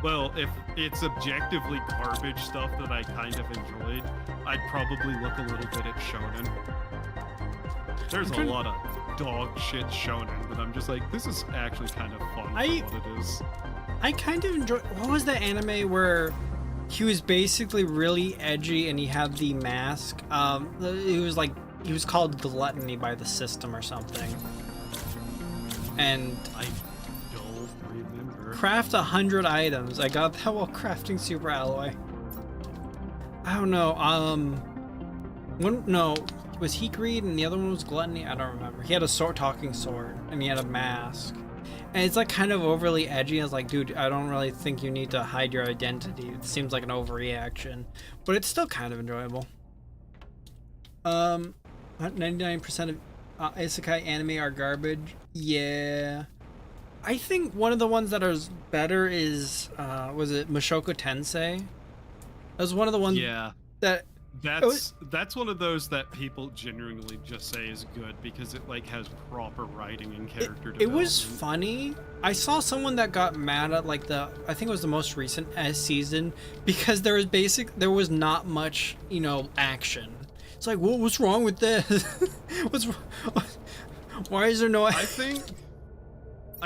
S1: Well, if it's objectively garbage stuff that I kind of enjoyed, I'd probably look a little bit at shonen. There's a lot of dog shit shonen, but I'm just like, this is actually kind of fun for what it is.
S2: I kind of enjoy. What was the anime where he was basically really edgy and he had the mask? He was called Gluttony by the system or something. And
S1: I don't remember.
S2: craft 100 items. I got that while crafting Super Alloy. I don't know. Was he Greed and the other one was Gluttony? I don't remember. He had a talking sword and he had a mask. And it's like kind of overly edgy. I was like, dude, I don't really think you need to hide your identity. It seems like an overreaction, but it's still kind of enjoyable. 99% of isekai anime are garbage. Yeah. I think one of the ones that are better is, was it Mushoku Tensei? That was one of the ones
S1: Yeah.
S2: that...
S1: That's one of those that people genuinely just say is good because it like has proper writing and character development.
S2: It was funny. I saw someone that got mad at like I think it was the most recent season because there was not much, action. It's like, what's wrong with this? Why is there no?
S1: I think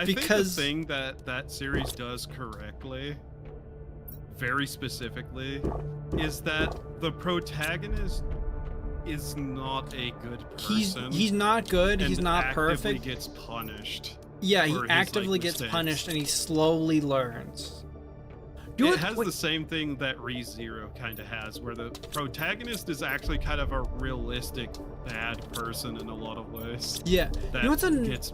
S2: Because-
S1: the thing that series does correctly, very specifically, is that the protagonist is not a good person.
S2: He's not good. He's
S1: and
S2: not
S1: actively
S2: perfect.
S1: Gets punished.
S2: Yeah, he
S1: for his,
S2: actively gets
S1: mistakes.
S2: punished and he slowly learns.
S1: It has the same thing that ReZero kind of has, where the protagonist is actually kind of a realistic bad person in a lot of ways.
S2: Yeah.
S1: That
S2: You know what's
S1: gets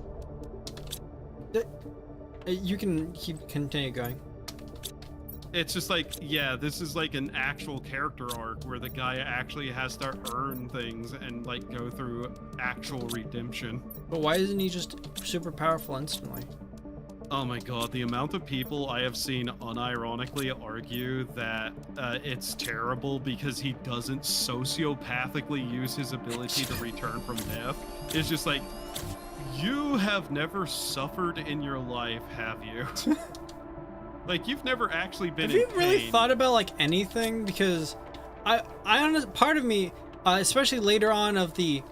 S2: you can continue going.
S1: It's just like, yeah, this is like an actual character arc where the guy actually has to earn things and like go through actual redemption.
S2: But why isn't he just super powerful instantly?
S1: Oh my god, the amount of people I have seen unironically argue that it's terrible because he doesn't sociopathically use his ability to return from death is just like, you have never suffered in your life, have you? Like, you've never actually been
S2: Have
S1: in
S2: you really
S1: pain.
S2: thought about like anything? Because I honestly, part of me, especially later on of the,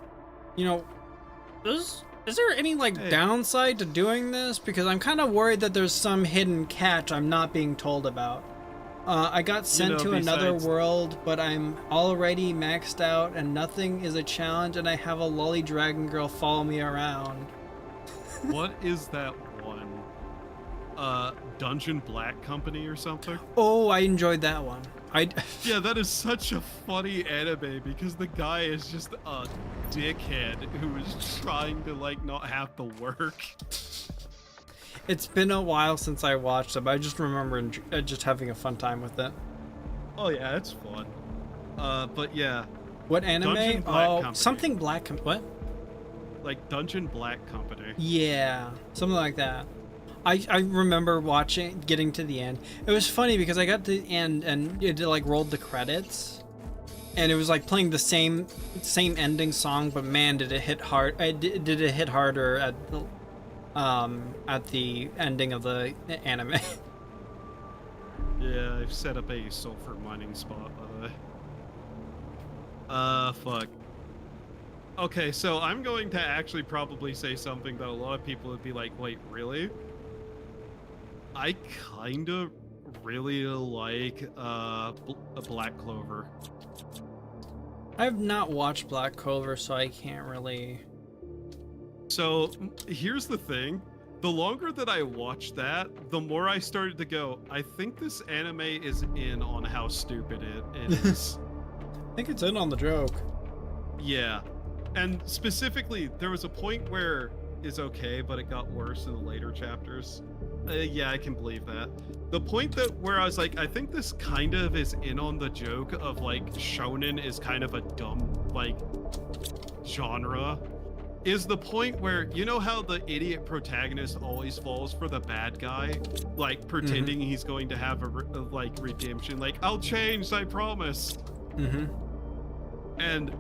S2: is there any like downside to doing this? Because I'm kind of worried that there's some hidden catch I'm not being told about. I got sent to another world, but I'm already maxed out and nothing is a challenge, and I have a lolly dragon girl follow me around.
S1: What is that one? Dungeon Black Company or something?
S2: Oh, I enjoyed that one.
S1: Yeah, that is such a funny anime because the guy is just a dickhead who is trying to like not have to work.
S2: It's been a while since I watched it, but I just remember just having a fun time with it.
S1: Oh yeah, it's fun. But yeah.
S2: What anime?
S1: Dungeon Black Company.
S2: Something Black. What?
S1: Like Dungeon Black Company.
S2: Yeah, something like that. I remember getting to the end. It was funny because I got to the end and it like rolled the credits, and it was like playing the same ending song, but man, did it hit hard! Did it hit harder at the ending of the anime.
S1: Yeah, I've set up a sulfur mining spot, by the way. Fuck. Okay, so I'm going to actually probably say something that a lot of people would be like, wait, really? I kind of really like a Black Clover.
S2: I have not watched Black Clover, so I can't really...
S1: So here's the thing. The longer that I watched that, the more I started to go, I think this anime is in on how stupid it is.
S2: I think it's in on the joke.
S1: Yeah. And specifically, there was a point where it's okay, but it got worse in the later chapters. Yeah, I can believe that. The point that where I was like, I think this kind of is in on the joke of like shonen is kind of a dumb like genre, is the point where, you know how the idiot protagonist always falls for the bad guy, like pretending he's going to have a like redemption, like I'll change, I promise. And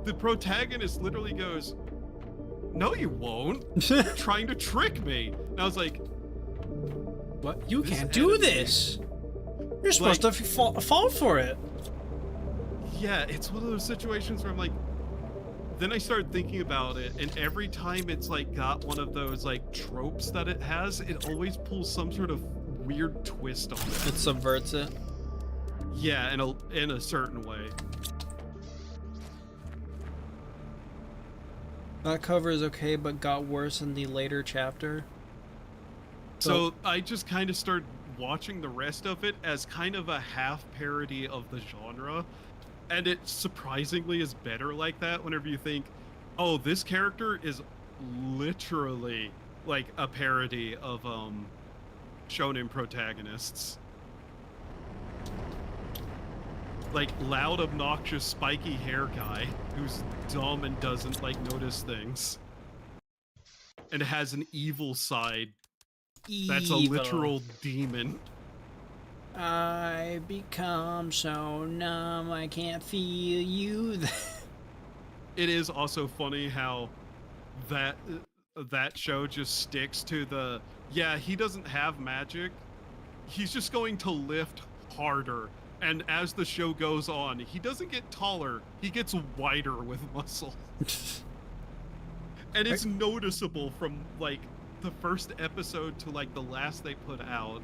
S1: the protagonist literally goes, no you won't, you're trying to trick me. And I was like,
S2: what? You can't do this. You're supposed to fall for it.
S1: Yeah, it's one of those situations where I'm like, then I started thinking about it, and every time it's like got one of those like tropes that it has, it always pulls some sort of weird twist on it.
S2: It subverts it.
S1: Yeah, in a certain way.
S2: That cover is okay, but got worse in the later chapter.
S1: So I just kind of started watching the rest of it as kind of a half parody of the genre. And it surprisingly is better like that whenever you think, oh, this character is literally like a parody of shonen protagonists. Like loud, obnoxious, spiky hair guy who's dumb and doesn't like notice things. And has an evil side. That's a literal demon.
S2: I become so numb, I can't feel you.
S1: It is also funny how that show just sticks to the, yeah, he doesn't have magic. He's just going to lift harder. And as the show goes on, he doesn't get taller, he gets wider with muscle. And it's noticeable from like the first episode to like the last they put out,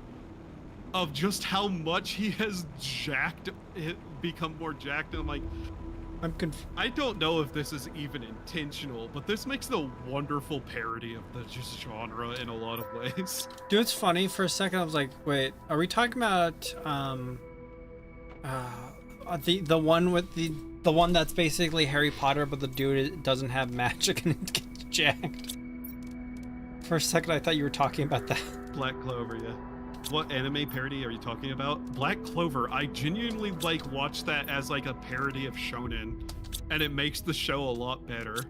S1: of just how much he has become more jacked. And I'm like, I don't know if this is even intentional, but this makes the wonderful parody of the genre in a lot of ways.
S2: Dude, it's funny. For a second, I was like, wait, are we talking about the one with the one that's basically Harry Potter, but the dude doesn't have magic and it gets jacked? For a second, I thought you were talking about that.
S1: Black Clover, yeah. What anime parody are you talking about? Black Clover. I genuinely like watch that as like a parody of shonen, and it makes the show a lot better.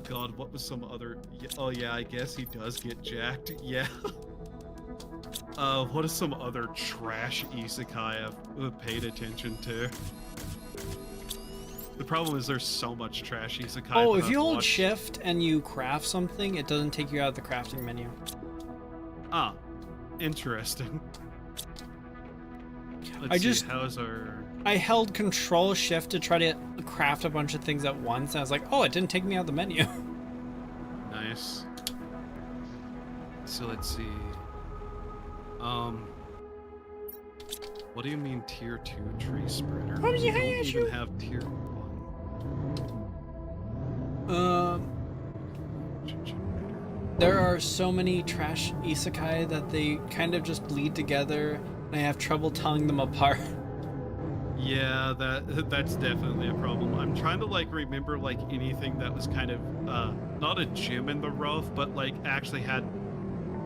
S1: God, what was some other? Oh yeah, I guess he does get jacked. Yeah. What is some other trash isekai I've paid attention to? The problem is there's so much trash isekai.
S2: Oh, if you hold shift and you craft something, it doesn't take you out of the crafting menu.
S1: Ah, interesting.
S2: I held control shift to try to craft a bunch of things at once, and I was like, oh, it didn't take me out of the menu.
S1: Nice. So let's see. What do you mean tier 2 tree spreader?
S2: Oh, yeah,
S1: you don't even have tier 1.
S2: There are so many trash isekai that they kind of just bleed together, and I have trouble telling them apart.
S1: Yeah, that's definitely a problem. I'm trying to like remember like anything that was kind of not a gem in the rough, but like actually had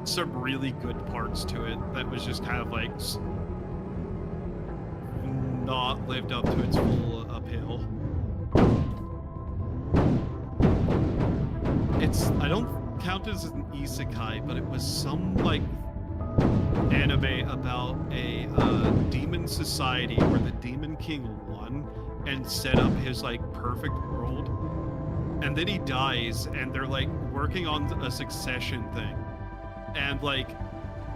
S1: some really good parts to it that was just kind of like not lived up to its full uphill. I don't count it as an isekai, but it was some like anime about a demon society where the Demon King won and set up his like perfect world, and then he dies, and they're like working on a succession thing, and like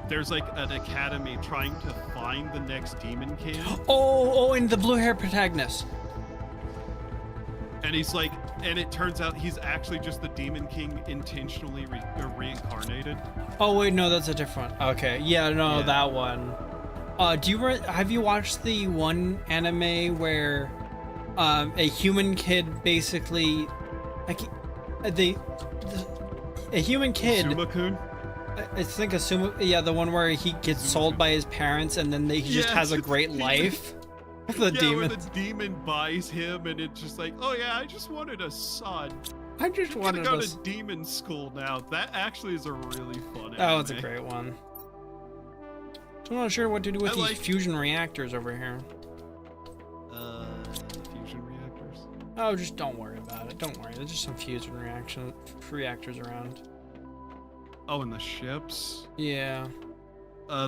S1: there's like an academy trying to find the next Demon King.
S2: Oh, and the blue hair protagonist.
S1: And he's like, and it turns out he's actually just the Demon King intentionally reincarnated.
S2: Oh wait, no, that's a different. Okay, yeah, no,
S1: Yeah.
S2: that one. Have you watched the one anime where a human kid basically, like, a human kid.
S1: Sumakun?
S2: I think yeah, the one where he gets sold by his parents and then he just has a great life. The demon.
S1: Where the demon buys him, and it's just like, oh yeah, I just wanted a son.
S2: I just
S1: I'm
S2: wanted
S1: gonna go to demon school now. That actually is a really fun
S2: That
S1: anime.
S2: was a great one. I'm not sure what to do with these fusion reactors over here.
S1: Fusion reactors?
S2: Oh, just don't worry about it. Don't worry. There's just some fusion reactors around.
S1: Oh, and the ships?
S2: Yeah.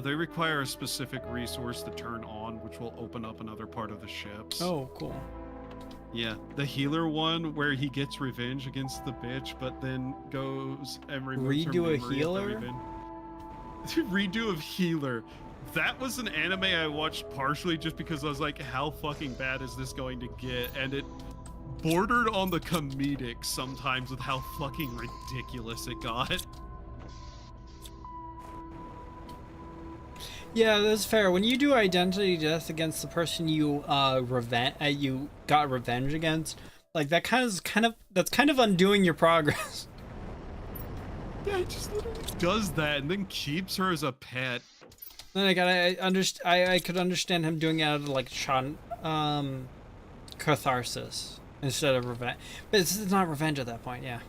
S1: They require a specific resource to turn on, which will open up another part of the ships.
S2: Oh, cool.
S1: Yeah, the healer one where he gets revenge against the bitch, but then goes and removes her
S2: Redo a
S1: memory of the
S2: healer?
S1: revenge. Redo of healer. That was an anime I watched partially just because I was like, how fucking bad is this going to get? And it bordered on the comedic sometimes with how fucking ridiculous it got.
S2: Yeah, that's fair. When you do identity death against the person you you got revenge against, like that's kind of undoing your progress.
S1: Yeah, he just literally does that and then keeps her as a pet.
S2: Then I could understand him doing it out of like catharsis instead of revenge, but it's not revenge at that point. Yeah.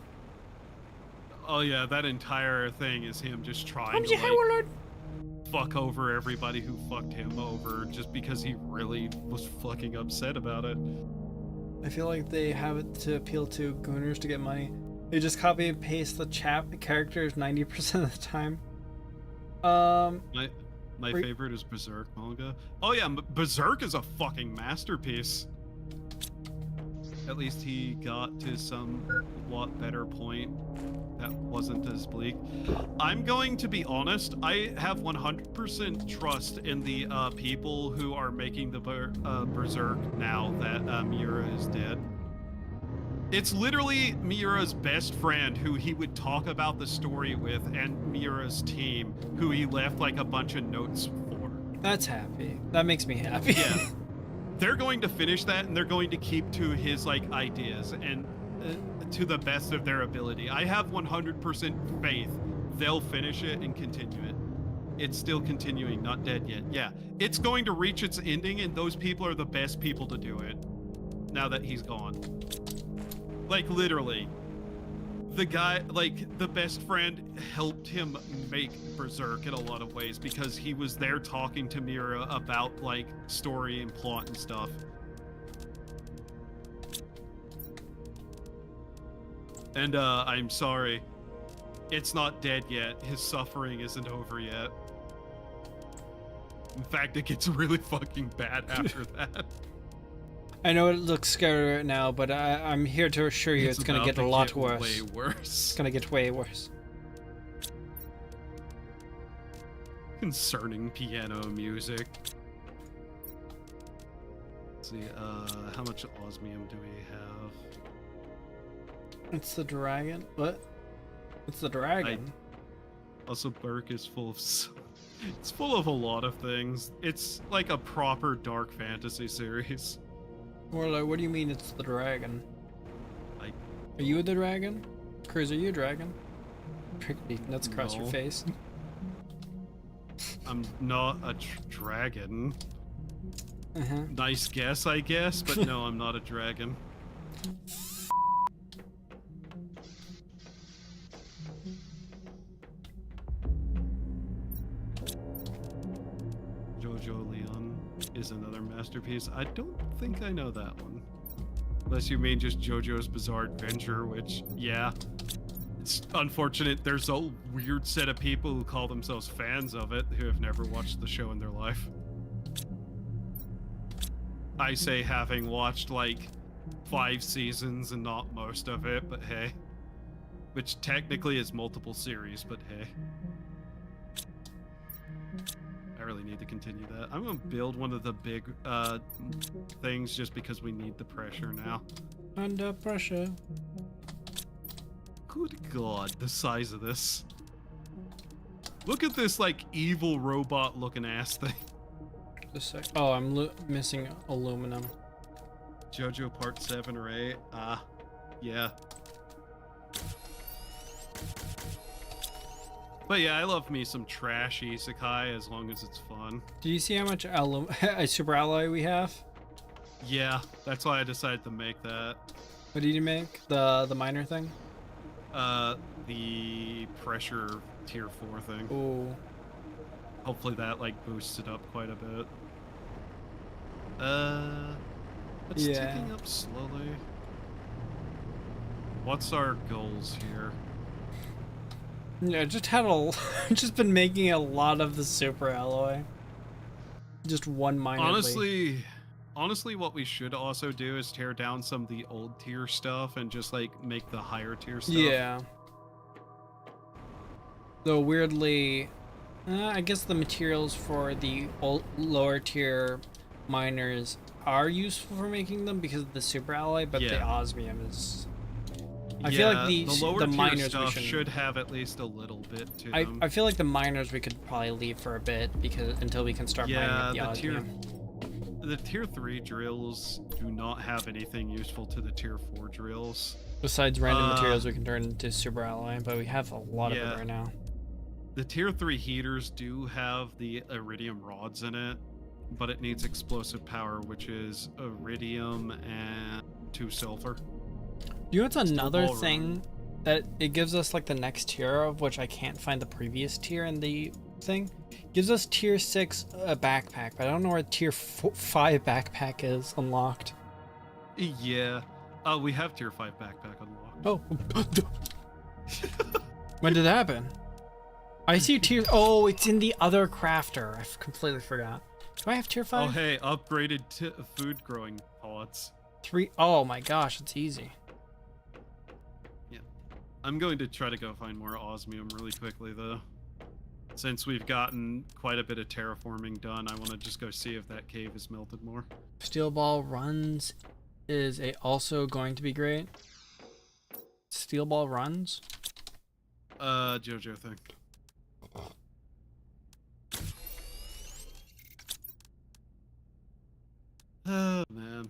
S1: Oh yeah, that entire thing is him just trying to like, fuck over everybody who fucked him over just because he really was fucking upset about it.
S2: I feel like they have it to appeal to gooners to get money. They just copy and paste the characters 90% of the time.
S1: My favorite is Berserk manga. Oh yeah, Berserk is a fucking masterpiece. At least he got to somewhat better point that wasn't as bleak. I'm going to be honest, I have 100% trust in the people who are making the Berserk now that Miura is dead. It's literally Miura's best friend who he would talk about the story with, and Miura's team who he left like a bunch of notes for.
S2: That's happy. That makes me happy.
S1: Yeah. They're going to finish that, and they're going to keep to his like ideas and to the best of their ability. I have 100% faith they'll finish it and continue it. It's still continuing, not dead yet. Yeah, it's going to reach its ending, and those people are the best people to do it now that he's gone. Like literally, the guy, like the best friend helped him make Berserk in a lot of ways because he was there talking to Miura about like story and plot and stuff. And I'm sorry, it's not dead yet. His suffering isn't over yet. In fact, it gets really fucking bad after that.
S2: I know it looks scary right now, but I'm here to assure you it's gonna get a lot worse.
S1: Way worse.
S2: It's gonna get way worse.
S1: Concerning piano music. Let's see, how much osmium do we have?
S2: It's the dragon. What? It's the dragon.
S1: Also, Berk is full of... It's full of a lot of things. It's like a proper dark fantasy series.
S2: Or like, what do you mean it's the dragon? Are you the dragon? Cruz, are you a dragon? Prickly nuts across your face.
S1: I'm not a dragon.
S2: Uh-huh.
S1: Nice guess, I guess, but no, I'm not a dragon. Jojo Leon is another masterpiece. I don't think I know that one. Unless you mean just JoJo's Bizarre Adventure, which, yeah. It's unfortunate there's a weird set of people who call themselves fans of it who have never watched the show in their life. I say having watched like 5 seasons and not most of it, but hey. Which technically is multiple series, but hey. I really need to continue that. I'm gonna build one of the big things just because we need the pressure now.
S2: Under pressure.
S1: Good God, the size of this. Look at this like evil robot looking ass thing.
S2: Oh, I'm missing aluminum.
S1: JoJo Part 7 or 8. Yeah. But yeah, I love me some trash isekai as long as it's fun.
S2: Do you see how much super alloy we have?
S1: Yeah, that's why I decided to make that.
S2: What did you make? The miner thing?
S1: The pressure tier 4 thing.
S2: Ooh.
S1: Hopefully that like boosts it up quite a bit. It's ticking up slowly. What's our goals here?
S2: Yeah, just been making a lot of the super alloy. Just one minor.
S1: Honestly, what we should also do is tear down some of the old tier stuff and just like make the higher tier stuff.
S2: Yeah. Though weirdly, I guess the materials for the lower tier miners are useful for making them because of the super alloy, but the osmium is. I feel like the
S1: lower tier
S2: miners
S1: stuff should have at least a little bit to them.
S2: I feel like the miners we could probably leave for a bit until we can start mining the osmium.
S1: The tier 3 drills do not have anything useful to the tier 4 drills.
S2: Besides random materials we can turn into super alloy, but we have a lot of it right now.
S1: The tier 3 heaters do have the iridium rods in it, but it needs explosive power, which is iridium and 2 sulfur.
S2: You know what's another thing that it gives us like the next tier of, which I can't find the previous tier in the thing? Gives us tier 6 backpack, but I don't know where tier 5 backpack is unlocked.
S1: Yeah. We have tier 5 backpack unlocked.
S2: Oh. When did that happen? I see tier... Oh, it's in the other crafter. I completely forgot. Do I have tier 5?
S1: Oh, hey, upgraded food growing pods.
S2: 3... Oh my gosh, it's easy.
S1: Yeah. I'm going to try to go find more osmium really quickly, though. Since we've gotten quite a bit of terraforming done, I want to just go see if that cave is melted more.
S2: Steel ball runs is also going to be great. Steel ball runs?
S1: JoJo thing. Oh, man.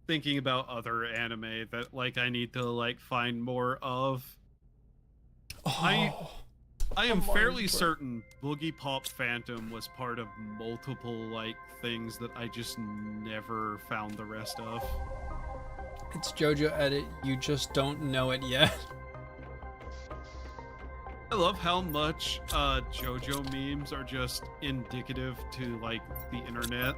S1: Thinking about other anime that, like, I need to, like, find more of.
S2: Oh.
S1: I am fairly certain Boogie Pop Phantom was part of multiple, like, things that I just never found the rest of.
S2: It's JoJo edit, you just don't know it yet.
S1: I love how much JoJo memes are just indicative to, like, the internet.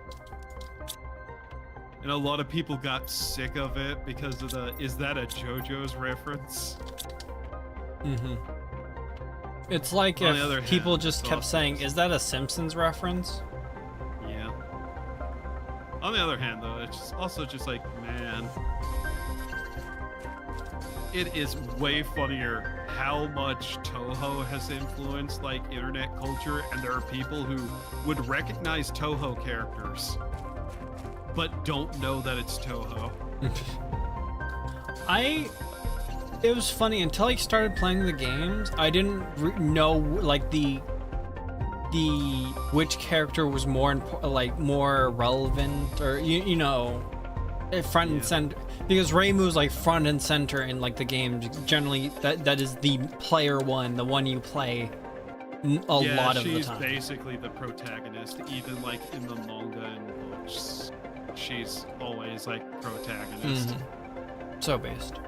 S1: And a lot of people got sick of it because of the, is that a JoJo's reference?
S2: Mm-hmm. It's like if people just kept saying, is that a Simpsons reference?
S1: Yeah. On the other hand, though, it's also just like, man, it is way funnier how much Toho has influenced, like, internet culture, and there are people who would recognize Toho characters, but don't know that it's Toho. It
S2: was funny until I started playing the games. I didn't know like the which character was more relevant, or you know, front and center, because Reimu's like front and center in like the game. Generally, that is the player one, the one you play a lot of the time.
S1: She's basically the protagonist, even like in the manga and books. She's always like protagonist.
S2: So based.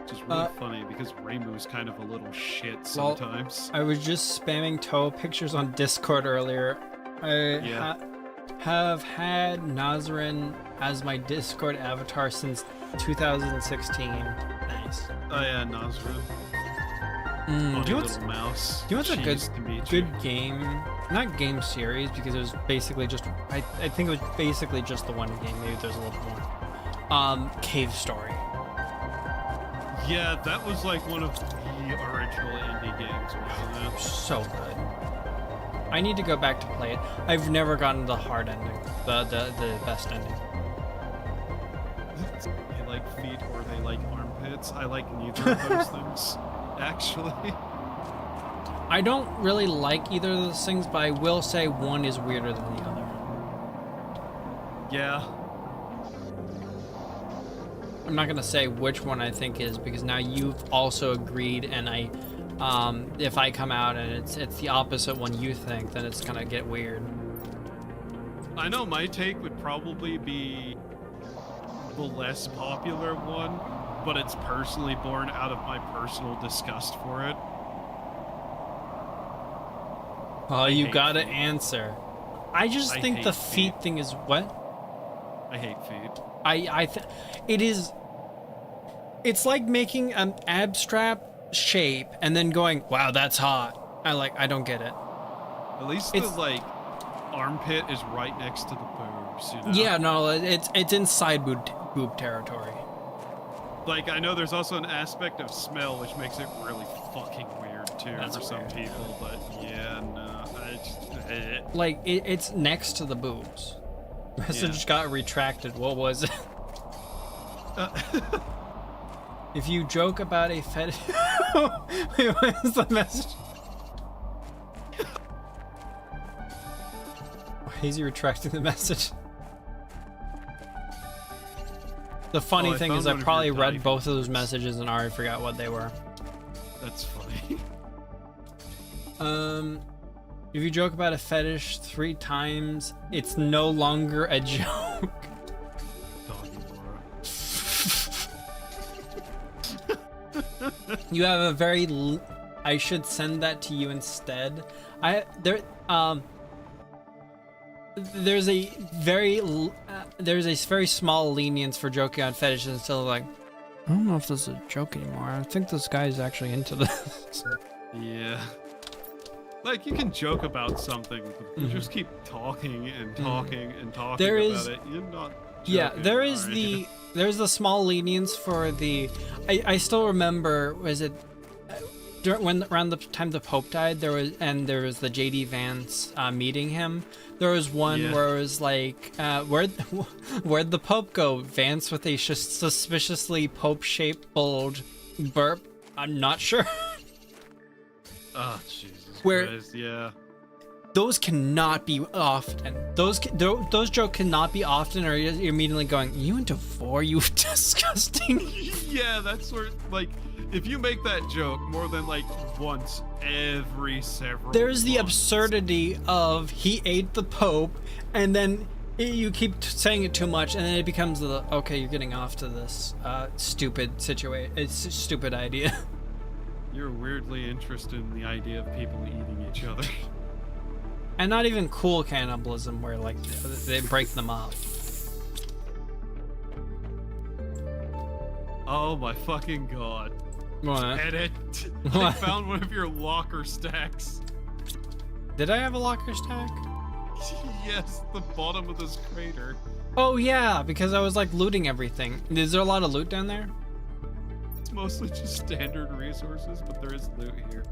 S1: Which is really funny because Reimu's kind of a little shit sometimes.
S2: I was just spamming Toho pictures on Discord earlier. Have had Nazrin as my Discord avatar since 2016. Nice.
S1: Oh yeah, Nazrin.
S2: Do you want
S1: little mouse.
S2: Do you want a
S1: Cheese to meet you.
S2: good game? Not game series, because it was basically just I think it was basically just the one game. Maybe there's a little more. Cave Story.
S1: Yeah, that was like one of the original indie games, wasn't it?
S2: So good. I need to go back to play it. I've never gotten the hard ending, the best ending.
S1: They like feet or they like armpits. I like neither of those things, actually.
S2: I don't really like either of those things, but I will say one is weirder than the other.
S1: Yeah.
S2: I'm not gonna say which one I think is, because now you've also agreed, and if I come out and it's the opposite one you think, then it's gonna get weird.
S1: I know my take would probably be the less popular one, but it's personally born out of my personal disgust for it.
S2: Oh, you
S1: hate
S2: gotta
S1: feet.
S2: answer. I just
S1: I
S2: think the
S1: hate
S2: feet
S1: feet.
S2: thing is what?
S1: I hate feet.
S2: It is. It's like making an abstract shape and then going, "Wow, that's hot." I don't get it.
S1: At least
S2: It's-
S1: the like armpit is right next to the boobs, you know?
S2: Yeah, no, it's inside boob territory.
S1: Like, I know there's also an aspect of smell which makes it really fucking weird too
S2: That's
S1: for some
S2: weird.
S1: people, but yeah, no, I just
S2: Like it's next to the boobs. Message got retracted. What was it? If you joke about a fetish, wait, what is the message? Why is he retracting the message? The funny
S1: Oh, I
S2: thing is,
S1: found
S2: I
S1: one of
S2: probably
S1: your
S2: read both of those
S1: diving
S2: messages and already forgot what they were.
S1: That's funny.
S2: If you joke about a fetish 3 times, it's no longer a joke.
S1: Doggy Laura.
S2: You have a very. I should send that to you instead. There's a very small lenience for joking on fetishes until like, I don't know if this is a joke anymore. I think this guy's actually into this.
S1: Yeah. Like, you can joke about something, but you just keep talking and talking and talking
S2: There
S1: about
S2: is-
S1: it. You're not joking,
S2: Yeah, there is
S1: alright?
S2: there's the small lenience for the. I still remember, was it around the time the Pope died, there was the JD Vance meeting him. There was one
S1: Yeah.
S2: where it was like, where'd the Pope go? Vance with a suspiciously Pope-shaped bulge burp. I'm not sure.
S1: Oh, Jesus
S2: Where-
S1: Christ, yeah.
S2: Those cannot be often. Those jokes cannot be often, or you're immediately going, "You into 4? You disgusting."
S1: Yeah, that's sort like, if you make that joke more than like once every several
S2: There's the
S1: months,
S2: absurdity of he ate the Pope, and then you keep saying it too much, and then it becomes the okay, you're getting off to this stupid situation. It's a stupid idea.
S1: You're weirdly interested in the idea of people eating each other.
S2: And not even cool cannibalism where like they break them up.
S1: Oh my fucking god.
S2: What?
S1: Edit. I
S2: What?
S1: found one of your locker stacks.
S2: Did I have a locker stack?
S1: Yes, the bottom of this crater.
S2: Oh yeah, because I was like looting everything. Is there a lot of loot down there?
S1: It's mostly just standard resources, but there is loot here.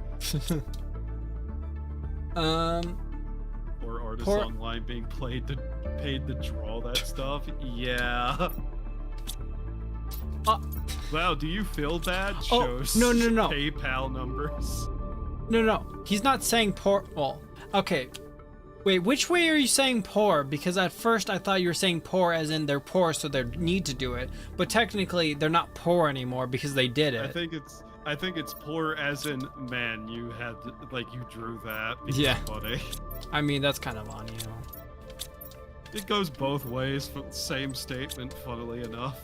S1: Or artists
S2: Poor-
S1: online being paid to draw that stuff. Yeah. Wow, do you feel bad?
S2: Oh,
S1: Shows
S2: no.
S1: PayPal numbers.
S2: No. He's not saying poor. Well, okay. Wait, which way are you saying poor? Because at first I thought you were saying poor as in they're poor, so they need to do it. But technically, they're not poor anymore because they did it.
S1: I think it's poor as in, man, you had like you drew that. It's
S2: Yeah.
S1: funny.
S2: I mean, that's kind of on you.
S1: It goes both ways. Same statement, funnily enough.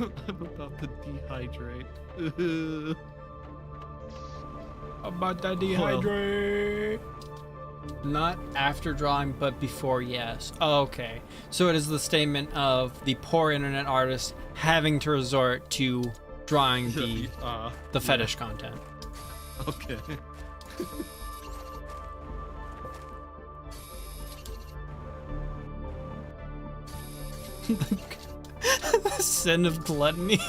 S1: I'm about to dehydrate.
S2: About that dehydrate. Not after drawing, but before, yes. Oh, okay. So it is the statement of the poor internet artist having to resort to drawing the fetish content.
S1: Okay.
S2: The sin of gluttony.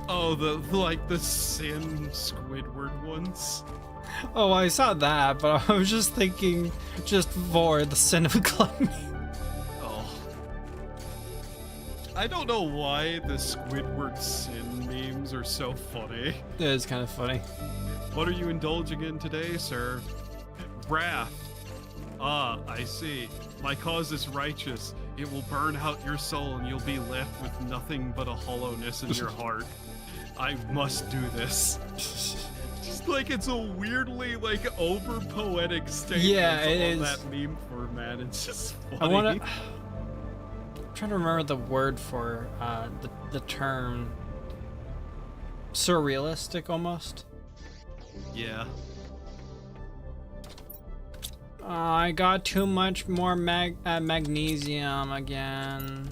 S1: Oh, the sin Squidward ones.
S2: Oh, I saw that, but I was just thinking, just for the sin of gluttony.
S1: Oh. I don't know why the Squidward sin memes are so funny.
S2: It is kind of funny.
S1: What are you indulging in today, sir? Wrath. Ah, I see. My cause is righteous. It will burn out your soul and you'll be left with nothing but a hollowness in your heart. I must do this. Just like it's a weirdly over poetic statement.
S2: Yeah, it is.
S1: That meme format. It's just funny.
S2: I'm trying to remember the word for the term. Surrealistic, almost.
S1: Yeah.
S2: I got too much more magnesium again.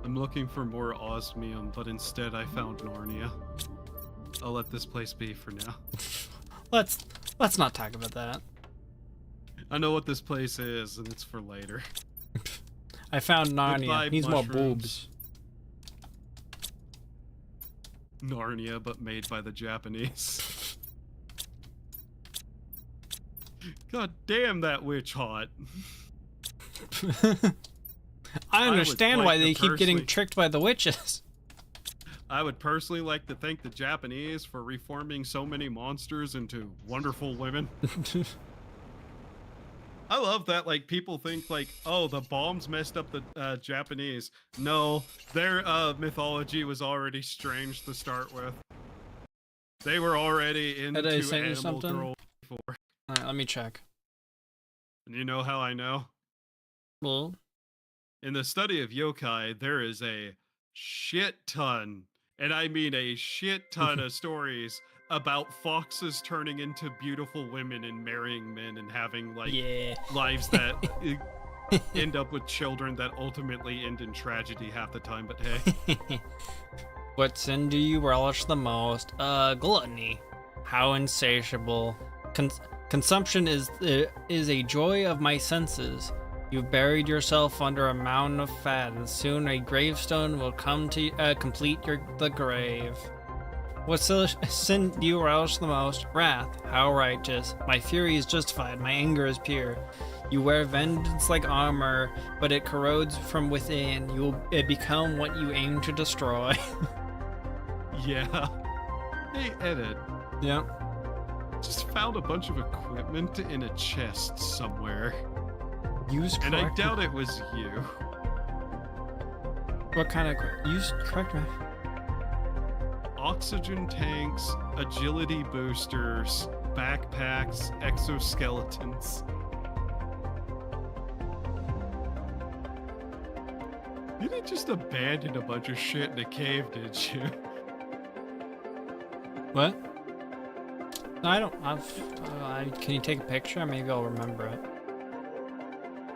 S1: I'm looking for more osmium, but instead I found Narnia. I'll let this place be for now.
S2: Let's not talk about that.
S1: I know what this place is, and it's for later.
S2: I found Narnia.
S1: Goodbye,
S2: Needs more
S1: mushrooms.
S2: boobs.
S1: Narnia, but made by the Japanese. God damn, that witch hot.
S2: I understand why they keep getting
S1: personally-
S2: tricked by the witches.
S1: I would personally like to thank the Japanese for reforming so many monsters into wonderful women. I love that, people think, oh, the bombs messed up the Japanese. No, their mythology was already strange to start with. They were already into
S2: Did I send you
S1: animal
S2: something?
S1: girl before.
S2: Alright, let me check.
S1: And you know how I know?
S2: Well,
S1: In the study of yokai, there is a shit ton, and I mean a shit ton of stories about foxes turning into beautiful women and marrying men and having
S2: yeah.
S1: lives that end up with children that ultimately end in tragedy half the time. But hey,
S2: What sin do you relish the most? Gluttony. How insatiable. Consumption is a joy of my senses. You've buried yourself under a mountain of fat, and soon a gravestone will come to complete the grave. What sin do you relish the most? Wrath. How righteous. My fury is justified. My anger is pure. You wear vengeance like armor, but it corrodes from within. You will become what you aim to destroy.
S1: yeah. Hey, edit.
S2: Yeah.
S1: Just found a bunch of equipment in a chest somewhere.
S2: Use correct.
S1: And I doubt it was you.
S2: What kind of use correct me?
S1: Oxygen tanks, agility boosters, backpacks, exoskeletons. You didn't just abandon a bunch of shit in a cave, did you?
S2: What? No, I don't. Can you take a picture? Maybe I'll remember it.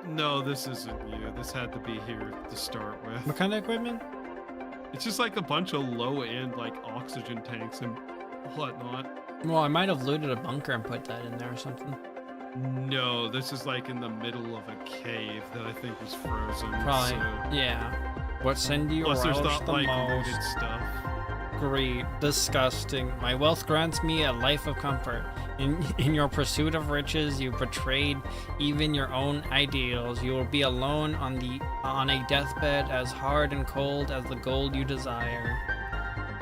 S1: No, this isn't you. This had to be here to start with.
S2: What kind of equipment?
S1: It's just a bunch of low-end oxygen tanks and whatnot.
S2: Well, I might have looted a bunker and put that in there or something.
S1: No, this is in the middle of a cave that I think was frozen.
S2: Probably.
S1: So.
S2: Yeah. What sin do you
S1: Plus, there's
S2: relish
S1: not
S2: the
S1: looted
S2: most?
S1: stuff.
S2: Greed. Disgusting. My wealth grants me a life of comfort. In your pursuit of riches, you betrayed even your own ideals. You will be alone on a deathbed as hard and cold as the gold you desire.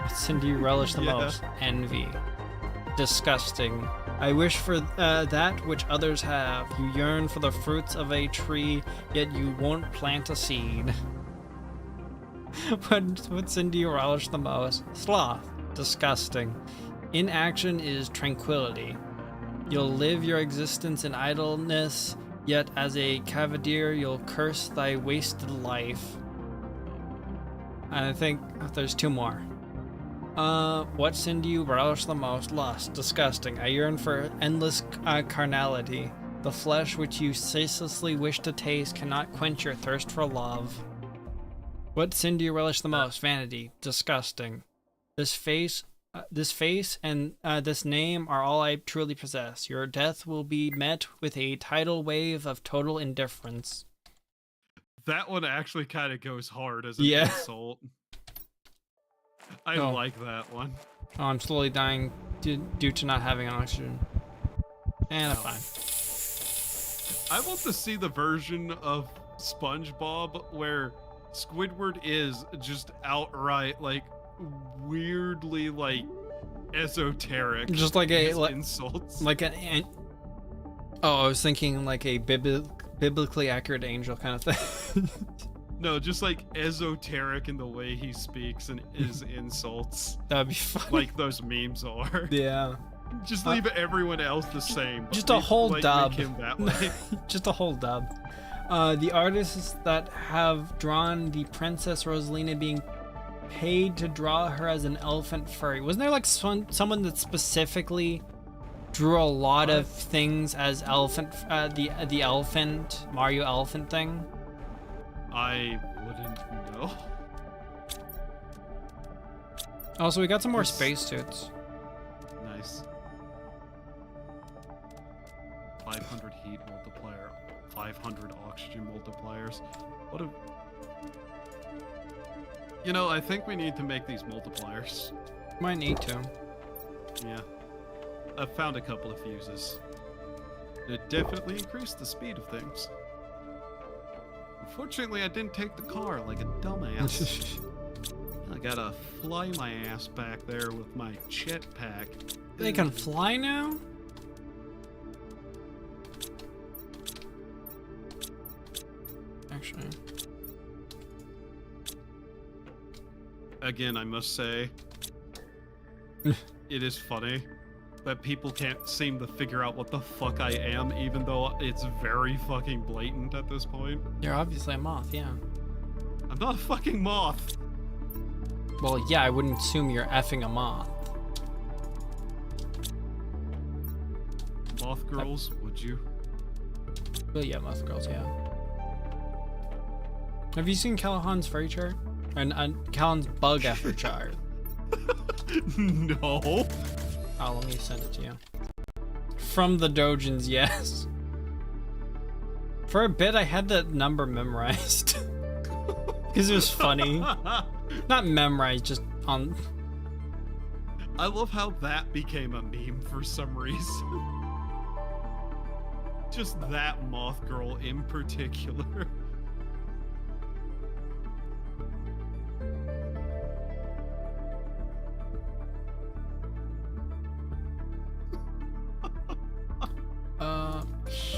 S2: What sin do you relish the most? Envy. Disgusting. I wish for that which others have. You yearn for the fruits of a tree, yet you won't plant a seed. What sin do you relish the most? Sloth. Disgusting. Inaction is tranquility. You'll live your existence in idleness, yet as a cavalier you'll curse thy wasted life. And I think there's two more. What sin do you relish the most? Lust. Disgusting. I yearn for endless carnality. The flesh which you ceaselessly wish to taste cannot quench your thirst for love. What sin do you relish the most? Vanity. Disgusting. This face and this name are all I truly possess. Your death will be met with a tidal wave of total indifference.
S1: That one actually kind of goes hard as an
S2: Yeah.
S1: insult. I like that one.
S2: Oh, I'm slowly dying due to not having oxygen. And I'm fine.
S1: I want to see the version of SpongeBob where Squidward is just outright like weirdly like esoteric,
S2: just like a like
S1: insults,
S2: like an. Oh, I was thinking like a biblically accurate angel kind of thing.
S1: No, just like esoteric in the way he speaks and his insults.
S2: That'd be fun.
S1: Like those memes are.
S2: Yeah.
S1: Just leave everyone else the same.
S2: Just a whole dub.
S1: Make him that way.
S2: Just a whole dub. The artists that have drawn the Princess Rosalina being paid to draw her as an elephant furry. Wasn't there like someone that specifically drew a lot of things as elephant, the elephant, Mario elephant thing?
S1: I wouldn't know.
S2: Also, we got some more spacesuits.
S1: Nice. 500 heat multiplier, 500 oxygen multipliers. What a... You know, I think we need to make these multipliers.
S2: Might need to.
S1: Yeah. I've found a couple of fuses. It definitely increased the speed of things. Unfortunately, I didn't take the car like a dumbass. I gotta fly my ass back there with my jetpack.
S2: They can fly now? Actually.
S1: Again, I must say, it is funny that people can't seem to figure out what the fuck I am, even though it's very fucking blatant at this point.
S2: You're obviously a moth, yeah.
S1: I'm not a fucking moth.
S2: Well, yeah, I wouldn't assume you're effing a moth.
S1: Moth girls, would you?
S2: Well, yeah, moth girls, yeah. Have you seen Callahan's furry chart? And Callahan's bug effort chart?
S1: No.
S2: Oh, let me send it to you. From the Dojins, yes. For a bit, I had that number memorized. Because it was funny. Not memorized, just on...
S1: I love how that became a meme for some reason. Just that moth girl in particular.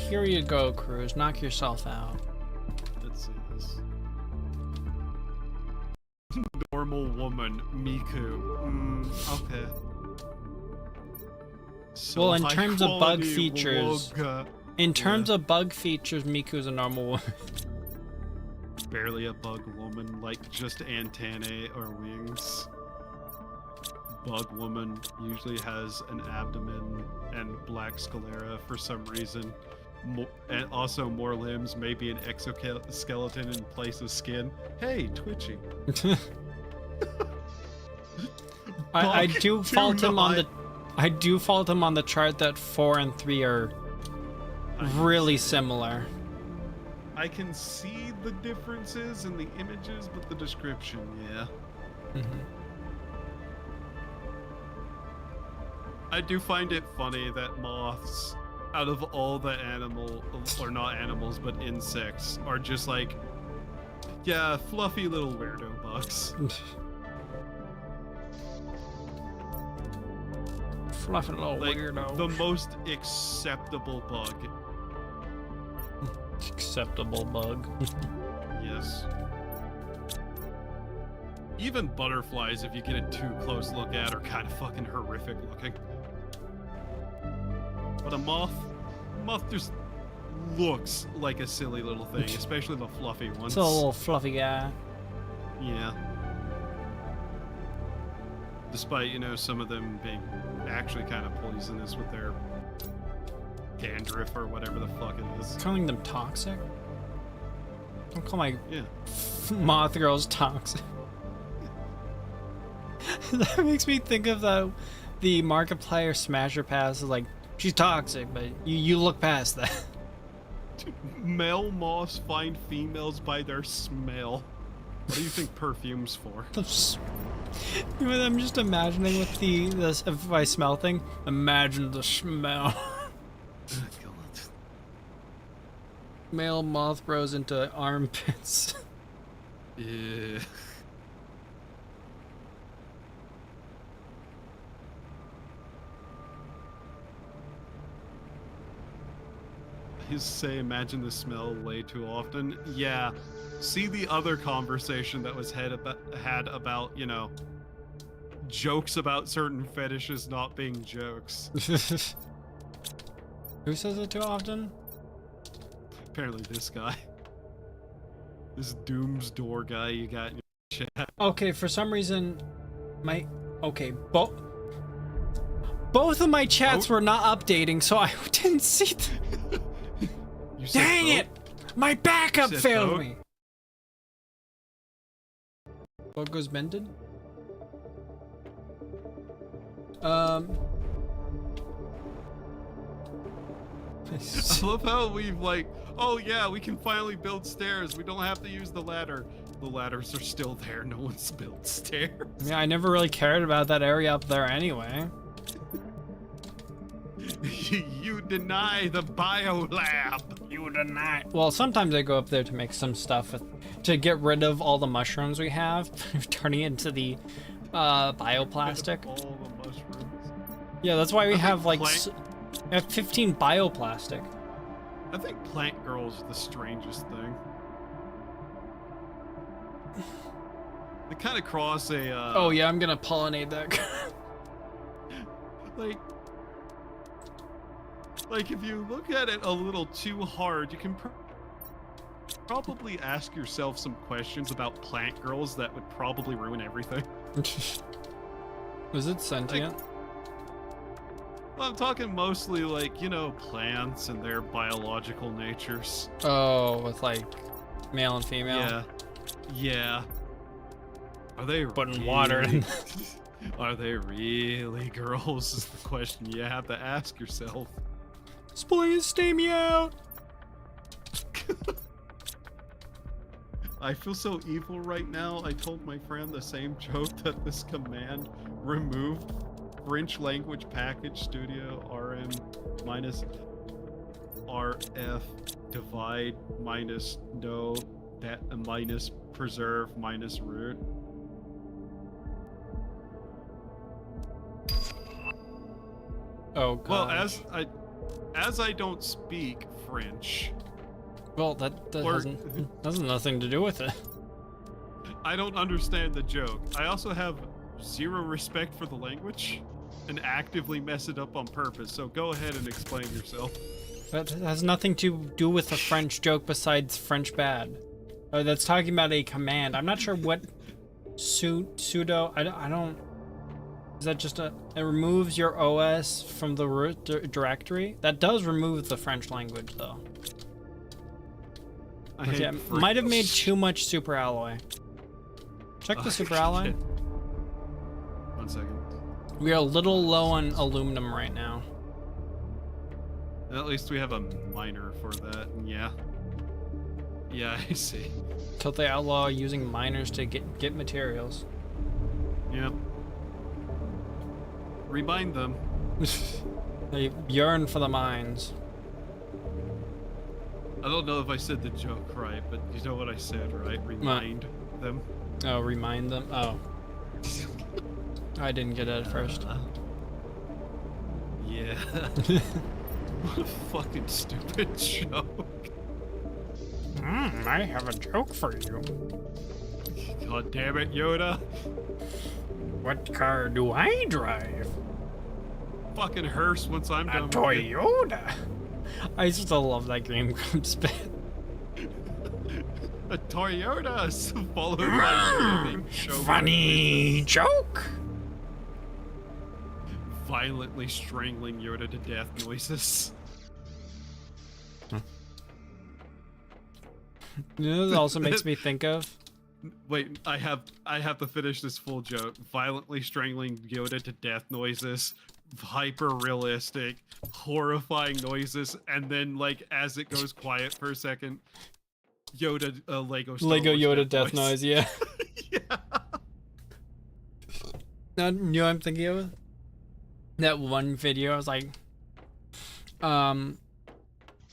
S2: Here you go, Cruz. Knock yourself out.
S1: Let's see this. Normal woman, Miku. Okay. So
S2: well, in terms of bug features,
S1: Woga.
S2: of bug features, Miku's a normal woman.
S1: Barely a bug woman, like just antennae or wings. Bug woman usually has an abdomen and black sclera for some reason. And also more limbs, maybe an exoskeleton in place of skin. Hey, twitchy.
S2: I do fault him on the chart that 4 and 3 are really similar.
S1: I can see the differences in the images, but the description, yeah.
S2: Mm-hmm.
S1: I do find it funny that moths, out of all the or not animals, but insects, are just like, yeah, fluffy little weirdo bugs.
S2: Fluffy little
S1: Like,
S2: weirdo.
S1: the most acceptable bug.
S2: Acceptable bug.
S1: Yes. Even butterflies, if you get a too close look at, are kind of fucking horrific looking. But a moth just looks like a silly little thing, especially the fluffy ones.
S2: It's a little fluffy guy.
S1: Yeah. Despite, you know, some of them being actually kind of poisonous with their dandruff or whatever the fuck it is.
S2: Calling them toxic? Don't call my
S1: Yeah.
S2: moth girls toxic. That makes me think of the Markiplier Smasher Pass is like, she's toxic, but you look past that.
S1: Male moths find females by their smell. What do you think perfume's for?
S2: I'm just imagining with this if I smell thing. Imagine the smell.
S1: God.
S2: Male moth grows into armpits.
S1: Yeah. I used to say imagine the smell way too often. Yeah. See the other conversation that was had about, you know, jokes about certain fetishes not being jokes.
S2: Who says it too often?
S1: Apparently this guy. This Doomsdoor guy you got in your chat.
S2: Okay, for some reason, both of my chats were not updating, so I didn't see them.
S1: You said
S2: Dang
S1: boat?
S2: it! My backup
S1: You said
S2: failed
S1: boat?
S2: me. What goes mended?
S1: I love how we've like, oh yeah, we can finally build stairs. We don't have to use the ladder. The ladders are still there. No one's built stairs.
S2: Yeah, I never really cared about that area up there anyway.
S1: You deny the biolab.
S2: You deny. Well, sometimes I go up there to make some stuff to get rid of all the mushrooms we have, turning it into the bioplastic.
S1: All the mushrooms.
S2: Yeah, that's why we
S1: I
S2: have
S1: think
S2: like we have 15 bioplastic.
S1: I think plant girls are the strangest thing. They kind of cross a.
S2: Oh yeah, I'm gonna pollinate that.
S1: like if you look at it a little too hard, you can probably ask yourself some questions about plant girls that would probably ruin everything.
S2: Was it sentient?
S1: Well, I'm talking mostly like, you know, plants and their biological natures.
S2: Oh, with like male and female.
S1: Yeah. Yeah. Are they
S2: Putting
S1: really,
S2: water in.
S1: Are they really girls is the question you have to ask yourself.
S2: Please stay me out.
S1: I feel so evil right now. I told my friend the same joke that this command removed French language package studio rm minus rf divide minus no that minus preserve minus root.
S2: Oh god.
S1: Well, as I don't speak French,
S2: well, that has nothing to do with it.
S1: I don't understand the joke. I also have zero respect for the language and actively mess it up on purpose. So go ahead and explain yourself.
S2: That has nothing to do with the French joke besides French bad. That's talking about a command. I'm not sure what sudo. I don't. Is that just it removes your OS from the root directory? That does remove the French language though. Okay, might have made too much super alloy. Check the super alloy.
S1: 1 second.
S2: We are a little low on aluminum right now.
S1: At least we have a miner for that. Yeah. Yeah, I see.
S2: Till they outlaw using miners to get materials.
S1: Yep. Remind them.
S2: They yearn for the mines.
S1: I don't know if I said the joke right, but you know what I said, right? Remind them.
S2: Oh, remind them? Oh. I didn't get it at first.
S1: Yeah. What a fucking stupid joke.
S2: I have a joke for you.
S1: God damn it, Yoda.
S2: What car do I drive?
S1: Fucking hearse once I'm done.
S2: A
S1: with it.
S2: Toyota. I still love that game spit.
S1: A Toyota followed by being choked.
S2: Funny joke.
S1: violently strangling Yoda to death noises.
S2: You know, this also makes me think of.
S1: Wait, I have to finish this full joke. Violently strangling Yoda to death noises, hyper realistic, horrifying noises, and then like as it goes quiet for a second, Yoda Lego Star
S2: Lego
S1: Wars
S2: Yoda death noise, yeah.
S1: Yeah.
S2: Now, you know what I'm thinking of? That one video, I was like,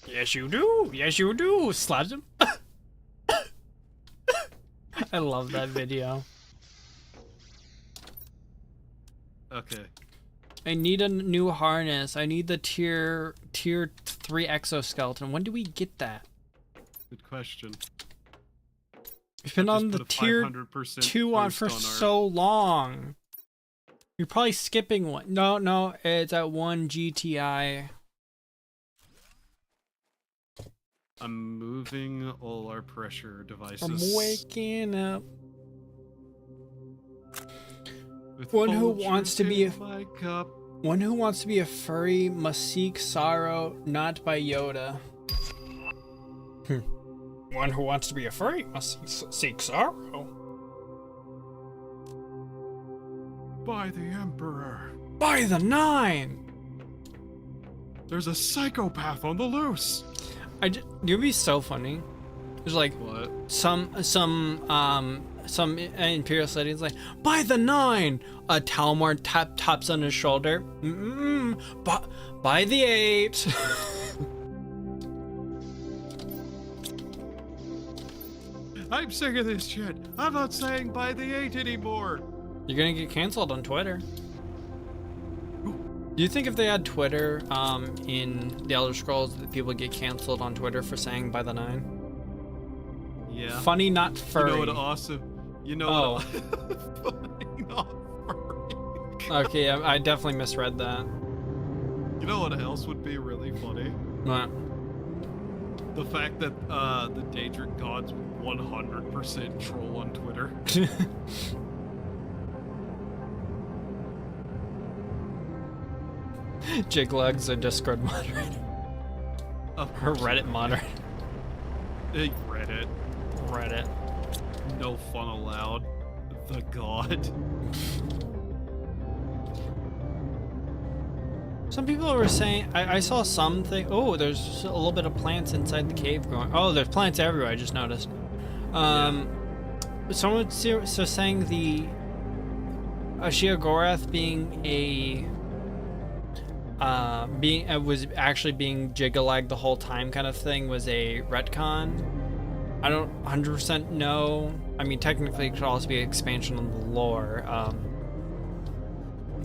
S2: yes you do, slaps him. I love that video.
S1: Okay.
S2: I need a new harness. I need the tier 3 exoskeleton. When do we get that?
S1: Good question.
S2: We've been on the tier 2 on for so long. You're probably skipping one. No, it's at 1 GTI.
S1: I'm moving all our pressure devices.
S2: I'm waking up.
S1: With
S2: One who
S1: Folgers
S2: wants to be
S1: in my cup.
S2: One who wants to be a furry must seek sorrow, not by Yoda. One who wants to be a furry must seek sorrow.
S1: By the Emperor.
S2: By the 9!
S1: There's a psychopath on the loose.
S2: You'd be so funny. There's like
S1: What?
S2: some Imperial cities like, by the 9! A Talmor taps on his shoulder. By the 8!
S1: I'm sick of this shit. I'm not saying by the 8 anymore.
S2: You're gonna get canceled on Twitter. Do you think if they had Twitter in the Elder Scrolls, that people get canceled on Twitter for saying by the 9?
S1: Yeah.
S2: Funny, not furry.
S1: You know what awesome? You know
S2: Oh.
S1: what? Funny, not furry.
S2: Okay, I definitely misread that.
S1: You know what else would be really funny?
S2: What?
S1: The fact that the Daedric gods would 100% troll on Twitter.
S2: Jiglug's a Discord moderator. Her Reddit moderator.
S1: Reddit.
S2: Reddit.
S1: No fun allowed. The god.
S2: Some people were saying, I saw something. Oh, there's a little bit of plants inside the cave growing. Oh, there's plants everywhere, I just noticed. Someone was saying the Sheogorath being was actually being Jigalagged the whole time kind of thing was a retcon. I don't 100% know. I mean, technically it could also be an expansion on the lore.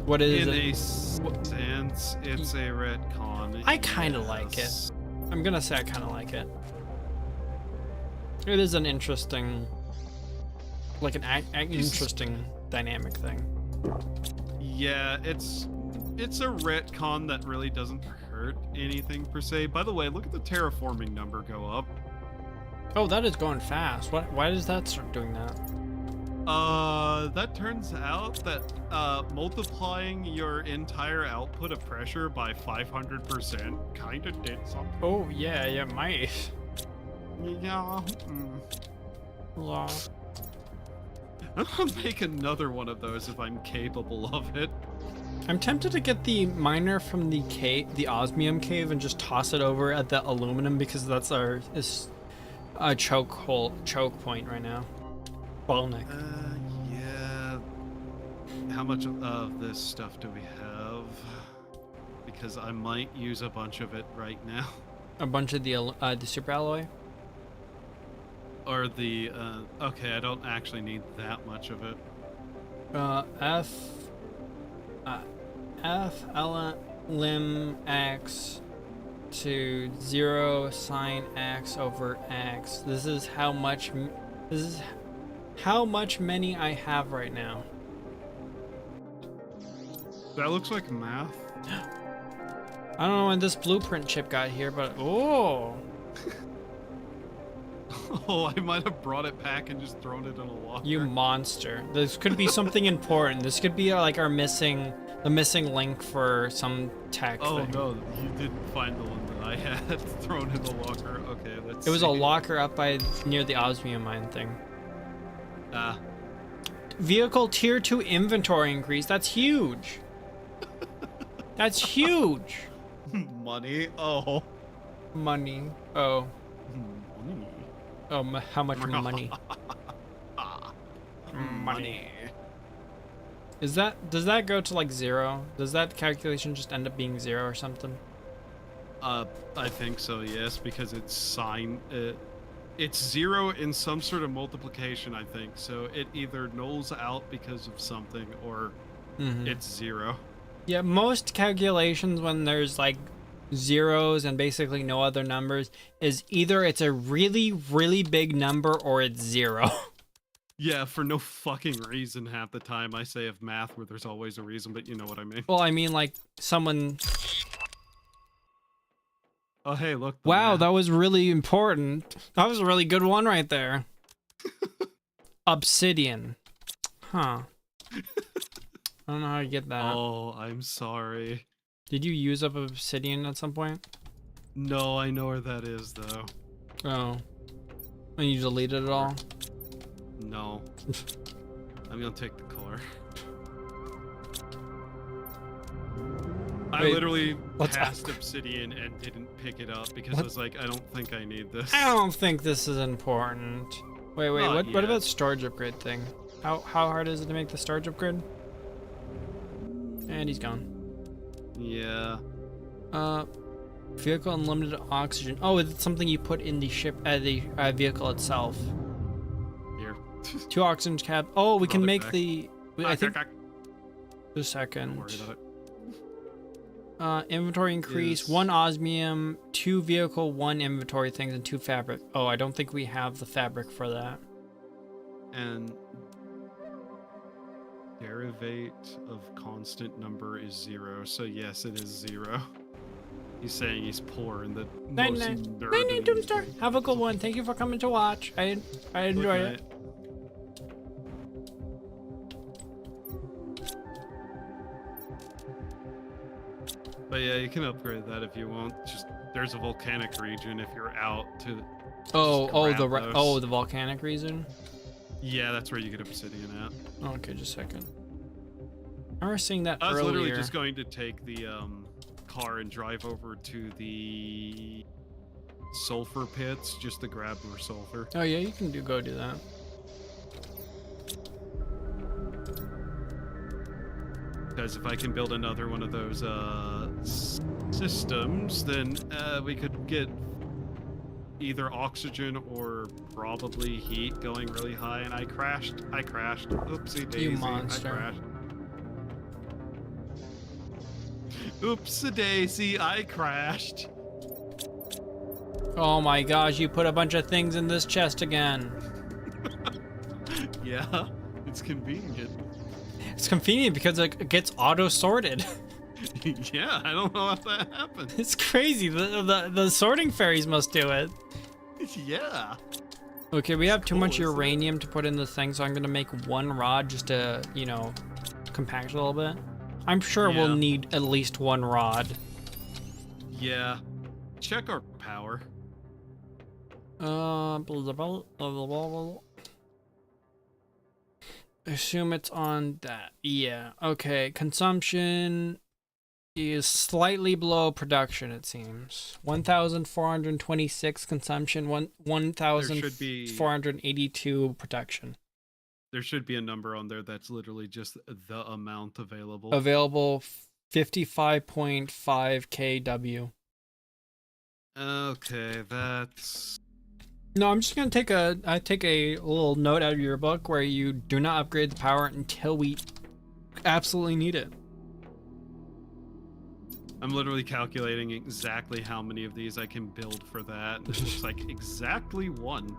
S2: What is
S1: In
S2: it?
S1: a sense, it's a retcon.
S2: I kind of like it. I'm gonna say I kind of like it. It is an interesting, like an interesting dynamic thing.
S1: Yeah, it's a retcon that really doesn't hurt anything per se. By the way, look at the terraforming number go up.
S2: Oh, that is going fast. Why does that start doing that?
S1: That turns out that multiplying your entire output of pressure by 500% kind of did something.
S2: Oh yeah, might.
S1: Yeah.
S2: Yeah.
S1: I'll make another one of those if I'm capable of it.
S2: I'm tempted to get the miner from the cave, the osmium cave, and just toss it over at the aluminum because that's our choke point right now. Bottleneck.
S1: Yeah. How much of this stuff do we have? Because I might use a bunch of it right now.
S2: A bunch of the super alloy.
S1: Or the okay, I don't actually need that much of it.
S2: F lim x to 0 sine x over x. This is how much many I have right now.
S1: That looks like math.
S2: I don't know when this blueprint chip got here, but oh.
S1: Oh, I might have brought it back and just thrown it in a locker.
S2: You monster. This could be something important. This could be like the missing link for some tech
S1: Oh
S2: thing.
S1: no, you didn't find the one that I had thrown in the locker. Okay, let's
S2: It was
S1: see.
S2: a locker up by near the osmium mine thing.
S1: Ah.
S2: Vehicle tier 2 inventory increase. That's huge. That's huge.
S1: Money. Oh.
S2: Money. Oh.
S1: Money.
S2: Oh, how much money? Money. Does that go to like 0? Does that calculation just end up being 0 or something?
S1: I think so, yes, because it's it's 0 in some sort of multiplication, I think. So it either nulls out because of something or it's 0.
S2: Yeah, most calculations when there's like zeros and basically no other numbers is either it's a really, really big number or it's 0.
S1: Yeah, for no fucking reason half the time. I say of math where there's always a reason, but you know what I mean.
S2: Well, I mean like someone...
S1: Oh, hey, look. the
S2: Wow,
S1: math.
S2: that was really important. That was a really good one right there. Obsidian. Huh. I don't know how to get that.
S1: Oh, I'm sorry.
S2: Did you use up obsidian at some point?
S1: No, I know where that is, though.
S2: Oh. And you deleted it all?
S1: No. I'm gonna take the car. I
S2: Wait,
S1: literally
S2: what's
S1: passed obsidian and didn't pick it up because I was like, I don't think I need this.
S2: I don't think this is important. Wait,
S1: Not
S2: what
S1: yet.
S2: about storage upgrade thing? How hard is it to make the storage upgrade? And he's gone.
S1: Yeah.
S2: Vehicle unlimited oxygen. Oh, it's something you put in the vehicle itself.
S1: Here.
S2: 2 oxygen cap. Oh, we can
S1: Brought it
S2: make
S1: back.
S2: the. I think.
S1: Don't
S2: The second.
S1: worry about it.
S2: Inventory increase.
S1: Is-
S2: 1 osmium, 2 vehicle, 1 inventory things, and 2 fabric. Oh, I don't think we have the fabric for that.
S1: And derivate of constant number is 0. So yes, it is 0. He's saying he's poor in the most
S2: Night,
S1: nerdy-
S2: Doomstar. Have a good one. Thank you for coming to watch. I enjoyed
S1: Good
S2: it.
S1: night. But yeah, you can upgrade that if you want. Just there's a volcanic region if you're out to.
S2: Oh,
S1: just grab those.
S2: the volcanic reason.
S1: Yeah, that's where you get obsidian at.
S2: Okay, just a second. I remember seeing that
S1: I was
S2: earlier.
S1: literally just going to take the car and drive over to the sulfur pits just to grab more sulfur.
S2: Oh yeah, you can go do that.
S1: Because if I can build another one of those systems, then we could get either oxygen or probably heat going really high. And I crashed. Oopsie daisy.
S2: You monster.
S1: I crashed. Oopsie daisy. I crashed.
S2: Oh my gosh, you put a bunch of things in this chest again.
S1: Yeah, it's convenient.
S2: It's convenient because it gets auto sorted.
S1: Yeah, I don't know how that happened.
S2: It's crazy. The sorting fairies must do it.
S1: Yeah.
S2: Okay, we have too
S1: cool,
S2: much
S1: isn't it?
S2: uranium to put in the thing, so I'm gonna make 1 rod just to, compact a little bit. I'm sure
S1: Yeah.
S2: we'll need at least 1 rod.
S1: Yeah. Check our power.
S2: Blah, blah, blah, blah, blah, blah. Assume it's on that. Yeah. Okay. Consumption is slightly below production, it seems. 1,426 consumption, 1,482 production.
S1: There should be a number on there that's literally just the amount available.
S2: Available 55.5 kW.
S1: Okay, that's...
S2: No, I'm just gonna take a little note out of your book where you do not upgrade the power until we absolutely need it.
S1: I'm literally calculating exactly how many of these I can build for that. And it looks like exactly 1.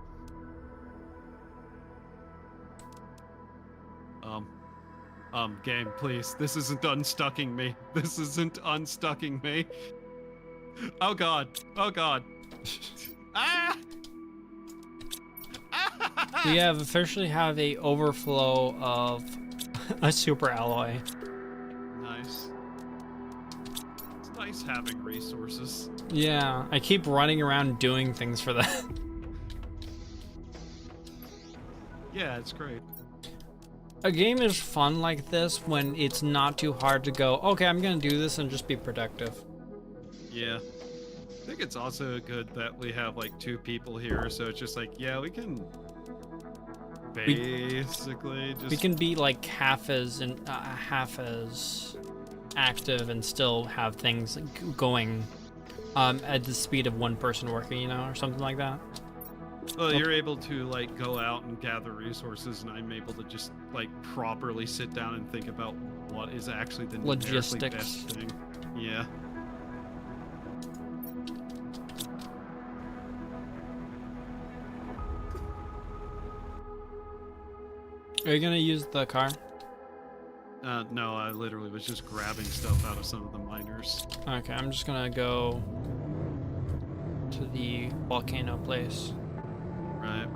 S1: Game, please. This isn't unstucking me. This isn't unstucking me. Oh god. Oh god. Ah!
S2: We have officially have a overflow of a super alloy.
S1: Nice. It's nice having resources.
S2: Yeah, I keep running around doing things for that.
S1: Yeah, it's great.
S2: A game is fun like this when it's not too hard to go, okay, I'm gonna do this and just be productive.
S1: Yeah. I think it's also good that we have like 2 people here, so it's just like, yeah, we can basically just...
S2: We can be like half as active and still have things going at the speed of one person working, you know, or something like that.
S1: Well, you're able to like go out and gather resources, and I'm able to just like properly sit down and think about what is actually the
S2: Logistics.
S1: best thing. Yeah.
S2: Are you gonna use the car?
S1: No, I literally was just grabbing stuff out of some of the miners.
S2: Okay, I'm just gonna go to the volcano place.
S1: Right.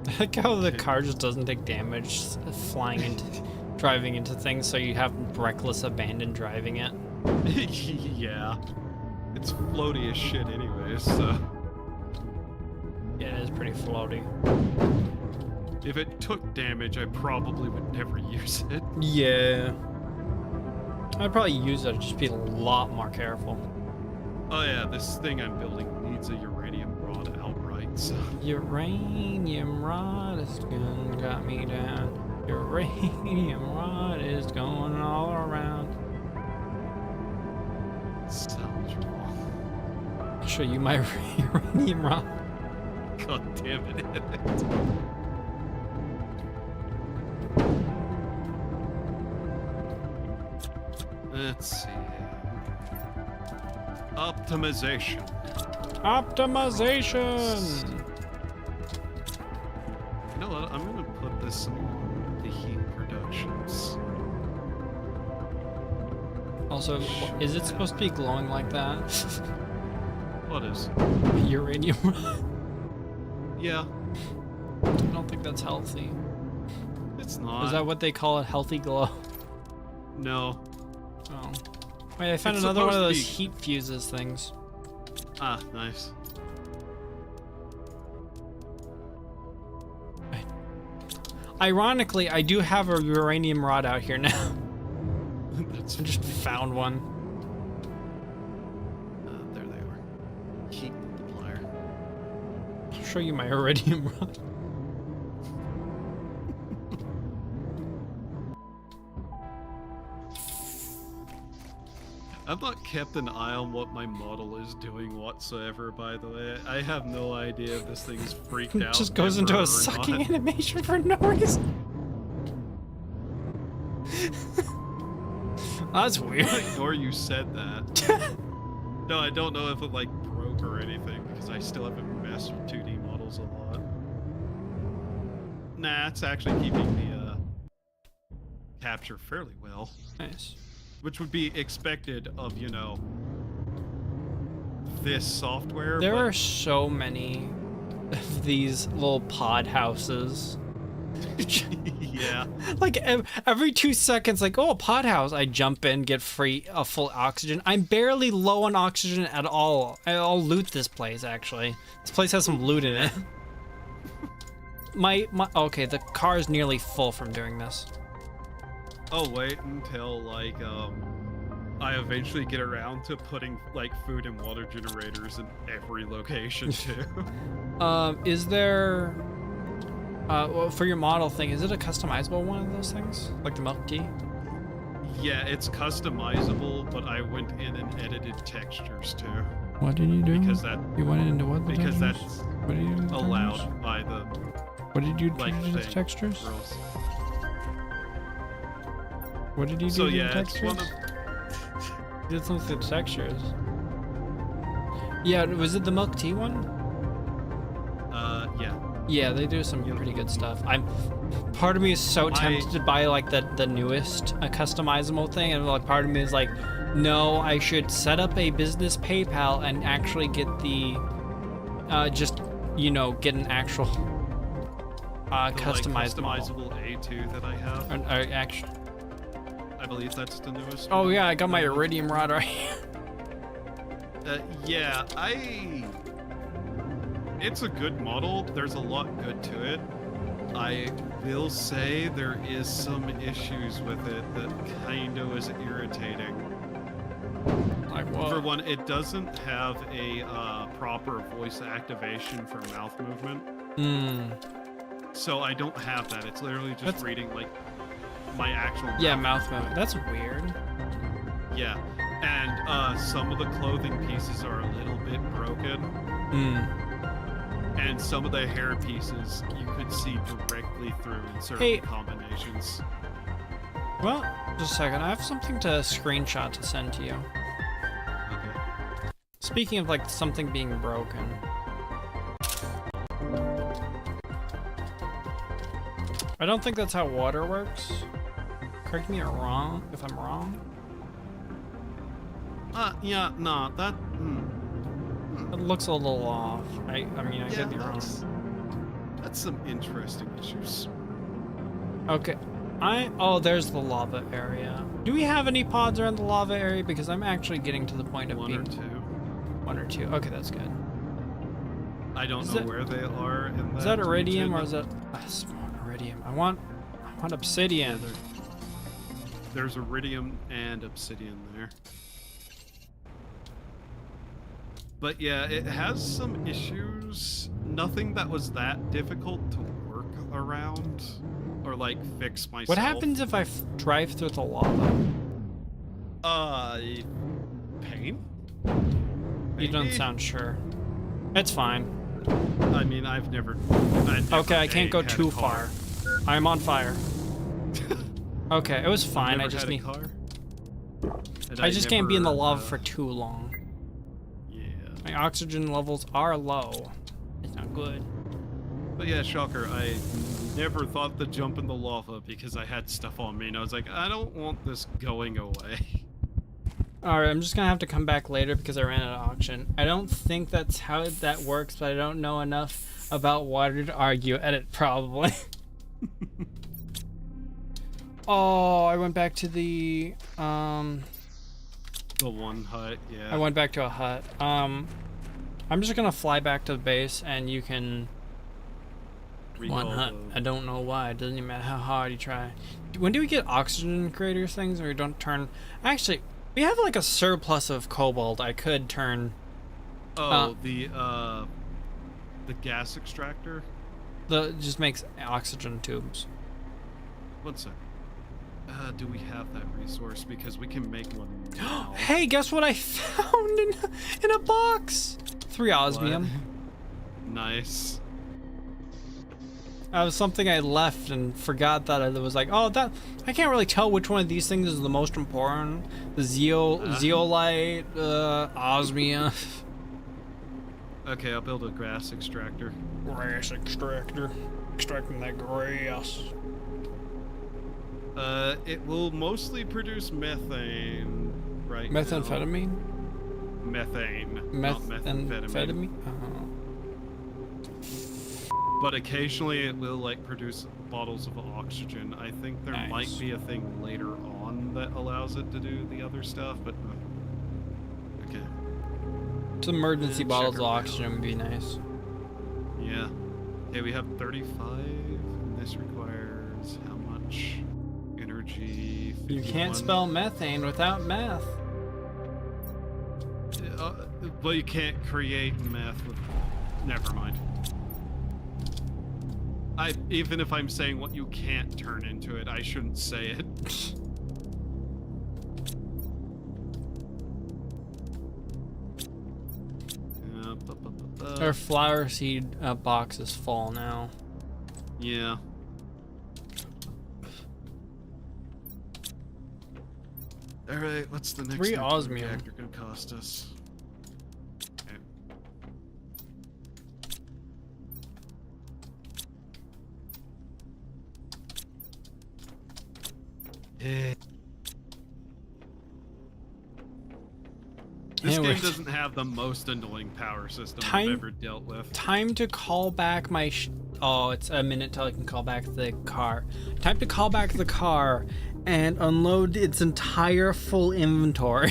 S2: I like how the car just doesn't take damage flying into, driving into things, so you have reckless abandon driving it.
S1: Yeah. It's floaty as shit anyways, so...
S2: Yeah, it is pretty floaty.
S1: If it took damage, I probably would never use it.
S2: Yeah. I'd probably use it, just be a lot more careful.
S1: Oh yeah, this thing I'm building needs a uranium rod outright, so...
S2: Uranium rod is gonna got me down. Uranium rod is going all around.
S1: Sounds wrong.
S2: I'll show you my uranium rod.
S1: God damn it. Let's see. Optimization.
S2: Optimization!
S1: You know what? I'm gonna put this on the heat productions.
S2: Also, is it supposed to be glowing like that?
S1: What is?
S2: Uranium rod?
S1: Yeah,
S2: I don't think that's healthy.
S1: it's not.
S2: Is that what they call a healthy glow?
S1: No.
S2: Oh. Wait, I found
S1: It's
S2: another one of
S1: supposed to
S2: those
S1: be-
S2: heat fuses things.
S1: Ah, nice.
S2: Ironically, I do have a uranium rod out here now.
S1: That's
S2: I just found one.
S1: there they are. Heat multiplier.
S2: I'll show you my uranium rod.
S1: I've not kept an eye on what my model is doing whatsoever, by the way. I have no idea if this thing's freaked
S2: It
S1: out.
S2: just goes into
S1: ever
S2: a
S1: or
S2: sucking
S1: not.
S2: animation for no reason. That's weird.
S1: Or you said that. No, I don't know if it like broke or anything because I still haven't mastered 2D models a lot. Nah, it's actually keeping the capture fairly well,
S2: Nice.
S1: which would be expected of, you know, this software.
S2: There
S1: but
S2: are so many of these little pod houses.
S1: yeah.
S2: Like every 2 seconds, like, oh, a pod house. I jump in, get full oxygen. I'm barely low on oxygen at all. I'll loot this place, actually. This place has some loot in it. Okay, the car is nearly full from doing this.
S1: Oh, wait until like I eventually get around to putting like food and water generators in every location too.
S2: Is there, well, for your model thing, is it a customizable one of those things? Like the milk tea?
S1: Yeah, it's customizable, but I went in and edited textures too.
S2: What did you do?
S1: Because that
S2: You went into what?
S1: because that's
S2: What did you do?
S1: allowed by the
S2: What did you do
S1: like
S2: to the
S1: thing,
S2: textures?
S1: rules.
S2: What did you do
S1: So
S2: to the
S1: yeah, it's
S2: textures?
S1: one of
S2: You did something to the textures. Yeah, was it the milk tea one?
S1: yeah.
S2: Yeah, they do some pretty good stuff. Part of me is so tempted to buy like the newest customizable thing, and like part of me is like, No, I should set up a business PayPal and actually get the, just, you know, get an actual, customized
S1: customizable A2 that I have.
S2: Actually,
S1: I believe that's the newest.
S2: oh
S1: one.
S2: yeah, I got my iridium rod right here.
S1: Yeah, it's a good model. There's a lot good to it. I will say there is some issues with it that kind of is irritating.
S2: Like what?
S1: For one, it doesn't have a proper voice activation for mouth movement. So I don't have that. It's literally just reading like my actual
S2: mouth movement. That's weird.
S1: Yeah. And some of the clothing pieces are a little bit broken. And some of the hair pieces you could see directly through in certain combinations.
S2: Well, just a second. I have something to screenshot to send to you.
S1: Okay.
S2: Speaking of like something being broken. I don't think that's how water works. Correct me if I'm wrong.
S1: Yeah, no, that.
S2: It looks a little off. I mean, I could be wrong.
S1: That's some interesting issues.
S2: Okay. Oh, there's the lava area. Do we have any pods around the lava area? Because I'm actually getting to the point of
S1: One or two. Okay,
S2: that's good.
S1: I don't know where they are in that.
S2: Is that iridium or is that iridium? I want obsidian.
S1: Yeah, there's iridium and obsidian there. But yeah, it has some issues. Nothing that was that difficult to work around or like fix myself.
S2: What happens if I drive through the lava?
S1: Pain?
S2: You don't sound sure. It's fine.
S1: I mean, I've never
S2: okay, I can't go too far. I'm on fire. Okay, it was fine. I just need. I just can't be in the lava for too long. My oxygen levels are low. It's not good.
S1: But yeah, shocker, I never thought to jump in the lava because I had stuff on me and I was like, I don't want this going away.
S2: Alright, I'm just gonna have to come back later because I ran out of oxygen. I don't think that's how that works, but I don't know enough about water to argue at it, probably. Oh, I went back to the
S1: one hut, yeah.
S2: I went back to a hut. I'm just gonna fly back to the base and you can one hut. I don't know why. It doesn't even matter how hard you try. When do we get oxygen creators things or we don't turn? Actually, we have like a surplus of cobalt. I could turn.
S1: Oh, the gas extractor.
S2: Just makes oxygen tubes.
S1: 1 sec. Do we have that resource? Because we can make one now.
S2: Hey, guess what I found in a box? 3 osmium.
S1: What? Nice.
S2: That was something I left and forgot that it was like, oh, that I can't really tell which one of these things is the most important. The zeolite, osmium.
S1: Okay, I'll build a grass extractor.
S2: Grass extractor, extracting that grass.
S1: It will mostly produce methane right
S2: Methamphetamine?
S1: now. Methane. Not methamphetamine. But occasionally it will like produce bottles of oxygen. I think there might be a thing later on that allows it to do the other stuff, but okay.
S2: Some emergency bottles of oxygen would be nice.
S1: Yeah. Okay, we have 35. And this requires how much? Energy. 51.
S2: You can't spell methane without meth.
S1: Well, you can't create meth with. Never mind. Even if I'm saying what you can't turn into it, I shouldn't say it.
S2: Our flower seed box is full now.
S1: Yeah. All right, what's the next
S2: 3 osmium
S1: reactor gonna cost us? Okay. This
S2: Anyway.
S1: game doesn't have the most annoying power system
S2: Time-
S1: I've ever dealt with.
S2: Time to call back my oh, it's a minute till I can call back the car. Time to call back the car and unload its entire full inventory.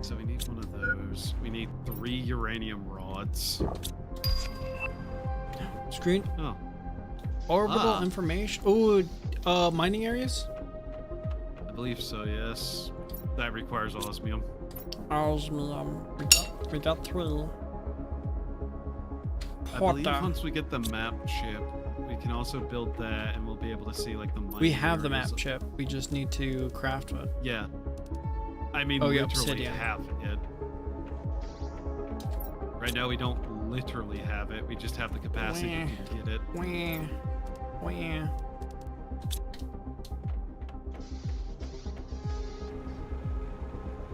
S1: So we need one of those. We need 3 uranium rods.
S2: Screen
S1: Oh,
S2: orbital information. Ooh, mining areas?
S1: I believe so, yes. That requires osmium.
S2: Osmium. We got 3.
S1: I
S2: What
S1: believe
S2: the?
S1: once we get the map chip, we can also build that and we'll be able to see like the mining
S2: We have the
S1: areas.
S2: map chip. We just need to craft it.
S1: Yeah. I mean,
S2: Oh, yeah,
S1: literally
S2: obsidian.
S1: have it. Right now we don't literally have it. We just have the capacity to get it.
S2: Wah. Wah.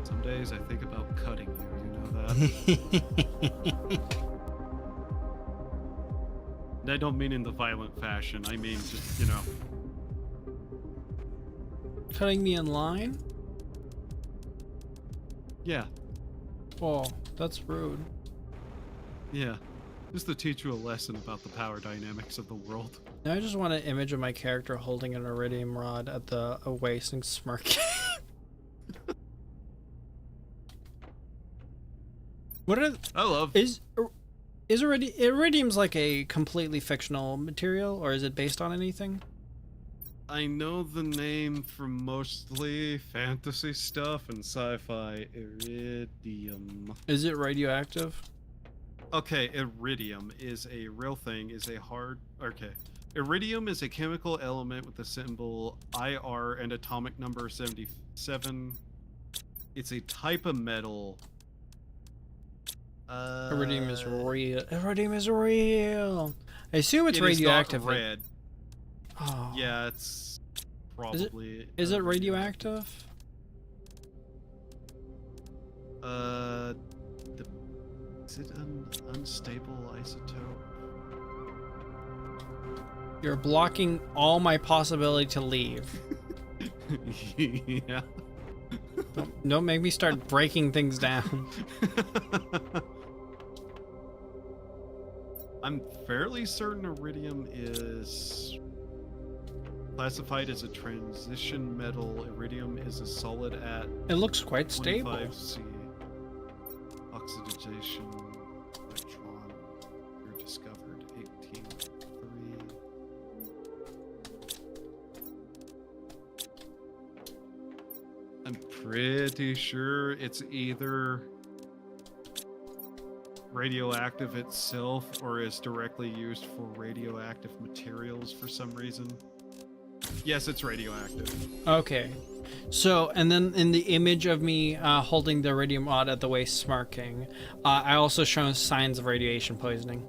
S1: Some days I think about cutting you know that? And I don't mean in the violent fashion. I mean just, you know.
S2: Cutting me in line?
S1: Yeah.
S2: Oh, that's rude.
S1: Yeah. Just to teach you a lesson about the power dynamics of the world.
S2: Now I just want an image of my character holding an iridium rod at the waist and smirking. What are
S1: I love
S2: is iridium's like a completely fictional material, or is it based on anything?
S1: I know the name from mostly fantasy stuff and sci-fi. Iridium.
S2: Is it radioactive?
S1: Okay, iridium is a real thing, is a hard... Okay. Iridium is a chemical element with the symbol IR and atomic number 77. It's a type of metal.
S2: Iridium is real. Iridium is real. I assume it's
S1: it is not
S2: radioactive.
S1: red.
S2: Oh.
S1: Yeah, it's probably...
S2: Is it radioactive?
S1: Is it an unstable isotope?
S2: You're blocking all my possibility to leave.
S1: Yeah.
S2: Don't make me start breaking things down.
S1: I'm fairly certain iridium is classified as a transition metal. Iridium is a solid at
S2: It looks quite stable.
S1: 25C. Oxidation electron here discovered 18.3. I'm pretty sure it's either radioactive itself or is directly used for radioactive materials for some reason. Yes, it's radioactive.
S2: Okay. So, and then in the image of me holding the iridium rod at the waist smirking, I also show signs of radiation poisoning.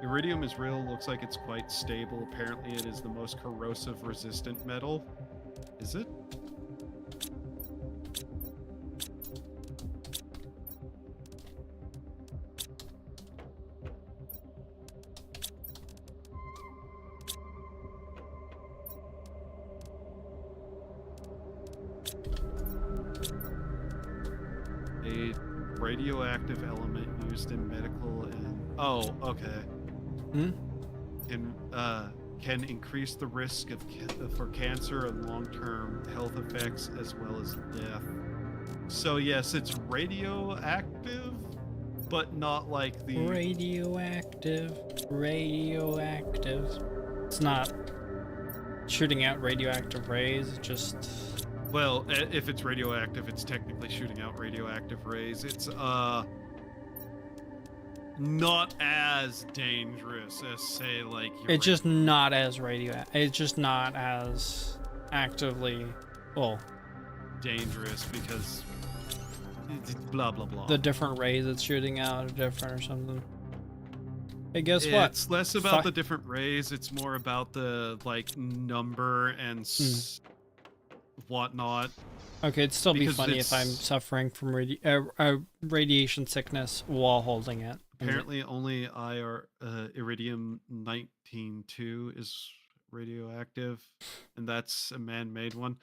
S1: Iridium is real, looks like it's quite stable. Apparently it is the most corrosive resistant metal. Is it? A radioactive element used in medical and... Oh, okay. Can increase the risk of for cancer and long-term health effects as well as death. So yes, it's radioactive, but not like the...
S2: Radioactive. It's not shooting out radioactive rays, it's just...
S1: Well, if it's radioactive, it's technically shooting out radioactive rays. It's not as dangerous as, say, like...
S2: It's just not as it's just not as actively... Well...
S1: dangerous because... blah, blah, blah.
S2: The different rays it's shooting out are different or something. Hey, guess what?
S1: It's less about the different rays, it's more about the, like, number and whatnot.
S2: Okay, it'd still be
S1: Because
S2: funny if I'm suffering from radiation sickness while holding it.
S1: Apparently, only Iridium 19.2 is radioactive, and that's a man-made one.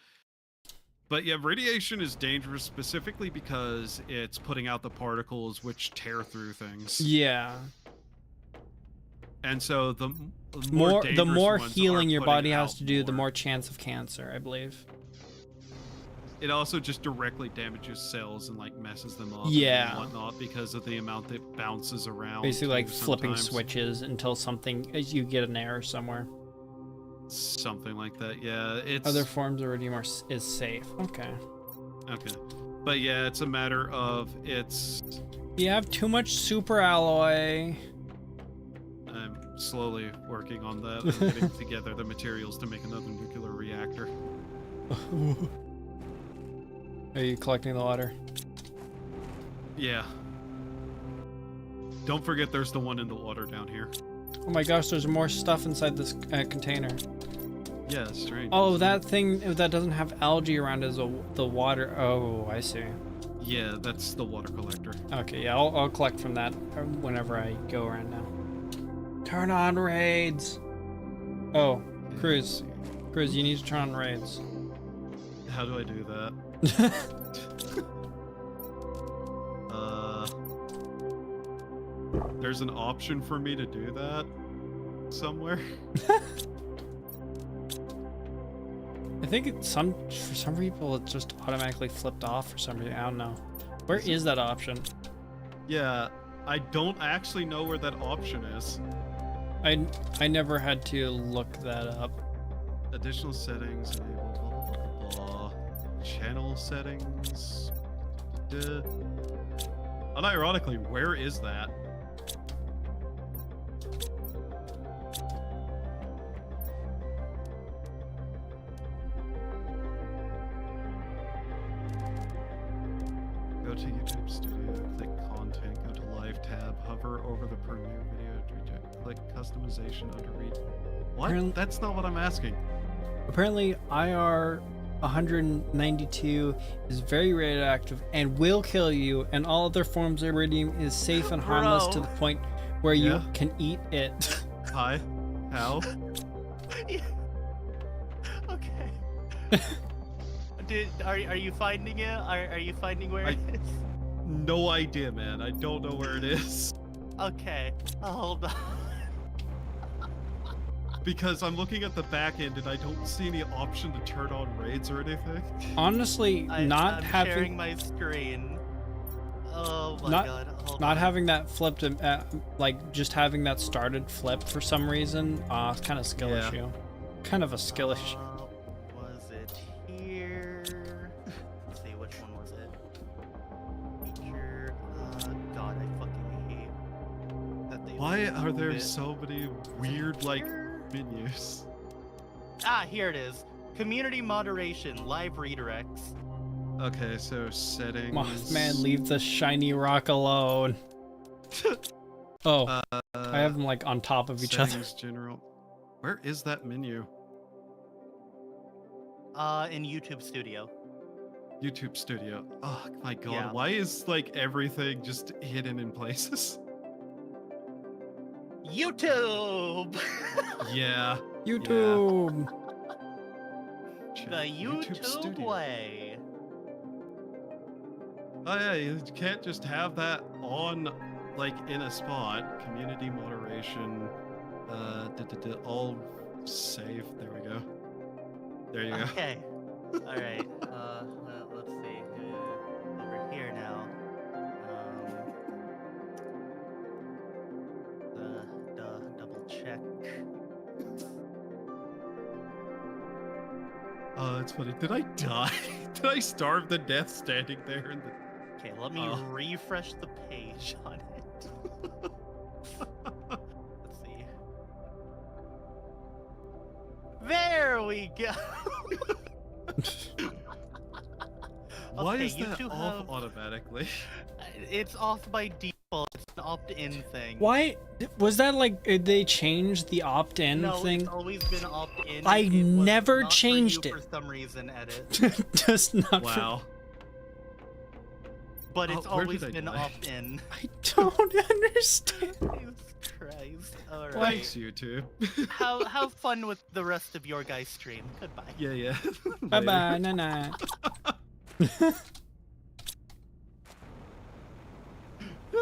S1: But yeah, radiation is dangerous specifically because it's putting out the particles which tear through things.
S2: Yeah.
S1: And so the
S2: The
S1: dangerous
S2: more
S1: ones
S2: healing
S1: are
S2: your
S1: putting
S2: body has
S1: out
S2: to do, the
S1: more.
S2: more chance of cancer, I believe.
S1: It also just directly damages cells and like messes them up
S2: Yeah.
S1: and whatnot because of the amount that bounces around.
S2: Basically like flipping
S1: sometimes.
S2: switches until you get an error somewhere.
S1: Something like that, yeah. It's
S2: Other forms of iridium is safe. Okay.
S1: okay. But yeah, it's a matter of
S2: You have too much super alloy.
S1: I'm slowly working on that and getting together the materials to make another nuclear reactor.
S2: Are you collecting the water?
S1: Yeah. Don't forget there's the one in the water down here.
S2: Oh my gosh, there's more stuff inside this container.
S1: Yeah, it's strange.
S2: Oh, that thing that doesn't have algae around is the water. Oh, I see.
S1: Yeah, that's the water collector.
S2: Okay, yeah, I'll collect from that whenever I go around now. Turn on raids. Oh, Cruz, you need to turn on raids.
S1: How do I do that? There's an option for me to do that somewhere.
S2: I think for some people it's just automatically flipped off for some reason. I don't know. Where is that option?
S1: Yeah, I don't actually know where that option is.
S2: I never had to look that up.
S1: Additional settings, enable, blah, blah, blah, blah. Channel settings. Unironically, where is that? Go to YouTube Studio, click Content, go to Live tab, hover over the premiere video, click Customization under Read. What?
S2: Apparently-
S1: That's not what I'm asking.
S2: Apparently, IR 192 is very radioactive and will kill you, and all other forms of iridium is safe and harmless to the point where you
S1: Yeah.
S2: can eat it.
S1: Hi? How?
S3: Okay. Are you finding it? Are you finding where it is?
S1: No idea, man. I don't know where it is.
S3: Okay. Hold on.
S1: Because I'm looking at the back end and I don't see any option to turn on raids or anything.
S2: Honestly,
S3: I'm sharing my screen. Oh my god. Hold
S2: not
S3: on.
S2: having that flipped, like just having that started flip for some reason, it's kind of skill
S1: Yeah.
S2: issue. Kind of a skill issue.
S3: Was it here? Let's see, which one was it? Feature. God, I fucking hate that they.
S1: Why are there
S3: moved it.
S1: so many weird, like, menus?
S3: Ah, here it is. Community moderation, live redirects.
S1: Okay, so settings.
S2: Mothman, leave the shiny rock alone. Oh, I have them like on top of each other.
S1: Settings general. Where is that menu?
S3: In YouTube Studio.
S1: YouTube Studio. Oh my god,
S3: Yeah.
S1: why is like everything just hidden in places?
S3: YouTube!
S1: Yeah.
S2: YouTube.
S1: Check
S3: The YouTube
S1: Studio.
S3: way.
S1: Oh yeah, you can't just have that on, like, in a spot. Community moderation, all save. There we go. There you go.
S3: Okay. Alright. Let's see. Over here now. Double check.
S1: Oh, that's funny. Did I die? Did I starve to death standing there in the...
S3: Okay, let me refresh the page on it. Let's see. There we go.
S1: Why
S3: Okay,
S1: is
S3: you
S1: that
S3: two
S1: off
S3: have-
S1: automatically?
S3: It's off by default. It's an opt-in thing.
S2: Why was that like they changed the opt-in
S3: No,
S2: thing?
S3: it's always been opt-in.
S2: I
S3: It was
S2: never
S3: not for
S2: changed
S3: you
S2: it.
S3: For some reason, edit.
S2: Just not.
S1: Wow.
S3: but it's
S1: where
S3: always
S1: did I
S3: been
S1: die?
S3: opt-in.
S2: I don't understand.
S3: Jesus Christ. Alright.
S1: Thanks, you two.
S3: Have fun with the rest of your guys' stream. Goodbye.
S1: Yeah.
S2: Bye
S1: Later.
S2: bye, nah.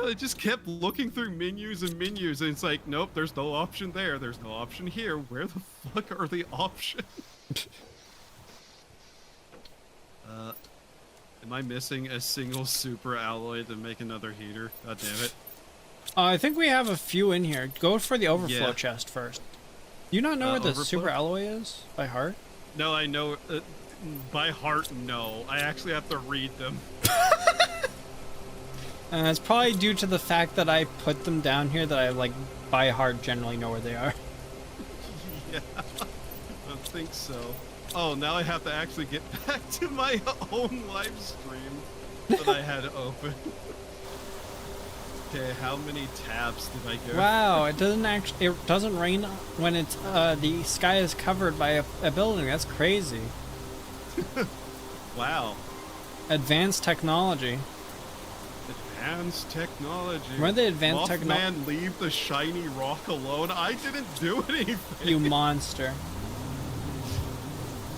S1: I just kept looking through menus and menus, and it's like, nope, there's no option there. There's no option here. Where the fuck are the options? Am I missing a single super alloy to make another heater? God damn it.
S2: I think we have a few in here. Go for the overflow
S1: Yeah.
S2: chest first. Do you not know where the
S1: Overflow?
S2: super alloy is by heart?
S1: No, I know. By heart, no. I actually have to read them.
S2: It's probably due to the fact that I put them down here that I, like, by heart generally know where they are.
S1: Yeah, I think so. Oh, now I have to actually get back to my own live stream that I had open. Okay, how many tabs did I go?
S2: Wow, it doesn't rain when it's the sky is covered by a building. That's crazy.
S1: Wow.
S2: Advanced technology.
S1: Advanced technology.
S2: Remember the advanced technology?
S1: Man, leave the shiny rock alone. I didn't do anything.
S2: You monster.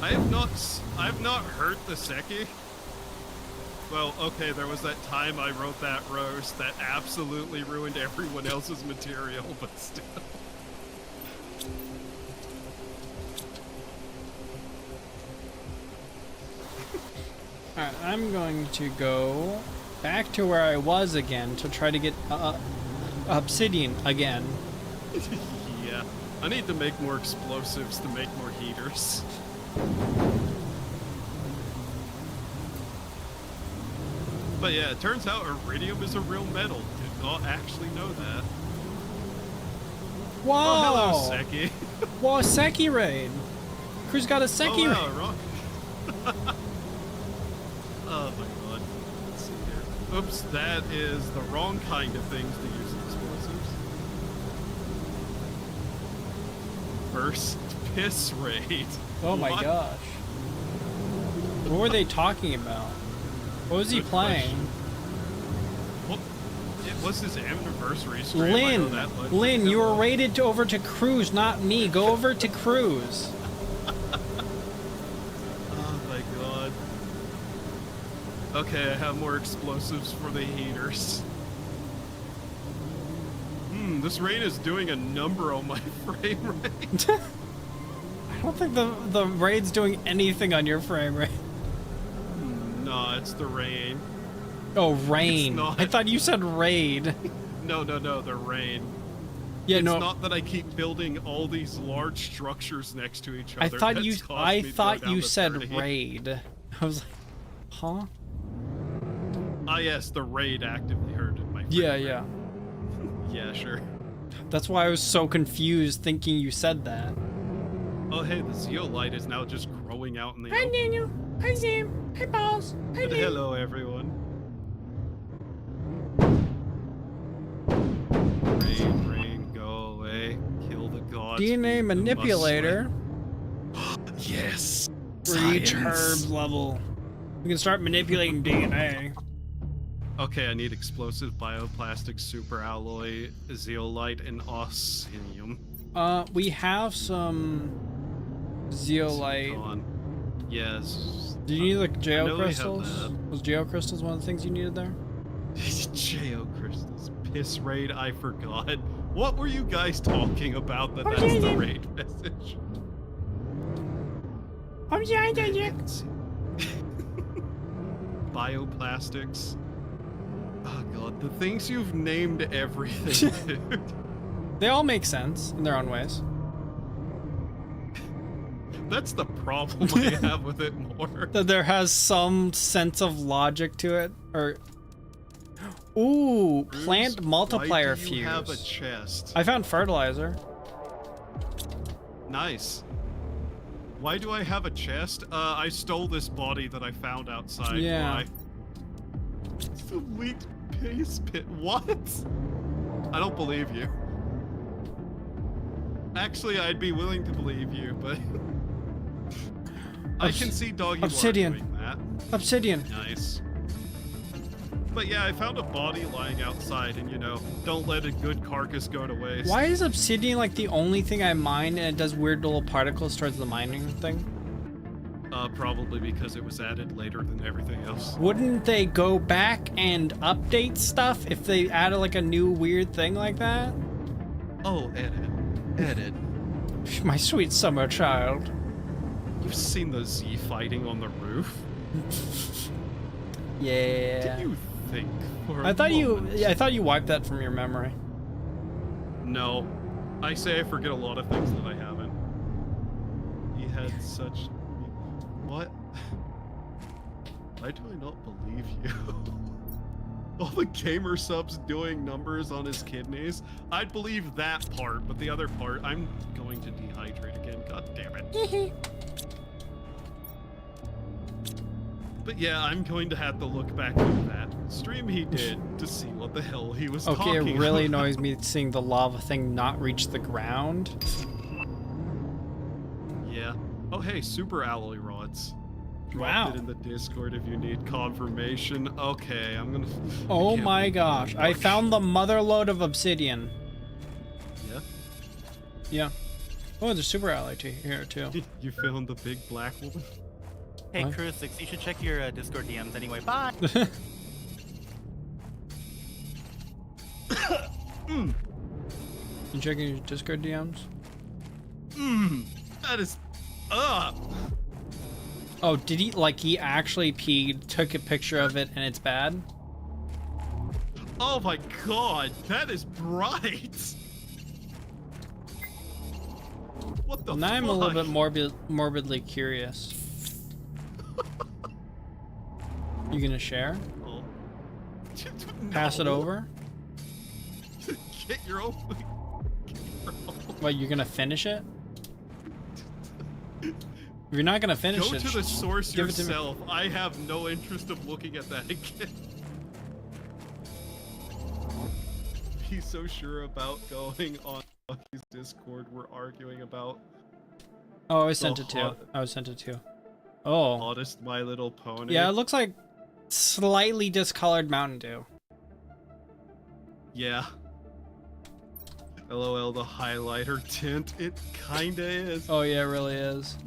S1: I have not hurt the Seki. Well, okay, there was that time I wrote that roast that absolutely ruined everyone else's material, but still.
S2: Alright, I'm going to go back to where I was again to try to get obsidian again.
S1: Yeah, I need to make more explosives to make more heaters. But yeah, it turns out iridium is a real metal. Did not actually know that.
S2: Whoa!
S1: Oh, hello, Seki.
S2: Whoa, Seki raid! Crew's got a Seki raid!
S1: Oh, wow, rock. Oh my god. Let's see here. Oops, that is the wrong kind of things to use explosives. First piss raid.
S2: Oh my
S1: What?
S2: gosh. What were they talking about? What was he
S1: Good
S2: playing?
S1: question. Well, it was his anniversary stream. I know that much.
S2: Lynn, you were
S1: Hello.
S2: rated over to Cruz, not me. Go over to Cruz.
S1: Oh my god. Okay, I have more explosives for the heaters. This rain is doing a number on my frame rate.
S2: I don't think the raid's doing anything on your frame rate.
S1: No, it's the rain.
S2: Oh, rain.
S1: not.
S2: I thought you said raid.
S1: No, the rain.
S2: Yeah,
S1: It's
S2: no.
S1: not that I keep building all these large structures next to each other.
S2: I thought
S1: That's
S2: you
S1: caused
S2: I
S1: me to go
S2: thought
S1: down
S2: you
S1: to
S2: said
S1: 30.
S2: raid. I was like, huh?
S1: Ah, yes, the raid actively hurted my frame
S2: Yeah,
S1: rate.
S2: yeah.
S1: Yeah, sure.
S2: That's why I was so confused thinking you said that.
S1: Oh, hey, the zeolite is now just growing out in the
S2: Hi,
S1: open.
S2: Daniel. Hi, Sam. Hi, Balls. Hi,
S1: But
S2: Daniel.
S1: hello, everyone. Rain, go away. Kill the gods.
S2: DNA
S1: we must
S2: manipulator.
S1: slay. Yes.
S2: Reach
S1: Science.
S2: herb level. We can start manipulating DNA.
S1: Okay, I need explosive bioplastic super alloy, zeolite, and osmium.
S2: We have some zeolite.
S1: Silicon. Yes.
S2: Do you need like
S1: I
S2: geo
S1: know they have
S2: crystals?
S1: that.
S2: Was geo crystals one of the things you needed there?
S1: Geo crystals. Piss raid, I forgot. What were you guys talking about that
S2: Oh,
S1: that's
S2: yeah,
S1: the
S2: yeah.
S1: raid message?
S2: Oh yeah, yeah, yeah.
S1: Bioplastics. Oh god, the things you've named everything, dude.
S2: They all make sense in their own ways.
S1: That's the problem I have with it more.
S2: That there has some sense of logic to it, or ooh, plant
S1: Bruce,
S2: multiplier
S1: why do you
S2: fuse.
S1: have a chest?
S2: I found fertilizer.
S1: Nice. Why do I have a chest? I stole this body that I found outside.
S2: Yeah.
S1: Why? Sweet paste pit. What? I don't believe you. Actually, I'd be willing to believe you, but I can see Doggy War
S2: Obsidian.
S1: doing that.
S2: Obsidian.
S1: Nice. But yeah, I found a body lying outside, and you know, don't let a good carcass go to waste.
S2: Why is obsidian like the only thing I mine and it does weird little particles towards the mining thing?
S1: Probably because it was added later than everything else.
S2: Wouldn't they go back and update stuff if they added like a new weird thing like that?
S1: Oh, edit.
S2: My sweet summer child.
S1: You've seen the Z fighting on the roof?
S2: Yeah.
S1: Did you think for a
S2: I thought
S1: moment?
S2: you wiped that from your memory.
S1: No. I say I forget a lot of things that I haven't. He had such... What? Why do I not believe you? All the gamer subs doing numbers on his kidneys. I'd believe that part, but the other part, I'm going to dehydrate again. God damn it. But yeah, I'm going to have to look back at that stream he did to see what the hell he was
S2: Okay,
S1: talking
S2: it really
S1: about.
S2: annoys me seeing the lava thing not reach the ground.
S1: Yeah. Oh hey, super alloy rods. Drop
S2: Wow.
S1: it in the Discord if you need confirmation. Okay, I'm gonna...
S2: Oh
S1: I can't
S2: my
S1: believe
S2: gosh,
S1: you
S2: I
S1: watched.
S2: found the mother lode of obsidian.
S1: Yeah?
S2: Yeah. Oh, there's super alloy here too.
S1: You found the big black woman?
S3: Hey,
S2: What?
S3: Crucix, you should check your Discord DMs anyway. Bye.
S2: You checking your Discord DMs?
S1: That is...
S2: Oh, did he actually peed, took a picture of it, and it's bad?
S1: Oh my god, that is bright! What the
S2: Now
S1: fuck?
S2: I'm a little bit morbidly curious. You gonna share?
S1: Oh.
S2: Pass it
S1: No.
S2: over?
S1: Get your own...
S2: What, you're gonna finish it? If you're not gonna finish
S1: Go
S2: it,
S1: to the source
S2: give it to me.
S1: yourself. I have no interest of looking at that again. He's so sure about going on his Discord. We're arguing about
S2: Oh, I sent
S1: the
S2: it too. I was sent it too. Oh.
S1: hottest My Little Pony.
S2: Yeah, it looks like slightly discolored Mountain Dew.
S1: Yeah. LOL, the highlighter tint. It kinda is.
S2: Oh yeah, it really is.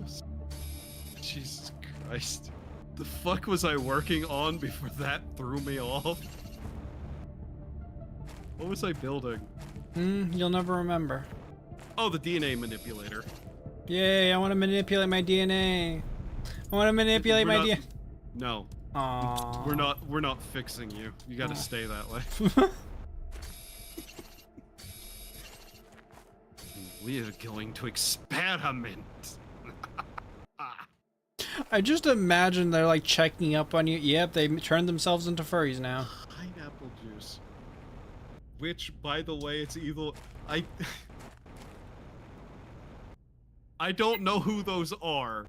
S1: Jesus Christ. The fuck was I working on before that threw me off? What was I building?
S2: You'll never remember.
S1: Oh, the DNA manipulator.
S2: Yay, I want to manipulate my DNA. I want to manipulate
S1: We're
S2: my
S1: not-
S2: DNA.
S1: No,
S2: Aww.
S1: we're not fixing you. You gotta stay that way. We're going to experiment.
S2: I just imagine they're like checking up on you. Yep, they turned themselves into furries now.
S1: Pineapple juice. Which, by the way, it's either I don't know who those are,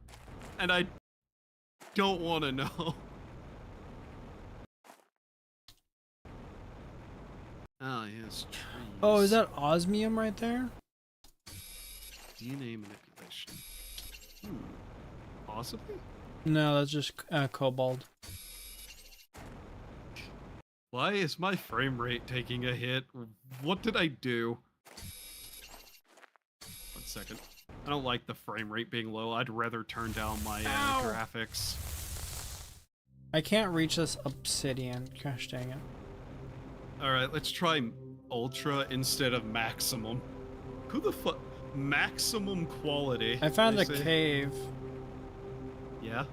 S1: and I don't want to know. Oh yes, trees.
S2: Oh, is that osmium right there?
S1: DNA manipulation? Possibly.
S2: No, that's just cobalt.
S1: Why is my frame rate taking a hit? What did I do? 1 second. I don't like the frame rate being low. I'd rather turn down my
S2: Ow.
S1: graphics.
S2: I can't reach this obsidian. Gosh dang it.
S1: Alright, let's try ultra instead of maximum. Who the fuck? Maximum quality.
S2: I found
S1: they
S2: a
S1: say?
S2: cave.
S1: Yeah?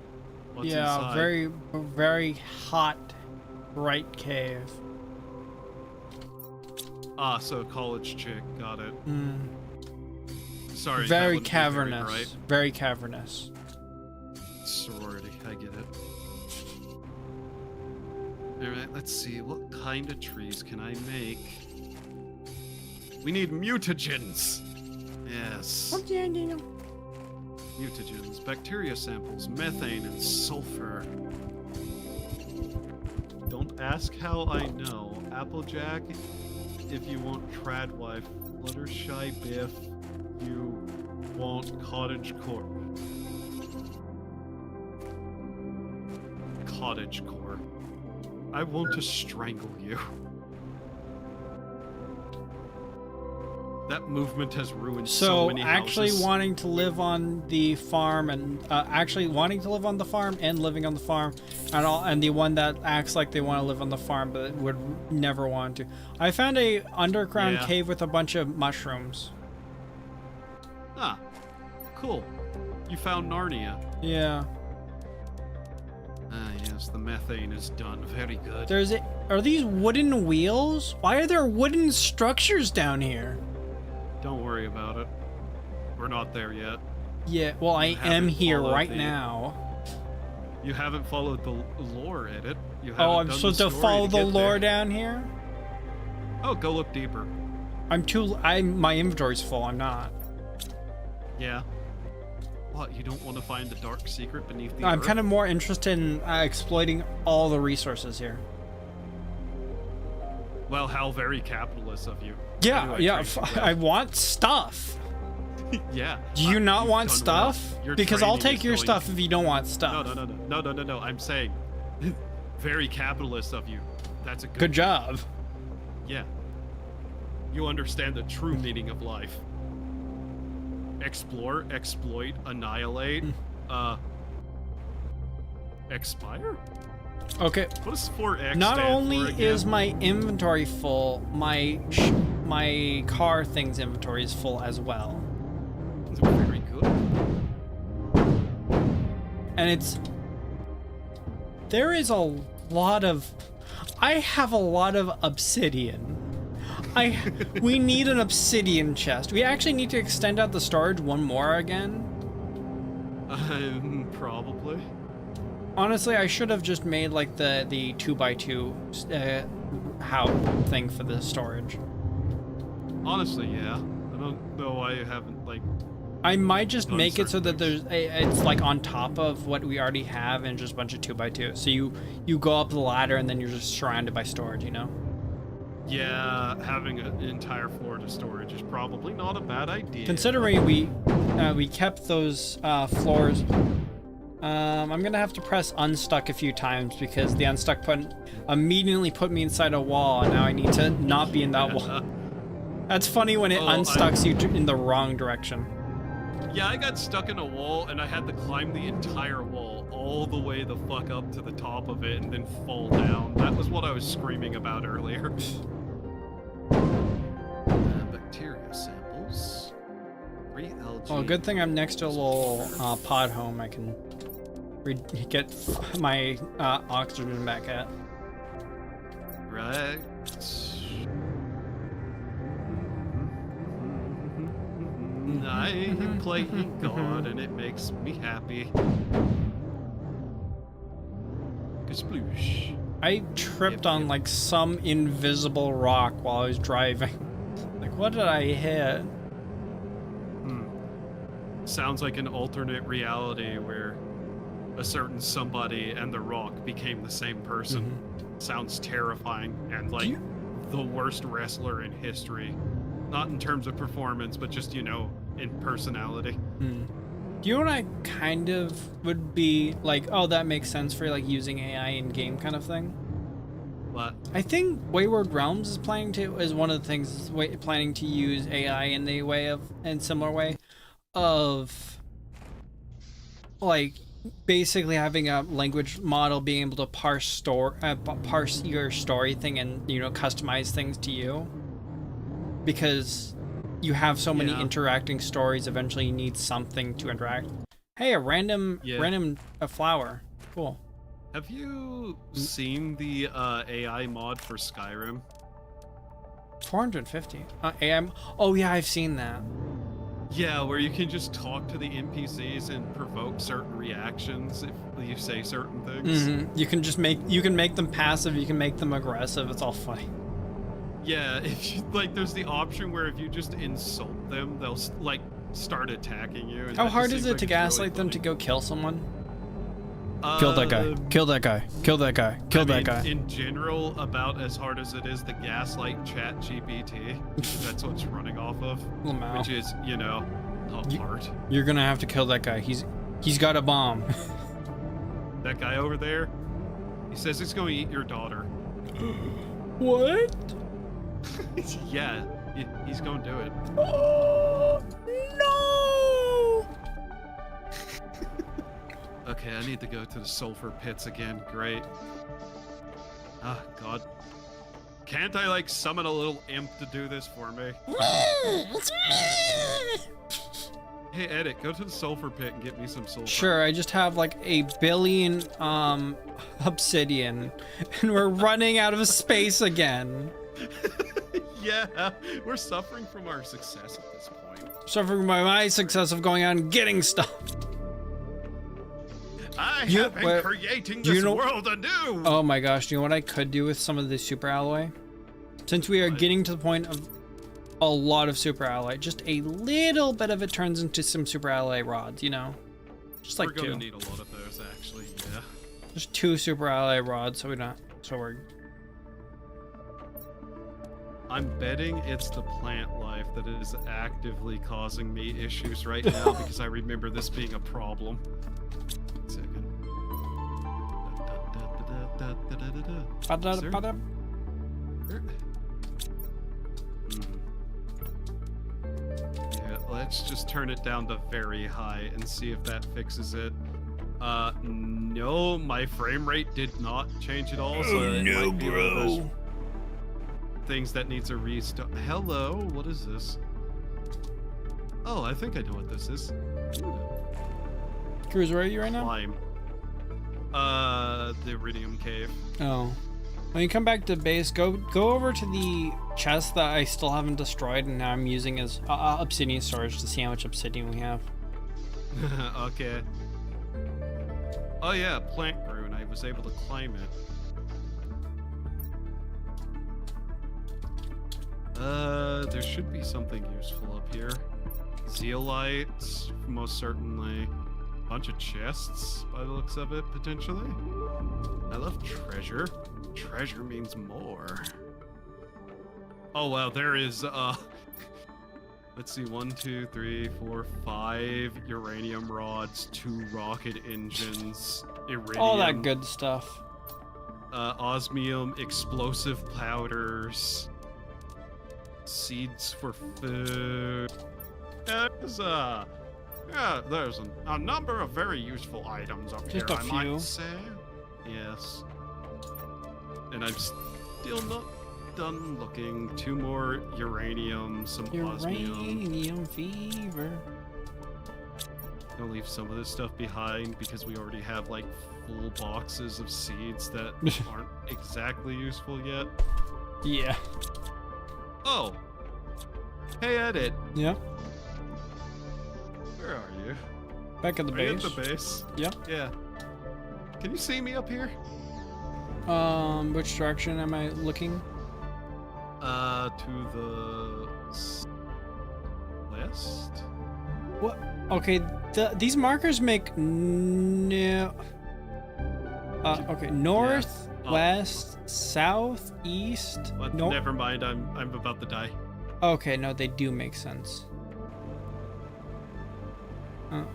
S1: What's
S2: Yeah,
S1: inside?
S2: very hot, bright cave.
S1: Ah, so college chick. Got it. Sorry. that
S2: Very
S1: wouldn't be
S2: cavernous.
S1: bright.
S2: Very cavernous.
S1: Sorority, I get it. Alright, let's see. What kind of trees can I make? We need mutagens! Yes. Mutagens, bacteria samples, methane, and sulfur. Don't ask how I know. Applejack, if you want Tradwife. Fluttershy Biff, you want cottagecore. Cottagecore. I want to strangle you. That movement has ruined so
S2: So
S1: many
S2: actually
S1: houses.
S2: wanting to live on the farm and actually wanting to live on the farm and living on the farm and the one that acts like they want to live on the farm but would never want to. I found a underground
S1: Yeah.
S2: cave with a bunch of mushrooms.
S1: Ah, cool. You found Narnia.
S2: Yeah.
S1: Ah, yes, the methane is done. Very good.
S2: Are these wooden wheels? Why are there wooden structures down here?
S1: Don't worry about it. We're not there yet.
S2: Yeah, well, I am
S1: haven't
S2: here
S1: followed
S2: right
S1: the-
S2: now.
S1: You haven't followed the lore, Edit. You haven't
S2: Oh, I'm
S1: done
S2: supposed
S1: the
S2: to
S1: story
S2: follow the
S1: get
S2: lore
S1: there.
S2: down here?
S1: Oh, go look deeper.
S2: My inventory's full, I'm not.
S1: Yeah. What, you don't want to find the dark secret beneath the
S2: I'm
S1: earth?
S2: kind of more interested in exploiting all the resources here.
S1: Well, how very capitalist of you.
S2: Yeah,
S1: Why do
S2: yeah,
S1: treat you
S2: I
S1: well?
S2: want stuff.
S1: Yeah.
S2: Do you not
S1: you've
S2: want
S1: done
S2: stuff?
S1: well. Your
S2: Because I'll
S1: training
S2: take
S1: is
S2: your
S1: going-
S2: stuff if you don't want stuff.
S1: No. I'm saying, very capitalist of you. That's a
S2: Good job.
S1: Yeah. You understand the true meaning of life. Explore, exploit, annihilate, expire?
S2: Okay.
S1: What does 4X
S2: Not
S1: stand
S2: only
S1: for again?
S2: is my inventory full, my car thing's inventory is full as well.
S1: Very good.
S2: And there is a lot of, I have a lot of obsidian. We need an obsidian chest. We actually need to extend out the storage one more again.
S1: Probably.
S2: Honestly, I should have just made like the 2x2 house thing for the storage.
S1: Honestly, yeah. I don't know why you haven't, like...
S2: I might just
S1: Done
S2: make it so
S1: certain
S2: that it's like on top of what we already have and just a bunch of 2x2. So you go up the ladder and then you're just surrounded by storage, you know?
S1: Yeah, having an entire floor to storage is probably not a bad idea.
S2: Considering we kept those floors, I'm gonna have to press unstuck a few times because the unstuck button immediately put me inside a wall, and now I need to not be in that wall. That's funny when it unstucks you in the wrong direction.
S1: Yeah, I got stuck in a wall and I had to climb the entire wall all the way the fuck up to the top of it and then fall down. That was what I was screaming about earlier. Bacteria samples. 3 algae.
S2: Oh, good thing I'm next to a little pod home I can get my oxygen back at.
S1: Right. I am playing God and it makes me happy. Sploosh.
S2: I tripped on like some invisible rock while I was driving. Like, what did I hit?
S1: Sounds like an alternate reality where a certain somebody and the rock became the same person. Sounds terrifying and like the worst wrestler in history. Not in terms of performance, but just, you know, in personality.
S2: Do you know what I kind of would be like, oh, that makes sense for like using AI in game kind of thing?
S1: But
S2: I think Wayward Realms is one of the things planning to use AI in similar way of like basically having a language model being able to parse your story thing and, you know, customize things to you, because you have so many interacting stories. Eventually you need something to interact. Hey, a random flower. Cool.
S1: have you seen the AI mod for Skyrim?
S2: 450 AI. Oh yeah, I've seen that.
S1: Yeah, where you can just talk to the NPCs and provoke certain reactions if you say certain things.
S2: You can make them passive, you can make them aggressive. It's all funny.
S1: Yeah, if you, like, there's the option where if you just insult them, they'll like start attacking you. And
S2: How
S1: that
S2: hard
S1: just
S2: is
S1: seems
S2: it
S1: like
S2: to
S1: it's really
S2: gaslight them to
S1: funny.
S2: go kill someone? Kill that guy. Kill that guy. Kill that guy. Kill that guy.
S1: In general, about as hard as it is to gaslight Chat GPT. That's what's running off of.
S2: Lamau.
S1: Which is, you know, hard.
S2: You're gonna have to kill that guy. He's got a bomb.
S1: That guy over there, He says he's going to eat your daughter.
S2: What?
S1: Yeah, he's going to do it.
S2: Oh, no!
S1: Okay, I need to go to the sulfur pits again. Great. Oh, God. Can't I, like, summon a little imp to do this for me? Hey, Edit, go to the sulfur pit and get me some sulfur.
S2: Sure, I just have like a billion obsidian, and we're running out of space again.
S1: Yeah, we're suffering from our success at this point.
S2: Suffering by my success of going out and getting stuff.
S1: I have been creating this world anew!
S2: Oh my gosh, do you know what I could do with some of the super alloy? Since we are getting to the point of a lot of super alloy, just a little bit of it turns into some super alloy rods, you know? Just like
S1: we're
S2: two.
S1: We're gonna need a lot of those, actually, yeah.
S2: Just 2 super alloy rods, so we're...
S1: I'm betting it's the plant life that is actively causing me issues right now because I remember this being a problem. Second. Yeah, let's just turn it down to very high and see if that fixes it. No, my frame rate did not change at all, so it might be one of those things that needs a restart. Hello, what is this? Oh, I think I know what this is.
S2: Cruz, where are you right now?
S1: Climb. The Iridium Cave.
S2: Oh. When you come back to base, go over to the chest that I still haven't destroyed, and now I'm using as obsidian storage to see how much obsidian we have.
S1: Okay. Oh yeah, a plant grew and I was able to climb it. There should be something useful up here. Zeolites, most certainly. Bunch of chests, by the looks of it, potentially. I love treasure. Treasure means more. Oh wow, there is, let's see, 1, 2, 3, 4, 5 uranium rods, 2 rocket engines, iridium.
S2: All that good stuff.
S1: Osmium, explosive powders, seeds for food. There's a number of very useful items up here, I might say. Yes. And I'm still not done looking. 2 more uranium, some osmium.
S2: Uranium fever.
S1: Gonna leave some of this stuff behind because we already have like full boxes of seeds that aren't exactly useful yet.
S2: Yeah.
S1: Oh. Hey, Edit.
S2: Yeah.
S1: Where are you?
S2: Back at the base.
S1: You at the base?
S2: Yeah.
S1: Yeah. Can you see me up here?
S2: Which direction am I looking?
S1: To the west?
S2: What? Okay, these markers make no. Okay, north, west, south, east.
S1: But
S2: Nope.
S1: never mind. I'm about to die.
S2: Okay, no, they do make sense.
S1: No.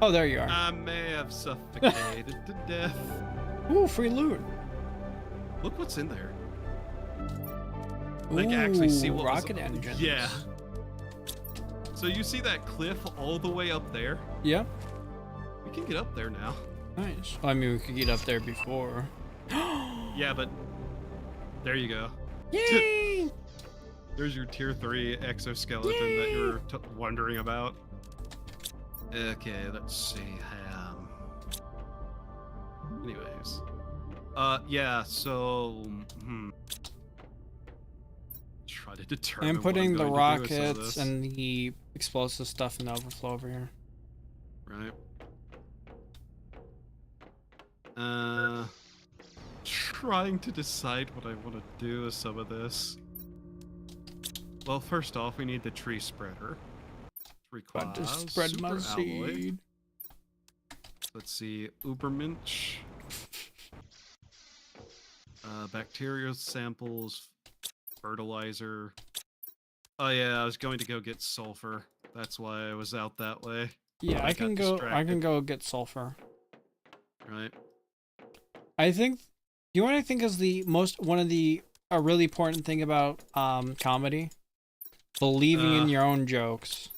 S2: Oh, there you are.
S1: I may have suffocated to death.
S2: Ooh, free loot.
S1: Look what's in there. Like, actually see what
S2: rocket
S1: was...
S2: engines.
S1: Yeah. So you see that cliff all the way up there?
S2: Yeah.
S1: We can get up there now.
S2: Nice. Well, I mean, we could get up there before.
S1: Yeah, but there you go.
S2: Yay!
S1: There's your tier 3 exoskeleton that you're wondering about. Okay, let's see. Anyways. Yeah, so... Try to determine
S2: I'm putting the
S1: what I'm going to do with some of
S2: rockets
S1: this.
S2: and the explosive stuff in the overflow over here.
S1: Right. Trying to decide what I want to do with some of this. Well, first off, we need the tree spreader.
S2: About to spread my seed.
S1: Let's see, Ubermensch. Bacterial samples, fertilizer. Oh yeah, I was going to go get sulfur. That's why I was out that way.
S2: Yeah, I can
S1: got
S2: go. I can
S1: distracted.
S2: go get sulfur.
S1: right?
S2: I think. You know what I think is one of the a really important thing about comedy? Believing in your own jokes.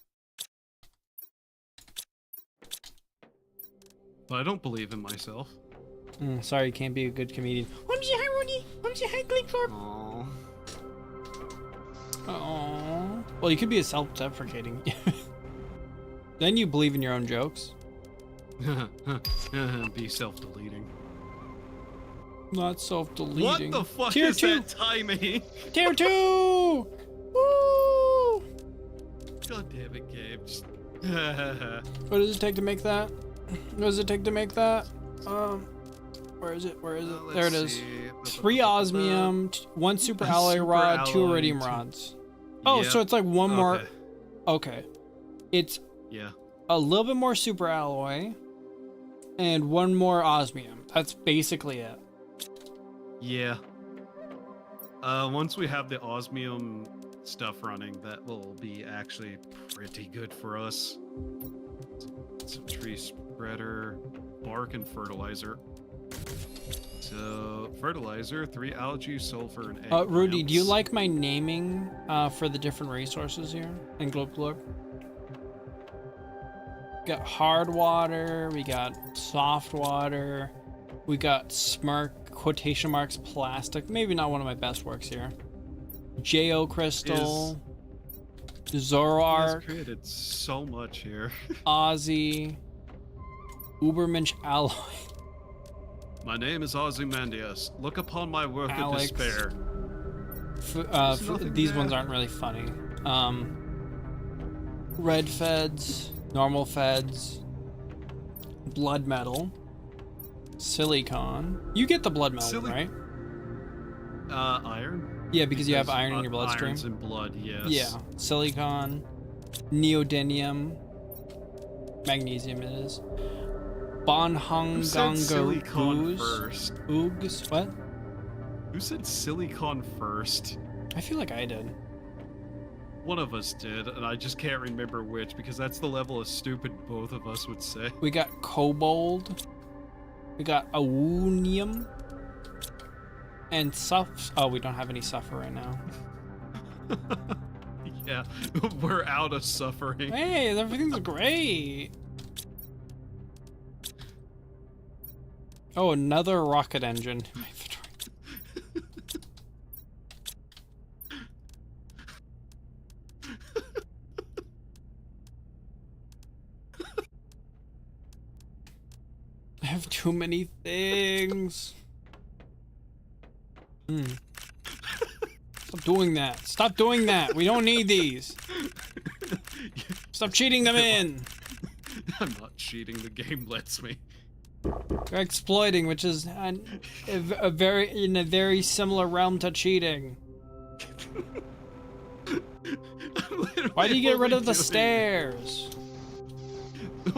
S1: But I don't believe in myself.
S2: Sorry, you can't be a good comedian. Hi, Rudy. Hi, Gleekthorpe.
S1: Aww.
S2: Aww. Well, you could be a self-deprecating. Then you believe in your own jokes.
S1: Be self-deleting.
S2: Not self-deleting.
S1: What the fuck
S2: Tier
S1: is
S2: 2.
S1: that timing?
S2: Tier 2! Woo!
S1: God damn it, Gabe. Just...
S2: What does it take to make that? What does it take to make that? Where is it? Where is it? There it is.
S1: see.
S2: 3 osmium, 1 super alloy
S1: Super
S2: rod, 2
S1: alloy,
S2: iridium
S1: 2
S2: rods. Oh,
S1: Yep.
S2: so it's like one more.
S1: Okay.
S2: Okay. It's
S1: Yeah.
S2: a little bit more super alloy and 1 more osmium. That's basically it.
S1: Yeah. Once we have the osmium stuff running, that will be actually pretty good for us. Some tree spreader, bark, and fertilizer. So, fertilizer, 3 algae, sulfur, and egg
S2: Rudy, do you
S1: plants.
S2: like my naming for the different resources here in Globe Globe? We got hard water, we got soft water, we got smirk, quotation marks, plastic. Maybe not one of my best works here. Jo crystal,
S1: He has
S2: Zoroark,
S1: created so much here.
S2: Ozzy, Ubermensch alloy.
S1: My name is Ozymandias. Look upon my work
S2: Alex.
S1: of despair.
S2: These
S1: nothing
S2: ones
S1: there.
S2: aren't really funny. Red feds, normal feds, blood metal, silicon. You get the blood metal, right?
S1: Iron?
S2: Yeah, because you have iron in your bloodstream.
S1: Irons in blood, yes.
S2: Yeah, silicon, neodymium, magnesium it is.
S1: Who said silicon
S2: Bonhongonga
S1: first?
S2: oogs. What?
S1: Who said silicon first?
S2: I feel like I did.
S1: One of us did, and I just can't remember which, because that's the level of stupid both of us would say.
S2: We got kobold. We got aluminum. And oh, we don't have any suffer right now.
S1: Yeah, we're out of suffering.
S2: Hey, everything's great. Oh, another rocket engine. I have too many things. Stop doing that. Stop doing that. We don't need these. Stop cheating them in.
S1: I'm not cheating, the game lets me.
S2: You're exploiting, which is a very similar realm to cheating. Why do you get rid of the stairs?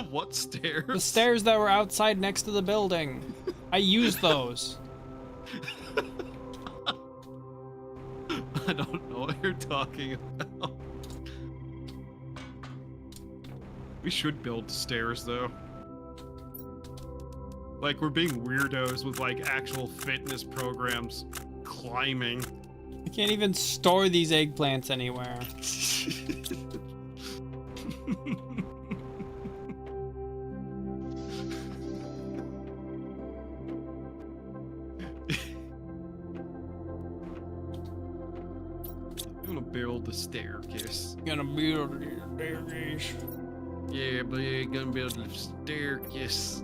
S1: What stairs?
S2: The stairs that were outside next to the building. I used those.
S1: I don't know what you're talking about. We should build stairs, though. Like, we're being weirdos with, like, actual fitness programs. Climbing.
S2: I can't even store these eggplants anywhere.
S1: I'm gonna build the staircase.
S2: Gonna build a staircase.
S1: Yeah, but yeah, gonna build the staircase.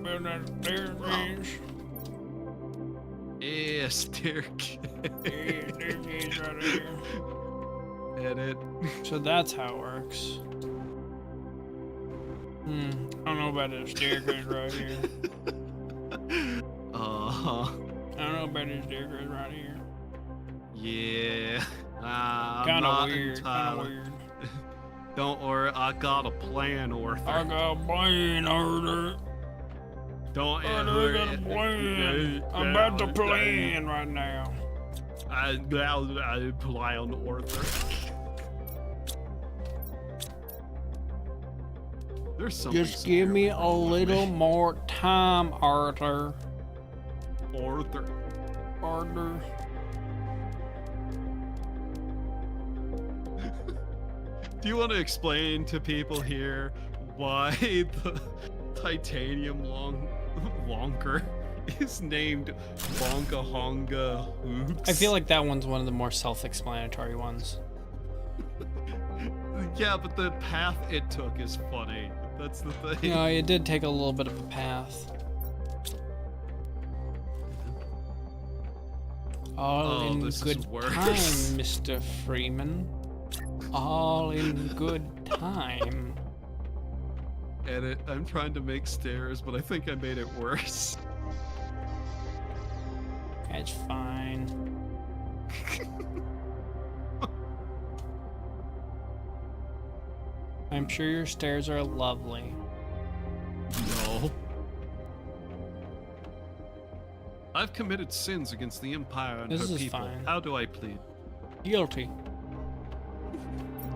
S2: Build a staircase.
S1: Yeah, staircase.
S2: Yeah, staircase right here.
S1: Edit.
S2: So that's how it works. I don't know about this staircase right here.
S1: Uh-huh.
S2: I don't know about this staircase right here.
S1: Yeah.
S2: Kind of weird. Kind of weird.
S1: Don't worry, I got a plan, Arthur.
S2: I got a plan, Arthur.
S1: Don't
S2: I got a plan. I'm about to plan right now.
S1: I plan, Arthur. There's something.
S2: Just give me a little more time, Arthur.
S1: Arthur.
S2: Arthur.
S1: Do you want to explain to people here why the titanium lonker is named Bonka Honga Hooks?
S2: I feel like that one's one of the more self-explanatory ones.
S1: Yeah, but the path it took is funny. That's the thing.
S2: No, it did take a little bit of a path. All in
S1: this
S2: good
S1: is worse.
S2: time, Mr. Freeman. All in good time.
S1: Edit. I'm trying to make stairs, but I think I made it worse.
S2: That's fine. I'm sure your stairs are lovely.
S1: No. I've committed sins against the Empire and
S2: This
S1: her
S2: is
S1: people.
S2: fine.
S1: How do I plead?
S2: Guilty.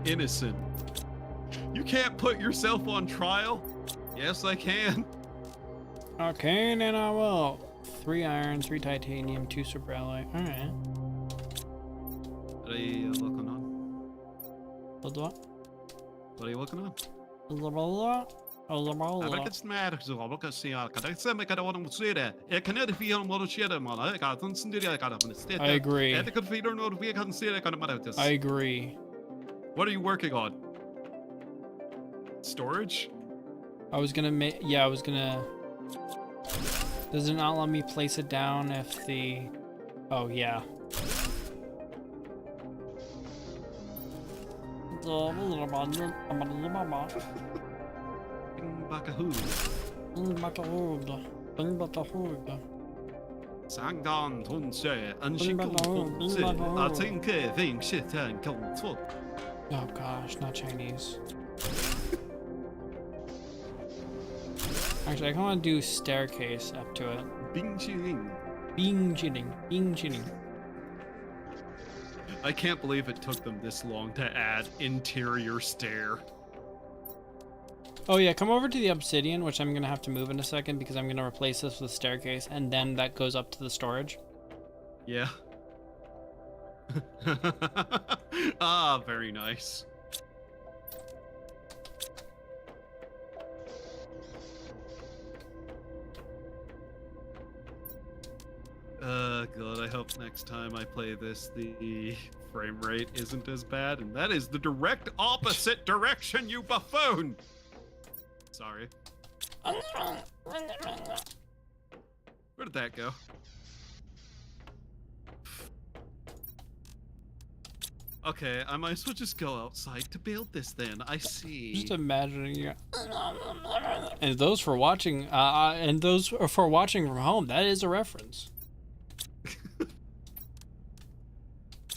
S1: Innocent. You can't put yourself on trial? Yes, I can.
S2: Okay, then I will. 3 iron, 3 titanium, 2 super alloy. Alright.
S1: What are you looking on?
S2: Hold on.
S1: What are you looking on?
S2: I agree. I agree.
S1: What are you working on? Storage?
S2: I was gonna make. Yeah, I was gonna. Does it not let me place it down if the. Oh, yeah.
S1: Sangdan Tunse, Anshikun,
S2: Oh gosh, not Chinese. Actually, I kind of want to do staircase up to it.
S1: Bing Chiling.
S2: Bing chilling, bing chilling.
S1: I can't believe it took them this long to add interior stair.
S2: Oh yeah, come over to the obsidian, which I'm gonna have to move in a second because I'm gonna replace this with staircase, and then that goes up to the storage.
S1: Yeah. Ah, very nice. God, I hope next time I play this, the frame rate isn't as bad, and that is the direct opposite direction, you buffoon! Sorry. Where did that go? Okay, I might as well just go outside to build this then. I see.
S2: Just imagining you. And those for watching, and those for watching from home, that is a reference.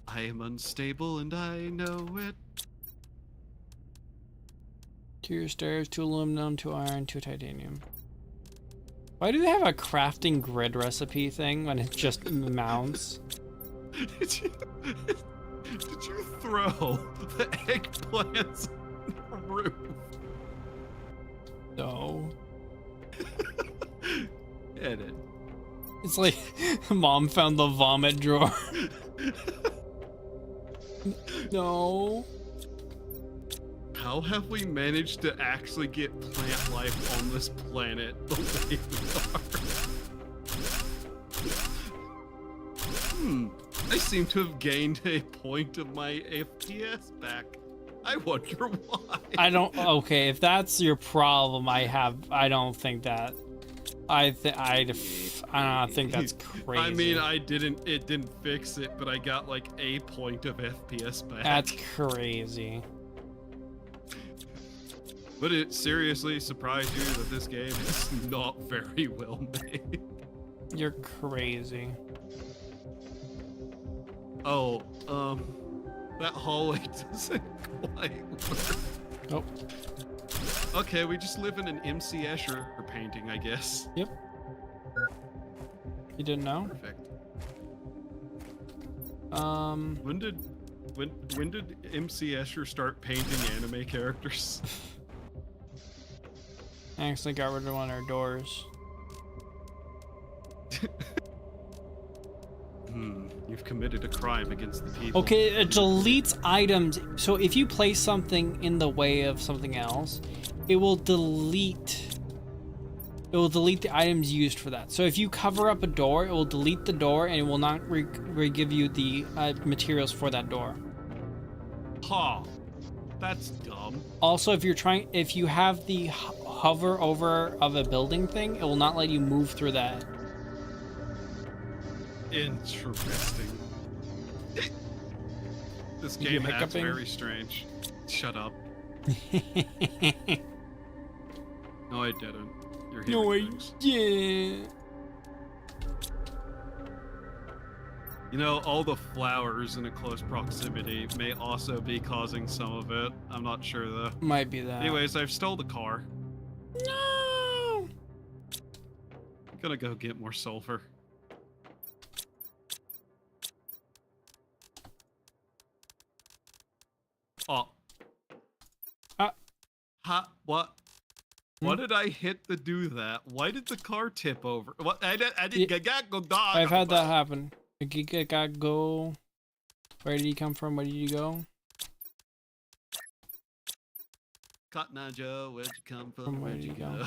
S1: I am unstable and I know it.
S2: 2 stairs, 2 aluminum, 2 iron, 2 titanium. Why do they have a crafting grid recipe thing when it just mounts?
S1: Did you throw the eggplants on the roof?
S2: No.
S1: Edit.
S2: It's like mom found the vomit drawer. No.
S1: How have we managed to actually get plant life on this planet the way we are? I seem to have gained a point of my FPS back. I wonder why.
S2: I don't. Okay, if that's your problem, I don't think that. I don't think that's crazy.
S1: I mean, it didn't fix it, but I got like a point of FPS back.
S2: That's crazy.
S1: But it seriously surprised you that this game is not very well made.
S2: You're crazy.
S1: Oh, that hallway doesn't quite work.
S2: Oh.
S1: Okay, we just live in an MC Escher painting, I guess.
S2: Yep. You didn't know?
S1: Perfect. When did MC Escher start painting anime characters?
S2: I actually got rid of one of our doors.
S1: You've committed a crime against the people.
S2: Okay, it deletes items. So if you place something in the way of something else, it will delete. It will delete the items used for that. So if you cover up a door, it will delete the door and it will not give you the materials for that door.
S1: Huh. That's dumb.
S2: Also, if you have the hover over of a building thing, it will not let you move through that.
S1: Interesting. This
S2: You
S1: game acts
S2: hiccuping?
S1: very strange. Shut up. No, I didn't. You're hearing things.
S2: Yeah.
S1: You know, all the flowers in a close proximity may also be causing some of it. I'm not sure though.
S2: Might be that.
S1: Anyways, I've stole the car.
S2: No.
S1: I'm gonna go get more sulfur. Oh. Ha, what? What did I hit to do that? Why did the car tip over? What? I didn't go dog.
S2: I've had that happen. A Giga got go. Where did he come from? Where did you go?
S1: Cotton Eye Joe, where'd you come from?
S2: Where'd you go?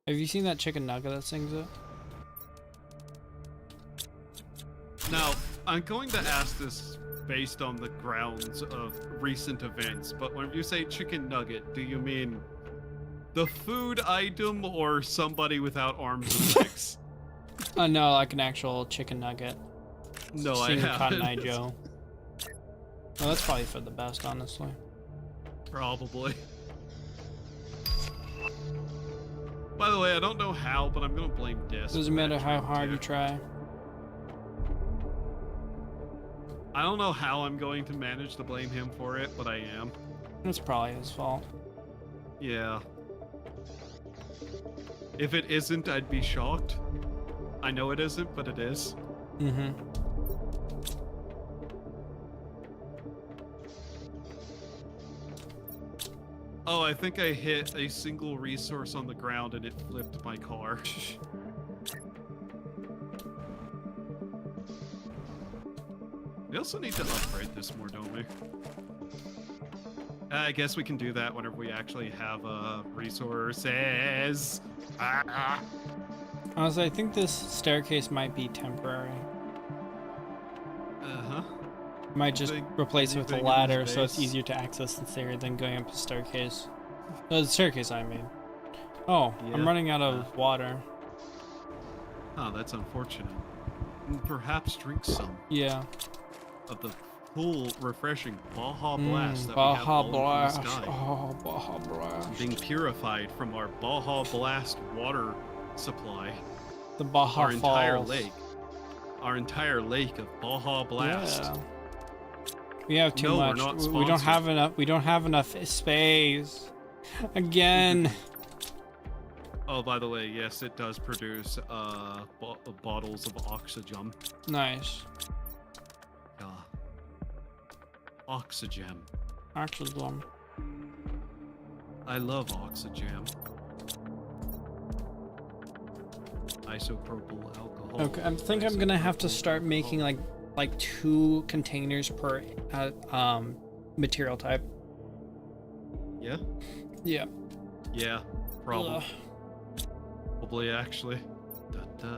S2: Have you seen that chicken nugget that sings it?
S1: Now, I'm going to ask this based on the grounds of recent events, but when you say chicken nugget, do you mean the food item or somebody without arms and legs?
S2: No, like an actual chicken nugget.
S1: No,
S2: Sing
S1: I
S2: Cotton Eye
S1: haven't.
S2: Joe. Well, that's probably for the best, honestly.
S1: Probably. By the way, I don't know how, but I'm gonna blame Des.
S2: Doesn't matter how hard you try.
S1: I don't know how I'm going to manage to blame him for it, but I am.
S2: It's probably his fault.
S1: Yeah. If it isn't, I'd be shocked. I know it isn't, but it is.
S2: Mm-hmm.
S1: Oh, I think I hit a single resource on the ground and it flipped my car. We also need to upgrade this more, don't we? I guess we can do that whenever we actually have resources.
S2: Honestly, I think this staircase might be temporary.
S1: Uh-huh.
S2: Might just replace it with a
S1: anything in
S2: ladder
S1: this
S2: so it's
S1: base?
S2: easier to access this area than going up the staircase. Oh, the staircase, I mean. Oh,
S1: Yeah.
S2: I'm running out of water.
S1: Oh, that's unfortunate. Perhaps drink some
S2: Yeah.
S1: of the cool, refreshing Baja Blast that
S2: Baja
S1: we have all over the
S2: Blast.
S1: sky.
S2: Oh, Baja Blast.
S1: Being purified from our Baja Blast water supply.
S2: The Baja
S1: Our entire
S2: Falls.
S1: lake. Our entire lake of Baja Blast.
S2: Yeah. We have too
S1: No, we're
S2: much.
S1: not
S2: We don't
S1: sponsored.
S2: have enough. We don't have enough space. Again.
S1: Oh, by the way, yes, it does produce bottles of oxygen.
S2: Nice.
S1: Oxygen.
S2: Oxygen.
S1: I love oxygen. Isopropyl alcohol.
S2: Okay, I think I'm gonna have to start making like 2 containers per material type.
S1: Yeah?
S2: Yeah.
S1: Yeah, probably.
S2: Ugh.
S1: Probably, actually.
S2: You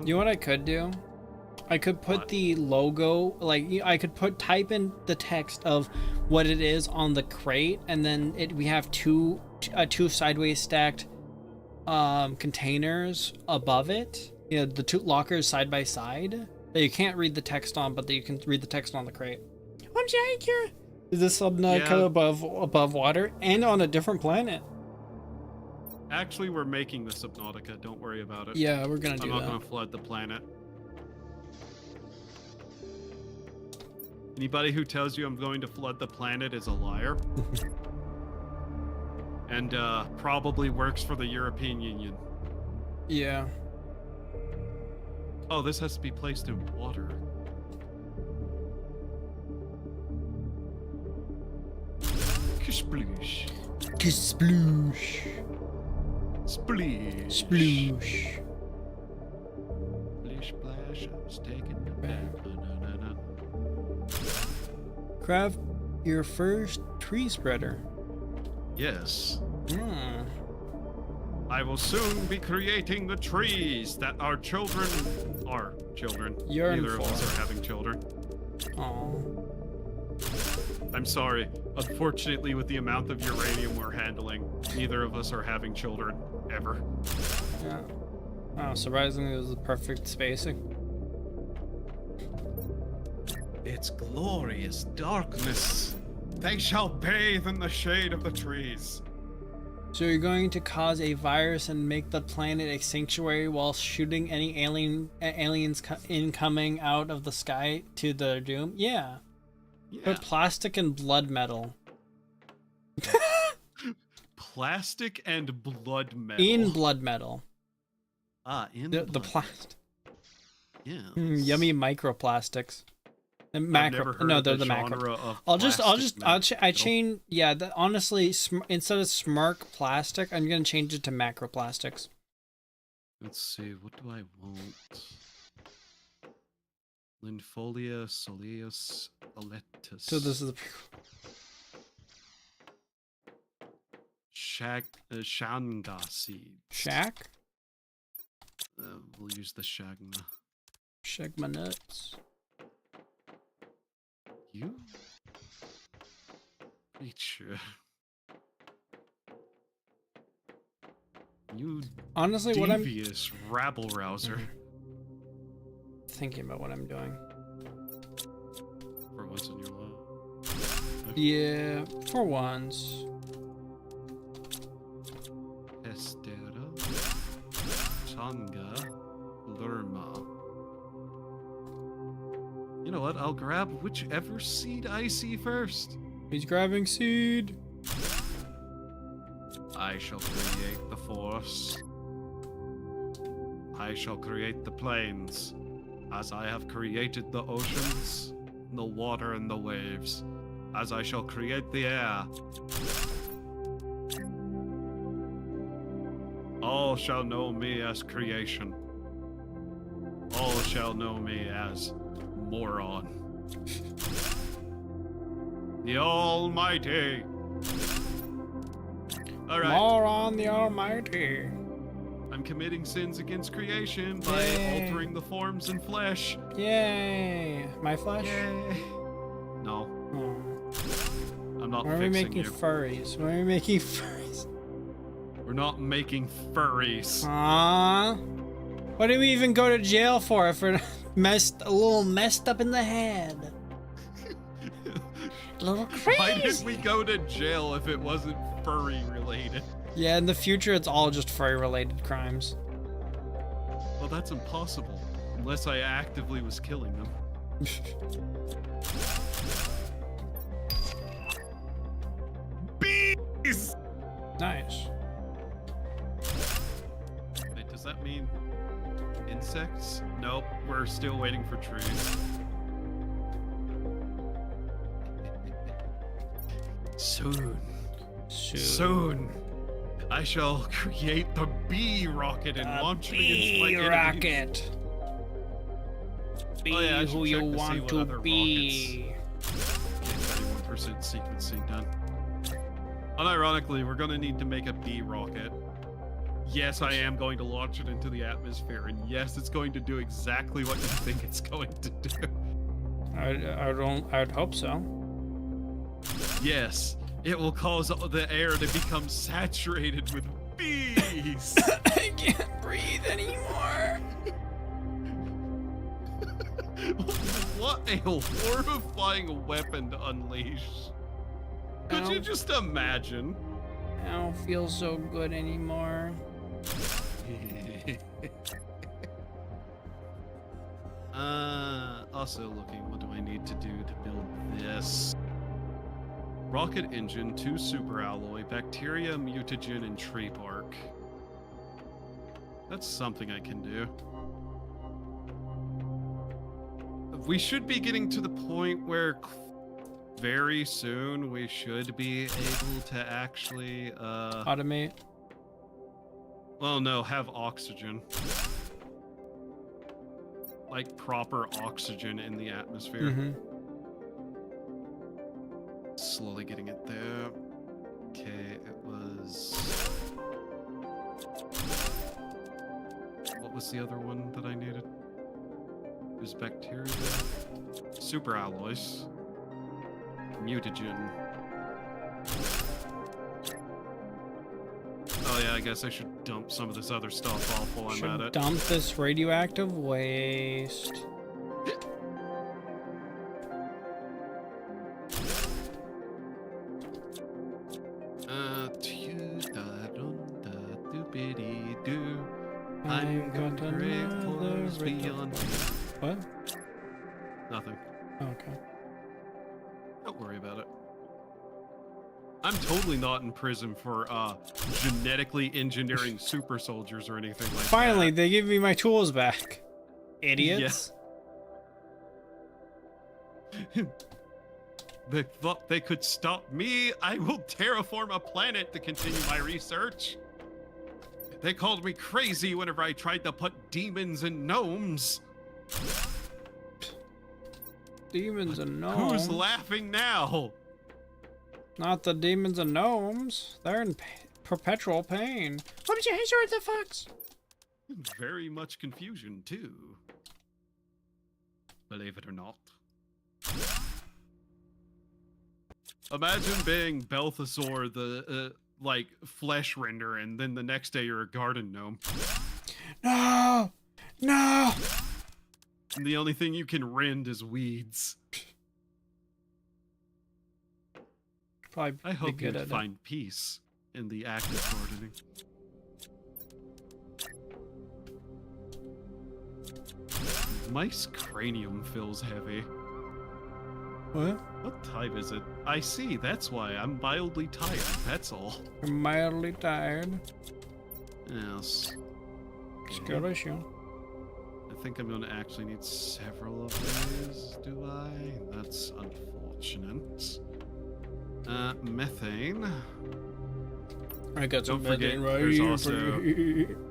S2: know what I could do? I could put
S1: What?
S2: the logo, I could type in the text of what it is on the crate, and then we have two sideways stacked containers above it. You know, the 2 lockers side by side that you can't read the text on, but that you can read the text on the crate. I'm Jake. Is this Subnautica
S1: Yeah.
S2: above water and on a different planet?
S1: Actually, we're making the Subnautica. Don't worry about it.
S2: Yeah, we're gonna
S1: I'm
S2: do
S1: not
S2: that.
S1: gonna flood the planet. Anybody who tells you I'm going to flood the planet is a liar. And probably works for the European Union.
S2: Yeah.
S1: Oh, this has to be placed in water. Kasploosh.
S2: Sploosh.
S1: Sploosh.
S2: Sploosh.
S1: Splish splash, I was taking a bath. Na-na-na-na.
S2: Craft your first tree spreader.
S1: Yes.
S2: Hmm.
S1: I will soon be creating the trees that our children are children.
S2: Yearn
S1: Neither of us
S2: for.
S1: are having children.
S2: Oh.
S1: I'm sorry. Unfortunately, with the amount of uranium we're handling, neither of us are having children ever.
S2: Yeah. Oh, surprisingly, it was the perfect spacing.
S1: It's glorious darkness. They shall bathe in the shade of the trees.
S2: So you're going to cause a virus and make the planet a sanctuary while shooting any aliens incoming out of the sky to the doom? Yeah.
S1: Yeah.
S2: Put plastic and blood metal.
S1: Plastic and blood metal.
S2: In blood metal.
S1: In
S2: The
S1: blood
S2: plastic.
S1: metal.
S2: Yummy microplastics. And
S1: I've
S2: macro.
S1: never heard
S2: No,
S1: of
S2: they're
S1: the
S2: the macro.
S1: genre of
S2: I
S1: plastic
S2: change. Yeah, honestly, instead of smart plastic, I'm gonna change it to macroplastics.
S1: Let's see, what do I want? Linfolia soleus aletus.
S2: So this is the
S1: Shanga seed.
S2: shack.
S1: We'll use the shagna.
S2: Shake my nuts.
S1: You? Creature. You
S2: Honestly, what I'm
S1: devious rabble rouser.
S2: thinking about what I'm doing.
S1: For once in your life.
S2: Yeah, for once.
S1: Estera. Changa. Lerma. You know what? I'll grab whichever seed I see first.
S2: He's grabbing seed.
S1: I shall create the force. I shall create the plains, as I have created the oceans, the water, and the waves, as I shall create the air. All shall know me as creation. All shall know me as moron. The Almighty. All right.
S2: More on the Almighty.
S1: I'm committing sins against creation by
S2: Yay.
S1: altering the forms and flesh.
S2: Yay! My flesh.
S1: No,
S2: Oh.
S1: I'm not
S2: Why are we
S1: fixing
S2: making
S1: you.
S2: furries? Why are we making furries?
S1: We're not making furries.
S2: Aww. What did we even go to jail for if we're a little messed up in the head? A little crazy.
S1: Why did we go to jail if it wasn't furry related?
S2: Yeah, in the future, it's all just furry-related crimes.
S1: Well, that's impossible. Unless I actively was killing them. Bees!
S2: Nice.
S1: Wait, does that mean insects? Nope, we're still waiting for trees. Soon, I shall create the bee rocket and launch it against my enemies.
S2: rocket. Be
S1: Oh, yeah, I should
S2: who you
S1: check to see
S2: want
S1: what
S2: to
S1: other
S2: be.
S1: Get 31% sequencing done. Unironically, we're gonna need to make a bee rocket. Yes, I am going to launch it into the atmosphere, and yes, it's going to do exactly what you think it's going to do.
S2: I'd hope so.
S1: Yes, it will cause the air to become saturated with bees.
S2: I can't breathe anymore.
S1: What a horrifying weapon to unleash. Could you just imagine?
S2: I don't feel so good anymore.
S1: Also looking, what do I need to do to build this? Rocket engine, 2 super alloy, bacteria, mutagen, and tree bark. That's something I can do. We should be getting to the point where very soon we should be able to actually,
S2: Automate.
S1: well, no, have oxygen. Like proper oxygen in the atmosphere.
S2: Mm-hmm.
S1: Slowly getting it there. Okay, it was... What was the other one that I needed? It was bacteria. Super alloys. Mutagen. Oh yeah, I guess I should dump some of this other stuff off while I'm at
S2: Should
S1: it.
S2: dump this radioactive waste.
S1: I'm
S2: got
S1: gonna crave
S2: another
S1: floors beyond.
S2: What?
S1: Nothing.
S2: Okay.
S1: Don't worry about it. I'm totally not in prison for genetically engineering super soldiers or anything like
S2: Finally,
S1: that.
S2: they give me my tools back. Idiots.
S1: They thought they could stop me. I will terraform a planet to continue my research. They called me crazy whenever I tried to put demons and gnomes.
S2: Demons and gnomes.
S1: Who's laughing now?
S2: Not the demons and gnomes. They're in perpetual pain. What did you hit your the fox?
S1: Very much confusion, too. Believe it or not. Imagine being Balthasar, the, like, flesh render, and then the next day you're a garden gnome.
S2: No! No!
S1: And the only thing you can rend is weeds.
S2: Probably
S1: I
S2: be
S1: hope
S2: good
S1: you
S2: at
S1: find peace in the act of gardening. Mice cranium feels heavy.
S2: it. What?
S1: What time is it? I see, that's why. I'm mildly tired, that's all.
S2: You're mildly tired.
S1: Yes.
S2: Skill issue.
S1: I think I'm going to actually need several of these, do I? That's unfortunate. Methane.
S2: I got some
S1: Don't forget,
S2: methane right
S1: there's
S2: here
S1: also-
S2: for you.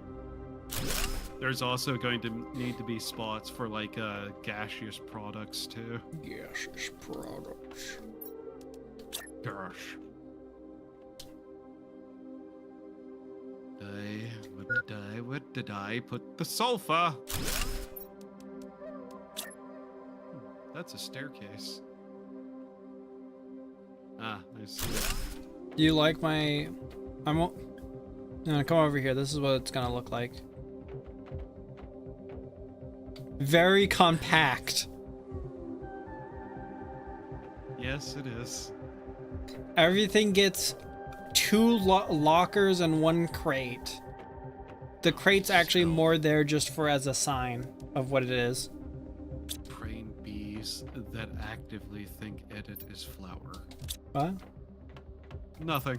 S1: There's also going to need to be spots for, like, gaseous products, too.
S2: Gaseous products.
S1: Gosh. What did I put the sulfur? That's a staircase. Ah, I see it.
S2: Do you like my... I'm... come over here. This is what it's gonna look like. Very compact.
S1: Yes, it is.
S2: Everything gets two lockers and one crate. The crate's actually more there just for as a sign of what it is.
S1: Train bees that actively think edit is flower.
S2: What?
S1: Nothing.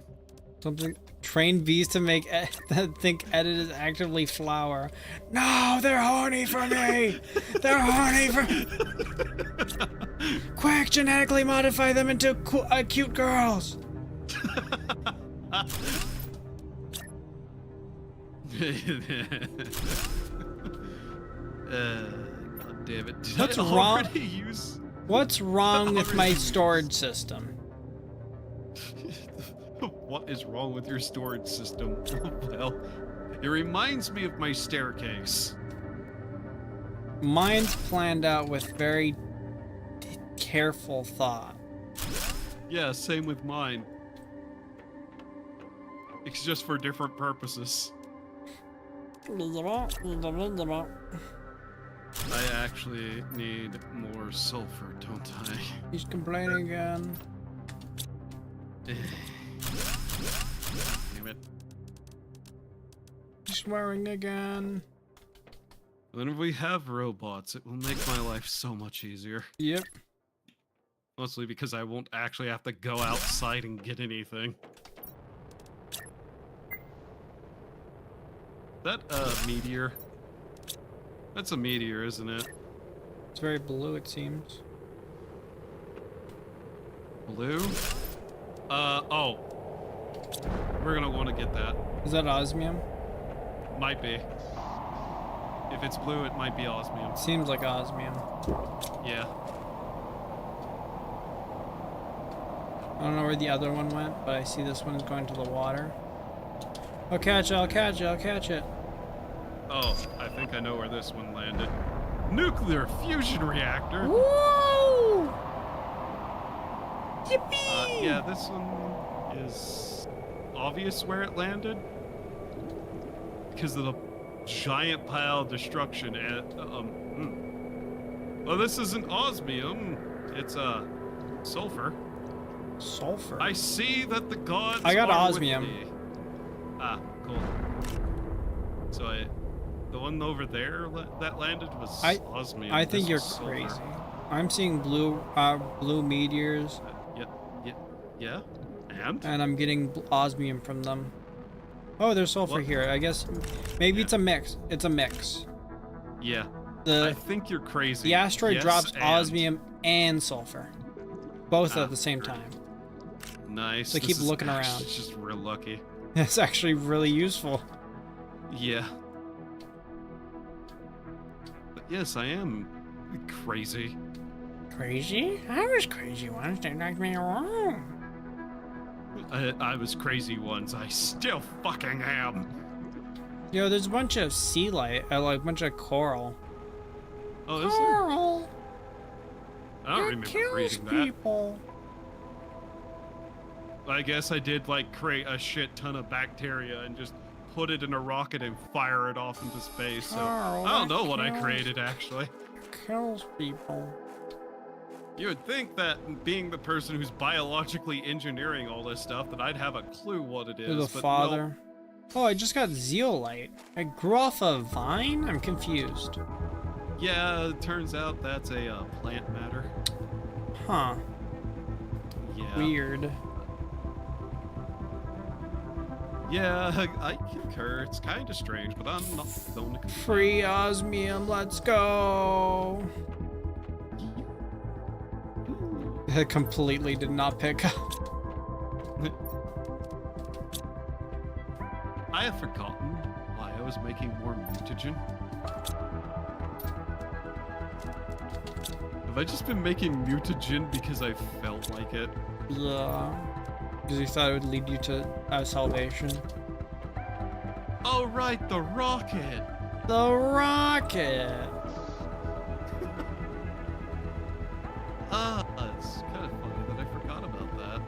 S2: Something. Train bees to make that think edit is actively flower. No, they're horny for me. They're horny for. Quick, genetically modify them into cute girls.
S1: God damn it. Did
S2: What's
S1: I
S2: wrong?
S1: already use...
S2: What's wrong with my
S1: Already
S2: storage system?
S1: What is wrong with your storage system? Well, it reminds me of my staircase.
S2: Mine's planned out with very careful thought.
S1: Yeah, same with mine. It's just for different purposes. I actually need more sulfur, don't I?
S2: He's complaining again.
S1: Damn it.
S2: He's swearing again.
S1: When we have robots, it will make my life so much easier.
S2: Yep.
S1: Mostly because I won't actually have to go outside and get anything. That, meteor. That's a meteor, isn't it?
S2: It's very blue, it seems.
S1: Blue? Oh. We're gonna want to get that.
S2: Is that osmium?
S1: Might be. If it's blue, it might be osmium.
S2: Seems like osmium.
S1: Yeah.
S2: I don't know where the other one went, but I see this one's going to the water. I'll catch it, I'll catch it, I'll catch it.
S1: Oh, I think I know where this one landed. Nuclear fusion reactor.
S2: Woo! Yippee!
S1: Yeah, this one is obvious where it landed because of the giant pile of destruction. Well, this isn't osmium. It's sulfur.
S2: Sulfur.
S1: I see that the gods.
S2: I got
S1: are with
S2: osmium.
S1: me. Ah, cool. So the one over there that landed was osmium.
S2: I think
S1: This
S2: you're
S1: was sulfur.
S2: crazy. I'm seeing blue meteors,
S1: Yeah. And
S2: I'm getting osmium from them. Oh, there's sulfur
S1: What?
S2: here. I guess maybe it's a mix. It's a mix.
S1: yeah, I
S2: The
S1: think you're crazy.
S2: the asteroid
S1: Yes,
S2: drops
S1: and.
S2: osmium and sulfur, both
S1: Ah,
S2: at the same
S1: great.
S2: time.
S1: Nice.
S2: So
S1: This
S2: keep
S1: is
S2: looking
S1: actually
S2: around.
S1: Just real lucky.
S2: It's actually really useful.
S1: Yeah. But yes, I am crazy.
S2: Crazy? I was crazy once. They knocked me wrong.
S1: I was crazy once. I still fucking am.
S2: Yo, there's a bunch of sea light, like a bunch of coral.
S1: Oh, is there?
S2: Coral.
S1: I don't
S2: It
S1: remember
S2: kills
S1: reading that.
S2: people.
S1: I guess I did like create a shit ton of bacteria and just put it in a rocket and fire it off into space. So
S2: Carl,
S1: I don't know
S2: that
S1: what I
S2: kills-
S1: created actually.
S2: Kills people.
S1: You would think that being the person who's biologically engineering all this stuff, that I'd have a clue what it
S2: You're
S1: is.
S2: the
S1: but
S2: father. Oh, I just got zeolite. I grew off a vine? I'm confused.
S1: No. Yeah, it turns out that's a plant matter.
S2: Huh.
S1: Yeah.
S2: Weird.
S1: Yeah, I concur. It's kind of strange, but I'm not going to concur.
S2: Free osmium, let's go. It completely did not pick up.
S1: I have forgotten why I was making more mutagen. Have I just been making mutagen because I felt like it?
S2: Yeah. Because you thought it would lead you to salvation.
S1: Oh right, the rocket!
S2: The rocket!
S1: It's kind of funny that I forgot about that.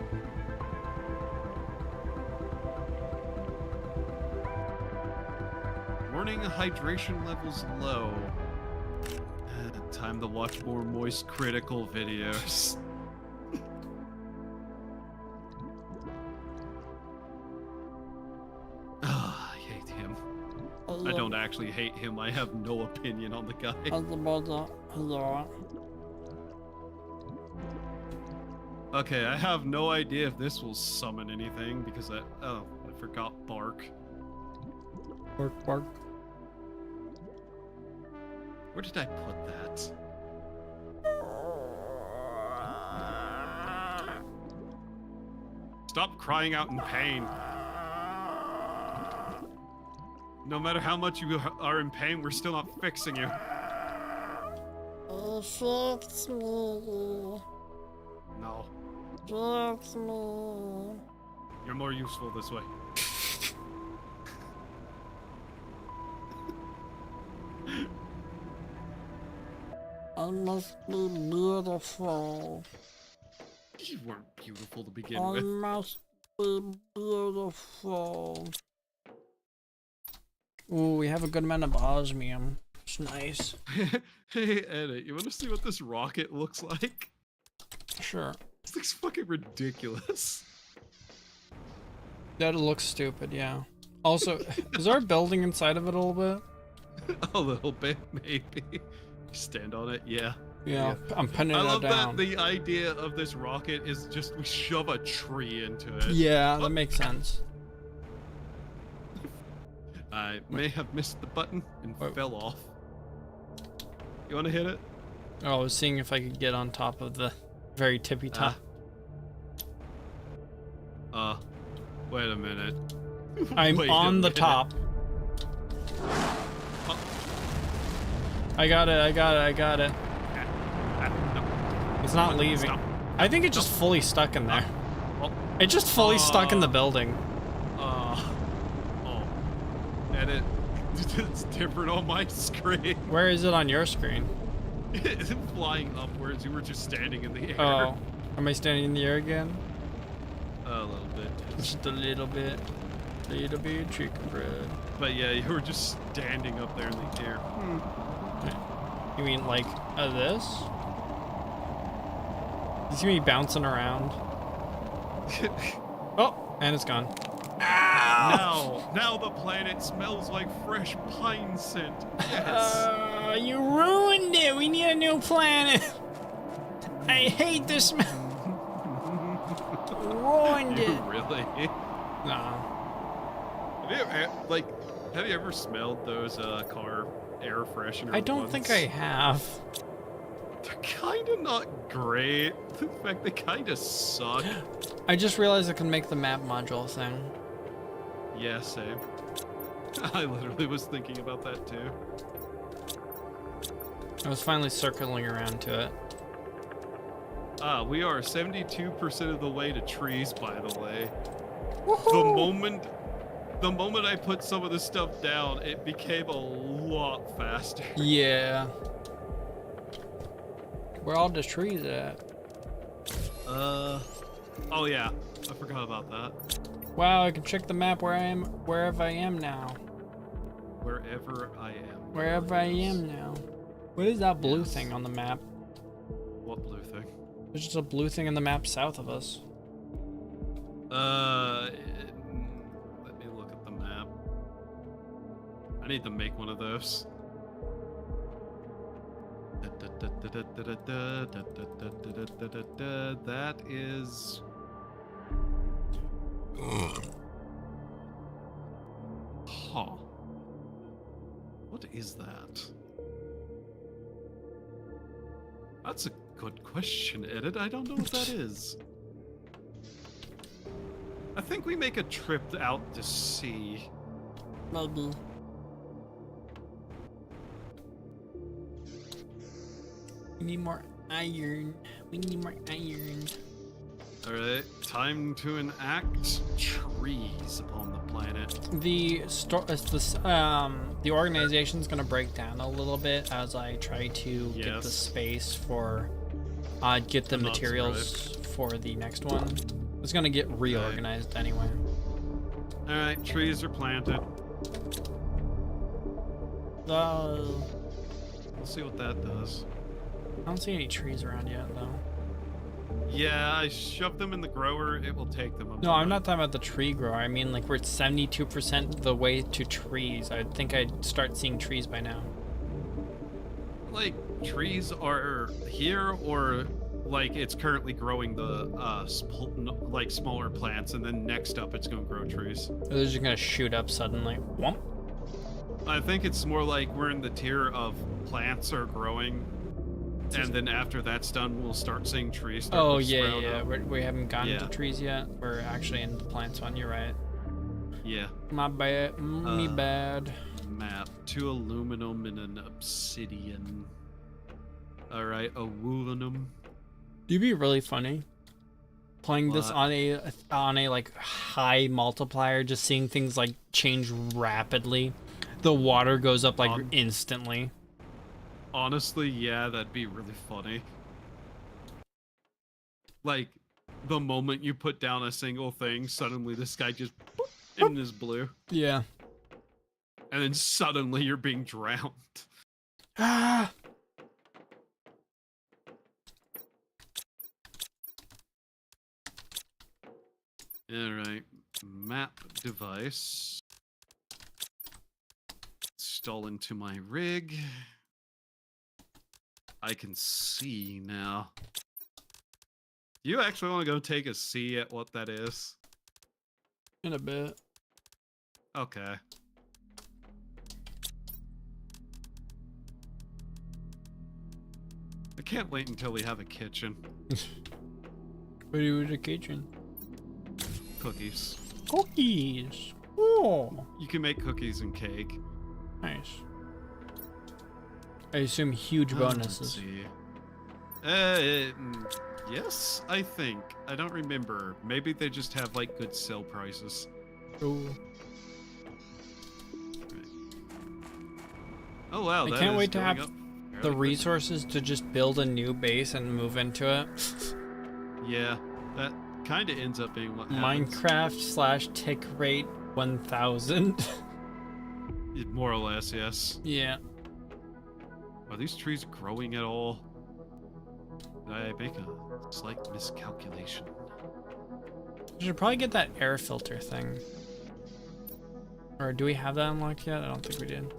S1: Warning, hydration levels low. Time to watch more moist critical videos. I hate him. I don't actually hate him. I have no opinion on the guy. Okay, I have no idea if this will summon anything because I forgot bark.
S2: Bark, bark.
S1: Where did I put that? Stop crying out in pain. No matter how much you are in pain, we're still not fixing you.
S2: Fix me.
S1: No,
S2: Fix me.
S1: you're more useful this way.
S2: I must be beautiful.
S1: You weren't beautiful to begin
S2: I
S1: with.
S2: must be beautiful. Ooh, we have a good amount of osmium. It's nice.
S1: Hey, Edit, you want to see what this rocket looks like?
S2: Sure.
S1: This looks fucking ridiculous.
S2: That looks stupid, yeah. Also, is there a building inside of it a little bit?
S1: A little bit, maybe. Stand on it, yeah.
S2: Yeah, I'm putting it
S1: I love
S2: down.
S1: that the idea of this rocket is just we shove a tree into it.
S2: Yeah, that makes sense.
S1: I may have missed the button and
S2: Wait.
S1: fell off. You want to hit it?
S2: Oh, I was seeing if I could get on top of the very tippy top.
S1: Wait a minute.
S2: I'm
S1: Wait a
S2: on the
S1: minute.
S2: top.
S1: Oh.
S2: I got it.
S1: No.
S2: It's not leaving.
S1: Stop.
S2: I think it's just fully stuck in there.
S1: Oh.
S2: It's just fully stuck in the building.
S1: Oh. And it's different on my screen.
S2: Where is it on your screen?
S1: It's flying upwards. You were just standing in the air.
S2: Oh, am I standing in the air again?
S1: A little bit.
S2: Just a little bit. Little bit chicken bread.
S1: But yeah, you were just standing up there in the air.
S2: You mean like this? You see me bouncing around? Oh, and it's gone.
S1: Now the planet smells like fresh pine scent. Yes.
S2: You ruined it. We need a new planet. I hate this smell. Ruined
S1: You
S2: it.
S1: really?
S2: Nah.
S1: Have you ever smelled those car air freshener?
S2: I don't think I have.
S1: They're kind of not great. In fact, they kind of suck.
S2: I just realized I can make the map module thing.
S1: Yeah, same. I literally was thinking about that too.
S2: I was finally circling around to it.
S1: We are 72% of the way to trees, by the way.
S2: Woohoo!
S1: The moment I put some of this stuff down, it became a lot faster.
S2: Yeah. Where all the trees at?
S1: Oh yeah, I forgot about that.
S2: Wow, I can check the map wherever I am now.
S1: Wherever I am.
S2: Wherever I am now. What is that blue
S1: Yes.
S2: thing on the map?
S1: What blue thing?
S2: There's just a blue thing in the map south of us.
S1: Let me look at the map. I need to make one of those. That is... Huh. What is that? That's a good question, Edit. I don't know what that is. I think we make a trip out to sea.
S2: Maybe. We need more iron. We need more iron.
S1: Alright, time to enact trees upon the planet.
S2: The organization's gonna break down a little bit as I try to get the
S1: Yes.
S2: space for get the
S1: I'm not
S2: materials for the next one. It's gonna get reorganized anyway.
S1: Alright, trees are planted.
S2: We'll
S1: We'll see what that does.
S2: I don't see any trees around yet though.
S1: Yeah, I shoved them in the grower. It will take them.
S2: No, I'm not talking about the tree grower. I mean, like, we're 72% the way to trees. I think I'd start seeing trees by now.
S1: Like, trees are here, or like it's currently growing the like smaller plants, and then next up it's gonna grow trees.
S2: They're just gonna shoot up suddenly. Whomp.
S1: I think it's more like we're in the tier of plants are growing, and then after that's done, we'll start seing trees. Start
S2: Oh,
S1: to
S2: yeah,
S1: sprout
S2: yeah.
S1: up.
S2: We haven't gotten
S1: Yeah.
S2: to trees yet. We're actually in the plants one. You're right.
S1: Yeah.
S2: My bad. Me bad.
S1: Map. 2 aluminum and an obsidian. Alright, a woolenum.
S2: It'd be really funny playing this
S1: What?
S2: on a like high multiplier, just seeing things like change rapidly. The water goes up like instantly.
S1: Honestly, yeah, that'd be really funny. Like, the moment you put down a single thing, suddenly the sky just boop, and is blue.
S2: Yeah.
S1: And then suddenly you're being drowned.
S2: Ah.
S1: Alright, map device. Install into my rig. I can see now. You actually want to go take a see at what that is?
S2: In a bit.
S1: Okay. I can't wait until we have a kitchen.
S2: What do you do with the kitchen?
S1: cookies.
S2: Cookies. Oh,
S1: You can make cookies and cake.
S2: nice. I assume huge
S1: Let's
S2: bonuses.
S1: see. Yes, I think. I don't remember. Maybe they just have like good sale prices.
S2: Ooh.
S1: Oh wow,
S2: I
S1: that
S2: can't
S1: is
S2: wait to
S1: going
S2: have
S1: up
S2: the
S1: fairly quick.
S2: resources to just build a new base and move into it.
S1: Yeah, that kind of ends up being what happens.
S2: Minecraft / tick rate 1000.
S1: More or less, yes.
S2: Yeah.
S1: Are these trees growing at all? Did I make a slight miscalculation?
S2: We should probably get that air filter thing. Or do we have that unlocked yet? I don't think we did.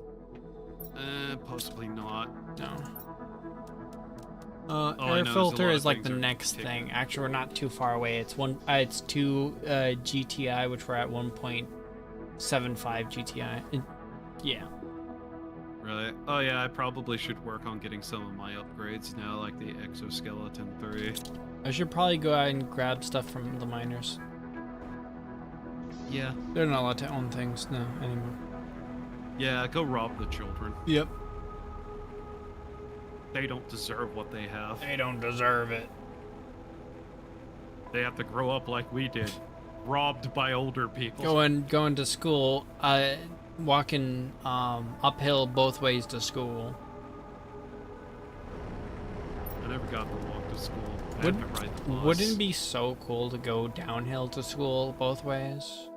S1: Possibly not.
S2: No.
S1: I
S2: Air
S1: know,
S2: filter
S1: there's a lot
S2: is
S1: of
S2: like
S1: things
S2: the
S1: are
S2: next
S1: ticking.
S2: thing. Actually, we're not too far away. It's 2 GTI, which we're at 1.75 GTI. Yeah.
S1: Really? Oh yeah, I probably should work on getting some of my upgrades now, like the exoskeleton 3.
S2: I should probably go out and grab stuff from the miners.
S1: Yeah.
S2: They're not allowed to own things now anymore.
S1: Yeah, go rob the children.
S2: Yep.
S1: They don't deserve what they have.
S2: They don't deserve it.
S1: They have to grow up like we did. Robbed by older people.
S2: Going to school, walking uphill both ways to school.
S1: I never got to walk to school. I
S2: Would-
S1: had to ride the bus.
S2: Wouldn't it be so cool to go downhill to school both ways?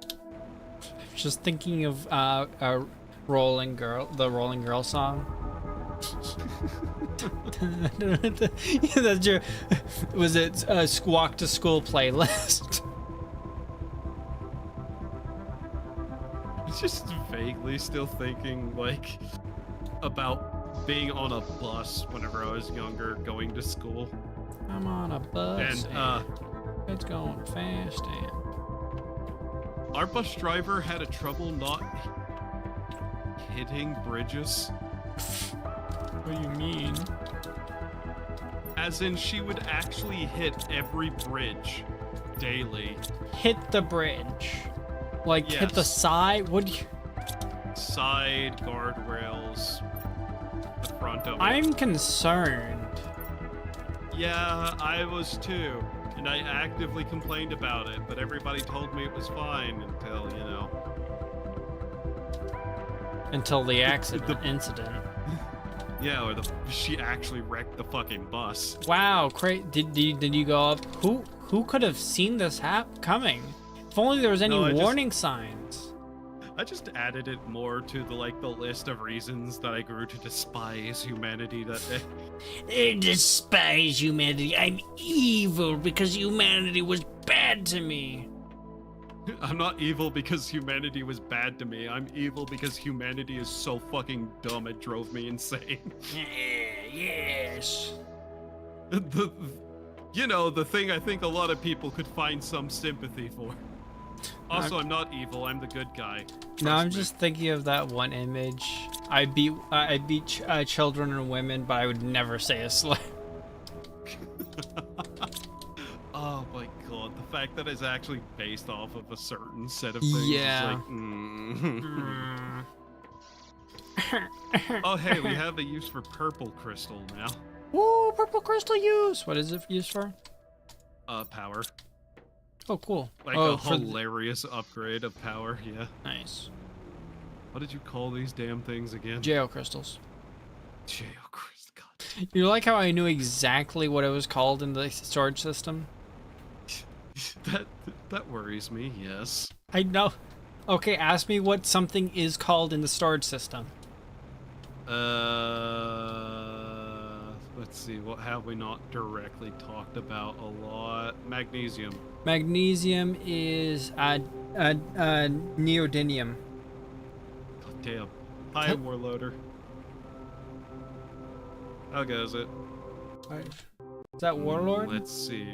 S2: Just thinking of the Rolling Girl song. That's your. Was it walk to school playlist?
S1: Just vaguely still thinking like about being on a bus whenever I was younger, going to school.
S2: I'm on a bus
S1: And
S2: it's going fast and
S1: our bus driver had a trouble not hitting bridges.
S2: what do you mean?
S1: As in, she would actually hit every bridge daily.
S2: Hit the bridge. Like hit the
S1: Yes.
S2: side? What do you...
S1: Side guardrails, the front of it.
S2: I'm concerned.
S1: Yeah, I was too. And I actively complained about it, but everybody told me it was fine until, you know.
S2: Until the incident.
S1: Yeah, or she actually wrecked the fucking bus.
S2: Wow, did you go up? Who could have seen this coming? If only there was any
S1: No, I just-
S2: warning signs.
S1: I just added it more to the list of reasons that I grew to despise humanity that day.
S2: I despise humanity. I'm evil because humanity was bad to me.
S1: I'm not evil because humanity was bad to me. I'm evil because humanity is so fucking dumb it drove me insane.
S2: Yes.
S1: The thing I think a lot of people could find some sympathy for. Also, I'm not evil. I'm the good guy.
S2: No, I'm
S1: Trust me.
S2: just thinking of that one image. I beat children and women, but I would never say a slur.
S1: Oh my god, the fact that it's actually based off of a certain set of things
S2: Yeah.
S1: is like, Oh hey, we have a use for purple crystal now.
S2: Ooh, purple crystal use. What is it used for?
S1: Power.
S2: Oh, cool.
S1: Like
S2: oh,
S1: a hilarious upgrade of power, yeah.
S2: Nice.
S1: What did you call these damn things again?
S2: Geo crystals.
S1: Geo crystal. God.
S2: You like how I knew exactly what it was called in the storage system?
S1: That worries me, yes.
S2: I know. Okay, ask me what something is called in the storage system.
S1: Let's see, what have we not directly talked about a lot? Magnesium.
S2: Magnesium is neodymium.
S1: God damn. Hi, Warloader. How goes it?
S2: Is that Warlord?
S1: Let's see.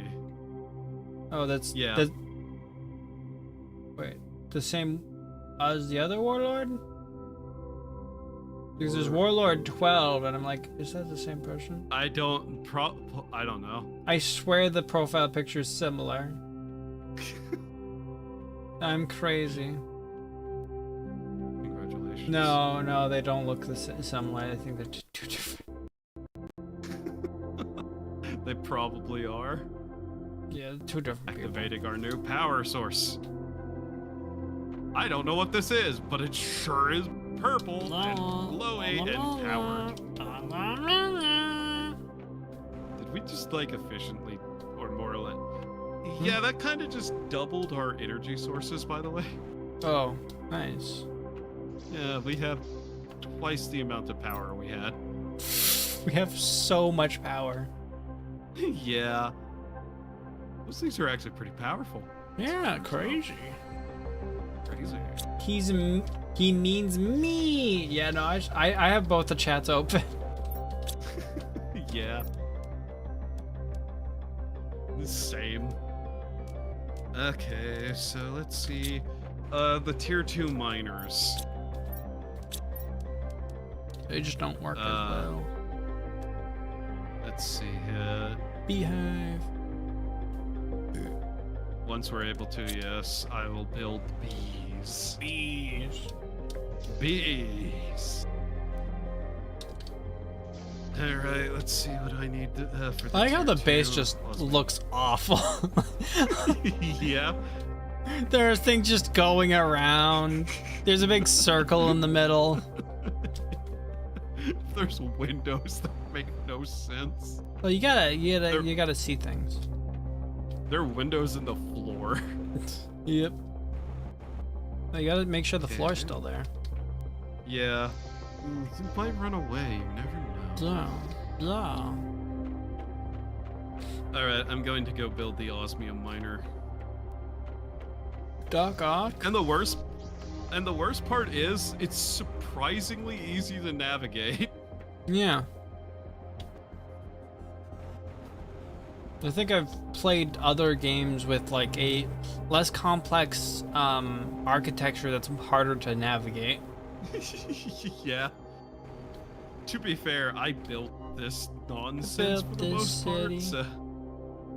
S2: Oh, that's
S1: Yeah.
S2: Wait, the same as the other Warlord? Because there's Warlord 12, and I'm like, is that the same person?
S1: I don't know.
S2: I swear the profile picture is similar. I'm crazy.
S1: Congratulations.
S2: No, they don't look the same way. I think they're too different.
S1: They probably are.
S2: Yeah, two different people.
S1: Activating our new power source. I don't know what this is, but it sure is purple and glowy and powered. Did we just like efficiently, or more or less? Yeah, that kind of just doubled our energy sources, by the way.
S2: Oh, nice.
S1: Yeah, we have twice the amount of power we had.
S2: We have so much power.
S1: Yeah. Those things are actually pretty powerful.
S2: Yeah, crazy.
S1: Crazy.
S2: He means me. Yeah, no, I have both the chats open.
S1: Yeah. The same. Okay, so let's see. The tier 2 miners.
S2: They just don't work as well.
S1: Let's see.
S2: Beehive.
S1: Once we're able to, yes, I will build bees.
S2: Bees.
S1: Bees. All right, let's see what I need for the
S2: I like how the
S1: tier
S2: base
S1: 2.
S2: just looks awful.
S1: Yeah.
S2: There are things just going around. There's a big circle in the middle.
S1: There's windows that make no sense.
S2: Well, you gotta see things.
S1: There are windows in the floor.
S2: Yep. Well, you gotta make sure the floor's still there.
S1: Yeah. You might run away, you never know.
S2: Yeah.
S1: Alright, I'm going to go build the osmium miner.
S2: Duck off.
S1: And the worst part is, it's surprisingly easy to navigate.
S2: Yeah. I think I've played other games with like a less complex architecture that's harder to navigate.
S1: Yeah. To be fair, I built this nonsense for the most part, so...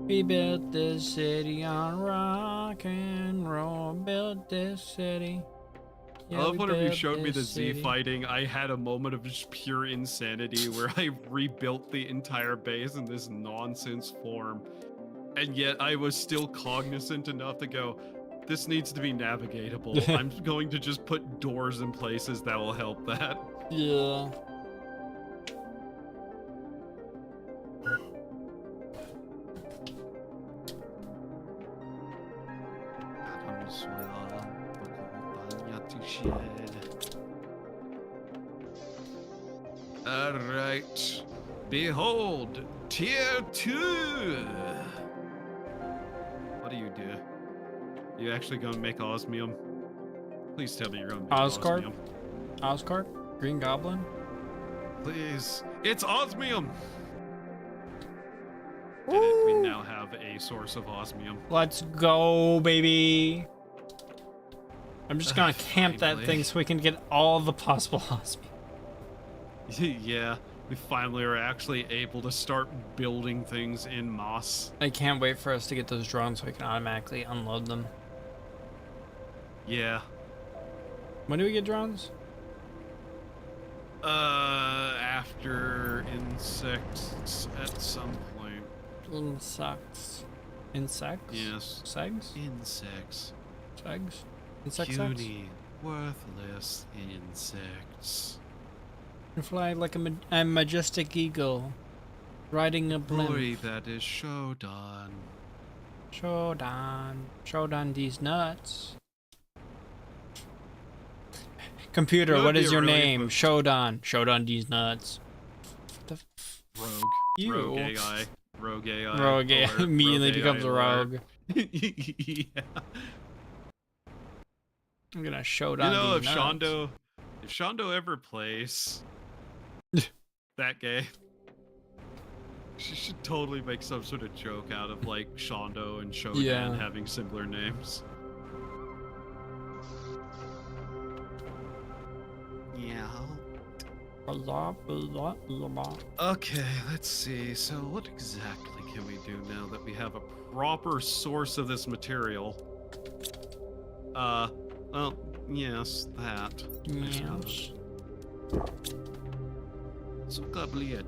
S2: We built this city on rock and roll. Built this city.
S1: I love whenever you showed me the Z fighting, I had a moment of just pure insanity where I rebuilt the entire base in this nonsense form. And yet I was still cognizant enough to go, this needs to be navigatable. I'm going to just put doors in places that will help that.
S2: Yeah.
S1: Alright. Behold, tier 2! What do? You actually gonna make osmium? Please tell me you're gonna make
S2: Oscorp?
S1: osmium.
S2: Oscorp? Green Goblin?
S1: Please. It's osmium! Did it? We now have a source of osmium.
S2: Let's go, baby. I'm just gonna camp that thing so we can get all the possible osmium.
S1: Yeah, we finally are actually able to start building things in Moss.
S2: I can't wait for us to get those drones so we can automatically unload them.
S1: Yeah.
S2: When do we get drones?
S1: After insects at some point.
S2: Insects. Insects?
S1: Yes.
S2: Segs?
S1: Insects.
S2: Segs? Insect sex?
S1: Puny, worthless insects.
S2: You fly like a majestic eagle, riding a blimp.
S1: Glory that is Shodan.
S2: Shodan these nuts. Computer,
S1: Would
S2: what
S1: be
S2: is your
S1: really
S2: name?
S1: fun-
S2: Shodan these nuts.
S1: Rogue.
S2: You.
S1: Rogue AI. Rogue AI.
S2: Rogue AI
S1: alert.
S2: immediately
S1: Rogue
S2: becomes a
S1: AI
S2: rogue.
S1: alert. Yeah.
S2: I'm gonna Shodan
S1: You know, if
S2: these nuts.
S1: Shondo ever plays that game, she should totally make some sort of joke out of like Shondo and Shodan
S2: Yeah.
S1: having similar names. Yeah. Okay, let's see. So what exactly can we do now that we have a proper source of this material? Well, yes, that. I suppose. Suka bliet.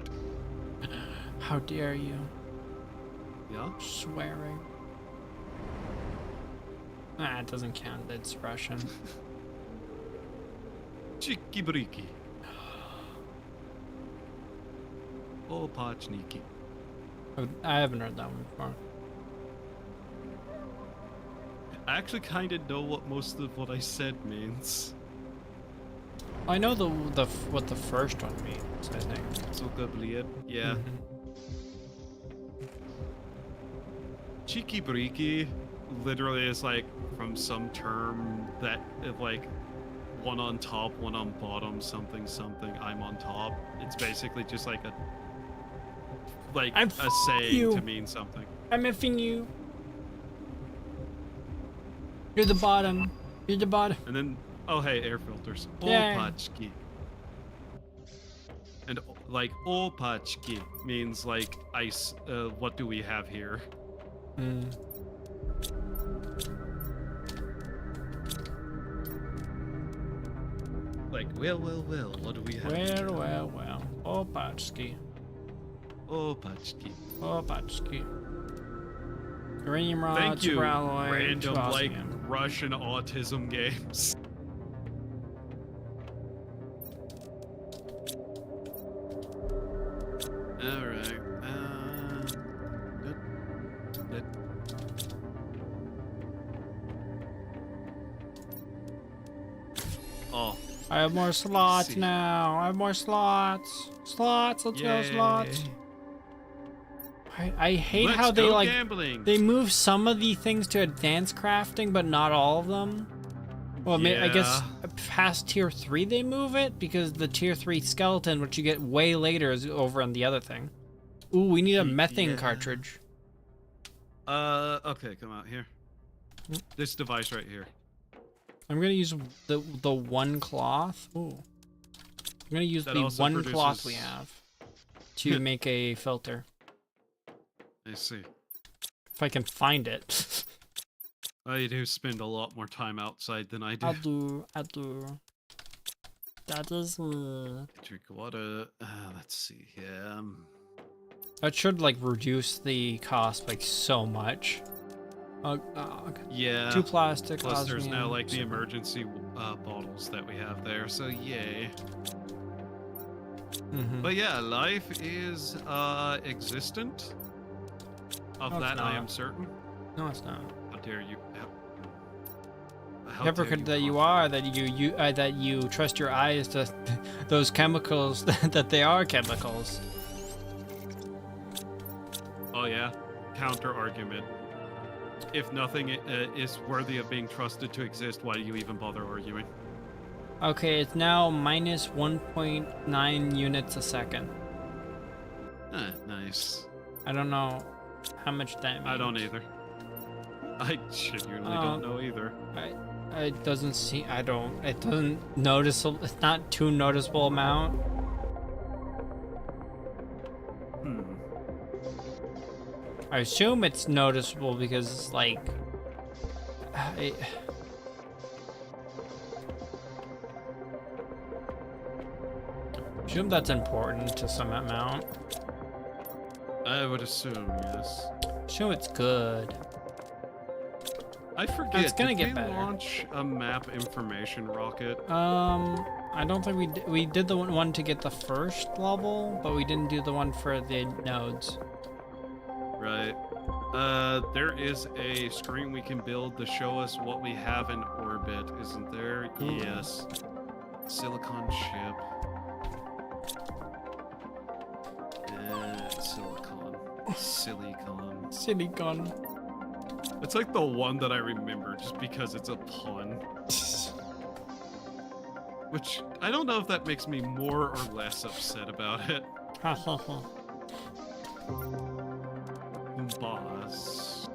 S2: How dare you?
S1: Yeah?
S2: Swearing. Ah, it doesn't count. It's Russian.
S1: Chiki briki. Opachniki.
S2: I haven't heard that one before.
S1: I actually kind of know what most of what I said means.
S2: I know what the first one means, I think.
S1: Suka bliet. Yeah.
S2: Mhm.
S1: Cheeky breaky literally is like from some term that like one on top, one on bottom, something something, I'm on top. It's basically just like a
S2: I'm
S1: a saying
S2: you.
S1: to mean something.
S2: I'm effing you. You're the bottom. You're the bottom.
S1: And then oh hey, air filters.
S2: Yay.
S1: Opachki. And like opachki means like ice. What do we have here?
S2: Mm.
S1: Like well, what do we have?
S2: Well. Opachki.
S1: Opachki.
S2: Opachki. Uranium rod,
S1: Thank you,
S2: superalloy,
S1: random like
S2: osmium.
S1: Russian autism games. All right. Good. Oh,
S2: I have more slots
S1: see.
S2: now. I have more slots. Slots, let's go, slots.
S1: yay.
S2: I hate
S1: Let's
S2: how they
S1: go
S2: like
S1: gambling.
S2: they move some of the things to advanced crafting, but not all of them. Well, I guess past tier 3 they move it because the tier 3 skeleton, which you get way later, is over on the other thing. Ooh, we need a methane
S1: Yeah.
S2: cartridge.
S1: Okay, come out here. This device right here.
S2: I'm gonna use the one cloth. Ooh, I'm gonna use
S1: That
S2: the
S1: also
S2: one cloth we
S1: produces-
S2: have to make a filter.
S1: I see.
S2: If I can find it.
S1: Oh, you do spend a lot more time outside than I do.
S2: I do. That is me.
S1: Drink water. Let's see here.
S2: That should like reduce the cost like so much.
S1: Yeah.
S2: 2 plastic.
S1: Plus, there's now
S2: osmium,
S1: like the
S2: super-
S1: emergency bottles that we have there. So yay.
S2: Mhm.
S1: But yeah, life is existent. Of
S2: No, it's
S1: that I am
S2: not.
S1: certain.
S2: No, it's not.
S1: How dare you? How
S2: Hypocrite
S1: dare
S2: that you
S1: cough
S2: are, that you trust your eyes to those chemicals that they are chemicals.
S1: Oh yeah, counter argument. If nothing is worthy of being trusted to exist, why do you even bother arguing?
S2: Okay, it's now minus 1.9 units a second.
S1: Nice.
S2: I don't know how much that means.
S1: I don't either. I genuinely don't know either.
S2: It doesn't seem. I don't. It doesn't noticeable. It's not too noticeable amount.
S1: Hmm.
S2: I assume it's noticeable because it's like. I assume that's important to some amount.
S1: I would assume, yes.
S2: Assume it's good.
S1: I forget.
S2: It's gonna
S1: did
S2: get
S1: we
S2: better.
S1: launch a map information rocket?
S2: I don't think we did the one to get the first level, but we didn't do the one for the nodes.
S1: Right. There is a screen we can build to show us what we have in orbit, isn't there?
S2: Ooh.
S1: Yes. Silicon ship. Silicon.
S2: Silicon.
S1: It's like the one that I remember just because it's a pun. Which, I don't know if that makes me more or less upset about it.
S2: Ha ha ha.
S1: Boss.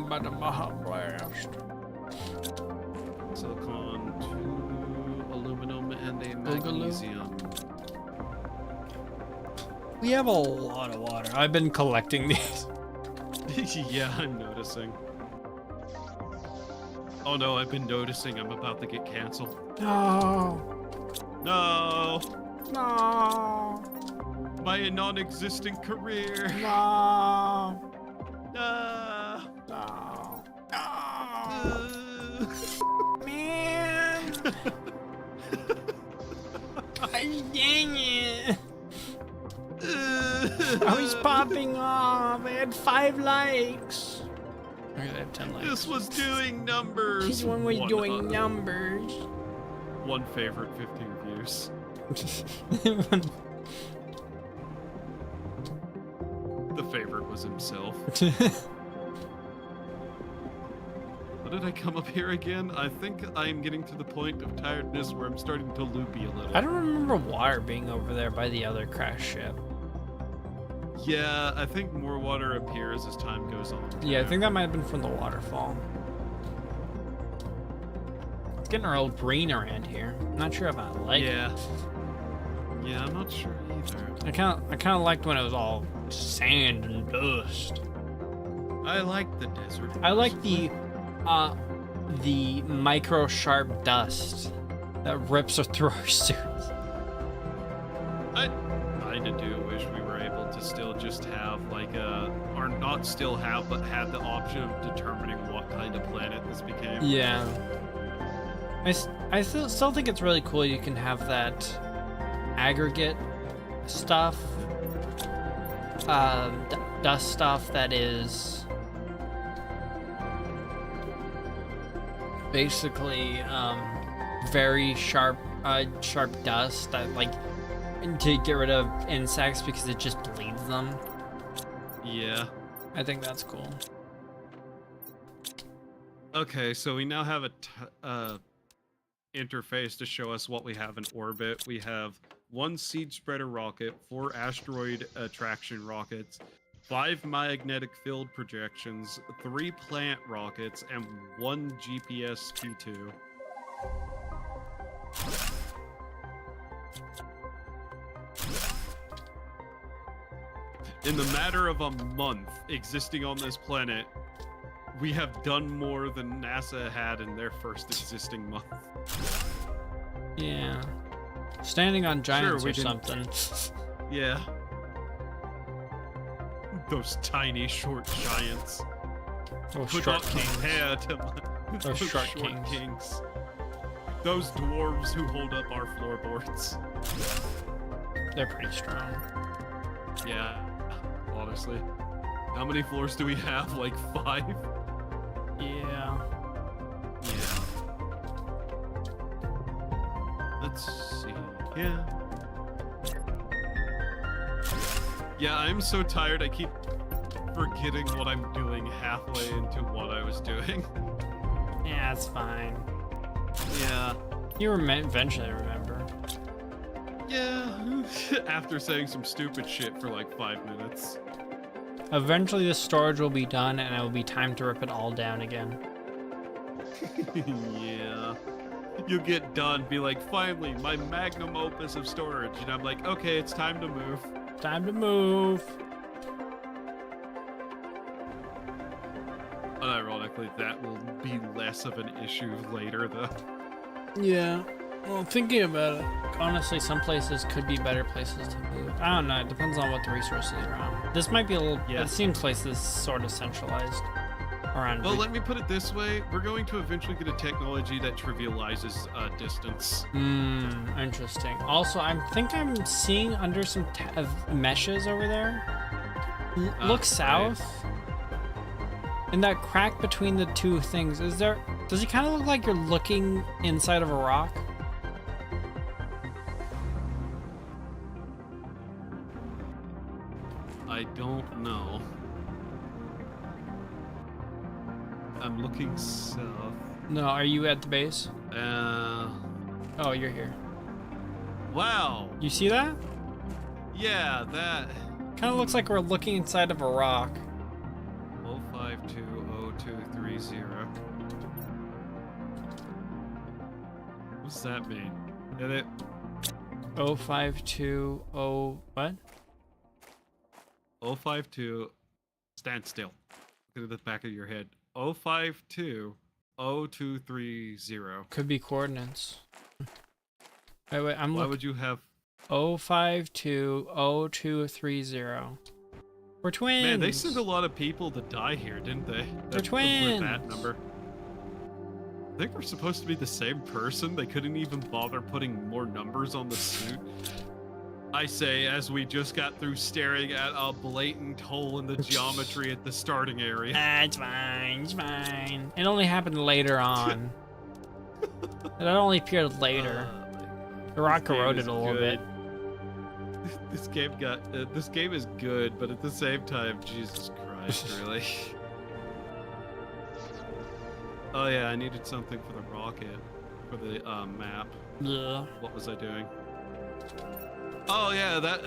S2: But a Baja blast.
S1: Silicon, 2 aluminum, and a
S2: Boogaloo.
S1: magnesium.
S2: We have a lot of water. I've been collecting these.
S1: Yeah, I'm noticing. Oh no, I've been noticing I'm about to get canceled.
S2: No.
S1: No!
S2: No.
S1: My non-existent career!
S2: No.
S1: No!
S2: No. No. Man. Dang it. I was popping off. I had 5 likes. I have 10 likes.
S1: This was doing numbers!
S2: This one was doing
S1: uh,
S2: numbers.
S1: One favorite, 15 views. The favorite was himself. How did I come up here again? I think I'm getting to the point of tiredness where I'm starting to loopy a little.
S2: I don't remember water being over there by the other crash ship.
S1: Yeah, I think more water appears as time goes on.
S2: Yeah, I think that might have been from the waterfall. It's getting real green around here. I'm not sure if I like it.
S1: Yeah, I'm not sure either.
S2: I kind of liked when it was all sand and dust.
S1: I like the desert.
S2: I like the micro sharp dust that rips through our suits.
S1: I kinda do wish we were able to still just have like or not still have, but had the option of determining what kind of planet this became.
S2: Yeah. I still think it's really cool you can have that aggregate stuff, dust stuff that is basically very sharp dust that like to get rid of insects because it just bleeds them.
S1: Yeah.
S2: I think that's cool.
S1: Okay, so we now have a interface to show us what we have in orbit. We have 1 seed spreader rocket, 4 asteroid attraction rockets, 5 magnetic field projections, 3 plant rockets, and 1 GPS T2. In the matter of a month existing on this planet, we have done more than NASA had in their first existing month.
S2: Yeah. Standing on giants
S1: we
S2: or
S1: didn't-
S2: something.
S1: Yeah. Those tiny short giants
S2: Those
S1: could
S2: shark
S1: not
S2: kings.
S1: compare to
S2: Those shark
S1: short
S2: kings.
S1: Those dwarves who hold up our floorboards.
S2: They're pretty strong.
S1: Yeah, honestly. How many floors do we have? Like 5?
S2: Yeah.
S1: Yeah. Let's see. Yeah. Yeah, I'm so tired I keep forgetting what I'm doing halfway into what I was doing.
S2: Yeah, it's fine.
S1: Yeah.
S2: You eventually remember.
S1: Yeah. After saying some stupid shit for like 5 minutes.
S2: Eventually the storage will be done and it will be time to rip it all down again.
S1: Yeah. You get done, be like, finally, my magnum opus of storage. And I'm like, okay, it's time to move.
S2: Time to move.
S1: Unironically, that will be less of an issue later, though.
S2: Yeah. Well, thinking about it, honestly, some places could be better places to move. I don't know. It depends on what the resources are on. This might be a little.
S1: Yeah.
S2: It seems places sort of centralized around.
S1: Well, let me put it this way. We're going to eventually get a technology that trivializes distance.
S2: Interesting. Also, I think I'm seeing under some meshes over there. Look south. In that crack between the two things, is there? Does it kind of look like you're looking inside of a rock?
S1: I don't know. I'm looking south.
S2: No, are you at the base?
S1: Oh,
S2: you're here.
S1: Wow.
S2: You see that?
S1: Yeah, that.
S2: Kind of looks like we're looking inside of a rock.
S1: 0520230. What's that mean? Get it?
S2: 0520 what?
S1: 052. Stand still. Look at the back of your head. 052 0230.
S2: Could be coordinates. Wait, I'm
S1: Why
S2: looking.
S1: would you have?
S2: 0520230. We're twins.
S1: Man, they sent a lot of people to die here, didn't they?
S2: They're
S1: With that
S2: twins.
S1: number. I think we're supposed to be the same person. They couldn't even bother putting more numbers on the suit. I say, as we just got through staring at a blatant hole in the geometry at the starting area.
S2: It's fine. It's fine. It only happened later on. It only appeared later. The rock corroded a little bit.
S1: This game is good, but at the same time, Jesus Christ, really. Oh yeah, I needed something for the rocket, for the map.
S2: Yeah.
S1: What was I doing? Oh yeah, that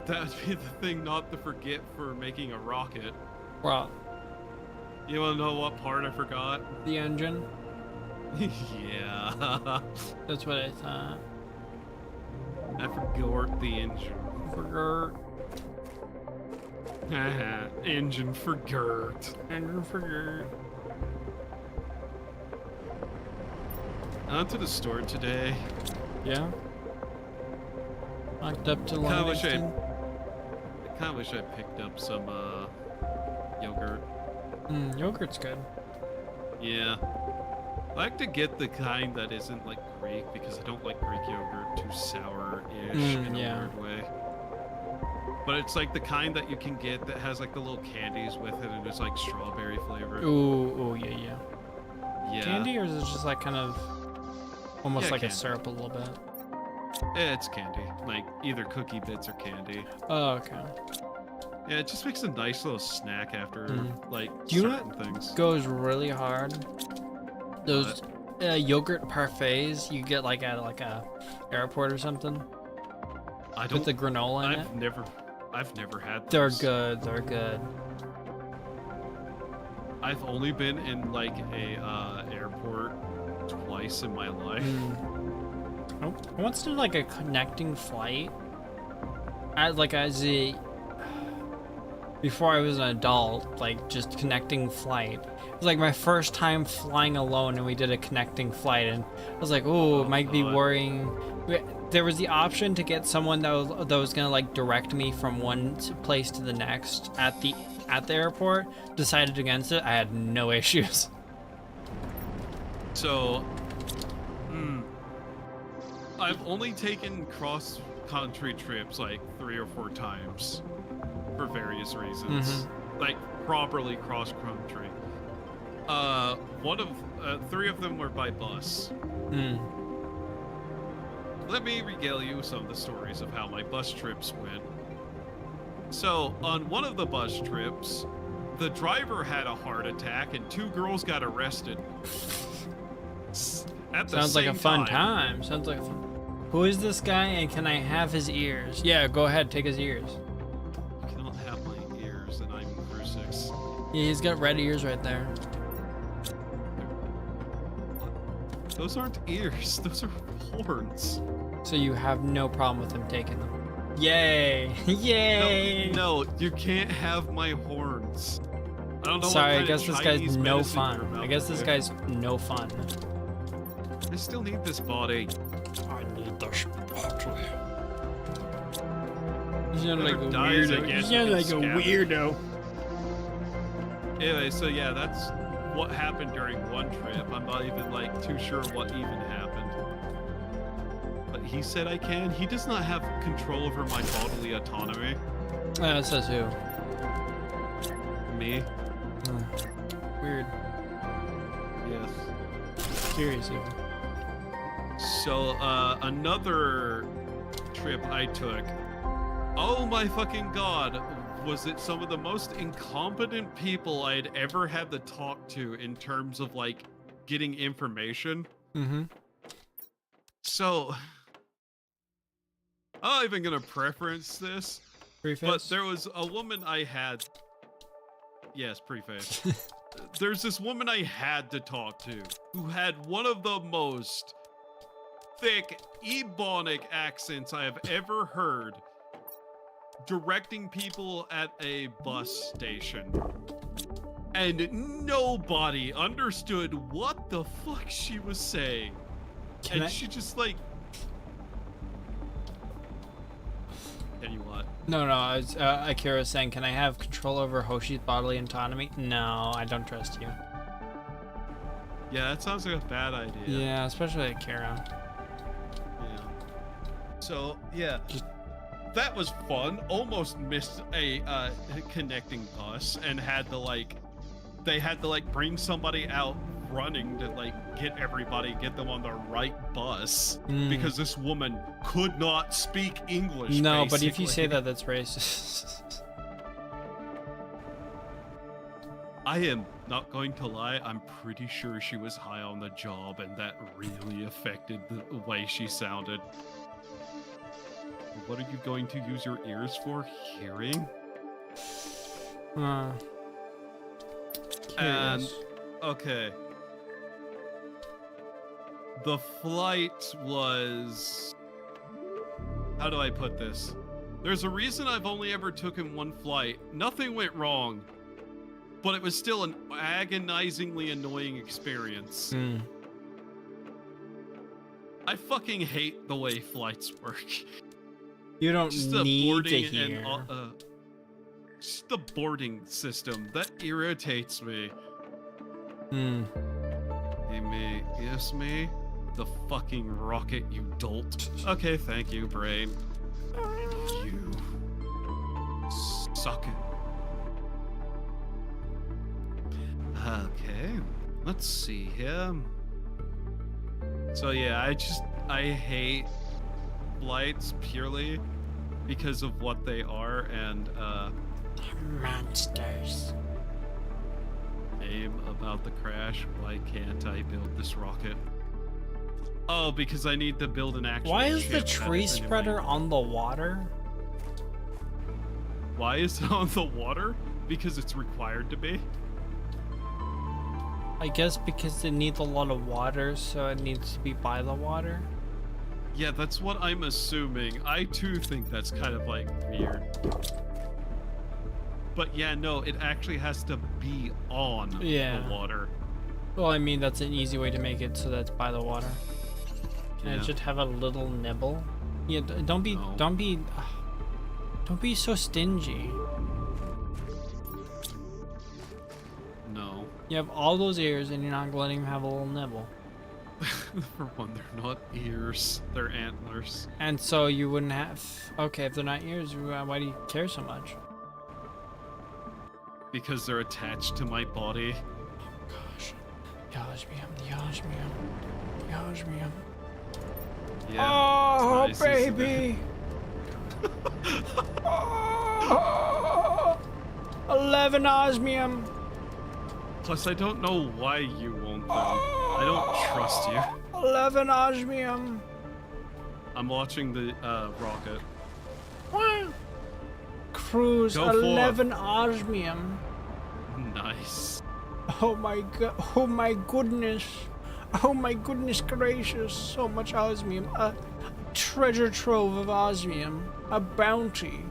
S1: that would be the thing not to forget for making a rocket.
S2: Well,
S1: You wanna know what part I forgot?
S2: the engine.
S1: Yeah.
S2: That's what I thought.
S1: I forgot the engine.
S2: Forgot.
S1: Engine forgot.
S2: Engine forgot.
S1: I went to the store today.
S2: Yeah. Locked up to
S1: Kinda wish I
S2: Livingston.
S1: kinda wish I picked up some yogurt.
S2: Yogurt's good.
S1: Yeah. I like to get the kind that isn't like Greek because I don't like Greek yogurt too sour-ish in a
S2: yeah.
S1: weird way. But it's like the kind that you can get that has like the little candies with it and it's like strawberry flavored.
S2: Ooh, yeah.
S1: Yeah.
S2: Candy, or is it just like kind of almost
S1: Yeah,
S2: like
S1: candy.
S2: a syrup a little bit?
S1: Yeah, it's candy. Like either cookie bits or candy.
S2: Oh, okay.
S1: Yeah, it just makes a nice little snack after like
S2: Do you know
S1: certain things.
S2: Goes really hard. Those yogurt parfaits you get like at like a airport or something
S1: I
S2: with
S1: don't.
S2: the granola in it.
S1: I've never had.
S2: They're
S1: those.
S2: good. They're good.
S1: I've only been in like a airport twice in my life.
S2: I once did like a connecting flight. Before I was an adult, like just connecting flight. It was like my first time flying alone, and we did a connecting flight, and I was like, "Oh, it might be
S1: God.
S2: worrying." There was the option to get someone that was gonna like direct me from one place to the next at the airport. Decided against it. I had no issues.
S1: So, I've only taken cross-country trips like 3 or 4 times for various reasons. Like properly cross-country. 3 of them were by bus. Let me regale you some of the stories of how my bus trips went. So, on one of the bus trips, the driver had a heart attack and 2 girls got arrested. At the
S2: Sounds like a
S1: same
S2: fun time. Sounds like a fun. Who is this guy, and can I have his ears? Yeah, go ahead, take his ears.
S1: You cannot have my ears, and I'm crew 6.
S2: Yeah, he's got red ears right there.
S1: Those aren't ears, those are horns.
S2: So you have no problem with him taking them. Yay! Yay!
S1: No, you can't have my horns. I don't know.
S2: Sorry,
S1: what
S2: I guess
S1: kind of
S2: this guy's
S1: Chinese
S2: no
S1: medicine you're
S2: fun.
S1: about
S2: I guess
S1: to
S2: this
S1: do.
S2: guy's no fun.
S1: I still need this body.
S2: I need the spotlight. You sound like a
S1: Whoever dies, I
S2: weirdo. You
S1: guess,
S2: sound like
S1: gets
S2: a
S1: scattered.
S2: weirdo.
S1: Anyway, so yeah, that's what happened during one trip. I'm not even like too sure what even happened. But he said I can. He does not have control over my bodily autonomy.
S2: Says who?
S1: Me?
S2: Weird.
S1: Yes.
S2: Curious even.
S1: So, another trip I took. Oh my fucking god. Was it some of the most incompetent people I had ever had to talk to in terms of like getting information? So, I'm not even gonna preference this, but there was a woman I had. Yes, preface. There's this woman I had to talk to who had one of the most thick Ebonic accents I have ever heard, directing people at a bus station. and nobody understood what the fuck she was saying. She just like... Can you what?
S2: No, I was, Akira was saying, can I have control over Hoshi's bodily autonomy? No, I don't trust you.
S1: Yeah, that sounds like a bad idea.
S2: Yeah, especially Akira.
S1: Yeah. So, yeah. That was fun. Almost missed a connecting bus and had to like... They had to like bring somebody out running to like get them on the right bus because this woman could not speak English.
S2: No,
S1: basically.
S2: but if you say that, that's racist.
S1: I am not going to lie, I'm pretty sure she was high on the job and that really affected the way she sounded. What are you going to use your ears for? Hearing? And okay. The flight was... How do I put this? There's a reason I've only ever taken one flight. Nothing went wrong, but it was still an agonizingly annoying experience. I fucking hate the way flights work.
S2: You don't
S1: Just
S2: need
S1: the
S2: to
S1: boarding
S2: hear.
S1: Just the boarding system that irritates me. Hey, me, yes, me, the fucking rocket, you dolt. Okay, thank you, brain. You suck it. Okay, let's see here. So yeah, I hate flights purely because of what they are, and
S2: monsters.
S1: Name about the crash. Why can't I build this rocket? Oh, because I need to build an actual
S2: Why is
S1: ship
S2: the
S1: that
S2: tree
S1: is
S2: spreader
S1: anyway.
S2: on the water?
S1: Why is it on the water? Because it's required to be.
S2: I guess because it needs a lot of water, so it needs to be by the water.
S1: Yeah, that's what I'm assuming. I too think that's kind of like weird. But yeah, no, it actually has to be on the water.
S2: Well, I mean, that's an easy way to make it so that's by the water. Can I just have a little nibble? Yeah, don't be so stingy.
S1: No.
S2: You have all those ears and you're not letting him have a little nibble.
S1: For one, they're not ears, they're antlers.
S2: And so you wouldn't have... Okay, if they're not ears, why do you care so much?
S1: Because they're attached to my body.
S2: Oh gosh. Yajmium.
S1: Yeah.
S2: Oh,
S1: nice, isn't it?
S2: baby! Oh, 11 osmium!
S1: Plus, I don't know why you want them. I don't trust you.
S2: 11 osmium!
S1: I'm watching the rocket.
S2: Cruise
S1: Go for it.
S2: 11 osmium.
S1: Nice.
S2: Oh my god! Oh my goodness! Oh my goodness gracious! So much osmium. A treasure trove of osmium. A bounty.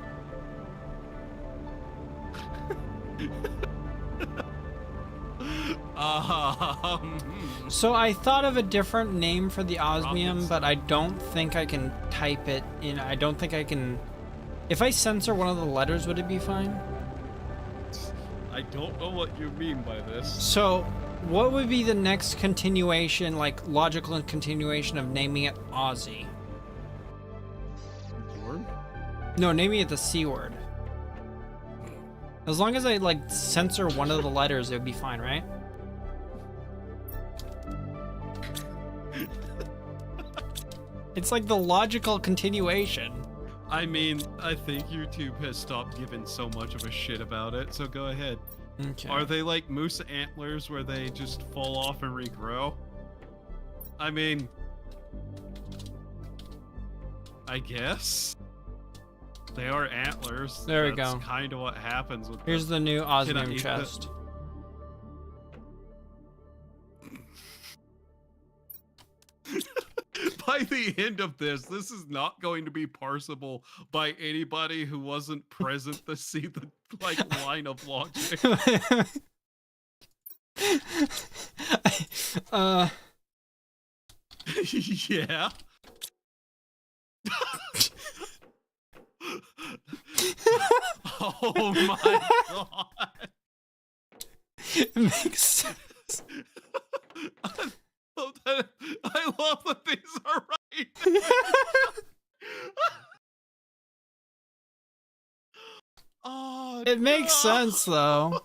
S2: So I thought of a different name for the osmium, but I don't think I can type it in. I don't think I can. If I censor one of the letters, would it be fine?
S1: I don't know what you mean by this.
S2: So, what would be the next continuation, like logical continuation of naming it Aussie?
S1: Word?
S2: No, naming it the C word. As long as I like censor one of the letters, it would be fine, right? It's like the logical continuation.
S1: I mean, I think YouTube has stopped giving so much of a shit about it, so go ahead.
S2: Okay.
S1: Are they like moose antlers where they just fall off and regrow? I mean, I guess. They are antlers.
S2: There we
S1: That's
S2: go.
S1: kind of what happens with
S2: Here's
S1: them.
S2: the new
S1: Can I
S2: osmium
S1: eat
S2: chest.
S1: By the end of this is not going to be parsable by anybody who wasn't present to see the like line of logic. Yeah. Oh my god.
S2: It makes sense.
S1: I love that these are right. Oh,
S2: It makes
S1: no.
S2: sense though.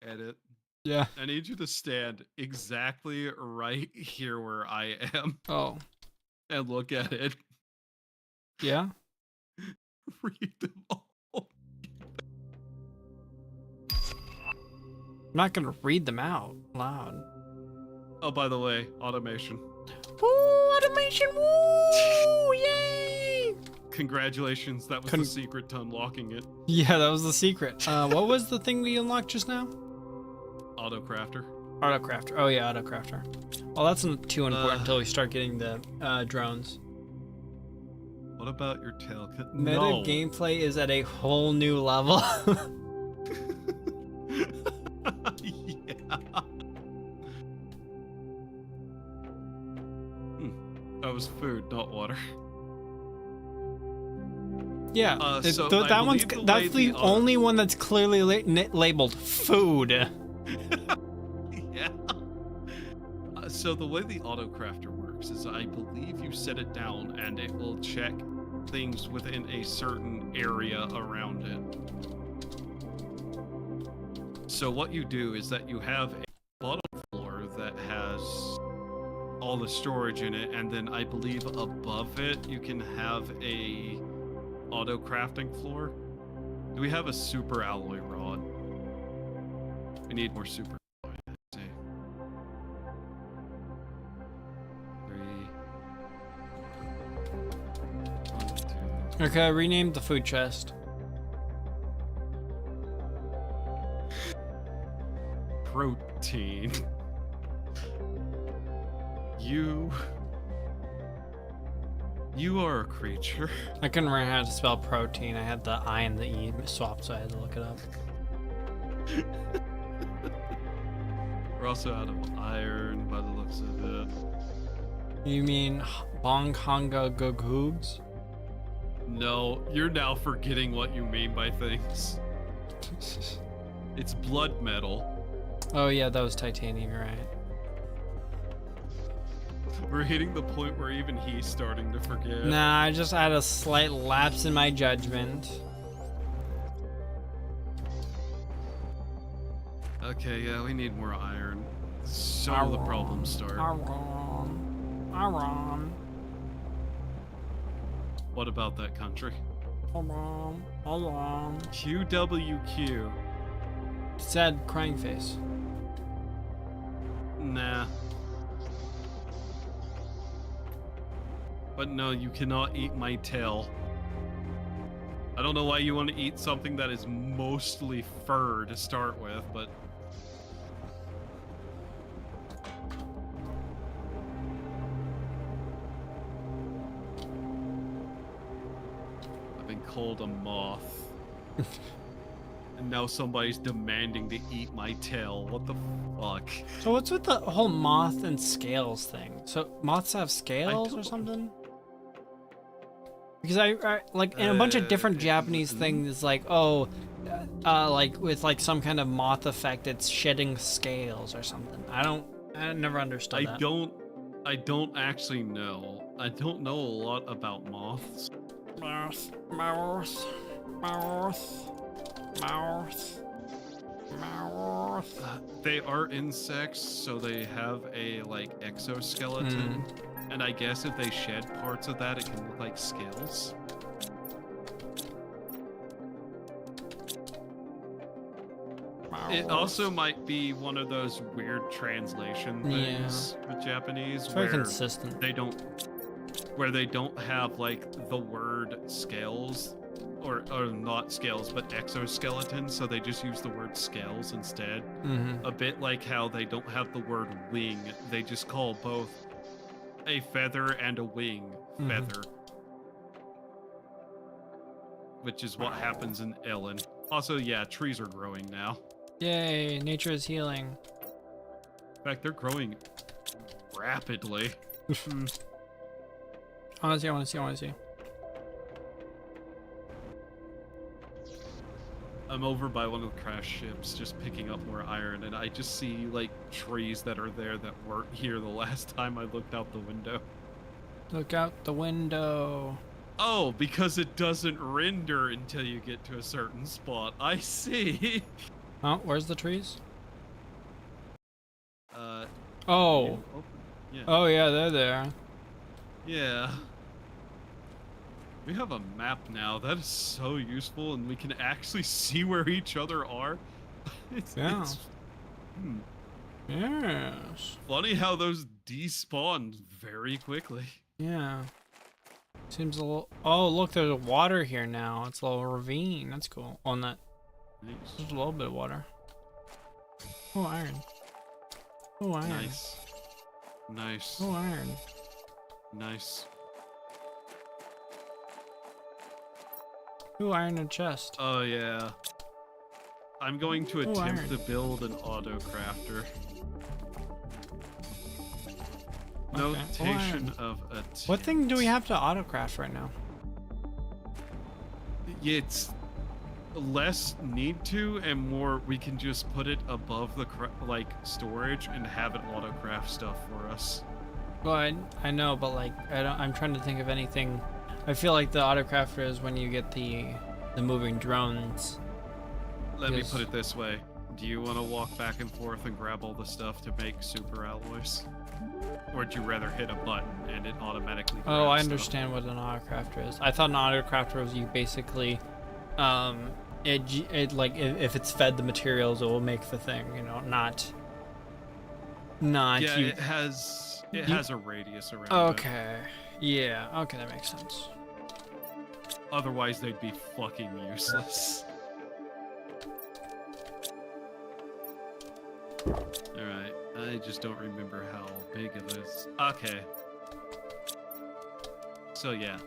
S1: Edit.
S2: Yeah.
S1: I need you to stand exactly right here where I am
S2: Oh.
S1: and look at it.
S2: Yeah.
S1: Read them all.
S2: I'm not gonna read them out loud.
S1: Oh, by the way, automation.
S2: Woo! Automation! Woo! Yay!
S1: Congratulations, that was the secret to unlocking it.
S2: Yeah, that was the secret. What was the thing we unlocked just now?
S1: Autocrafter.
S2: Autocrafter. Oh yeah, autocrafter. Well, that's not too important until we start getting the drones.
S1: What about your tail?
S2: Meta
S1: No.
S2: gameplay is at a whole new level.
S1: Yeah. That was food, not water.
S2: Yeah,
S1: so
S2: that one's that's the only one that's clearly labeled food.
S1: Yeah. So the way the autocrafter works is I believe you set it down and it will check things within a certain area around it. So what you do is that you have a bottom floor that has all the storage in it, and then I believe above it you can have a auto crafting floor. Do we have a super alloy rod? We need more super alloy. Let's see. 3. 1, 2.
S2: Okay, I renamed the food chest.
S1: Protein. You are a creature.
S2: I couldn't remember how to spell protein. I had the I and the E swapped, so I had to look it up.
S1: We're also out of iron by the looks of it.
S2: You mean Bong Honga Gugoogs?
S1: No, you're now forgetting what you mean by things. It's blood metal.
S2: Oh yeah, that was titanium, you're right.
S1: We're hitting the point where even he's starting to forget.
S2: Nah, I just had a slight lapse in my judgment.
S1: Okay, yeah, we need more iron. So the problems start.
S2: Aron.
S1: What about that country?
S2: Aron.
S1: QWQ.
S2: Sad crying face.
S1: Nah. But no, you cannot eat my tail. I don't know why you want to eat something that is mostly fur to start with, but... I've been called a moth. And now somebody's demanding to eat my tail. What the fuck?
S2: So what's with the whole moth and scales thing? So moths have scales or something? Because I like in a bunch of different Japanese things, like like with like some kind of moth effect, it's shedding scales or something. I never understood that.
S1: I don't actually know. I don't know a lot about moths.
S2: Moth.
S1: They are insects, so they have a like exoskeleton. And I guess if they shed parts of that, it can look like scales. It also might be one of those weird translation things with Japanese
S2: It's very
S1: where
S2: consistent.
S1: they don't have like the word scales or not scales but exoskeleton, so they just use the word scales instead. A bit like how they don't have the word wing, they just call both a feather and a wing feather, which is what happens in Ellen. Also, yeah, trees are growing now.
S2: Yay, nature is healing.
S1: In fact, they're growing rapidly.
S2: I wanna see.
S1: I'm over by one of the crash ships just picking up more iron, and I just see, like, trees that are there that weren't here the last time I looked out the window.
S2: Look out the window.
S1: Oh, because it doesn't render until you get to a certain spot. I see.
S2: Oh, where's the trees?
S1: Oh.
S2: Oh.
S1: Yeah.
S2: Oh yeah, they're there.
S1: Yeah. We have a map now. That is so useful, and we can actually see where each other are.
S2: Yeah.
S1: It's
S2: Yes.
S1: funny how those despawn very quickly.
S2: Yeah. Seems a little. Oh, look, there's water here now. It's a little ravine. That's cool. On that,
S1: Nice.
S2: there's a little bit of water. Oh, iron. Oh, iron.
S1: Nice. Nice.
S2: Oh, iron.
S1: Nice.
S2: Ooh, iron and chest.
S1: Oh yeah. I'm going to
S2: Oh,
S1: attempt
S2: iron.
S1: to build an auto crafter.
S2: Okay. Oh, iron.
S1: Notation of attempt.
S2: What thing do we have to autocraft right now?
S1: It's less need to and more we can just put it above the like storage and have it auto craft stuff for us.
S2: Well, I know, but like, I'm trying to think of anything. I feel like the autocrafter is when you get the moving drones.
S1: Let me
S2: Yes.
S1: put it this way. Do you want to walk back and forth and grab all the stuff to make super alloys? Or would you rather hit a button and it automatically
S2: Oh,
S1: grabs
S2: I
S1: stuff?
S2: understand what an autocrafter is. I thought an autocrafter was you basically, it like if it's fed the materials, it will make the thing. You know, not
S1: Yeah,
S2: you.
S1: it has a radius around it.
S2: Okay. Yeah. Okay, that makes sense.
S1: Otherwise, they'd be fucking useless. Alright, I just don't remember how big it is. Okay. So, yeah.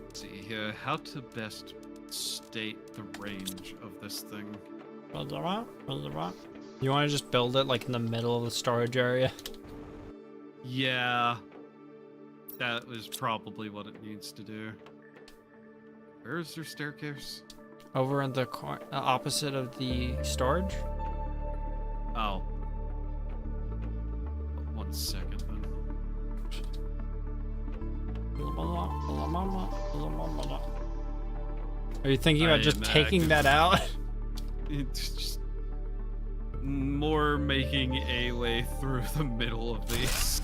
S1: Let's see here. How to best state the range of this thing.
S2: You want to just build it like in the middle of the storage area?
S1: Yeah. That was probably what it needs to do. Where is their staircase?
S2: Over in the opposite of the storage?
S1: Oh. 1 second then.
S2: Are you thinking about just
S1: am
S2: taking
S1: active.
S2: that out?
S1: It's just more making a way through the middle of these.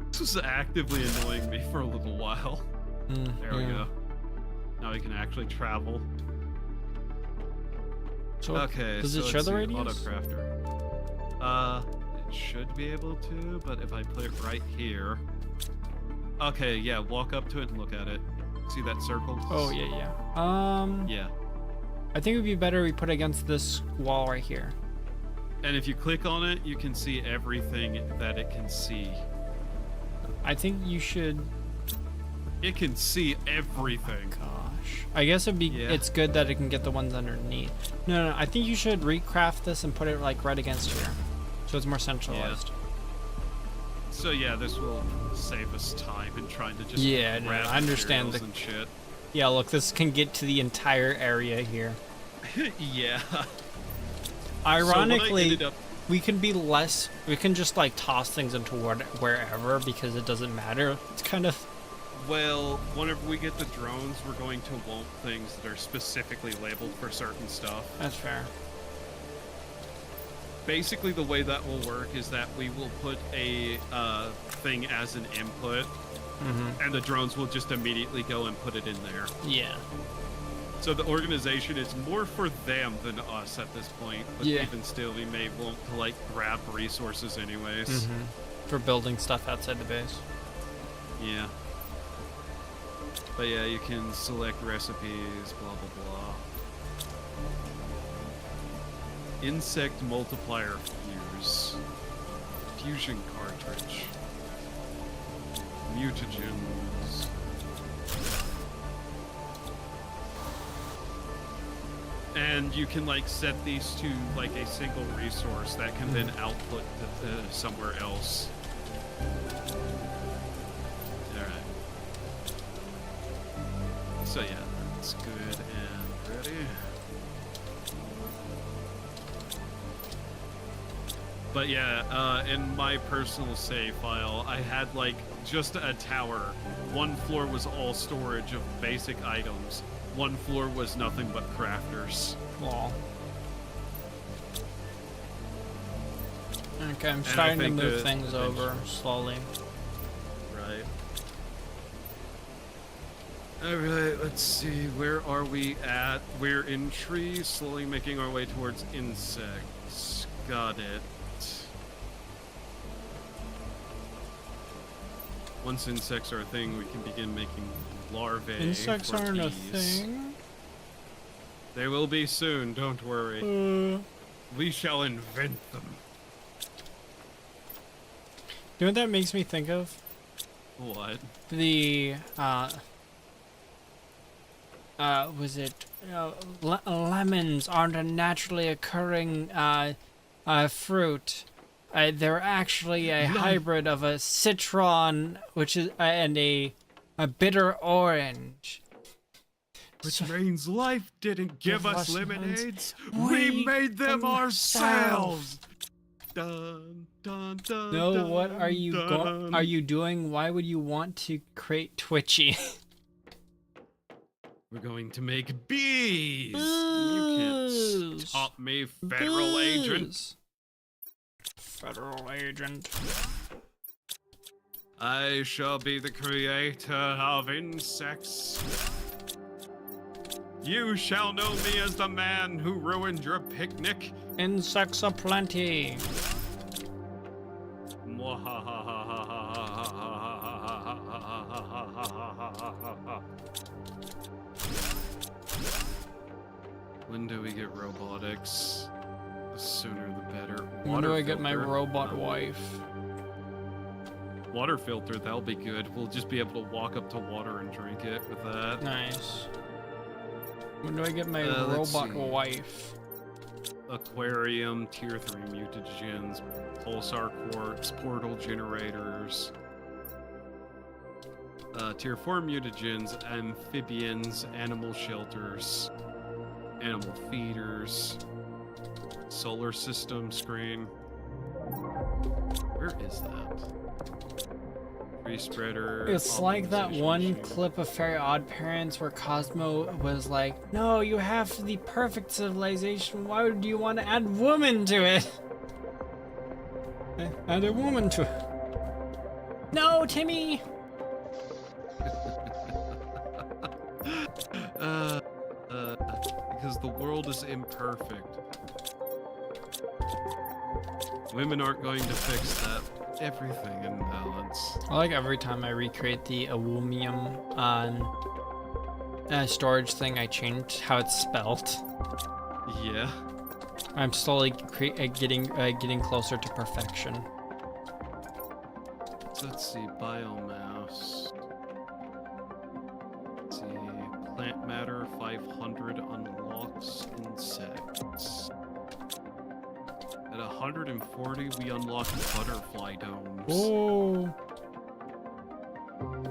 S1: This was actively annoying me for a little while. There we go. Now we can actually travel.
S2: So
S1: Okay,
S2: does
S1: so
S2: it show
S1: let's
S2: the
S1: see,
S2: radius?
S1: Autocrafter. It should be able to, but if I put it right here. Okay, yeah, walk up to it and look at it. See that circle?
S2: Oh yeah, yeah.
S1: Yeah.
S2: I think it would be better we put it against this wall right here.
S1: And if you click on it, you can see everything that it can see.
S2: I think you should.
S1: It can see everything.
S2: Gosh, I guess it'd be.
S1: Yeah.
S2: It's good that it can get the ones underneath. No, I think you should recraft this and put it like right against here, so it's more centralized.
S1: So yeah, this will save us time in trying to just
S2: Yeah, no,
S1: grab
S2: I understand
S1: materials
S2: the-
S1: and shit.
S2: Yeah, look, this can get to the entire area here.
S1: Yeah.
S2: Ironically,
S1: ended up-
S2: we can be less. We can just like toss things into wherever because it doesn't matter. It's kind of.
S1: Well, whenever we get the drones, we're going to want things that are specifically labeled for certain stuff.
S2: That's fair.
S1: Basically, the way that will work is that we will put a thing as an input, and the drones will just immediately go and put it in there.
S2: Yeah.
S1: So the organization is more for them than us at this point, but
S2: Yeah.
S1: even still, we may want to like grab resources anyways.
S2: For building stuff outside the base.
S1: Yeah. But yeah, you can select recipes, blah blah blah. Insect multiplier fuse. Fusion cartridge. mutagens. And you can like set these to like a single resource that can then output somewhere else. Alright. So yeah, that's good and ready. But yeah, in my personal save file, I had like just a tower. One floor was all storage of basic items. One floor was nothing but crafters.
S2: Lol. Okay, I'm starting to move things over slowly.
S1: Right. Alright, let's see. Where are we at? We're in trees, slowly making our way towards insects. Got it. Once insects are a thing, we can begin making larvae.
S2: Insects
S1: for
S2: aren't a
S1: bees.
S2: thing.
S1: They will be soon, don't worry. We shall invent them.
S2: You know what that makes me think of?
S1: What?
S2: The, was it, lemons aren't a naturally occurring, fruit. They're actually a hybrid of a citron, which is, and a bitter orange.
S1: Which means life didn't give us lemonades.
S2: We
S1: We made them ourselves. Dun, dun, dun,
S2: No,
S1: dun,
S2: what are you
S1: dun.
S2: are you doing? Why would you want to create Twitchy?
S1: We're going to make bees. You can't stop me, federal agent.
S2: Federal agent.
S1: I shall be the creator of insects. You shall know me as the man who ruined your picnic.
S2: Insects aplenty.
S1: When do we get robotics? The sooner the better.
S2: When do I get my
S1: filter.
S2: robot wife?
S1: Water filter, that'll be good. We'll just be able to walk up to water and drink it with that.
S2: Nice. When do I get my
S1: let's
S2: robot
S1: see.
S2: wife?
S1: Aquarium, tier 3 mutagens, pulsar quartz, portal generators. Tier 4 mutagens, amphibians, animal shelters, animal feeders, solar system screen. Where is that? Tree spreader.
S2: It's like that
S1: optimization
S2: one
S1: machine.
S2: clip of Fairy Odd Parents where Cosmo was like, "No, you have the perfect civilization. Why would you want to add woman to it? Add a woman to it." No, Timmy.
S1: Because the world is imperfect. Women aren't going to fix that. Everything in balance.
S2: I like every time I recreate the aluminum storage thing, I change how it's spelt.
S1: Yeah.
S2: I'm slowly getting closer to perfection.
S1: So let's see, biomass. Let's see, plant matter 500 unlocks insects. At 140, we unlock butterfly domes.
S2: Oh.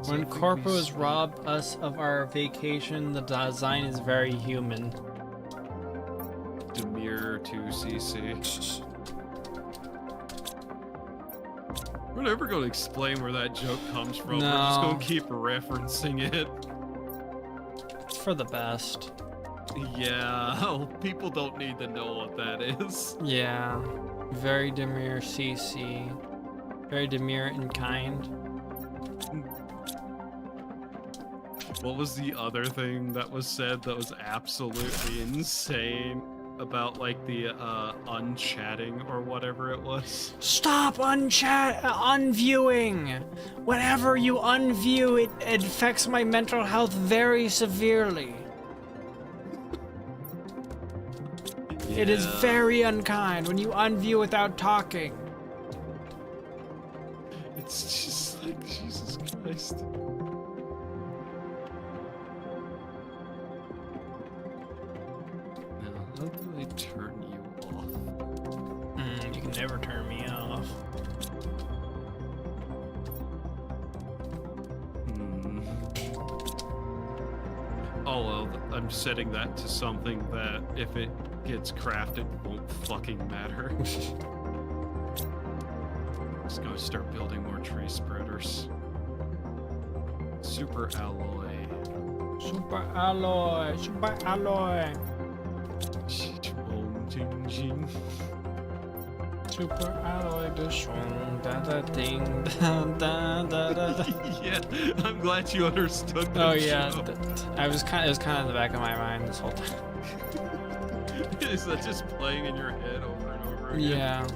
S1: So
S2: When
S1: I think we
S2: corpos
S1: spent-
S2: rob us of our vacation, the design is very human.
S1: Demir 2cc. We're never going to explain where that joke comes from. We're just
S2: No.
S1: going to keep referencing it.
S2: It's for the best.
S1: Yeah, people don't need to know what that is.
S2: Yeah. Very demure CC. Very demure in kind.
S1: What was the other thing that was said that was absolutely insane about like the unchatting or whatever it was?
S2: Stop unviewing! Whenever you unview, it affects my mental health very severely. It is
S1: Yeah.
S2: very unkind when you unview without talking.
S1: It's just like Jesus Christ. Christ. Now, how do I turn you off?
S2: You can never turn me off.
S1: Oh well, I'm setting that to something that if it gets crafted won't fucking matter. Just gonna start building more tree spreaders. Super alloy.
S2: Super alloy, super alloy. Super alloy, the song, da da ding, da da da da.
S1: Yeah, I'm glad you understood that.
S2: Oh yeah,
S1: show.
S2: it was kind of in the back of my mind this whole time.
S1: Is that just playing in your head over and over again?
S2: Yeah.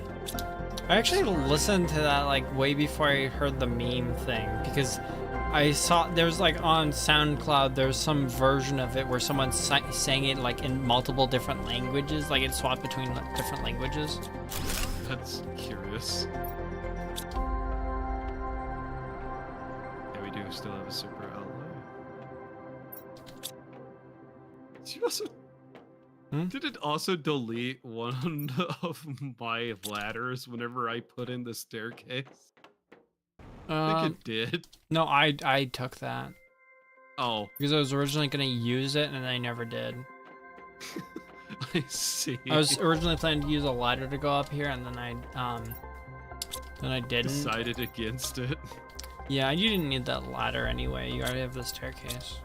S2: I actually listened to that like way before I heard the meme thing because I saw there's like on SoundCloud there's some version of it where someone sang it like in multiple different languages, like it swapped between different languages.
S1: That's curious. Yeah, we do still have a super alloy. Did you also? Did it also delete one of my ladders whenever I put in the staircase? I think it did.
S2: No, I took that.
S1: Oh.
S2: Because I was originally gonna use it and I never did.
S1: I see.
S2: I was originally planning to use a ladder to go up here and then I didn't.
S1: Decided against it.
S2: Yeah, you didn't need that ladder anyway. You already have the staircase.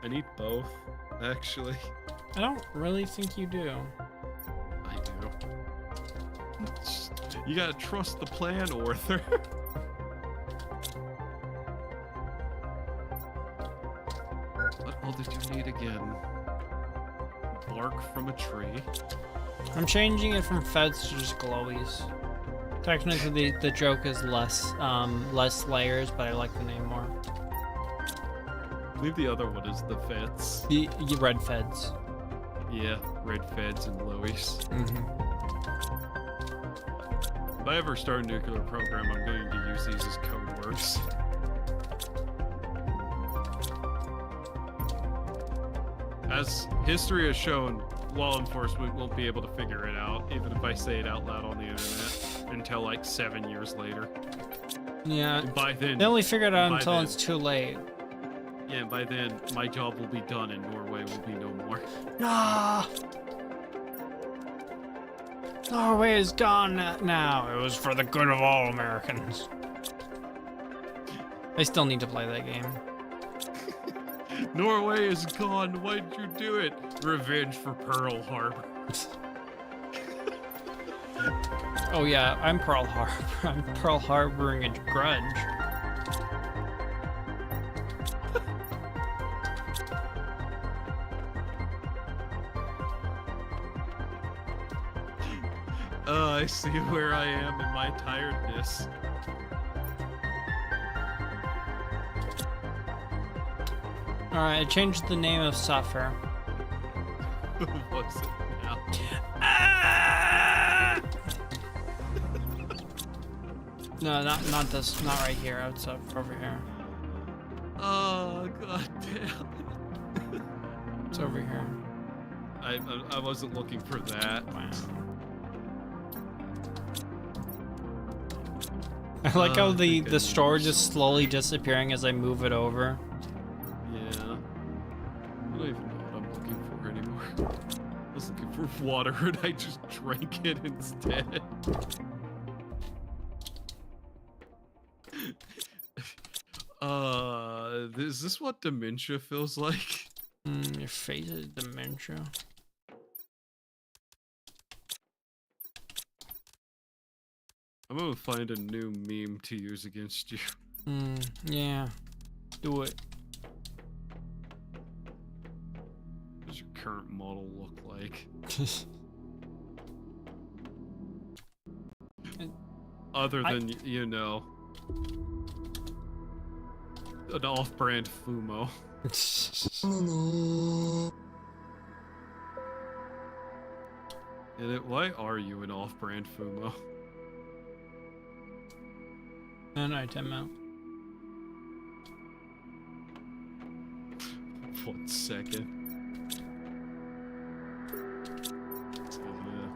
S1: I need both, actually.
S2: I don't really think you do.
S1: I do. You gotta trust the plan, Arthur. What all did you need again? Bark from a tree.
S2: I'm changing it from feds to just glowies. Technically, the joke is less layers, but I like the name more.
S1: I believe the other one is the feds.
S2: The red feds.
S1: Yeah, red feds and lowies. If I ever start a nuclear program, I'm going to use these as code words. As history has shown, law enforcement won't be able to figure it out, even if I say it out loud on the internet, until like 7 years later.
S2: Yeah.
S1: And by then,
S2: they only figure it out until it's too late.
S1: Yeah, and by then, my job will be done and Norway will be no more.
S2: Ah! Norway is gone now. It was for the good of all Americans. I still need to play that game.
S1: Norway is gone. Why did you do it? Revenge for Pearl Harbor.
S2: Oh yeah, I'm Pearl Harbor. I'm Pearl Harboring a grudge.
S1: I see where I am in my tiredness.
S2: Alright, I changed the name of Suffer.
S1: What's it now?
S2: Ah! No, not this. Not right here. It's up over here.
S1: Oh, god damn.
S2: It's over here.
S1: I wasn't looking for that.
S2: Wow. I like how the storage is slowly disappearing as I move it over.
S1: Yeah. I don't even know what I'm looking for anymore. I was looking for water and I just drank it instead. Is this what dementia feels like?
S2: Your face is dementia.
S1: I'm gonna find a new meme to use against you.
S2: Yeah. Do it.
S1: What does your current model look like? Other than, you know, an off-brand Fumo. Why are you an off-brand Fumo?
S2: And I time out.
S1: 1 second. So, yeah.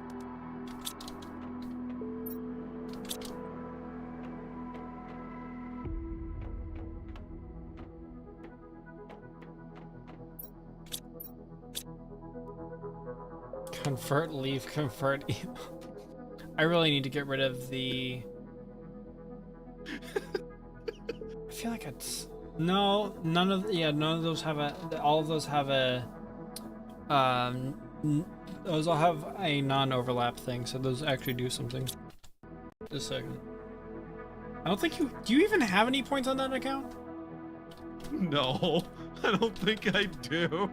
S2: Convert, leave, convert. I really need to get rid of the. I feel like it's no, none of those have a. All of those have a. Those all have a non-overlap thing, so those actually do something. Just a second. I don't think you. Do you even have any points on that account?
S1: No, I don't think I do.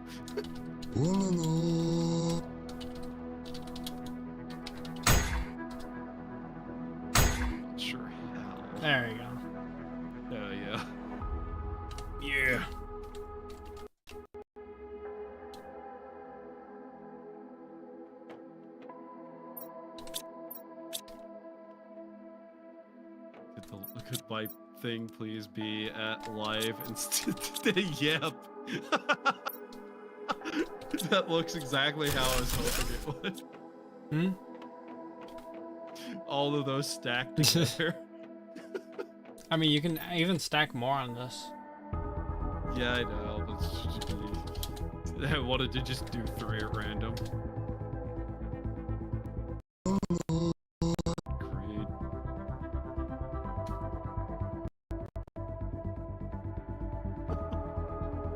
S1: Sure how.
S2: There you go.
S1: Oh yeah.
S2: Yeah.
S1: Could my thing please be at live instead? Yep. That looks exactly how I was hoping it would.
S2: Hmm?
S1: All of those stacked together.
S2: I mean, you can even stack more on this.
S1: Yeah, I know, but I wanted to just do 3 at random. Agreed.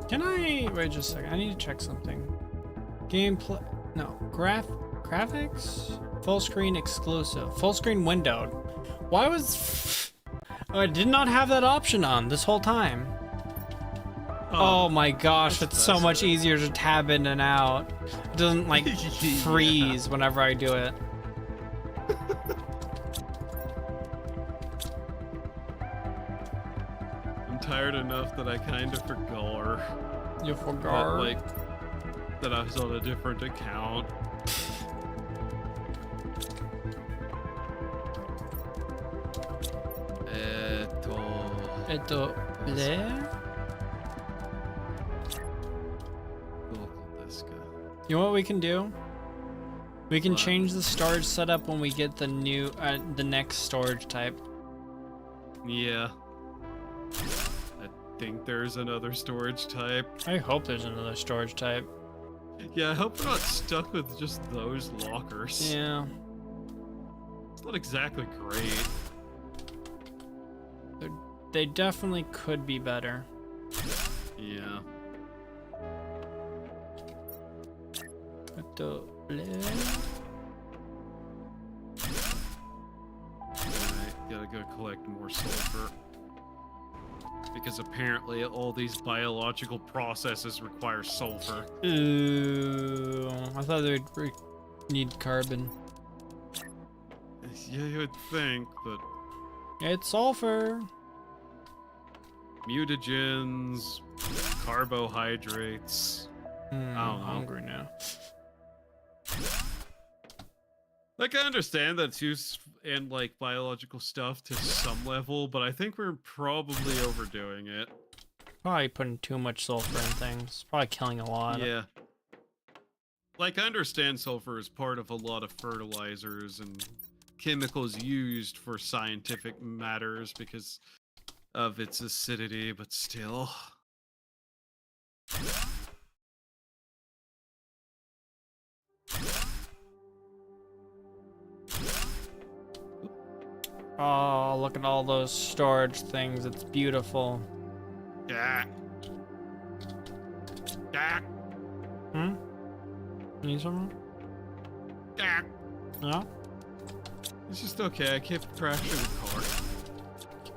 S2: Can I wait just a second? I need to check something. Gameplay. No. Graphics? Full screen exclusive. Full screen windowed. Why was. Oh, I did not have that option on this whole time. Oh my gosh, it's so much easier to tab in and out. It doesn't like freeze whenever I do it.
S1: I'm tired enough that I kind of forgot.
S2: You forgot?
S1: Like, that I was on a different account.
S2: Bleh? You know what we can do? We can change the storage setup when we get the new, the next storage type.
S1: Yeah. I think there's another storage type.
S2: I hope there's another storage type.
S1: Yeah, I hope we're not stuck with just those lockers.
S2: Yeah.
S1: It's not exactly great.
S2: They definitely could be better.
S1: Yeah. Alright, gotta go collect more sulfur. Because apparently all these biological processes require sulfur.
S2: Ooh, I thought they would need carbon.
S1: Yeah, you would think, but
S2: It's sulfur.
S1: mutagens, carbohydrates. I don't know.
S2: I'm hungry now.
S1: Like, I understand that it's used in, like, biological stuff to some level, but I think we're probably overdoing it.
S2: Probably putting too much sulfur in things. Probably killing a lot.
S1: Yeah. Like, I understand sulfur is part of a lot of fertilizers and chemicals used for scientific matters because of its acidity, but still.
S2: Oh, look at all those storage things. It's beautiful.
S1: Yeah. Yeah.
S2: Hmm? Need some?
S1: Yeah.
S2: No?
S1: It's just okay. I kept crashing the car.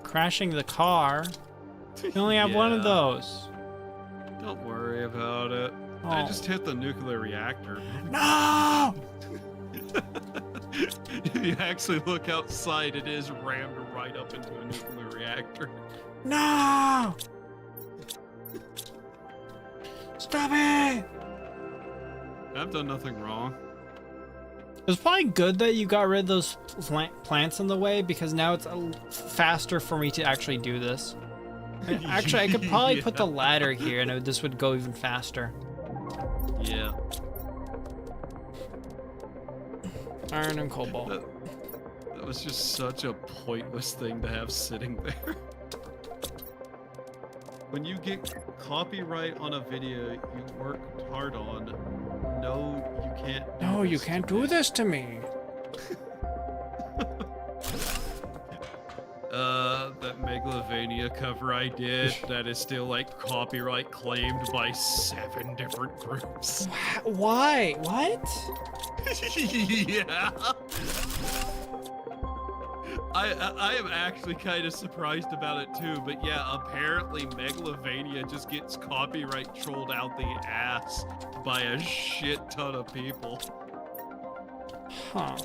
S2: Crashing the car? You only have one of
S1: Yeah.
S2: those.
S1: Don't worry about it. I
S2: Oh.
S1: just hit the nuclear reactor.
S2: No!
S1: If you actually look outside, it is rammed right up into a nuclear reactor.
S2: No! Stop it!
S1: I've done nothing wrong.
S2: It was probably good that you got rid of those plants in the way because now it's faster for me to actually do this. Actually, I could probably put the
S1: Yeah.
S2: ladder here, and this would go even faster.
S1: Yeah.
S2: Iron and cobalt.
S1: That was just such a pointless thing to have sitting there. When you get copyright on a video you worked hard on, no, you can't.
S2: No, you
S1: this
S2: can't
S1: to
S2: do
S1: me.
S2: this to me.
S1: That Megalovania cover I did, that is still like copyright claimed by 7 different groups.
S2: Why? What?
S1: Yeah. I am actually kind of surprised about it too, but yeah, apparently Megalovania just gets copyright trolled out the ass by a shit ton of people.
S2: Huh.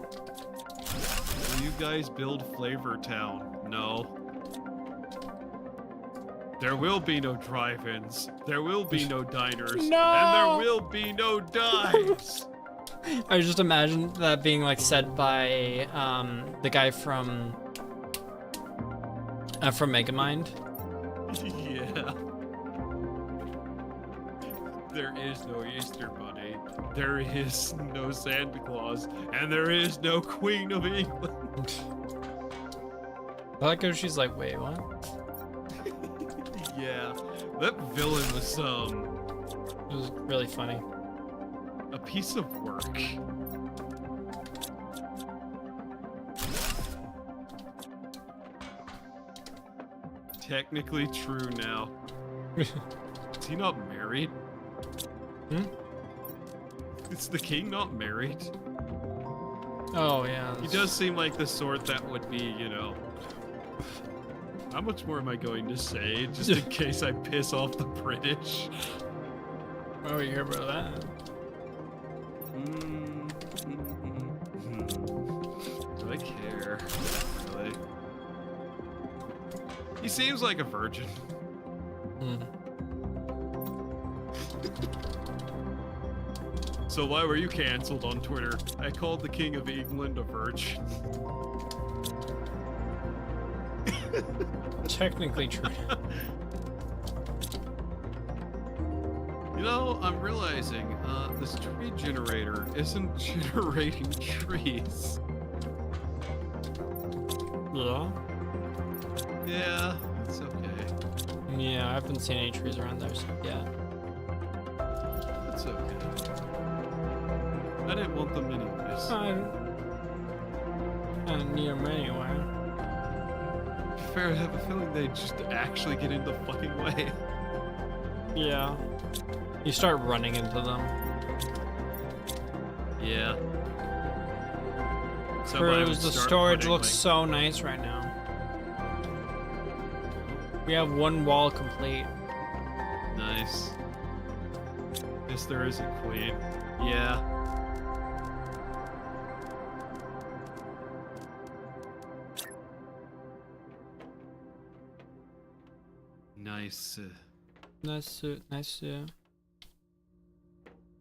S1: Will you guys build Flavor Town? No. There will be no drive-ins. There will be no diners.
S2: No!
S1: And there will be no dives.
S2: I just imagine that being like said by the guy from Megamind.
S1: Yeah. There is no Easter Bunny. There is no Santa Claus. And there is no Queen of England.
S2: I like how she's like, wait, what?
S1: Yeah. That villain was,
S2: It was really funny.
S1: a piece of work. Technically true now. Is he not married?
S2: Hmm?
S1: Is the king not married?
S2: Oh yeah.
S1: He does seem like the sort that would be, you know. How much more am I going to say, just in case I piss off the British?
S2: Oh, you hear about that?
S1: Do I care? Really? He seems like a virgin.
S2: Hmm.
S1: So why were you canceled on Twitter? I called the King of England a virgin.
S2: Technically true.
S1: You know, I'm realizing this tree generator isn't generating trees.
S2: Yeah.
S1: Yeah, it's okay.
S2: Yeah, I haven't seen any trees around there yet.
S1: It's okay. I didn't want them anyways.
S2: I don't need them anywhere.
S1: Fair, I have a feeling they just actually get in the fucking way.
S2: Yeah. You start running into them.
S1: Yeah. Somebody would
S2: Cruz, the
S1: start
S2: storage
S1: putting,
S2: looks
S1: like-
S2: so nice right now. We have one wall complete.
S1: Nice. Yes, there is a queen. Yeah. Nice.
S2: Nice.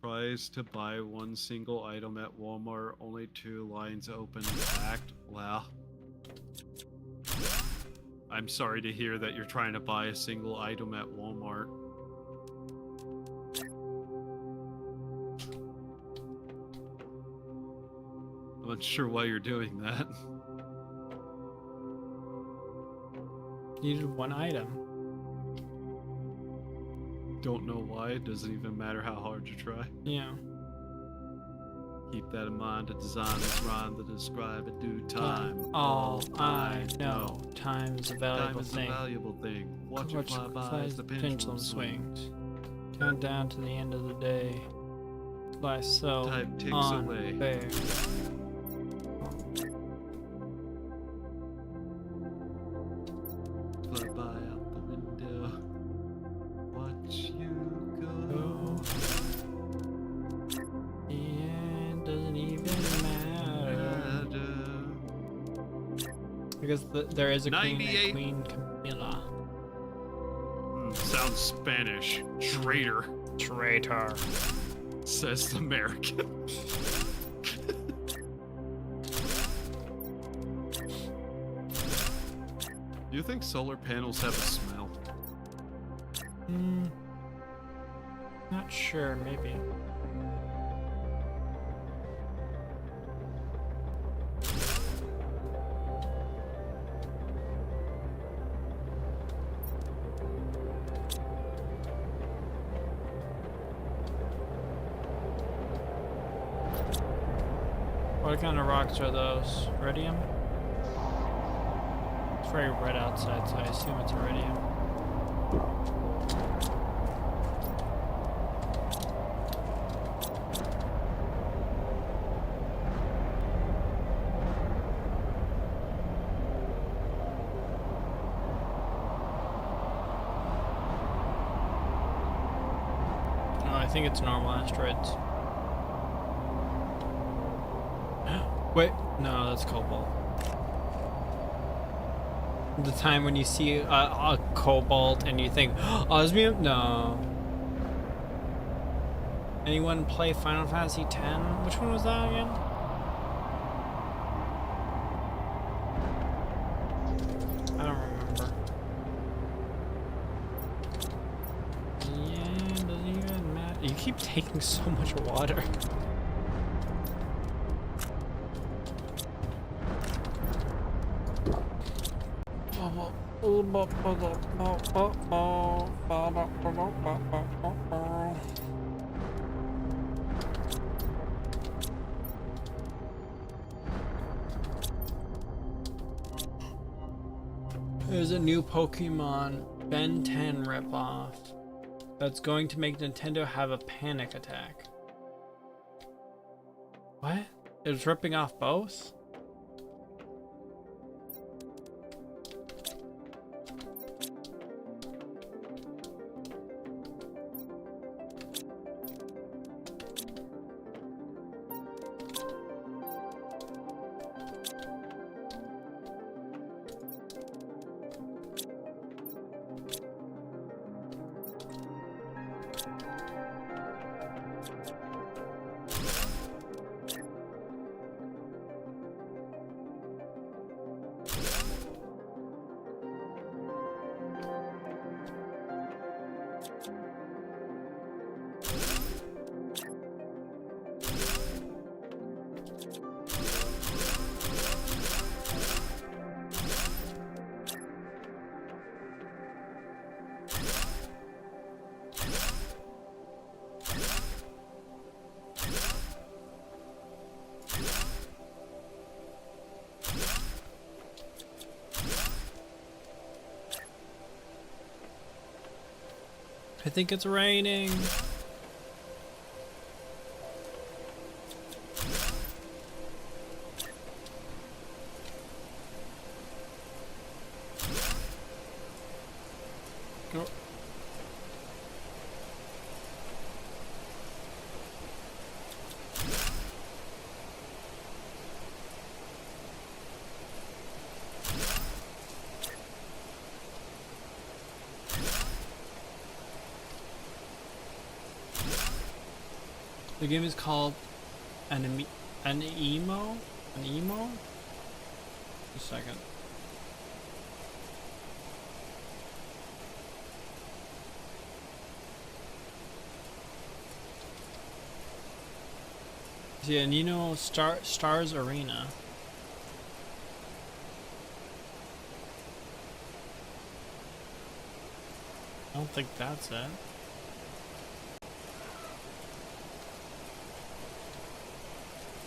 S1: Price to buy one single item at Walmart. Only 2 lines open. Packed. Wow. I'm sorry to hear that you're trying to buy a single item at Walmart. I'm not sure why you're doing that.
S2: Needed one item.
S1: Don't know why. It doesn't even matter how hard you try.
S2: Yeah.
S1: Keep that in mind to design this rhyme to describe a due time.
S2: All I know. Time is a valuable
S1: Time is
S2: thing.
S1: a valuable thing. Watch it
S2: Watch
S1: fly
S2: it
S1: by
S2: fly
S1: as the pendulum swings.
S2: Count down to the end of the day. Fly so
S1: Time ticks away.
S2: unfair.
S1: Fly by out the window. Watch you go.
S2: And doesn't even matter. Because there is a queen
S1: 98.
S2: named Queen Camilla.
S1: Sounds Spanish. Traitor,
S2: Traitor.
S1: says the American. Do you think solar panels have a smell?
S4: Not sure, maybe. What kind of rocks are those? Iridium? It's very red outside, so I assume it's iridium. Oh, I think it's normal asteroids. Wait, no, that's cobalt. The time when you see a cobalt and you think, osmium? No. Anyone play Final Fantasy X? Which one was that again? I don't remember. Yeah, doesn't even matter. You keep taking so much water. There's a new Pokemon Ben 10 ripoff that's going to make Nintendo have a panic attack. What? It's ripping off both? I think it's raining. Go. The game is called an emo? A second. Yeah, and you know Stars Arena. I don't think that's it.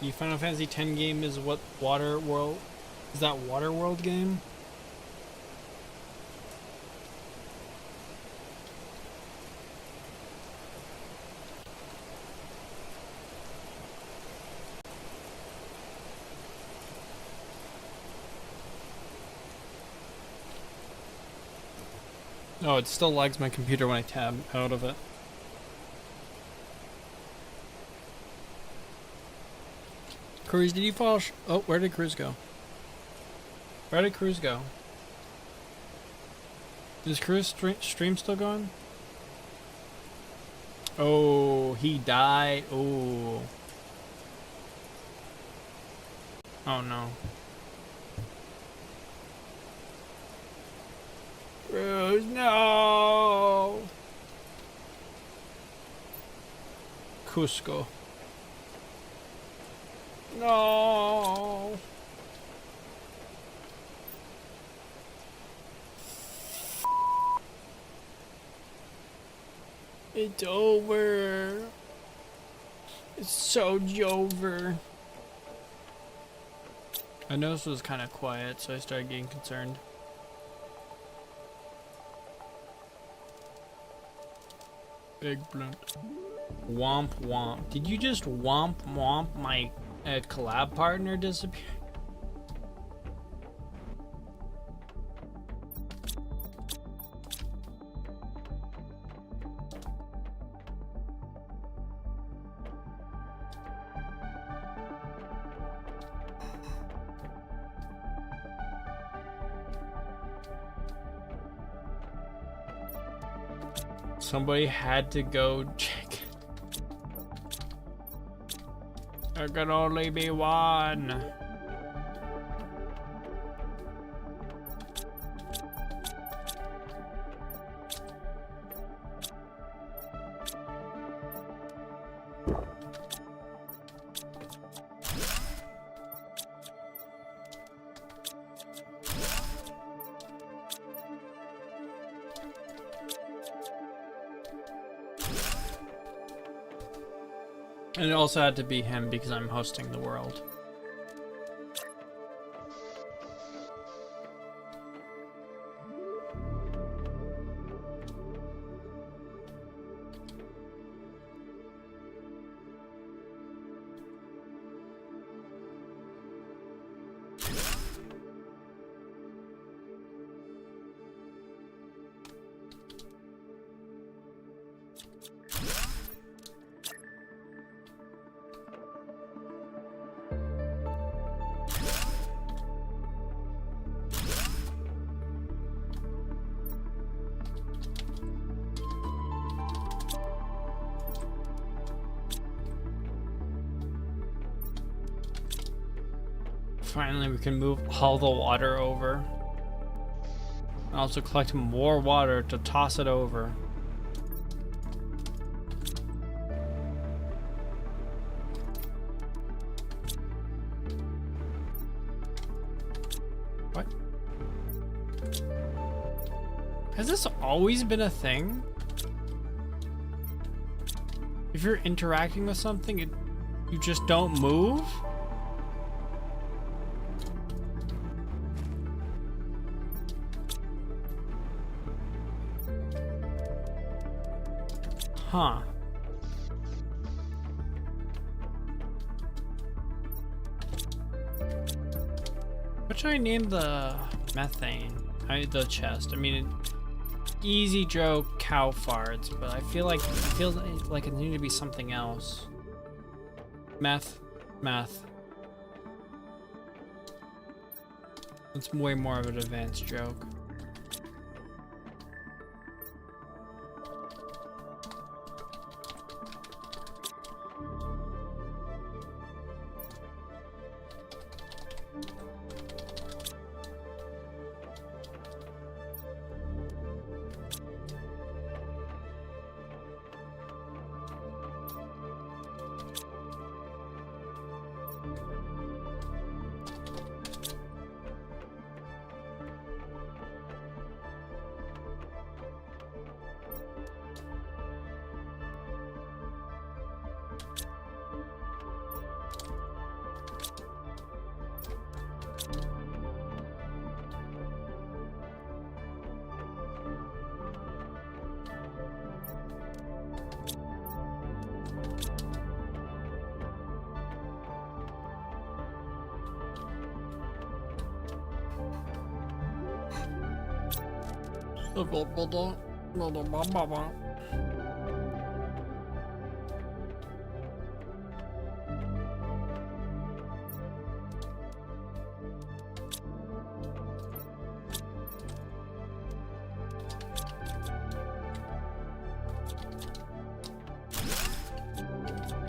S4: The Final Fantasy X game is what Water World? Is that Water World game? Oh, it still lags my computer when I tab out of it. Cruz, did you fall? Oh, where did Cruz go? Where did Cruz go? Is Cruz stream still going? Oh, he died. Oh. Oh no. Cruz, no! Cusco. No. It's over. It's so over. I noticed it was kind of quiet, so I started getting concerned. Big blunt. Womp womp. Did you just womp womp my collab partner disappear? Somebody had to go check. There can only be one. And it also had to be him because I'm hosting the world. Finally, we can move all the water over. And also collect more water to toss it over. What? Has this always been a thing? If you're interacting with something, you just don't move? Huh. What should I name the methane? The chest. I mean, easy joke, cow farts, but I feel like it needed to be something else. Meth. It's way more of an advanced joke.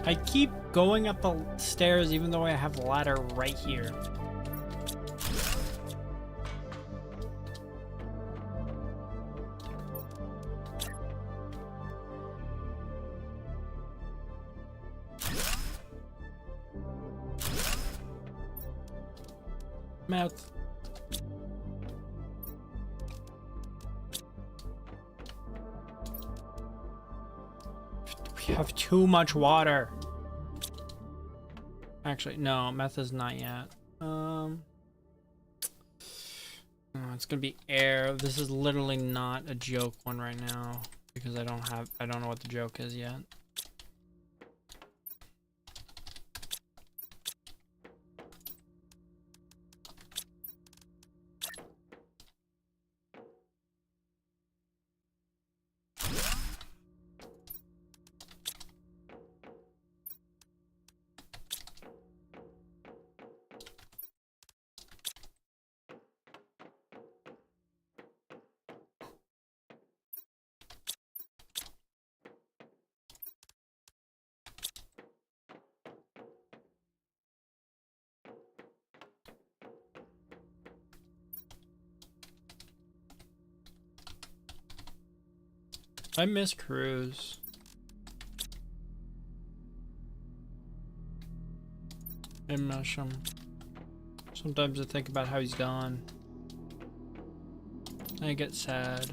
S4: I keep going up the stairs even though I have the ladder right here. Mouth. We have too much water. Actually, no, meth is not yet. Oh, it's gonna be air. This is literally not a joke one right now because I don't know what the joke is yet. I miss Cruz. I miss him. Sometimes I think about how he's gone. I get sad.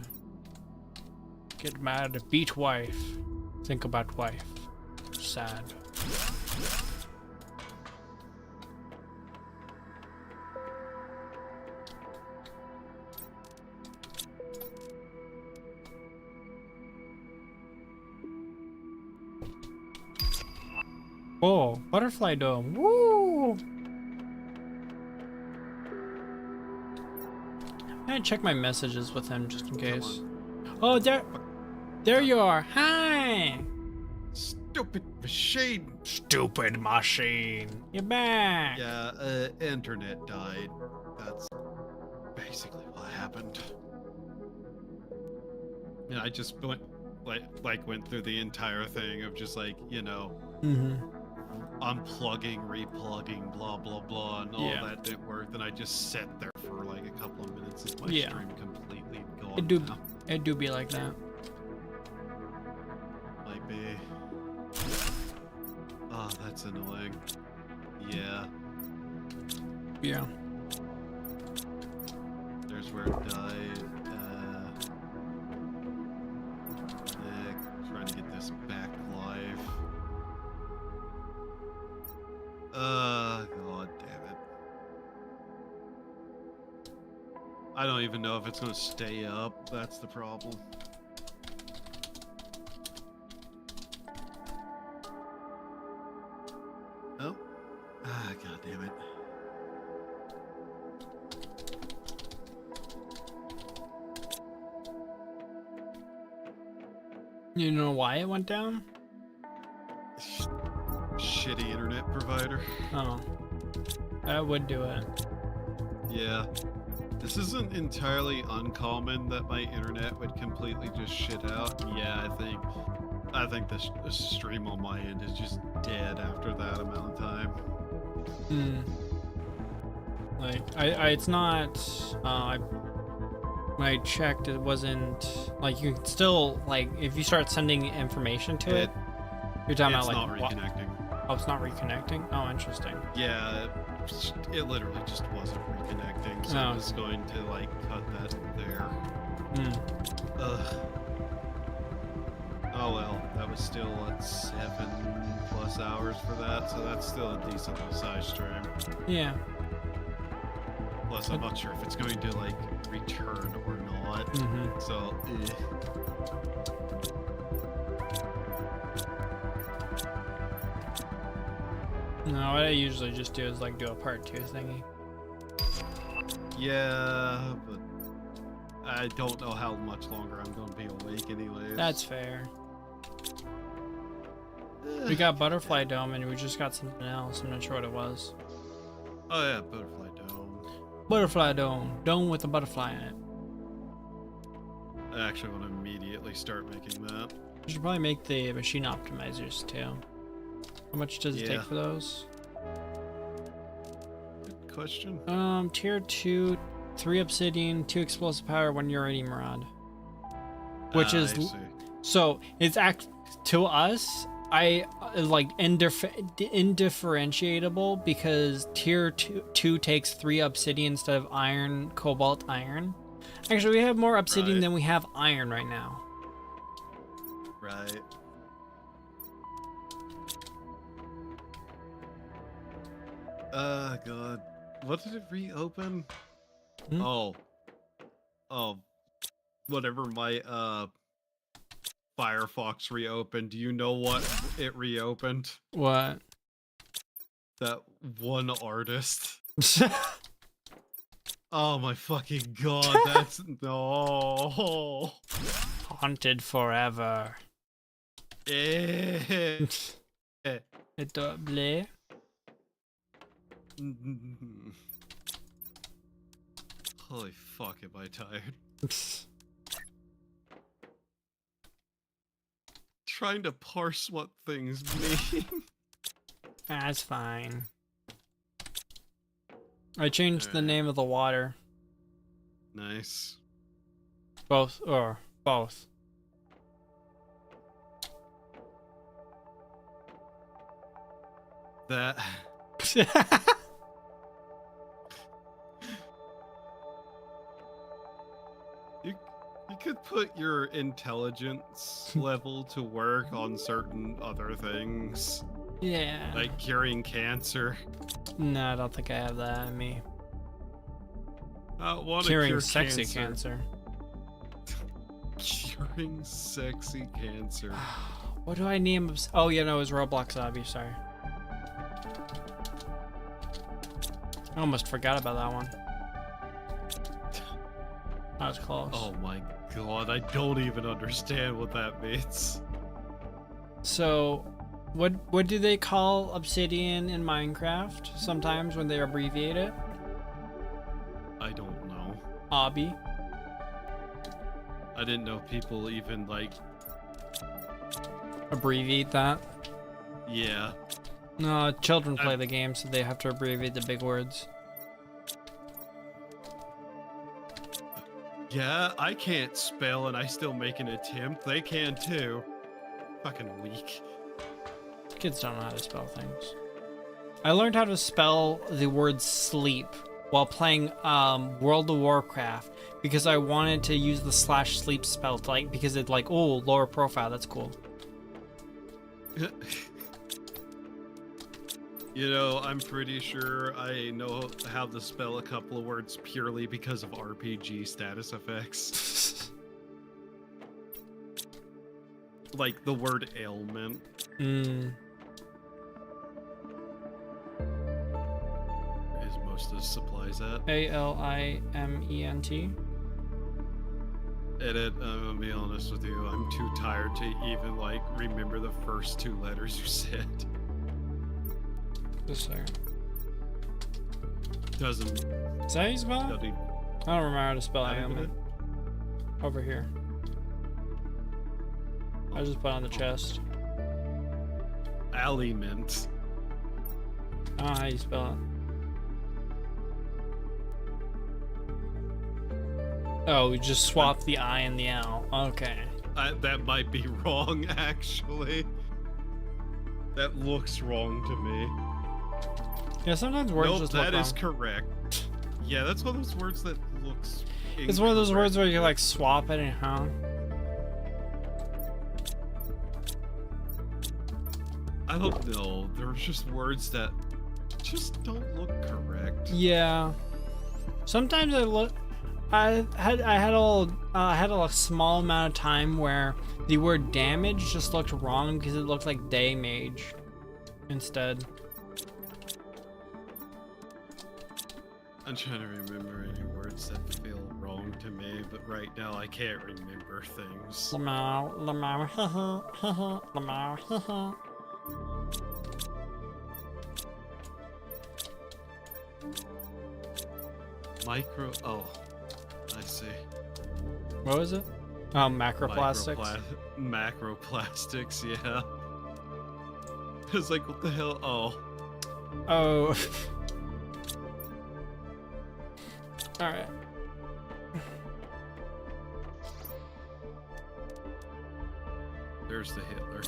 S4: Get mad. Beat wife. Think about wife. Sad. Oh, butterfly dome. Woo! I'm gonna check my messages with him just in case. Oh, there you are. Hi.
S1: Stupid machine.
S4: Stupid machine. You're back.
S1: Yeah, internet died. That's basically what happened. Yeah, I just went went through the entire thing of just like, you know, unplugging, replugging, blah blah blah, and all that didn't work. Then I just sat there for like a couple of minutes as my stream completely gone.
S4: It do be like that.
S1: Might be. Oh, that's annoying. Yeah.
S4: Yeah.
S1: There's where it died. Trying to get this back live. God damn it. I don't even know if it's gonna stay up. That's the problem. Oh. God damn it.
S4: You know why it went down?
S1: Shitty internet provider.
S4: Oh. That would do it.
S1: Yeah. This isn't entirely uncommon that my internet would completely just shit out. Yeah, I think the stream on my end is just dead after that amount of time.
S4: Like, it's not, when I checked, it wasn't, like, you can still, like, if you start sending information to it, you're talking about, like,
S1: it's not reconnecting.
S4: Oh, it's not reconnecting? Oh, interesting.
S1: Yeah, it literally just wasn't reconnecting, so I was going to, like, cut that there. Ugh. Oh well, that was still, what, 7+ hours for that, so that's still a decent sized stream.
S4: Yeah.
S1: Plus, I'm not sure if it's going to, like, return or not, so,
S4: No, what I usually just do is, like, do a part 2 thingy.
S1: Yeah, but I don't know how much longer I'm going to be awake anyways.
S4: That's fair. We got Butterfly Dome, and we just got something else. I'm not sure what it was.
S1: Oh yeah, Butterfly Dome.
S4: Butterfly Dome. Dome with a butterfly in it.
S1: I actually want to immediately start making that.
S4: We should probably make the machine optimizers, too. How much does it take for those?
S1: Good question.
S4: Tier 2, 3 obsidian, 2 explosive power, 1 uranium rod. Which is...
S1: I see.
S4: So, it's to us, I like indifferentiatable because tier 2 takes 3 obsidian instead of iron, cobalt, iron. Actually, we have more obsidian than we have iron right now.
S1: Right. God. What did it reopen?
S4: Hmm?
S1: Oh. Whatever my Firefox reopened. Do you know what it reopened?
S4: What?
S1: That one artist. Oh my fucking god, that's no.
S4: Haunted forever.
S1: Eh.
S4: Et double.
S1: Holy fuck, am I tired? Trying to parse what things mean.
S4: That's fine. I changed the name of the water.
S1: Nice.
S4: Both.
S1: That. You could put your intelligence level to work on certain other things,
S4: Yeah.
S1: like curing cancer.
S4: No, I don't think I have that in me.
S1: Want to
S4: Curing
S1: cure
S4: sexy cancer.
S1: Curing sexy cancer.
S4: What do I name? Oh, yeah, no, it was Roblox Obby, sorry. I almost forgot about that one. That was close.
S1: Oh my god, I don't even understand what that means.
S4: So, what do they call obsidian in Minecraft sometimes when they abbreviate it?
S1: I don't know.
S4: Obby.
S1: I didn't know people even, like...
S4: Abbreviate that?
S1: Yeah.
S4: No, children play the game, so they have to abbreviate the big words.
S1: Yeah, I can't spell and I still make an attempt. They can too. Fucking weak.
S4: Kids don't know how to spell things. I learned how to spell the word sleep while playing World of Warcraft because I wanted to use the /sleep spell to, like, because it's like, oh, lower profile, that's cool.
S1: You know, I'm pretty sure I know how to spell a couple of words purely because of RPG status effects. Like the word ailment.
S4: Mm.
S1: Is most of the supplies at?
S4: ALIMENT.
S1: Edit, I'm gonna be honest with you, I'm too tired to even, like, remember the first 2 letters you said.
S4: Just a second.
S1: Doesn't...
S4: Is that how you spell it?
S1: doesn't-
S4: I don't remember how to spell
S1: I don't
S4: ailment. Over here. I just put it on the chest.
S1: Aliment.
S4: I don't know how you spell it. Oh, we just swapped the I and the L. Okay.
S1: That might be wrong, actually. That looks wrong to me.
S4: Yeah, sometimes words
S1: Nope,
S4: just look
S1: that is
S4: wrong.
S1: correct. Yeah, that's one of those words that looks
S4: It's one of those words where you
S1: incorrect.
S4: like swap it and huh?
S1: I don't know. There's just words that just don't look correct.
S4: Yeah. Sometimes I had a small amount of time where the word damage just looked wrong because it looked like damage instead.
S1: I'm trying to remember any words that feel wrong to me, but right now I can't remember things.
S4: Lamar, haha, Lamar, haha.
S1: Micro... Oh, I see.
S4: What was it? Oh, macroplastics.
S1: Macroplastics, yeah. It's like, what the hell? Oh.
S4: Oh. Alright.
S1: There's the Hitler.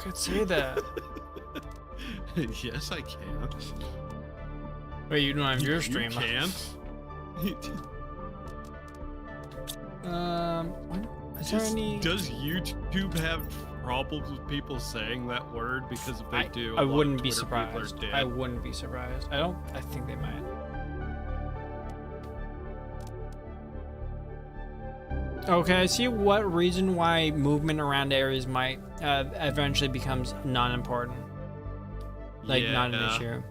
S4: could say that.
S1: Yes, I can.
S4: Wait, you don't have your stream.
S1: You can't.
S4: Is there any?
S1: Does YouTube have problems with people saying that word? Because if they do,
S4: I
S1: a lot of
S4: wouldn't be
S1: Twitter people are
S4: surprised.
S1: dead.
S4: I wouldn't be surprised. I think they might. Okay, I see what reason why movement around areas might eventually becomes non-important. Like, not an issue.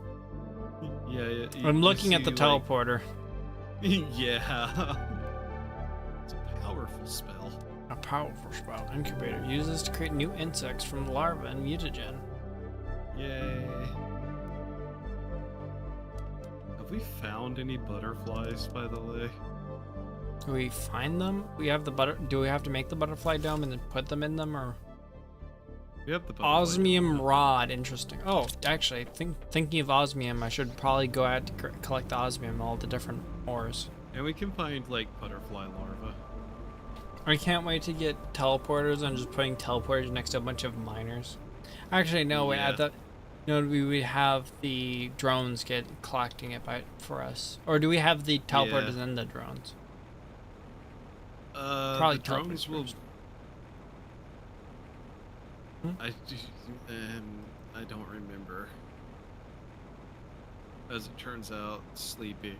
S1: Yeah.
S4: I'm looking at the teleporter.
S1: Yeah. It's a powerful spell.
S4: A powerful spell. Incubator uses to create new insects from larvae and mutagen.
S1: Yay. Have we found any butterflies, by the way?
S4: Do we find them? We have the Do we have to make the butterfly dome and then put them in them, or?
S1: We have the butterfly
S4: Osmium
S1: dome.
S4: rod. Interesting. Oh, actually, thinking of osmium, I should probably go out to collect the osmium, all the different ores.
S1: And we can find, like, butterfly larvae.
S4: I can't wait to get teleporters and just putting teleporters next to a bunch of miners. Actually, no, wait,
S1: Yeah.
S4: we would have the drones collecting it for us. Or do we have the teleporters and the drones? Probably
S1: the drones will.
S4: first.
S1: I don't remember. As it turns out, sleepy.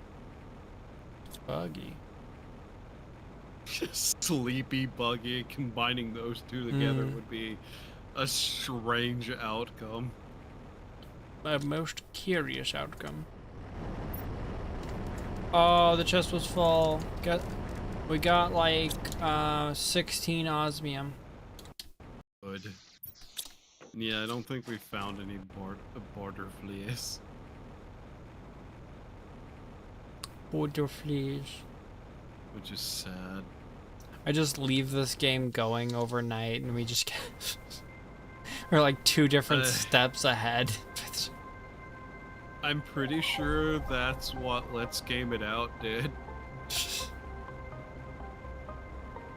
S4: Buggy.
S1: Sleepy, buggy. Combining those two together
S4: Mm.
S1: would be a strange outcome.
S4: A most curious outcome. Oh, the chest was full. We got like 16 osmium.
S1: Good. Yeah, I don't think we found any border fleas.
S4: Border fleas.
S1: Which is sad.
S4: I just leave this game going overnight and we just get we're like 2 different steps ahead.
S1: I'm pretty sure that's what Let's Game It Out did.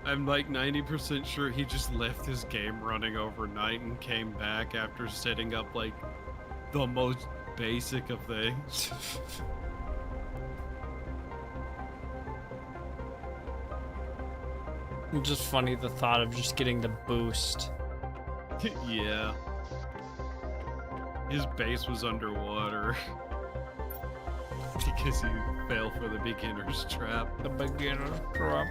S1: I'm like 90% sure he just left his game running overnight and came back after setting up like the most basic of things.
S4: It's just funny the thought of just getting the boost.
S1: Yeah. His base was underwater. Because he fell for the beginner's trap.
S4: The beginner drop.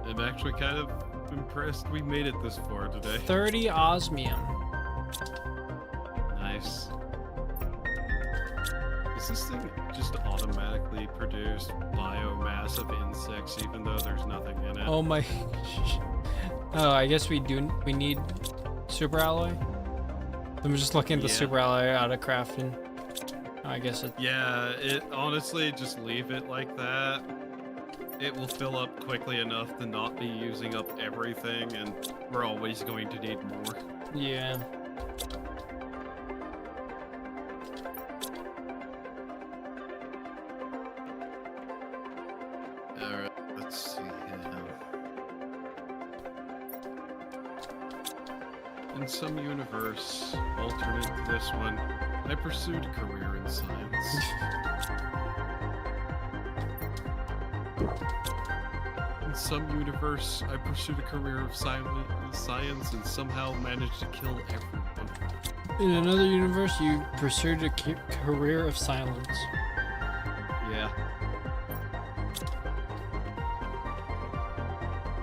S1: I'm actually kind of impressed we made it this far today.
S4: 30 osmium.
S1: Nice. Does this thing just automatically produce biomass of insects even though there's nothing in it?
S4: Oh my. Oh, I guess we need super alloy. I'm just looking at the
S1: Yeah.
S4: super alloy out of crafting. I guess it.
S1: Yeah, it honestly, just leave it like that. It will fill up quickly enough to not be using up everything, and we're always going to need more.
S4: Yeah.
S1: Alright, let's see here. In some universe, alternate to this one, I pursued a career in science. In some universe, I pursued a career of science and somehow managed to kill everyone.
S4: In another universe, you pursued a career of silence.
S1: Yeah.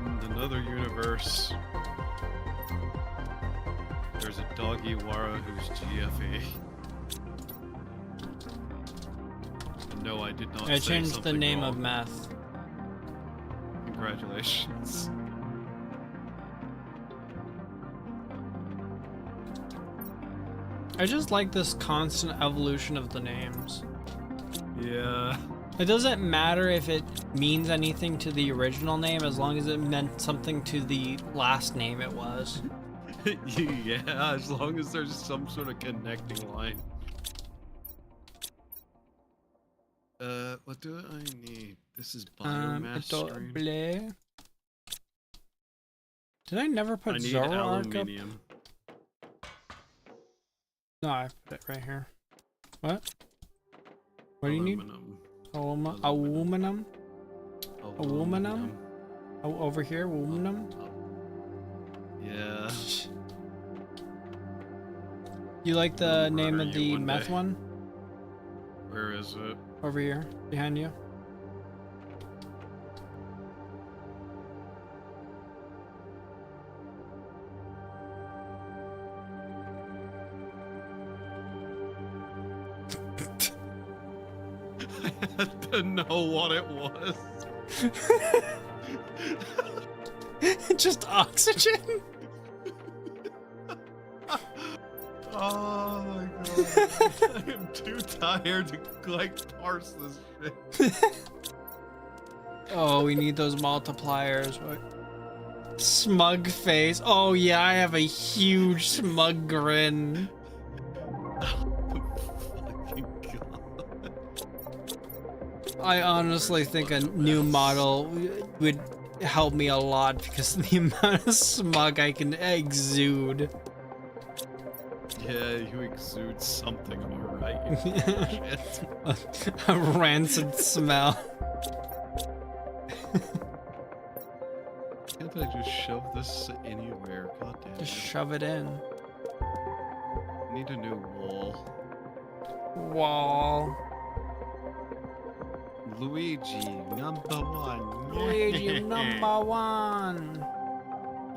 S1: In another universe, there's a Doggiewara who's GFE. No, I did not
S4: I
S1: say
S4: changed the
S1: something
S4: name
S1: wrong.
S4: of meth.
S1: Congratulations.
S4: I just like this constant evolution of the names.
S1: Yeah.
S4: It doesn't matter if it means anything to the original name as long as it meant something to the last name it was.
S1: Yeah, as long as there's some sort of connecting line. What do I need? This is biomass strain.
S2: Bleh. Did I never put
S1: I need
S2: Zoroark up?
S1: aluminium.
S2: No, I put it right here. What? What do you need?
S1: Aluminum.
S2: Aluminum? Aluminum? Oh, over here, aluminum?
S1: Yeah.
S2: You like the name
S1: Murder
S2: of
S1: you
S2: the
S1: one
S2: meth
S1: day.
S2: one?
S1: Where is it?
S2: Over here, behind you.
S1: I had to know what it was.
S2: Just oxygen?
S1: Oh my god. I am too tired to like parse this shit.
S2: Oh, we need those multipliers. What? Smug face. Oh yeah, I have a huge smug grin.
S1: Fucking god.
S2: I honestly think a new model would help me a lot because of the amount of smug I can exude.
S1: Yeah, you exude something, am I right? You shit.
S2: A rancid smell.
S1: Can't I just shove this anywhere? God damn
S2: Just
S1: it.
S2: shove it in.
S1: I need a new wall.
S2: Wall.
S1: Luigi, number one.
S2: Luigi number one.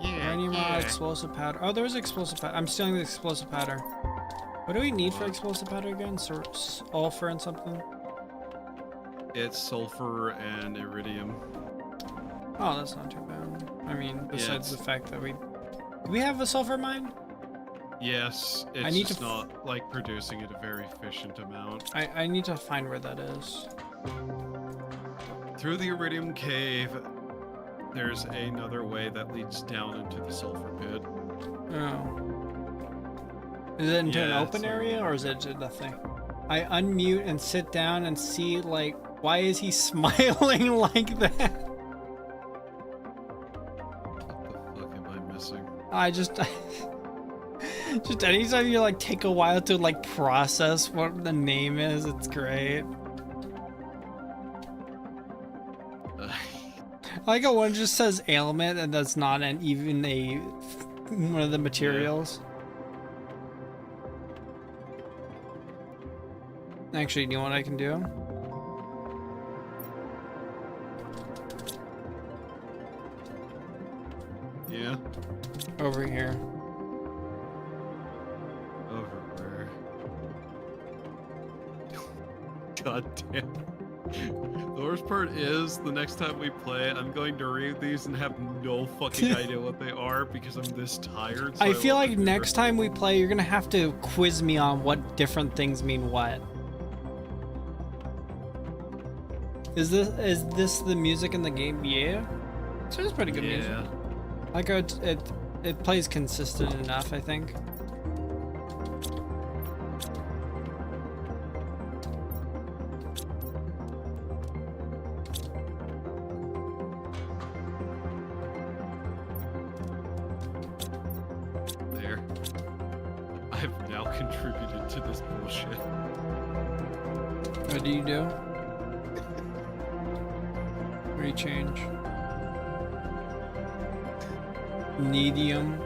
S1: Yeah,
S2: Any more explosive powder? Oh, there's explosive powder. I'm stealing the explosive powder. What do we need for explosive powder again? Sulfur and something?
S1: It's sulfur and iridium.
S2: Oh, that's not too bad. I mean, besides
S1: it's-
S2: the fact that do we have a sulfur mine?
S1: Yes, it's
S2: I need
S1: just
S2: to
S1: not like producing at a very efficient amount.
S2: I need to find where that is.
S1: Through the iridium cave, there's another way that leads down into the sulfur pit.
S2: Oh. Is it into an
S1: Yeah,
S2: open
S1: it's
S2: area or is it just nothing? I unmute and sit down and see, like, why is he smiling like that?
S1: What the fuck am I missing?
S2: I just just anytime you like take a while to like process what the name is, it's great. I like how one just says ailment and that's not even one of the materials. Actually, you know what I can do?
S1: Yeah,
S2: Over here.
S1: over where? God damn. The worst part is, the next time we play, I'm going to read these and have no fucking idea what they are because I'm this tired. So
S2: I feel
S1: won't
S2: like
S1: remember.
S2: next time we play, you're gonna have to quiz me on what different things mean what. Is this the music in the game? Yeah. So it's pretty good music.
S1: Yeah.
S2: Like it plays consistent enough, I think.
S1: There. I've now contributed to this bullshit.
S2: What do you do? What do you change? Medium.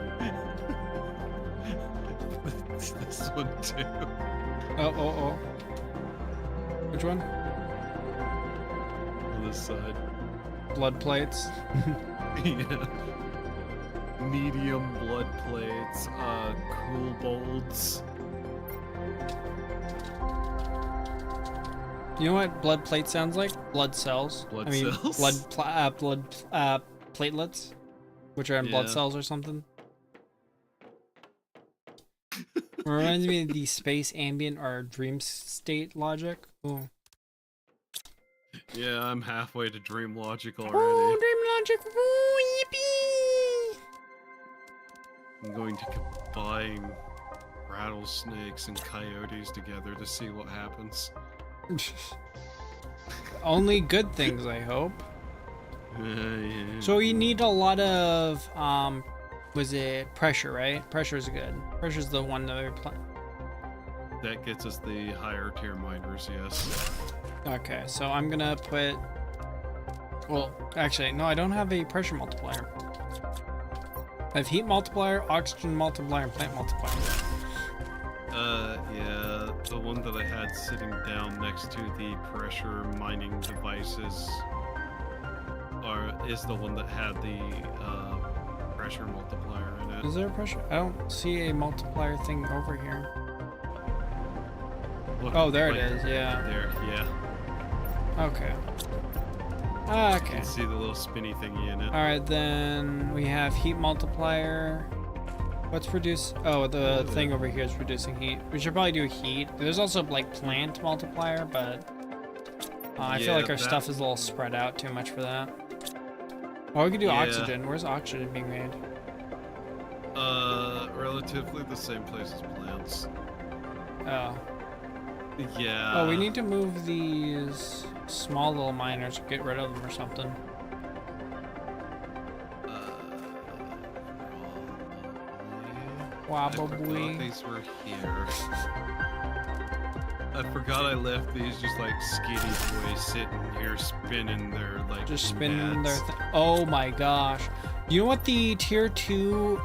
S1: It's this one too.
S2: Oh. Which one?
S1: On this side.
S2: Blood plates.
S1: Yeah. Medium blood plates, cool bolts.
S2: You know what blood plate sounds like? Blood cells.
S1: Blood
S2: I mean,
S1: cells?
S2: blood platelets, which are in blood
S1: Yeah.
S2: cells or something. Reminds me of the space ambient or dream state logic. Ooh.
S1: Yeah, I'm halfway to dream logic
S2: Oh,
S1: already.
S2: dream logic. Ooh, yippee!
S1: I'm going to combine rattlesnakes and coyotes together to see what happens.
S2: only good things, I hope.
S1: Yeah.
S2: So you need a lot of was it pressure, right? Pressure's good. Pressure's the one that we're playing.
S1: That gets us the higher tier miners, yes.
S2: Okay, so I'm gonna put. Well, actually, no, I don't have a pressure multiplier. I have heat multiplier, oxygen multiplier, and plant multiplier.
S1: Yeah, the one that I had sitting down next to the pressure mining devices is the one that had the pressure multiplier in it.
S2: Is there a pressure? I don't see a multiplier thing over here.
S1: Look,
S2: Oh, there it
S1: like,
S2: is. Yeah.
S1: There, yeah.
S2: Okay.
S1: You
S2: Okay.
S1: can see the little spinny thingy in it.
S2: All right, then we have heat multiplier. What's produce? Oh, the thing over here is producing heat. We should probably do heat. There's also like plant multiplier, but I feel
S1: Yeah,
S2: like our
S1: that-
S2: stuff is a little spread out too much for that. Or we could do
S1: Yeah.
S2: oxygen. Where's oxygen being made?
S1: Relatively the same place as plants.
S2: Oh.
S1: Yeah.
S2: Oh, we need to move these small little miners, get rid of them or something.
S1: I forgot
S2: Wobbly.
S1: these were here. I forgot I left these just like skinny boys sitting here spinning their like
S2: Just spinning their
S1: mats.
S2: oh my gosh. You know what the tier 2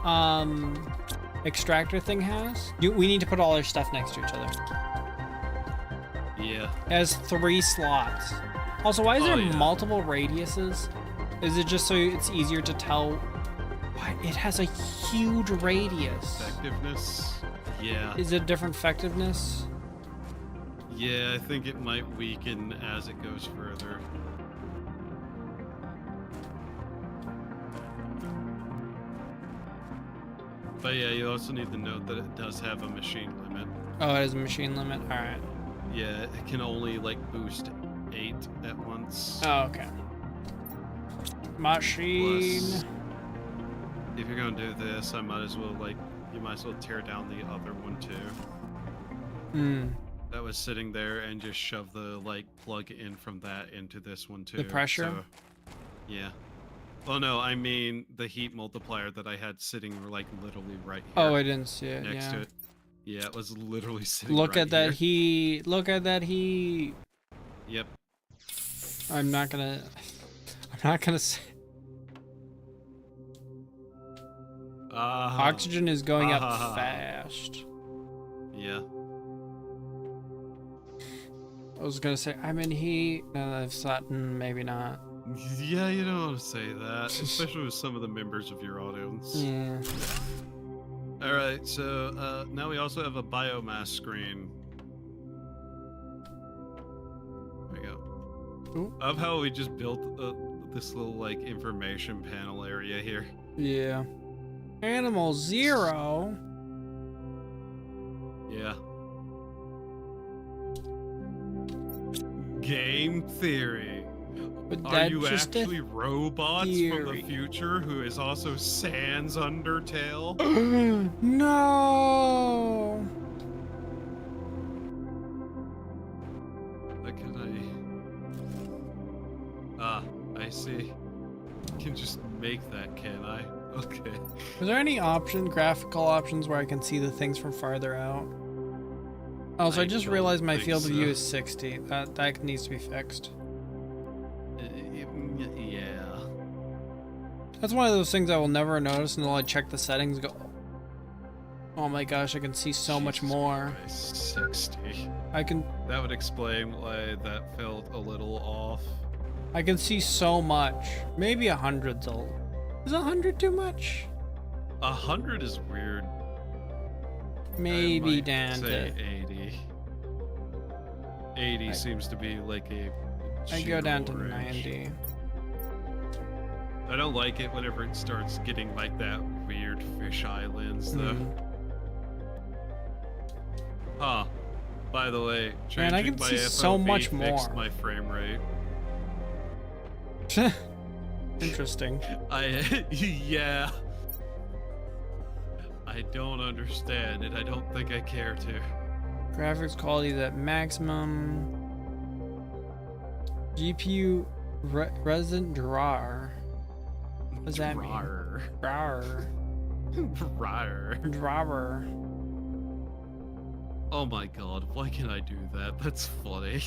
S2: extractor thing has? We need to put all our stuff next to each other.
S1: Yeah.
S2: It has 3 slots. Also, why is there
S1: yeah.
S2: multiple radiuses? Is it just so it's easier to tell? Why it has a huge radius.
S1: Effectiveness. Yeah.
S2: Is it different effectiveness?
S1: Yeah, I think it might weaken as it goes further. But yeah, you also need to note that it does have a machine limit.
S2: Oh, it has a machine limit. All right.
S1: Yeah, it can only like boost 8 at once.
S2: Oh, okay. Machine.
S1: Plus, if you're gonna do this, I might as well you might as well tear down the other one too.
S2: Hmm.
S1: That was sitting there and just shove the plug in from that into this one too.
S2: The pressure?
S1: So, yeah. Well, no, I mean the heat multiplier that I had sitting literally right here.
S2: Oh, I didn't see it.
S1: next
S2: Yeah.
S1: to it. Yeah, it was literally sitting
S2: Look
S1: right
S2: at that
S1: here.
S2: heat. Look at that heat.
S1: Yep.
S2: I'm not gonna say. Oxygen is going up fast.
S1: Yeah.
S2: I was gonna say I'm in heat. No, I've thought maybe not.
S1: Yeah, you don't want to say that, especially with some of the members of your audience.
S2: Yeah.
S1: All right, so now we also have a biomass screen. There we go.
S2: Ooh.
S1: Of how we just built this little information panel area here.
S2: Yeah. Animal 0.
S1: Yeah. Game theory.
S2: But
S1: Are
S2: that's
S1: you
S2: just a
S1: actually robots from
S2: theory.
S1: the future who is also Sans Undertale?
S2: No.
S1: What can I see. Can just make that, can I? Okay.
S2: Is there any graphical options where I can see the things from farther out? Also, I just
S1: don't
S2: realized my
S1: think
S2: field of view
S1: so.
S2: is 60. That needs to be fixed.
S1: Yeah.
S2: That's one of those things I will never notice until I check the settings and go, oh my gosh, I can see so much
S1: Jesus
S2: more.
S1: Christ, 60.
S2: I can
S1: That would explain why that felt a little off.
S2: see so much. Maybe 100's old. Is 100 too much?
S1: 100 is weird.
S2: Maybe
S1: I might
S2: down
S1: say
S2: to
S1: 80. 80 seems to be like a
S2: I go down to
S1: general range.
S2: 90.
S1: I don't like it whenever it starts getting like that weird fisheye lens though. Huh. By the way,
S2: Man, I
S1: changing
S2: can
S1: my
S2: see so
S1: FOV
S2: much
S1: fixed
S2: more.
S1: my frame rate.
S2: Interesting.
S1: Yeah. I don't understand it. I don't think I care to.
S2: Graphics quality is at maximum. GPU resident drawer. What does that mean?
S1: Rawr.
S2: Drawer.
S1: Rawr.
S2: Drawer.
S1: Oh my god, why can I do that? That's funny.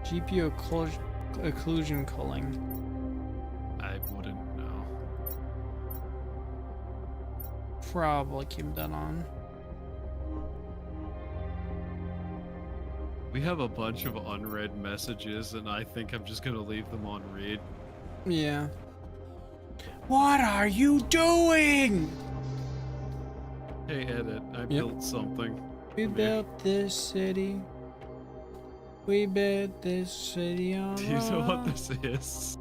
S2: GPU occlusion cooling.
S1: I wouldn't know.
S2: Probably keep that on.
S1: We have a bunch of unread messages, and I think I'm just gonna leave them on read.
S2: Yeah. What are you doing?
S1: Hey, edit. I
S2: Yep.
S1: built something.
S2: We
S1: Come here.
S2: built this city. We built this city on
S1: Do you know what
S2: rock.
S1: this is?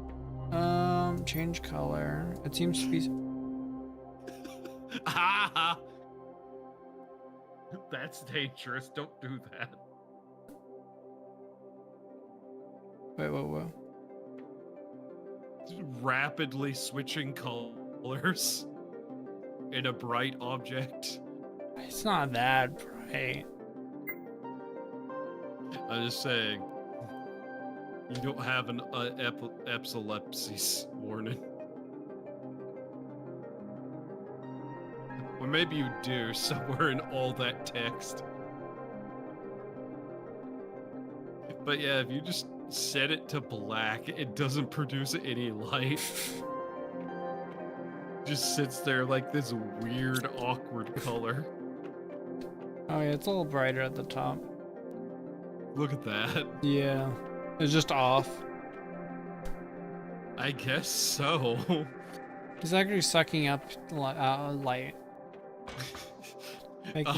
S2: Change color. It seems to be.
S1: Ah! That's dangerous. Don't do that.
S2: Wait, whoa.
S1: Rapidly switching colors in a bright object.
S2: It's not that bright.
S1: I'm just saying. You don't have an epilepsy warning. Or maybe you do somewhere in all that text. But yeah, if you just set it to black, it doesn't produce any light. Just sits there like this weird, awkward color.
S2: Oh yeah, it's a little brighter at the top.
S1: Look at that.
S2: Yeah, it's just off.
S1: I guess so.
S2: It's actually sucking up light.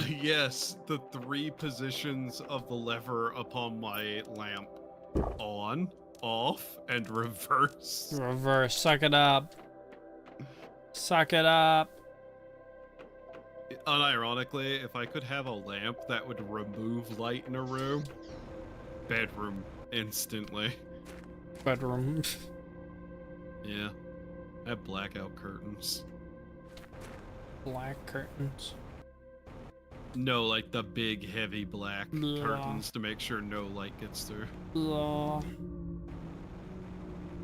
S1: Yes, the 3 positions of the lever upon my lamp. On, off, and reverse.
S2: Reverse. Suck it up. Suck it up.
S1: Unironically, if I could have a lamp that would remove light in a room, bedroom instantly.
S2: Bedroom.
S1: Yeah. I have blackout curtains.
S2: Black curtains.
S1: No, like the big, heavy black
S2: Blah.
S1: curtains to make sure no light gets through.
S2: Blah.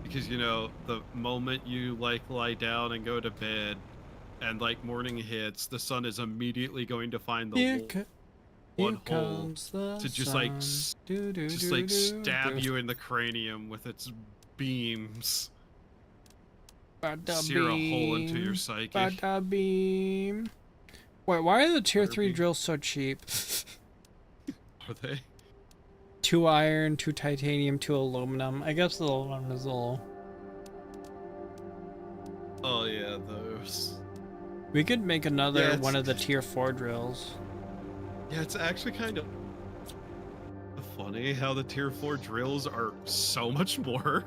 S1: Because, you know, the moment you, like, lie down and go to bed, and, like, morning hits, the sun is immediately going to find the
S2: Here,
S1: one
S2: here
S1: hole
S2: comes the
S1: to just,
S2: sun.
S1: like, just, like, stab
S2: do.
S1: you in the cranium with its beams.
S2: Bada
S1: Sear a hole into your
S2: beam,
S1: psyche.
S2: Bada beam. Wait, why are the tier
S1: Bada
S2: 3
S1: beam.
S2: drills so cheap?
S1: Are they?
S2: 2 iron, 2 titanium, 2 aluminum. I guess the aluminum is a little.
S1: Oh, yeah, those.
S2: We could make another
S1: Yeah,
S2: one of the tier 4 drills.
S1: Yeah, it's actually kind of funny how the tier 4 drills are so much more.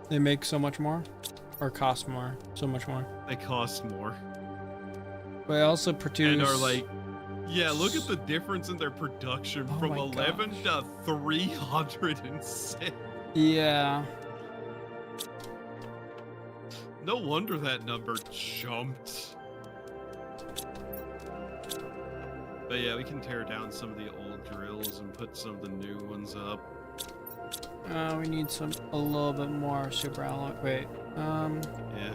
S2: They make so much more, or cost more, so much more.
S1: They cost more.
S2: But they also produce.
S1: And are like, yeah, look at the difference in their production
S2: Oh
S1: from
S2: my
S1: 11 to 306.
S2: Yeah.
S1: No wonder that number jumped. But yeah, we can tear down some of the old drills and put some of the new ones up.
S2: We need a little bit more super alloy. Wait.
S1: Yeah.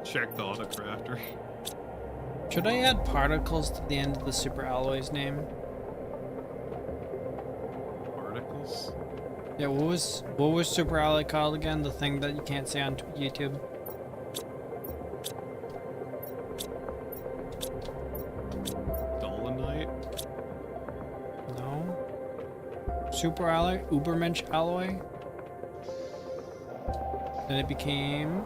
S1: Check the autocrafter.
S2: Should I add particles to the end of the super alloy's name?
S1: Particles?
S2: Yeah. What was super alloy called again? The thing that you can't say on YouTube.
S1: Dolomite?
S2: No. Super alloy, Ubermensch alloy. Then it became.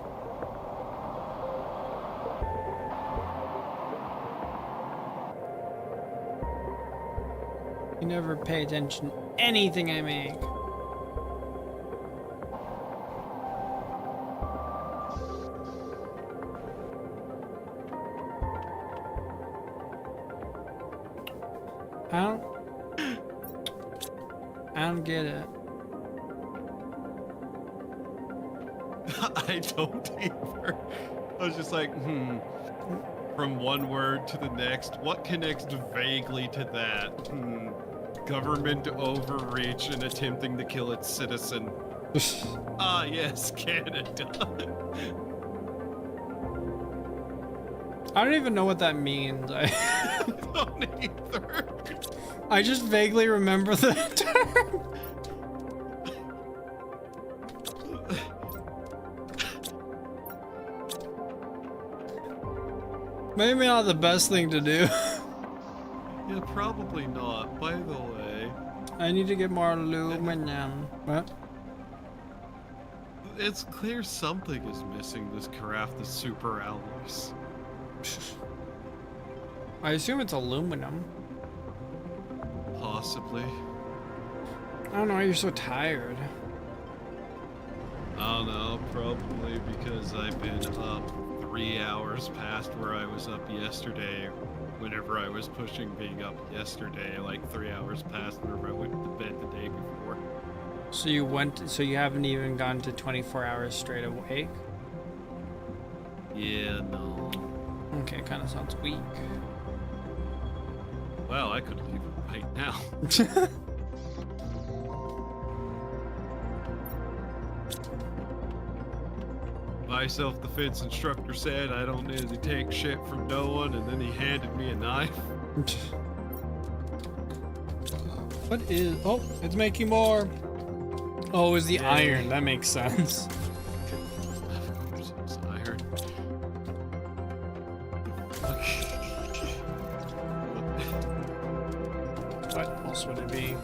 S2: You never pay attention to anything I make. I don't get it.
S1: I don't either. I was just like, From one word to the next, what connects vaguely to that? Government overreach and attempting to kill its citizen. Ah, yes, Canada.
S2: I don't even know what that means.
S1: I don't either.
S2: I just vaguely remember the term. Maybe not the best thing to do.
S1: Yeah, probably not. By the way,
S2: I need to get more aluminum. What?
S1: it's clear something is missing this carafe of super alloys.
S2: I assume it's aluminum.
S1: Possibly.
S2: I don't know why you're so tired.
S1: I don't know, probably because I've been up 3 hours past where I was up yesterday. Whenever I was pushing being up yesterday, like 3 hours past whenever I went to bed the day before.
S2: So you haven't even gone to 24 hours straight awake?
S1: Yeah, no.
S2: Okay, kind of sounds weak.
S1: Well, I could leave right now. My self-defense instructor said I don't need to take shit from no one, and then he handed me a knife.
S2: What is... Oh, it's making more. Oh, it was the
S1: Yay.
S2: iron. That makes sense.
S1: Of course it's iron.
S2: What else would it be?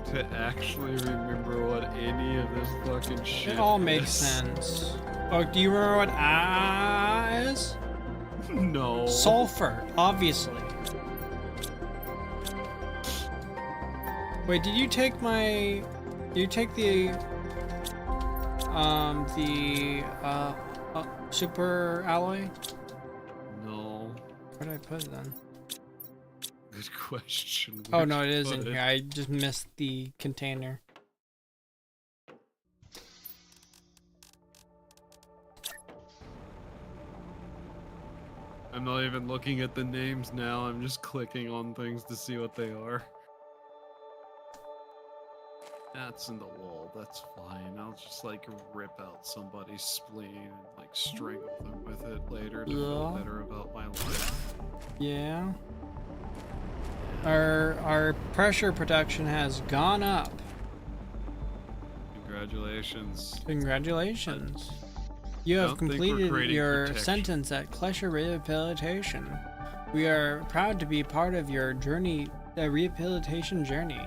S1: To actually remember what any of this fucking shit
S2: It all makes
S1: is.
S2: sense. Oh, do you remember what is?
S1: No.
S2: Sulfur, obviously. Wait, did you take my... Did you take the super alloy?
S1: No.
S2: Where did I put it then?
S1: Good question.
S2: Oh
S1: Where'd
S2: no, it
S1: you
S2: is
S1: put
S2: in here. I just missed the container.
S1: I'm not even looking at the names now. I'm just clicking on things to see what they are. That's in the wall. That's fine. I'll just like rip out somebody's spleen and like strangle them with it later to feel
S2: Yeah.
S1: better about my life.
S2: Yeah. Our pressure protection has gone up.
S1: Congratulations.
S2: Congratulations. You have
S1: don't think we're
S2: completed
S1: creating
S2: your
S1: protection.
S2: sentence at Klesher Rehabilitation. We are proud to be part of your journey, rehabilitation journey.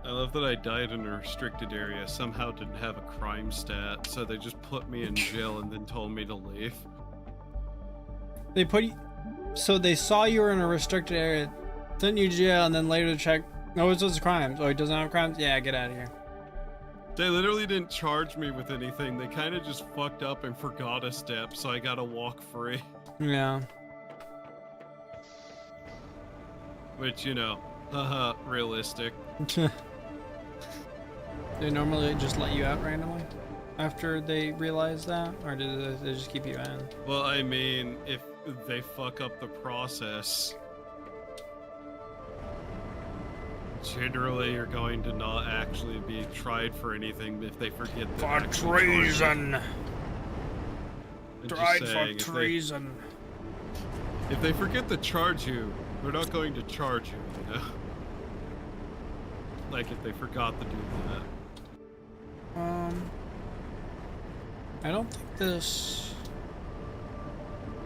S1: I love that I died in a restricted area. Somehow didn't have a crime stat, so they just put me in jail and then told me to leave.
S2: They put you, so they saw you were in a restricted area, sent you to jail, and then later check. Oh, it's just crimes. Oh, he doesn't have crimes? Yeah, get out of here.
S1: They literally didn't charge me with anything. They kind of just fucked up and forgot a step, so I gotta walk free.
S2: Yeah.
S1: Which, you know, haha, realistic.
S2: They normally just let you out randomly after they realize that, or do they just keep you in?
S1: Well, I mean, if they fuck up the process, generally you're going to not actually be tried for anything if they forget the
S2: For
S1: actual charge.
S2: treason.
S1: I'm just
S2: Tried for
S1: saying,
S2: treason.
S1: If they forget to charge you, they're not going to charge you, you know? Like if they forgot to do that.
S2: I don't think this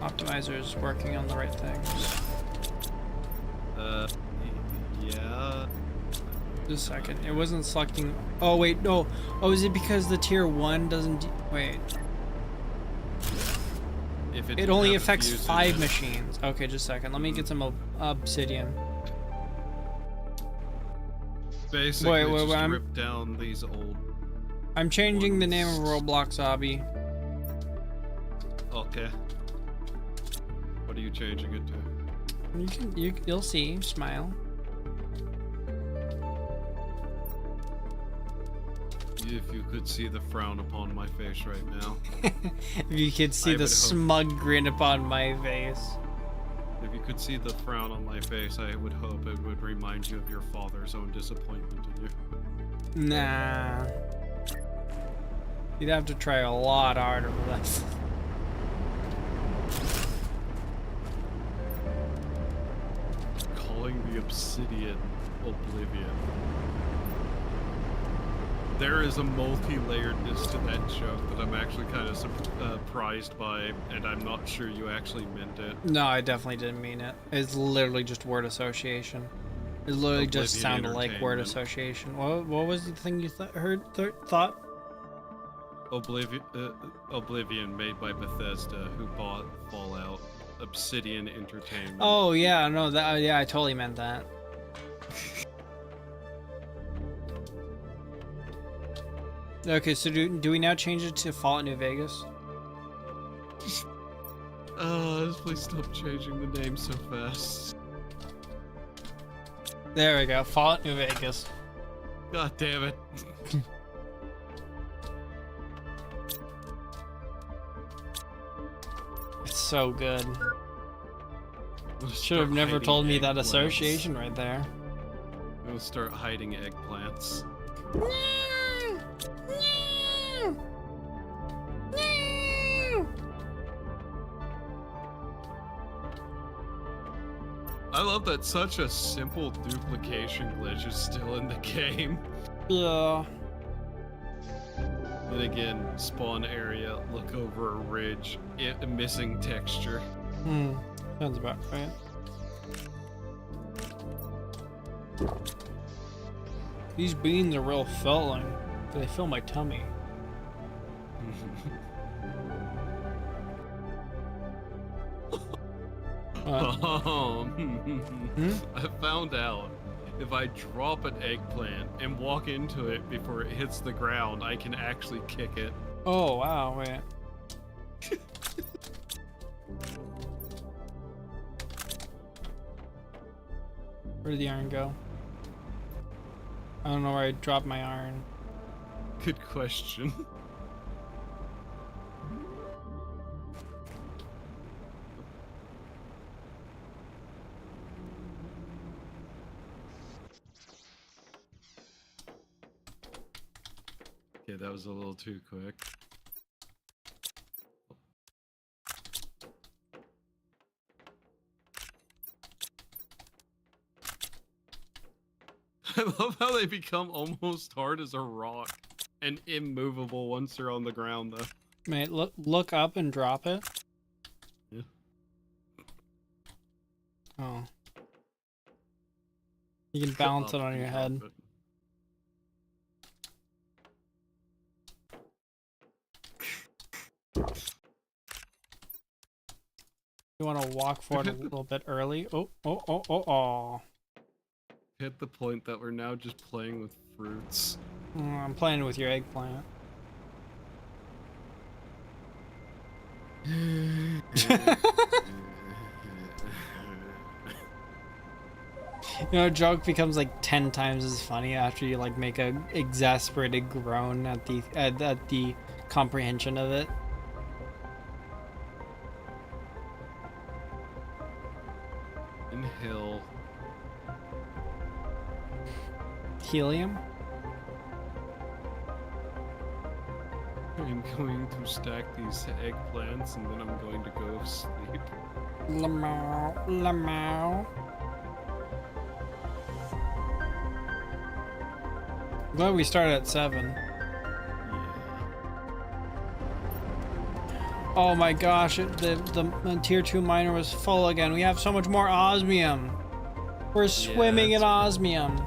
S2: optimizer is working on the right things.
S1: Yeah.
S2: Just a second. It wasn't selecting. Oh wait, no. Oh, is it because the tier 1 doesn't? Wait.
S1: If
S2: It
S1: didn't
S2: only
S1: have a
S2: affects
S1: fuse in
S2: 5
S1: it.
S2: machines. Okay, just a second. Let me get some obsidian.
S1: Basically,
S2: Wait,
S1: just
S2: I'm-
S1: rip down these old.
S2: I'm changing the name of Roblox Obby.
S1: Okay. What are you changing it to?
S2: You'll see. Smile.
S1: If you could see the frown upon my face right now.
S2: If you could see
S1: I
S2: the
S1: would hope-
S2: smug grin upon my face.
S1: If you could see the frown on my face, I would hope it would remind you of your father's own disappointment in you.
S2: Nah. You'd have to try a lot harder for this.
S1: Calling the obsidian oblivion. There is a multi-layeredness to that joke that I'm actually kind of surprised by, and I'm not sure you actually meant it.
S2: No, I definitely didn't mean it. It's literally just word association. It literally just
S1: Oblivion
S2: sounded like word
S1: entertainment.
S2: association. What was the thing you thought?
S1: Oblivion made by Bethesda, who bought Fallout. Obsidian Entertainment.
S2: Oh yeah, no, that yeah, I totally meant that. Okay, so do we now change it to Fallout New Vegas?
S1: Please stop changing the name so fast.
S2: There we go, Fallout New Vegas.
S1: God damn it.
S2: It's so good.
S1: We'll
S2: Should have
S1: start
S2: never
S1: hiding
S2: told me that
S1: eggplants.
S2: association right there.
S1: We'll start hiding eggplants. I love that such a simple duplication glitch is still in the game.
S2: Yeah.
S1: Then again, spawn area, look over a ridge, missing texture.
S2: Sounds about right. These beans are real filling. They fill my tummy.
S1: I found out if I drop an eggplant and walk into it before it hits the ground, I can actually kick it.
S2: Oh wow, wait. Where did the iron go? I don't know where I dropped my iron.
S1: Good question. Okay, that was a little too quick. I love how they become almost hard as a rock and immovable once they're on the ground, though.
S2: Mate, look up and drop it.
S1: Yeah.
S2: Oh. You can balance it
S1: Up
S2: on
S1: and
S2: your
S1: drop
S2: head.
S1: it.
S2: You want to walk forward a little bit early? Oh.
S1: Hit the point that we're now just playing with fruits.
S2: I'm playing with your eggplant. You know, a joke becomes like 10 times as funny after you like make a exasperated groan at the comprehension of it.
S1: Inhale.
S2: Helium?
S1: I'm going to stack these eggplants and then I'm going to go sleep.
S2: Lamau. Glad we started at 7.
S1: Yeah.
S2: Oh my gosh, the tier 2 miner was full again. We have so much more osmium. We're swimming in
S1: it's-
S2: osmium.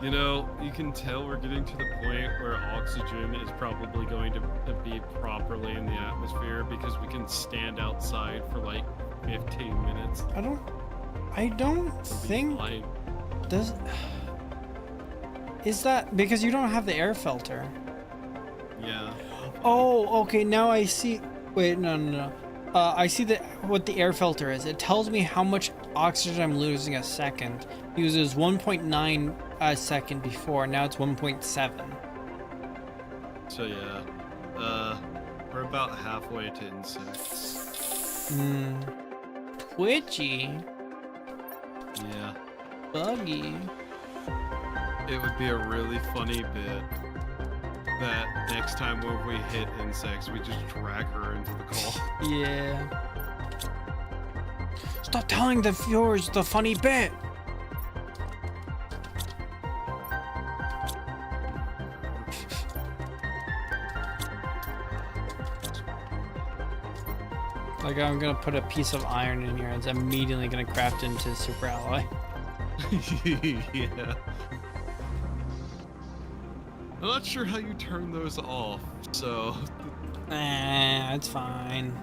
S1: You know, you can tell we're getting to the point where oxygen is probably going to be properly in the atmosphere because we can stand outside for like 15 minutes.
S2: I don't think
S1: Fine.
S2: does. Is that because you don't have the air filter?
S1: Yeah.
S2: Oh, okay. Now I see. Wait, no. I see what the air filter is. It tells me how much oxygen I'm losing a second. It uses 1.9 a second before. Now it's 1.7.
S1: So yeah, we're about halfway to insects.
S2: Twitchy.
S1: Yeah.
S2: Buggy.
S1: It would be a really funny bit that next time when we hit insects, we just drag her into the call.
S2: Yeah. Stop telling the viewers the funny bit. Like, I'm gonna put a piece of iron in here and it's immediately gonna craft into super alloy.
S1: Yeah. I'm not sure how you turn those off, so
S2: It's fine.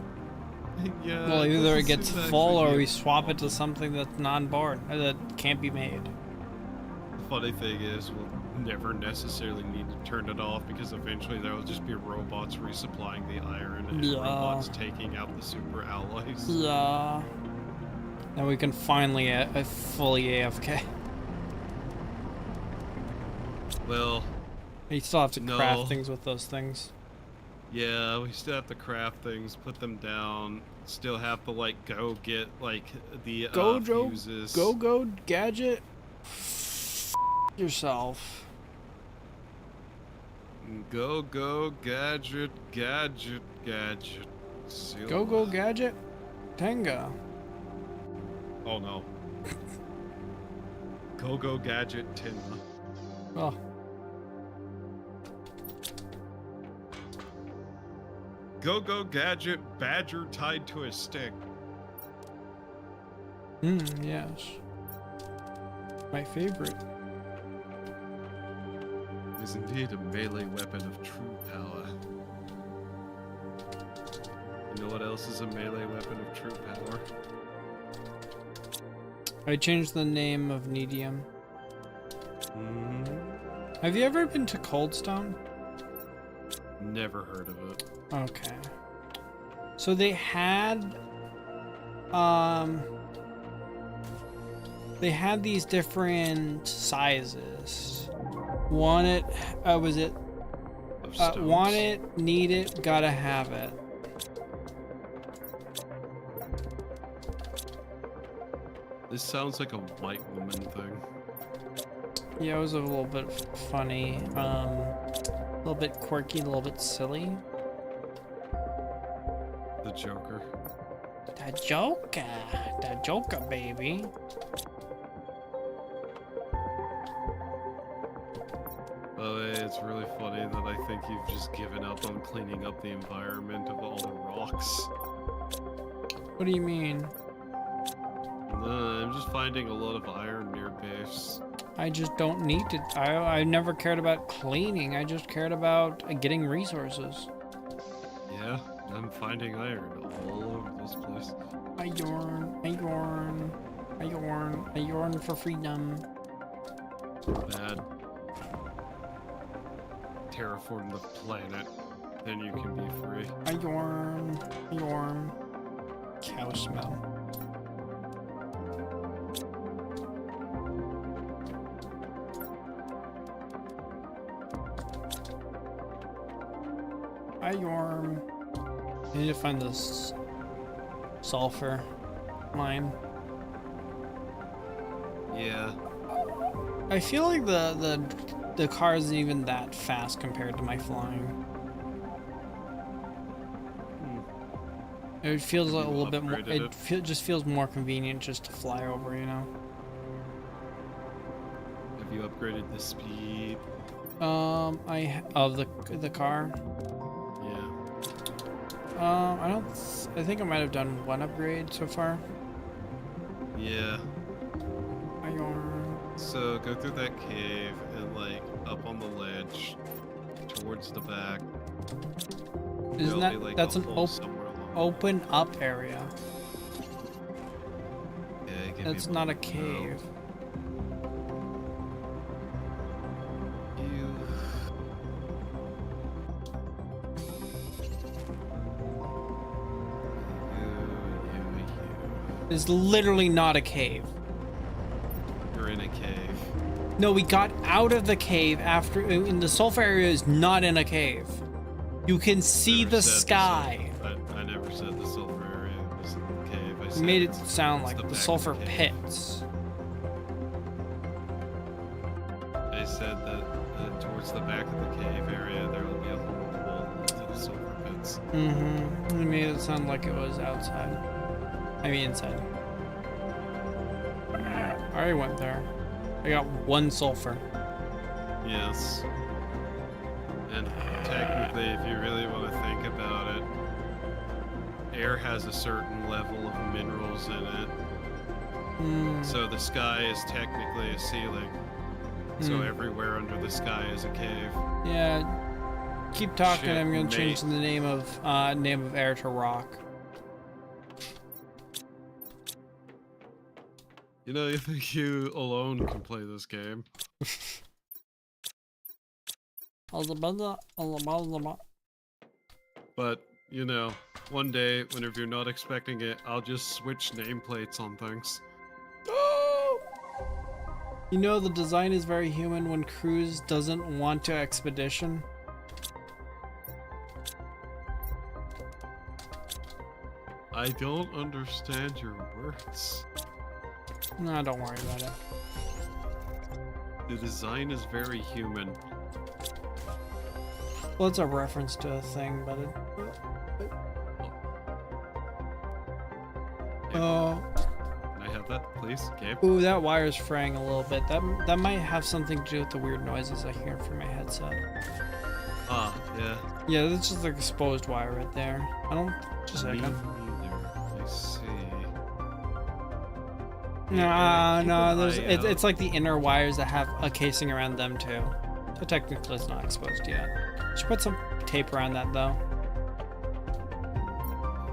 S1: yeah.
S2: Well, either it gets
S1: doesn't
S2: full
S1: actually
S2: or
S1: be
S2: we
S1: a
S2: swap it to
S1: problem.
S2: something that's non-board, or that can't be made.
S1: The funny thing is, we'll never necessarily need to turn it off because eventually there will just be robots resupplying the iron and
S2: Yeah.
S1: robots taking out the super alloys.
S2: Yeah. Then we can finally fully AFK.
S1: Well,
S2: You still have to
S1: No.
S2: craft things with those things.
S1: yeah, we still have to craft things, put them down, still have to like go get like the fuses.
S2: Go gadget. Yourself.
S1: Go gadget.
S2: Go gadget. Tenga.
S1: Oh no. Go gadget tin.
S2: Oh.
S1: Go gadget badger tied to a stick.
S2: Yes. My favorite.
S1: Is indeed a melee weapon of true power. You know what else is a melee weapon of true power?
S2: I changed the name of Nedium.
S1: Mm-hmm.
S2: Have you ever been to Coldstone?
S1: Never heard of it.
S2: Okay. So they had these different sizes. Want it, was it
S1: Of stones.
S2: want it, need it, gotta have it.
S1: This sounds like a white woman thing.
S2: Yeah, it was a little bit funny, a little bit quirky, a little bit silly.
S1: The Joker.
S2: The Joker, baby.
S1: Well, it's really funny that I think you've just given up on cleaning up the environment of all the rocks.
S2: What do you mean?
S1: I'm just finding a lot of iron near base.
S2: I just don't need to. I never cared about cleaning. I just cared about getting resources.
S1: Yeah, I'm finding iron all over this place.
S2: I yearn for freedom.
S1: Bad. Terraform the planet, then you can be free.
S2: I yearn. Cow smell. I yearn. I need to find this sulfur mine.
S1: Yeah.
S2: I feel like the car isn't even that fast compared to my flying. It feels a little bit more.
S1: upgraded
S2: It just feels more convenient just to fly over, you know.
S1: Have you upgraded the speed?
S2: Of the car.
S1: Yeah.
S2: I think I might have done one upgrade so far.
S1: Yeah.
S2: I yearn.
S1: So go through that cave and like up on the ledge towards the back.
S2: Isn't
S1: There'll be,
S2: that
S1: like,
S2: that's
S1: a
S2: an
S1: hole somewhere along
S2: open up area?
S1: Yeah, give me
S2: That's
S1: a
S2: not a
S1: moment.
S2: cave.
S1: You.
S2: It's literally not a cave.
S1: You're in a cave.
S2: No, we got out of the cave after. In the sulfur area is not in a cave. You can see
S1: Never
S2: the
S1: said
S2: sky.
S1: I never said the sulfur area was in the cave. I
S2: You
S1: said
S2: made it
S1: it's
S2: sound
S1: the
S2: like
S1: back
S2: the
S1: of
S2: sulfur
S1: cave.
S2: pits.
S1: I said that towards the back of the cave area there will be a hole into the sulfur pits.
S2: Mm-hmm. You made it sound like it was outside. I mean inside. I already went there. I got 1 sulfur.
S1: Yes. And technically, if you really want to think about it, air has a certain level of minerals in it.
S2: Mm.
S1: So the sky is technically a ceiling. So everywhere under the sky is a cave.
S2: Yeah. Keep talking.
S1: Shit,
S2: I'm gonna
S1: mate.
S2: change the name of air to rock.
S1: You know, you think you alone can play this game. But, you know, one day, whenever you're not expecting it, I'll just switch nameplates on things.
S2: You know, the design is very human when Cruz doesn't want to expedition.
S1: I don't understand your words.
S2: No, don't worry about it.
S1: The design is very human.
S2: Well, it's a reference to a thing, but it... Oh.
S1: Can I have that, please, Gabe?
S2: Ooh, that wire's fraying a little bit. That might have something to do with the weird noises I hear from my headset.
S1: Ah, yeah.
S2: Yeah, that's just like exposed wire right there. I don't... Just a
S1: Me
S2: second.
S1: neither. I see.
S2: No,
S1: keep
S2: no,
S1: an
S2: there's
S1: eye
S2: it's
S1: out.
S2: like the inner wires that have a casing around them too. So technically it's not exposed yet. Should put some tape around that though.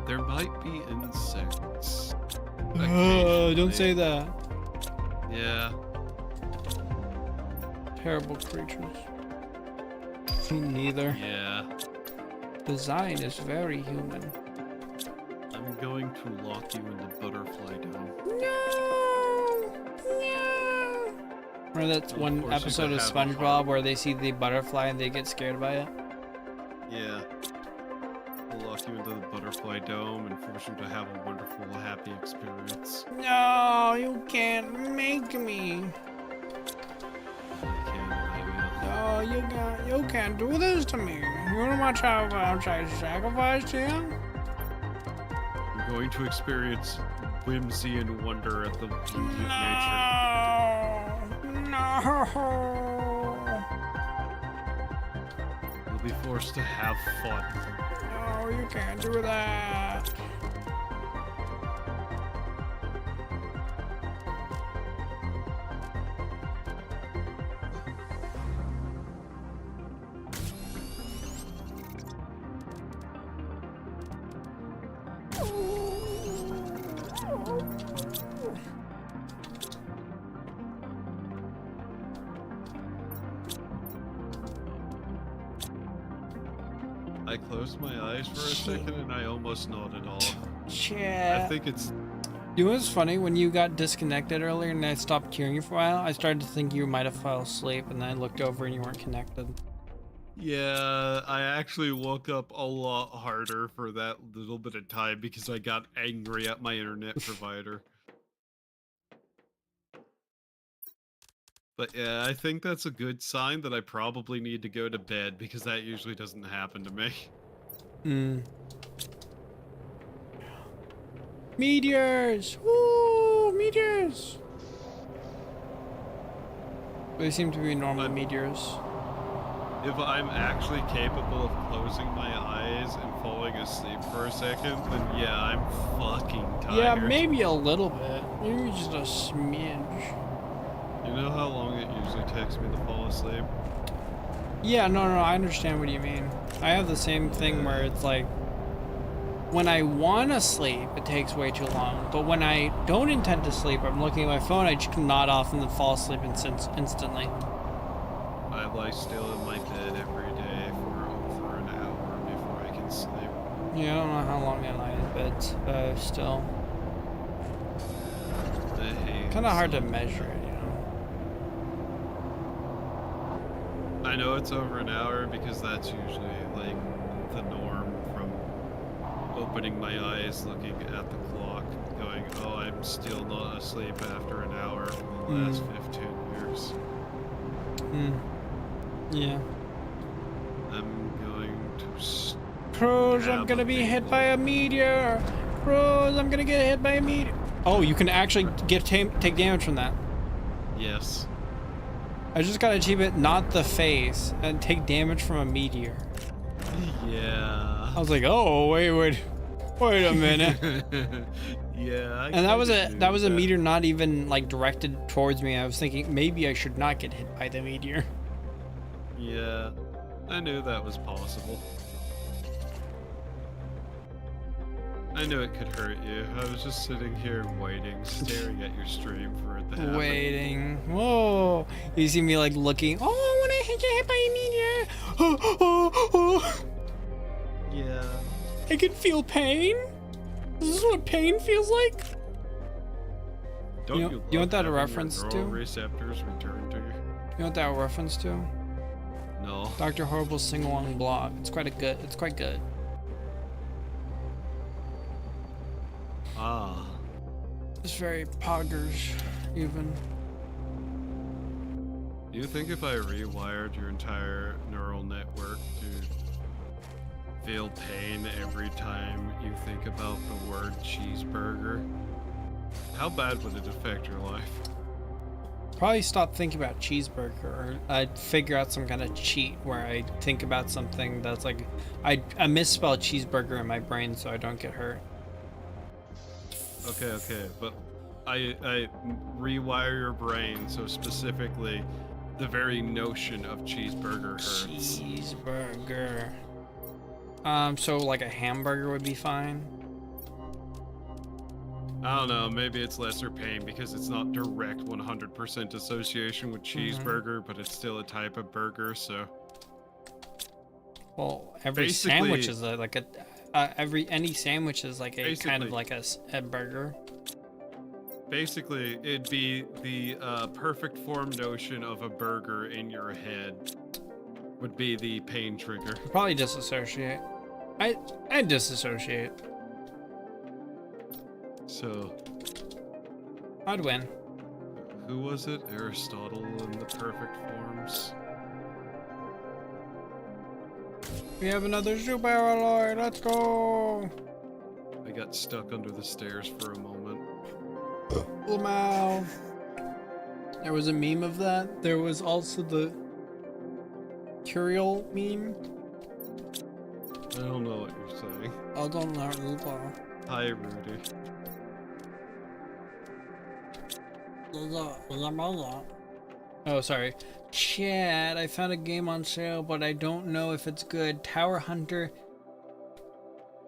S1: There might be insects.
S2: Don't say that.
S1: Yeah.
S2: Terrible creatures. Me neither.
S1: Yeah.
S2: Design is very human.
S1: I'm going to lock you in the butterfly dome.
S2: No! No! Remember that
S1: Of
S2: one
S1: course,
S2: episode
S1: you
S2: of
S1: could have a
S2: SpongeBob
S1: heart.
S2: where they see the butterfly and they get scared by it?
S1: Yeah. We'll lock you into the butterfly dome and force you to have a wonderful, happy experience.
S2: No, you can't make me.
S1: I can, and
S2: Oh, you can't do this to me. You wanna watch how much I sacrificed you?
S1: You're going to experience whimsy and wonder at the beauty of nature.
S2: No.
S1: You'll be forced to have fun.
S2: No, you can't do that.
S1: I closed my eyes for a second and I almost nodded off. I
S2: Chat.
S1: think it's...
S2: You know what's funny? When you got disconnected earlier and I stopped hearing you for a while, I started to think you might have fell asleep, and then I looked over and you weren't connected.
S1: Yeah, I actually woke up a lot harder for that little bit of time because I got angry at my internet provider. But yeah, I think that's a good sign that I probably need to go to bed because that usually doesn't happen to me.
S2: Hmm. Meteors! Woo! Meteors! They seem to be normal
S1: But-
S2: meteors.
S1: If I'm actually capable of closing my eyes and falling asleep for a second, then yeah, I'm fucking tired.
S2: Yeah, maybe a little bit. Maybe just a smidge.
S1: You know how long it usually takes me to fall asleep?
S2: Yeah, no, I understand what you mean. I have the same thing where it's like, when I want to sleep, it takes way too long. But when I don't intend to sleep, I'm looking at my phone, I just nod off and then fall asleep instantly.
S1: I lie still in my bed every day for over an hour before I can sleep.
S2: Yeah, I don't know how long I lie in bed still.
S1: I hate
S2: Kind of hard to
S1: sleep.
S2: measure it, you know.
S1: I know it's over an hour because that's usually like the norm from opening my eyes, looking at the clock, going, oh, I'm still not asleep after an hour for the last 15 years.
S2: Yeah.
S1: I'm going to
S2: Pros, I'm gonna be hit by a meteor. Pros, I'm gonna get hit by a meteor. Oh, you can actually take damage from that.
S1: Yes.
S2: I just gotta achieve it, not the face, and take damage from a meteor.
S1: Yeah.
S2: I was like, oh, wait a minute.
S1: Yeah.
S2: And that was a meteor not even like directed towards me. I was thinking maybe I should not get hit by the meteor.
S1: Yeah. I knew that was possible. I knew it could hurt you. I was just sitting here waiting, staring at your stream for it to happen.
S2: Waiting. Whoa. You see me like looking. Oh, when I get hit by a meteor. Oh.
S1: Yeah.
S2: I can feel pain. This is what pain feels like.
S1: Don't
S2: you
S1: you
S2: want that a
S1: having
S2: reference
S1: your
S2: to?
S1: neural receptors return to you?
S2: You know what that a reference to?
S1: No.
S2: Dr. Horrible's sing-along blog. It's quite good.
S1: Ah.
S2: It's very poggers, even.
S1: Do you think if I rewired your entire neural network to feel pain every time you think about the word cheeseburger, how bad would it affect your life?
S2: Probably stop thinking about cheeseburger, or I'd figure out some kind of cheat where I think about something that's like I misspell cheeseburger in my brain so I don't get hurt.
S1: Okay, but I rewire your brain so specifically the very notion of cheeseburger hurts.
S2: Cheeseburger. So like a hamburger would be fine.
S1: I don't know, maybe it's lesser pain because it's not direct 100% association with cheeseburger, but it's still a type of burger, so.
S2: Well, every
S1: Basically-
S2: sandwich is like a any sandwich is like a kind of like a burger.
S1: Basically, it'd be the perfect form notion of a burger in your head would be the pain trigger.
S2: Probably disassociate. I disassociate.
S1: So,
S2: I'd win.
S1: who was it? Aristotle in the perfect forms?
S2: We have another super alloy. Let's go.
S1: I got stuck under the stairs for a moment.
S2: Lamau. There was a meme of that. There was also the Curial meme.
S1: I don't know what you're saying.
S2: I don't know either.
S1: Hi, Rudy.
S2: Oh, sorry. Chat, I found a game on sale, but I don't know if it's good. Tower Hunter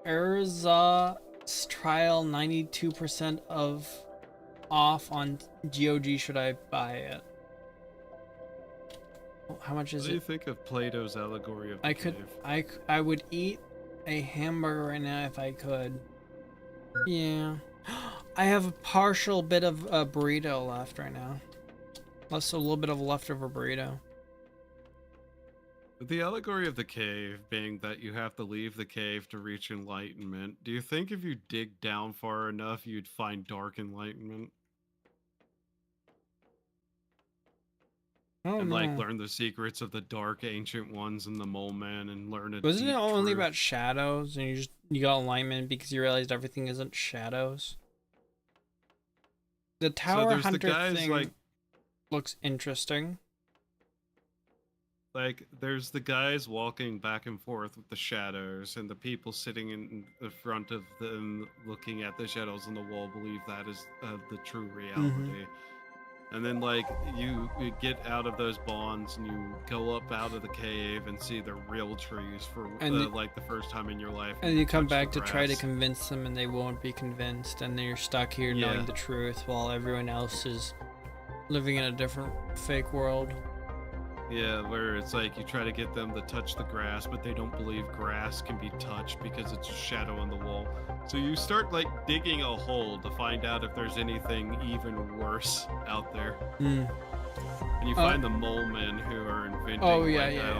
S2: Urza's Trial 92% off on GOG. Should I buy it? How much is
S1: What do you
S2: it?
S1: think of Plato's allegory of the cave?
S2: I would eat a hamburger right now if I could. Yeah. I have a partial bit of a burrito left right now. Plus a little bit of a leftover burrito.
S1: The allegory of the cave being that you have to leave the cave to reach enlightenment. Do you think if you dig down far enough, you'd find dark enlightenment?
S2: I don't
S1: And
S2: know.
S1: like learn the secrets of the dark ancient ones and the mole man and learn it.
S2: Wasn't it only about shadows and you got alignment because you realized everything isn't shadows? The Tower
S1: there's the
S2: Hunter
S1: guys,
S2: thing
S1: like-
S2: looks interesting.
S1: Like, there's the guys walking back and forth with the shadows, and the people sitting in the front of them looking at the shadows on the wall believe that is the true reality. And then, like, you get out of those bonds and you go up out of the cave and see the real trees for, like, the first time in your life.
S2: And you come
S1: touch the
S2: back to try to
S1: grass.
S2: convince them and they won't be convinced, and then you're stuck here
S1: Yeah.
S2: knowing the truth while everyone else is living in a different fake world.
S1: Yeah, where it's like you try to get them to touch the grass, but they don't believe grass can be touched because it's a shadow on the wall. So you start like digging a hole to find out if there's anything even worse out there. And you find the mole men who are inventing,
S2: Oh, yeah,
S1: like,
S2: yeah.
S1: I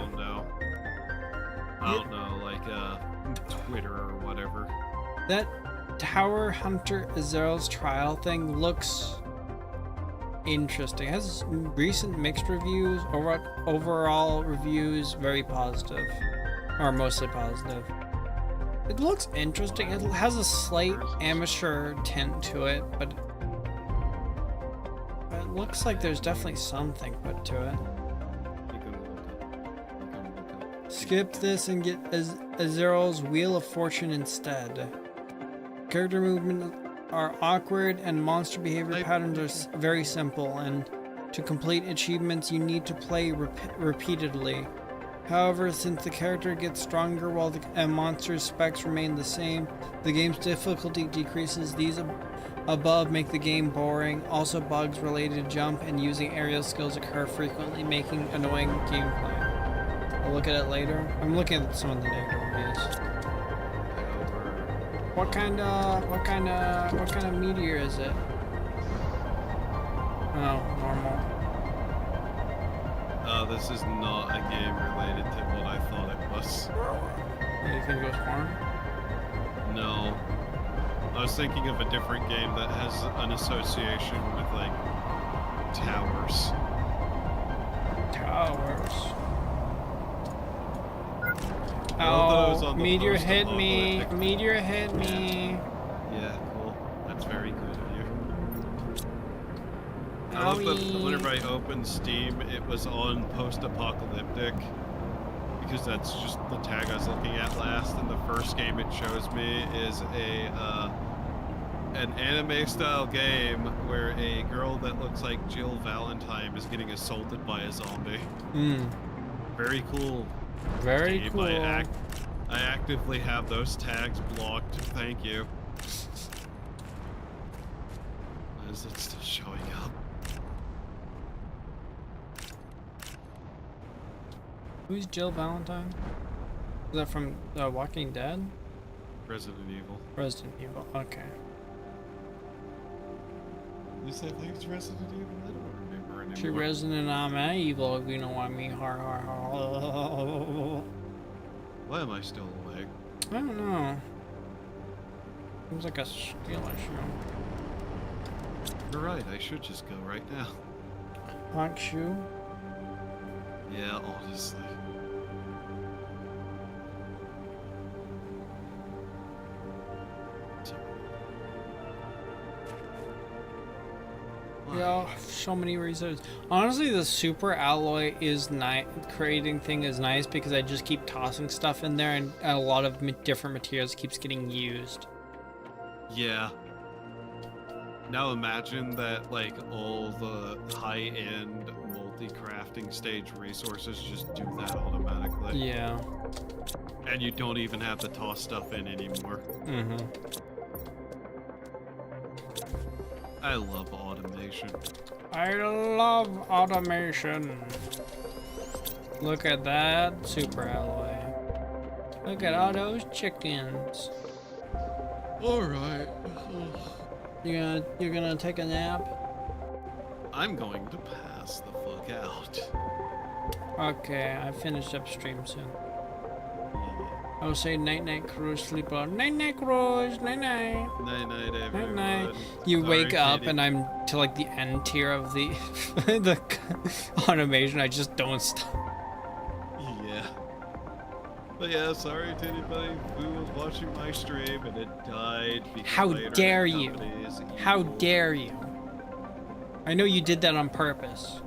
S1: don't know, like Twitter or whatever.
S2: That Tower Hunter Azrael's trial thing looks interesting. It has recent mixed reviews. Overall reviews very positive, or mostly positive. It looks interesting. It has a slight amateur tint to it, but it looks like there's definitely something put to it.
S1: You can look up.
S2: Skip this and get Azrael's Wheel of Fortune instead. Character movement are awkward and monster behavior patterns are very simple, and to complete achievements you need to play repeatedly. However, since the character gets stronger while the monster's specs remain the same, the game's difficulty decreases. These above make the game boring. Also, bugs related to jump and using aerial skills occur frequently, making annoying gameplay. I'll look at it later. I'm looking at some of the negative reviews. What kind of meteor is it? Oh, normal.
S1: This is not a game related to what I thought it was.
S2: You think it was porn?
S1: No. I was thinking of a different game that has an association with, like, towers.
S2: Towers.
S1: I thought it was
S2: Oh,
S1: on the
S2: meteor hit me.
S1: post-apocalyptic-
S2: Meteor hit me.
S1: Yeah, cool. That's very good of you. I love that whenever I opened Steam, it was on post-apocalyptic, because that's just the tag I was looking at last, and the first game it shows me is an anime-style game where a girl that looks like Jill Valentine is getting assaulted by a zombie. Very cool.
S2: Very
S1: game.
S2: cool.
S1: I actively have those tags blocked. Thank you. Is it still showing up?
S2: Who's Jill Valentine? Is that from Walking Dead?
S1: Resident Evil.
S2: Resident Evil. Okay.
S1: You say it's Resident Evil? I don't remember anymore.
S2: She Resident I'm evil, if you know what I mean. Har har har.
S1: Why am I still awake?
S2: I don't know. Seems like a Steeler show.
S1: You're right, I should just go right now.
S2: Aren't you?
S1: Yeah, honestly.
S2: Yeah, so many reasons. Honestly, the super alloy is nice. Creating thing is nice because I just keep tossing stuff in there, and a lot of different materials keeps getting used.
S1: Yeah. Now imagine that, like, all the high-end multi-crafting stage resources just do that automatically.
S2: Yeah.
S1: And you don't even have to toss stuff in anymore. I love automation.
S2: I love automation. Look at that super alloy. Look at all those chickens.
S1: Alright.
S2: You're gonna take a nap?
S1: I'm going to pass the fuck out.
S2: Okay, I finished up stream soon. I'll say night night cruise, sleep on. Night night cruise, night night.
S1: Night night, everyone.
S2: Night night. You
S1: Sorry,
S2: wake up
S1: Katie.
S2: and I'm to like the end tier of the the automation. I just don't stop.
S1: Yeah. But yeah, sorry to anybody who was watching my stream and it died because
S2: How
S1: my internet
S2: dare you.
S1: company is
S2: How
S1: evil.
S2: dare you? I know you did that on purpose.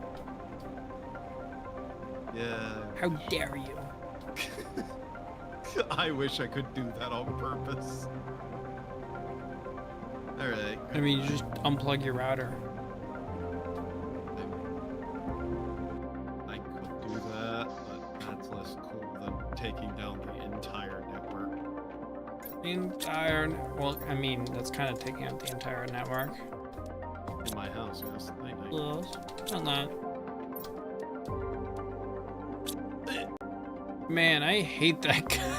S1: Yeah.
S2: How dare you?
S1: I wish I could do that on purpose. Alright.
S2: I mean, you just unplug your router.
S1: I could do that, but that's less cool than taking down the entire network.
S2: Well, I mean, that's kind of taking out the entire network.
S1: In my house, yes. Night night.
S2: Yes. And that. Man, I hate that guy.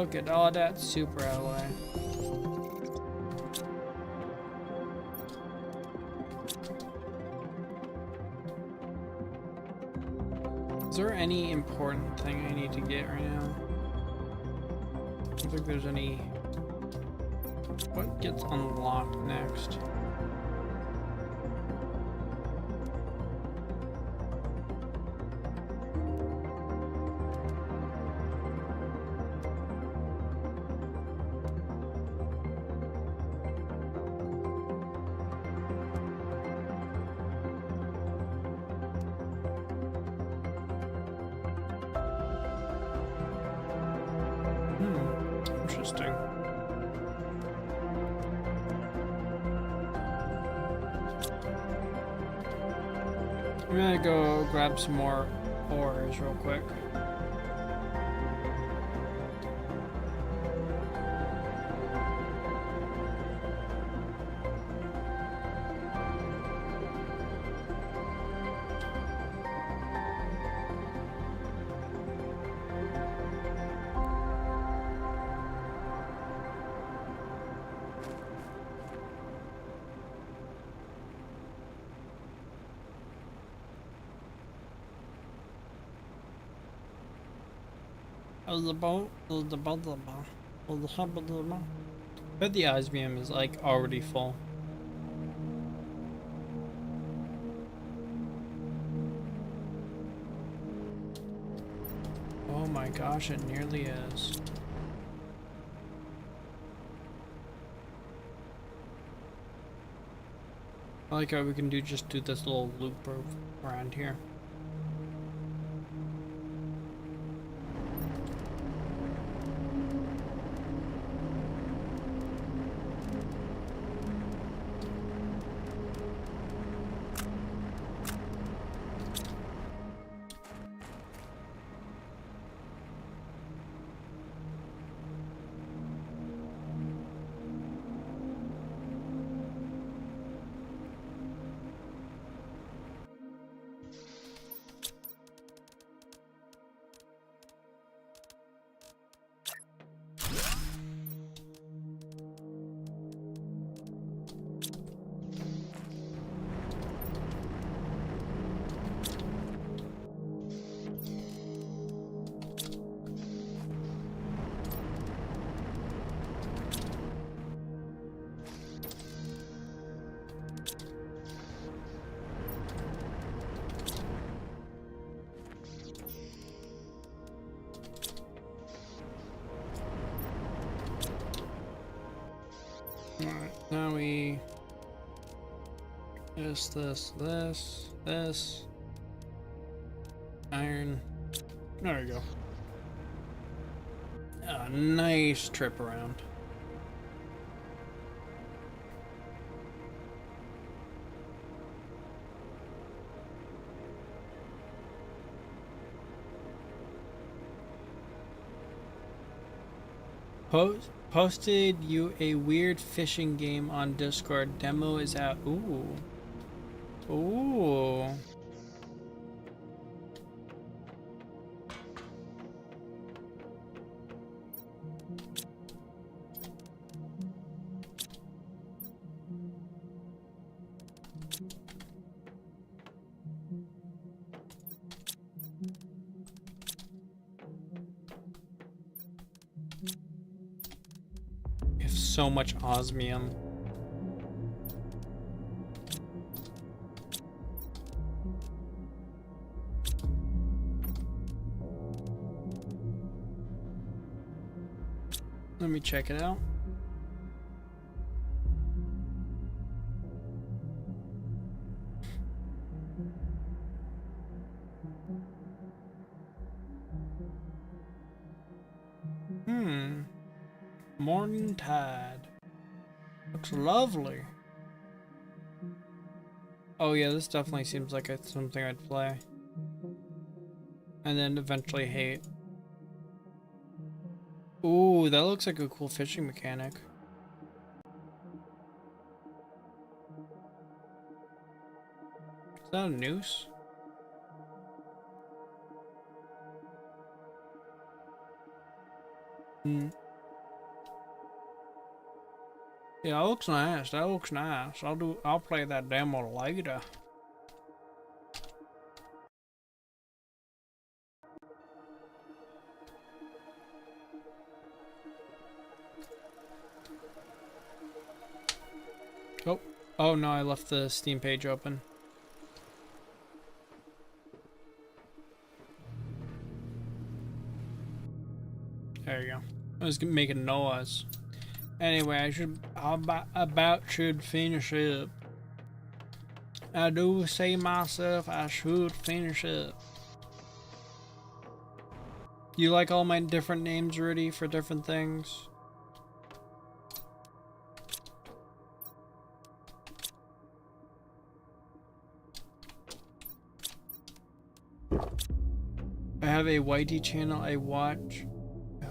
S2: Look at all that super alloy. Is there any important thing I need to get right now? I don't think there's any. What gets unlocked next? Interesting. I'm gonna go grab some more ores real quick. But the osmium is like already full. Oh my gosh, it nearly is. I like how we can just do this little loop around here. Alright, now we this, iron. There we go. A nice trip around. Posted you a weird fishing game on Discord. Demo is out. Ooh. Ooh. So much osmium. Let me check it out. Morning tide. Looks lovely. Oh yeah, this definitely seems like it's something I'd play. And then eventually hate. Ooh, that looks like a cool fishing mechanic. Is that a noose? Yeah, that looks nice. That looks nice. I'll play that demo later. Oh no, I left the Steam page open. There you go. I was making noise. Anyway, I should finish up. I do say myself I should finish up. You like all my different names, Rudy, for different things? I have a Whitey channel I watch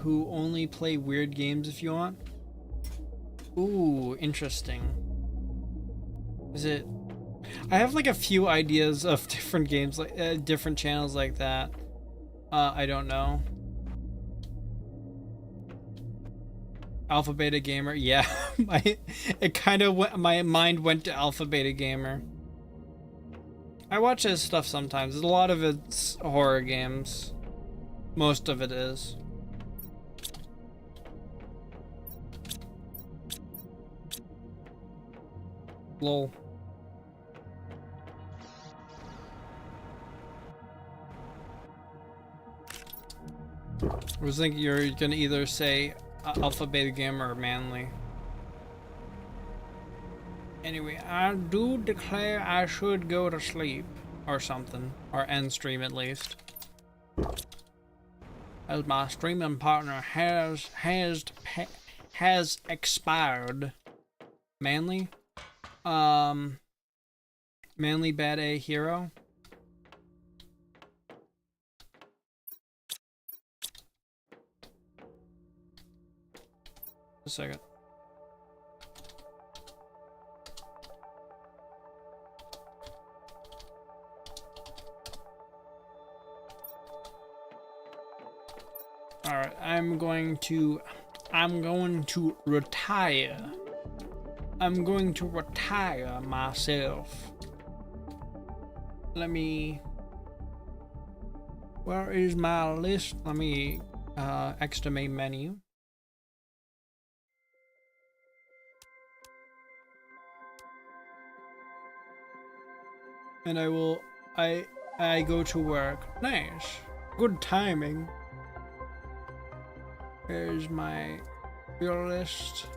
S2: who only play weird games if you want. Ooh, interesting. Is it? I have like a few ideas of different games, like different channels like that. I don't know. Alpha Beta Gamer, yeah. My mind went to Alpha Beta Gamer. I watch his stuff sometimes. A lot of it's horror games. Most of it is. Lol. I was thinking you're gonna either say Alpha Beta Gamer or Manly. Anyway, I do declare I should go to sleep or something, or end stream at least, as my streaming partner has expired. Manly, Manly Bad A Hero. A second. All right, I'm going to retire. I'm going to retire myself. Let me. Where is my list? Let me extra main menu. And I go to work. Nice. Good timing. Here's my your list.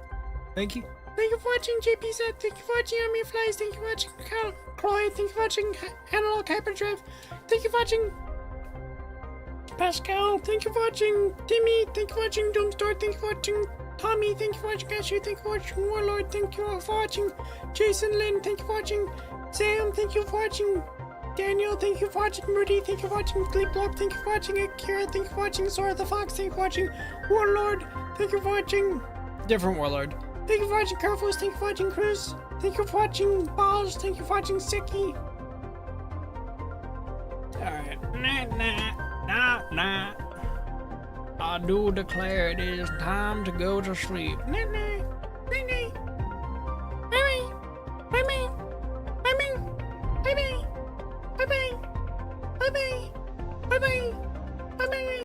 S2: Thank you. Thank you for watching, JPZ. Thank you for watching, Army of Flies. Thank you for watching, Cloyd. Thank you for watching, Analog Hyperdrive. Thank you for watching, Pascal. Thank you for watching, Timmy. Thank you for watching, Doomstore. Thank you for watching, Tommy. Thank you for watching, Cashew. Thank you for watching, Warlord. Thank you for watching, Jason Lynn. Thank you for watching, Sam. Thank you for watching, Daniel. Thank you for watching, Rudy. Thank you for watching, Gleeplop. Thank you for watching, Akira. Thank you for watching, Sora the Fox. Thank you for watching, Warlord. Thank you for watching, different Warlord. Thank you for watching, Carfus. Thank you for watching, Cruz. Thank you for watching, Balls. Thank you for watching, Sicky. Alright. Nah. I do declare it is time to go to sleep. Nah.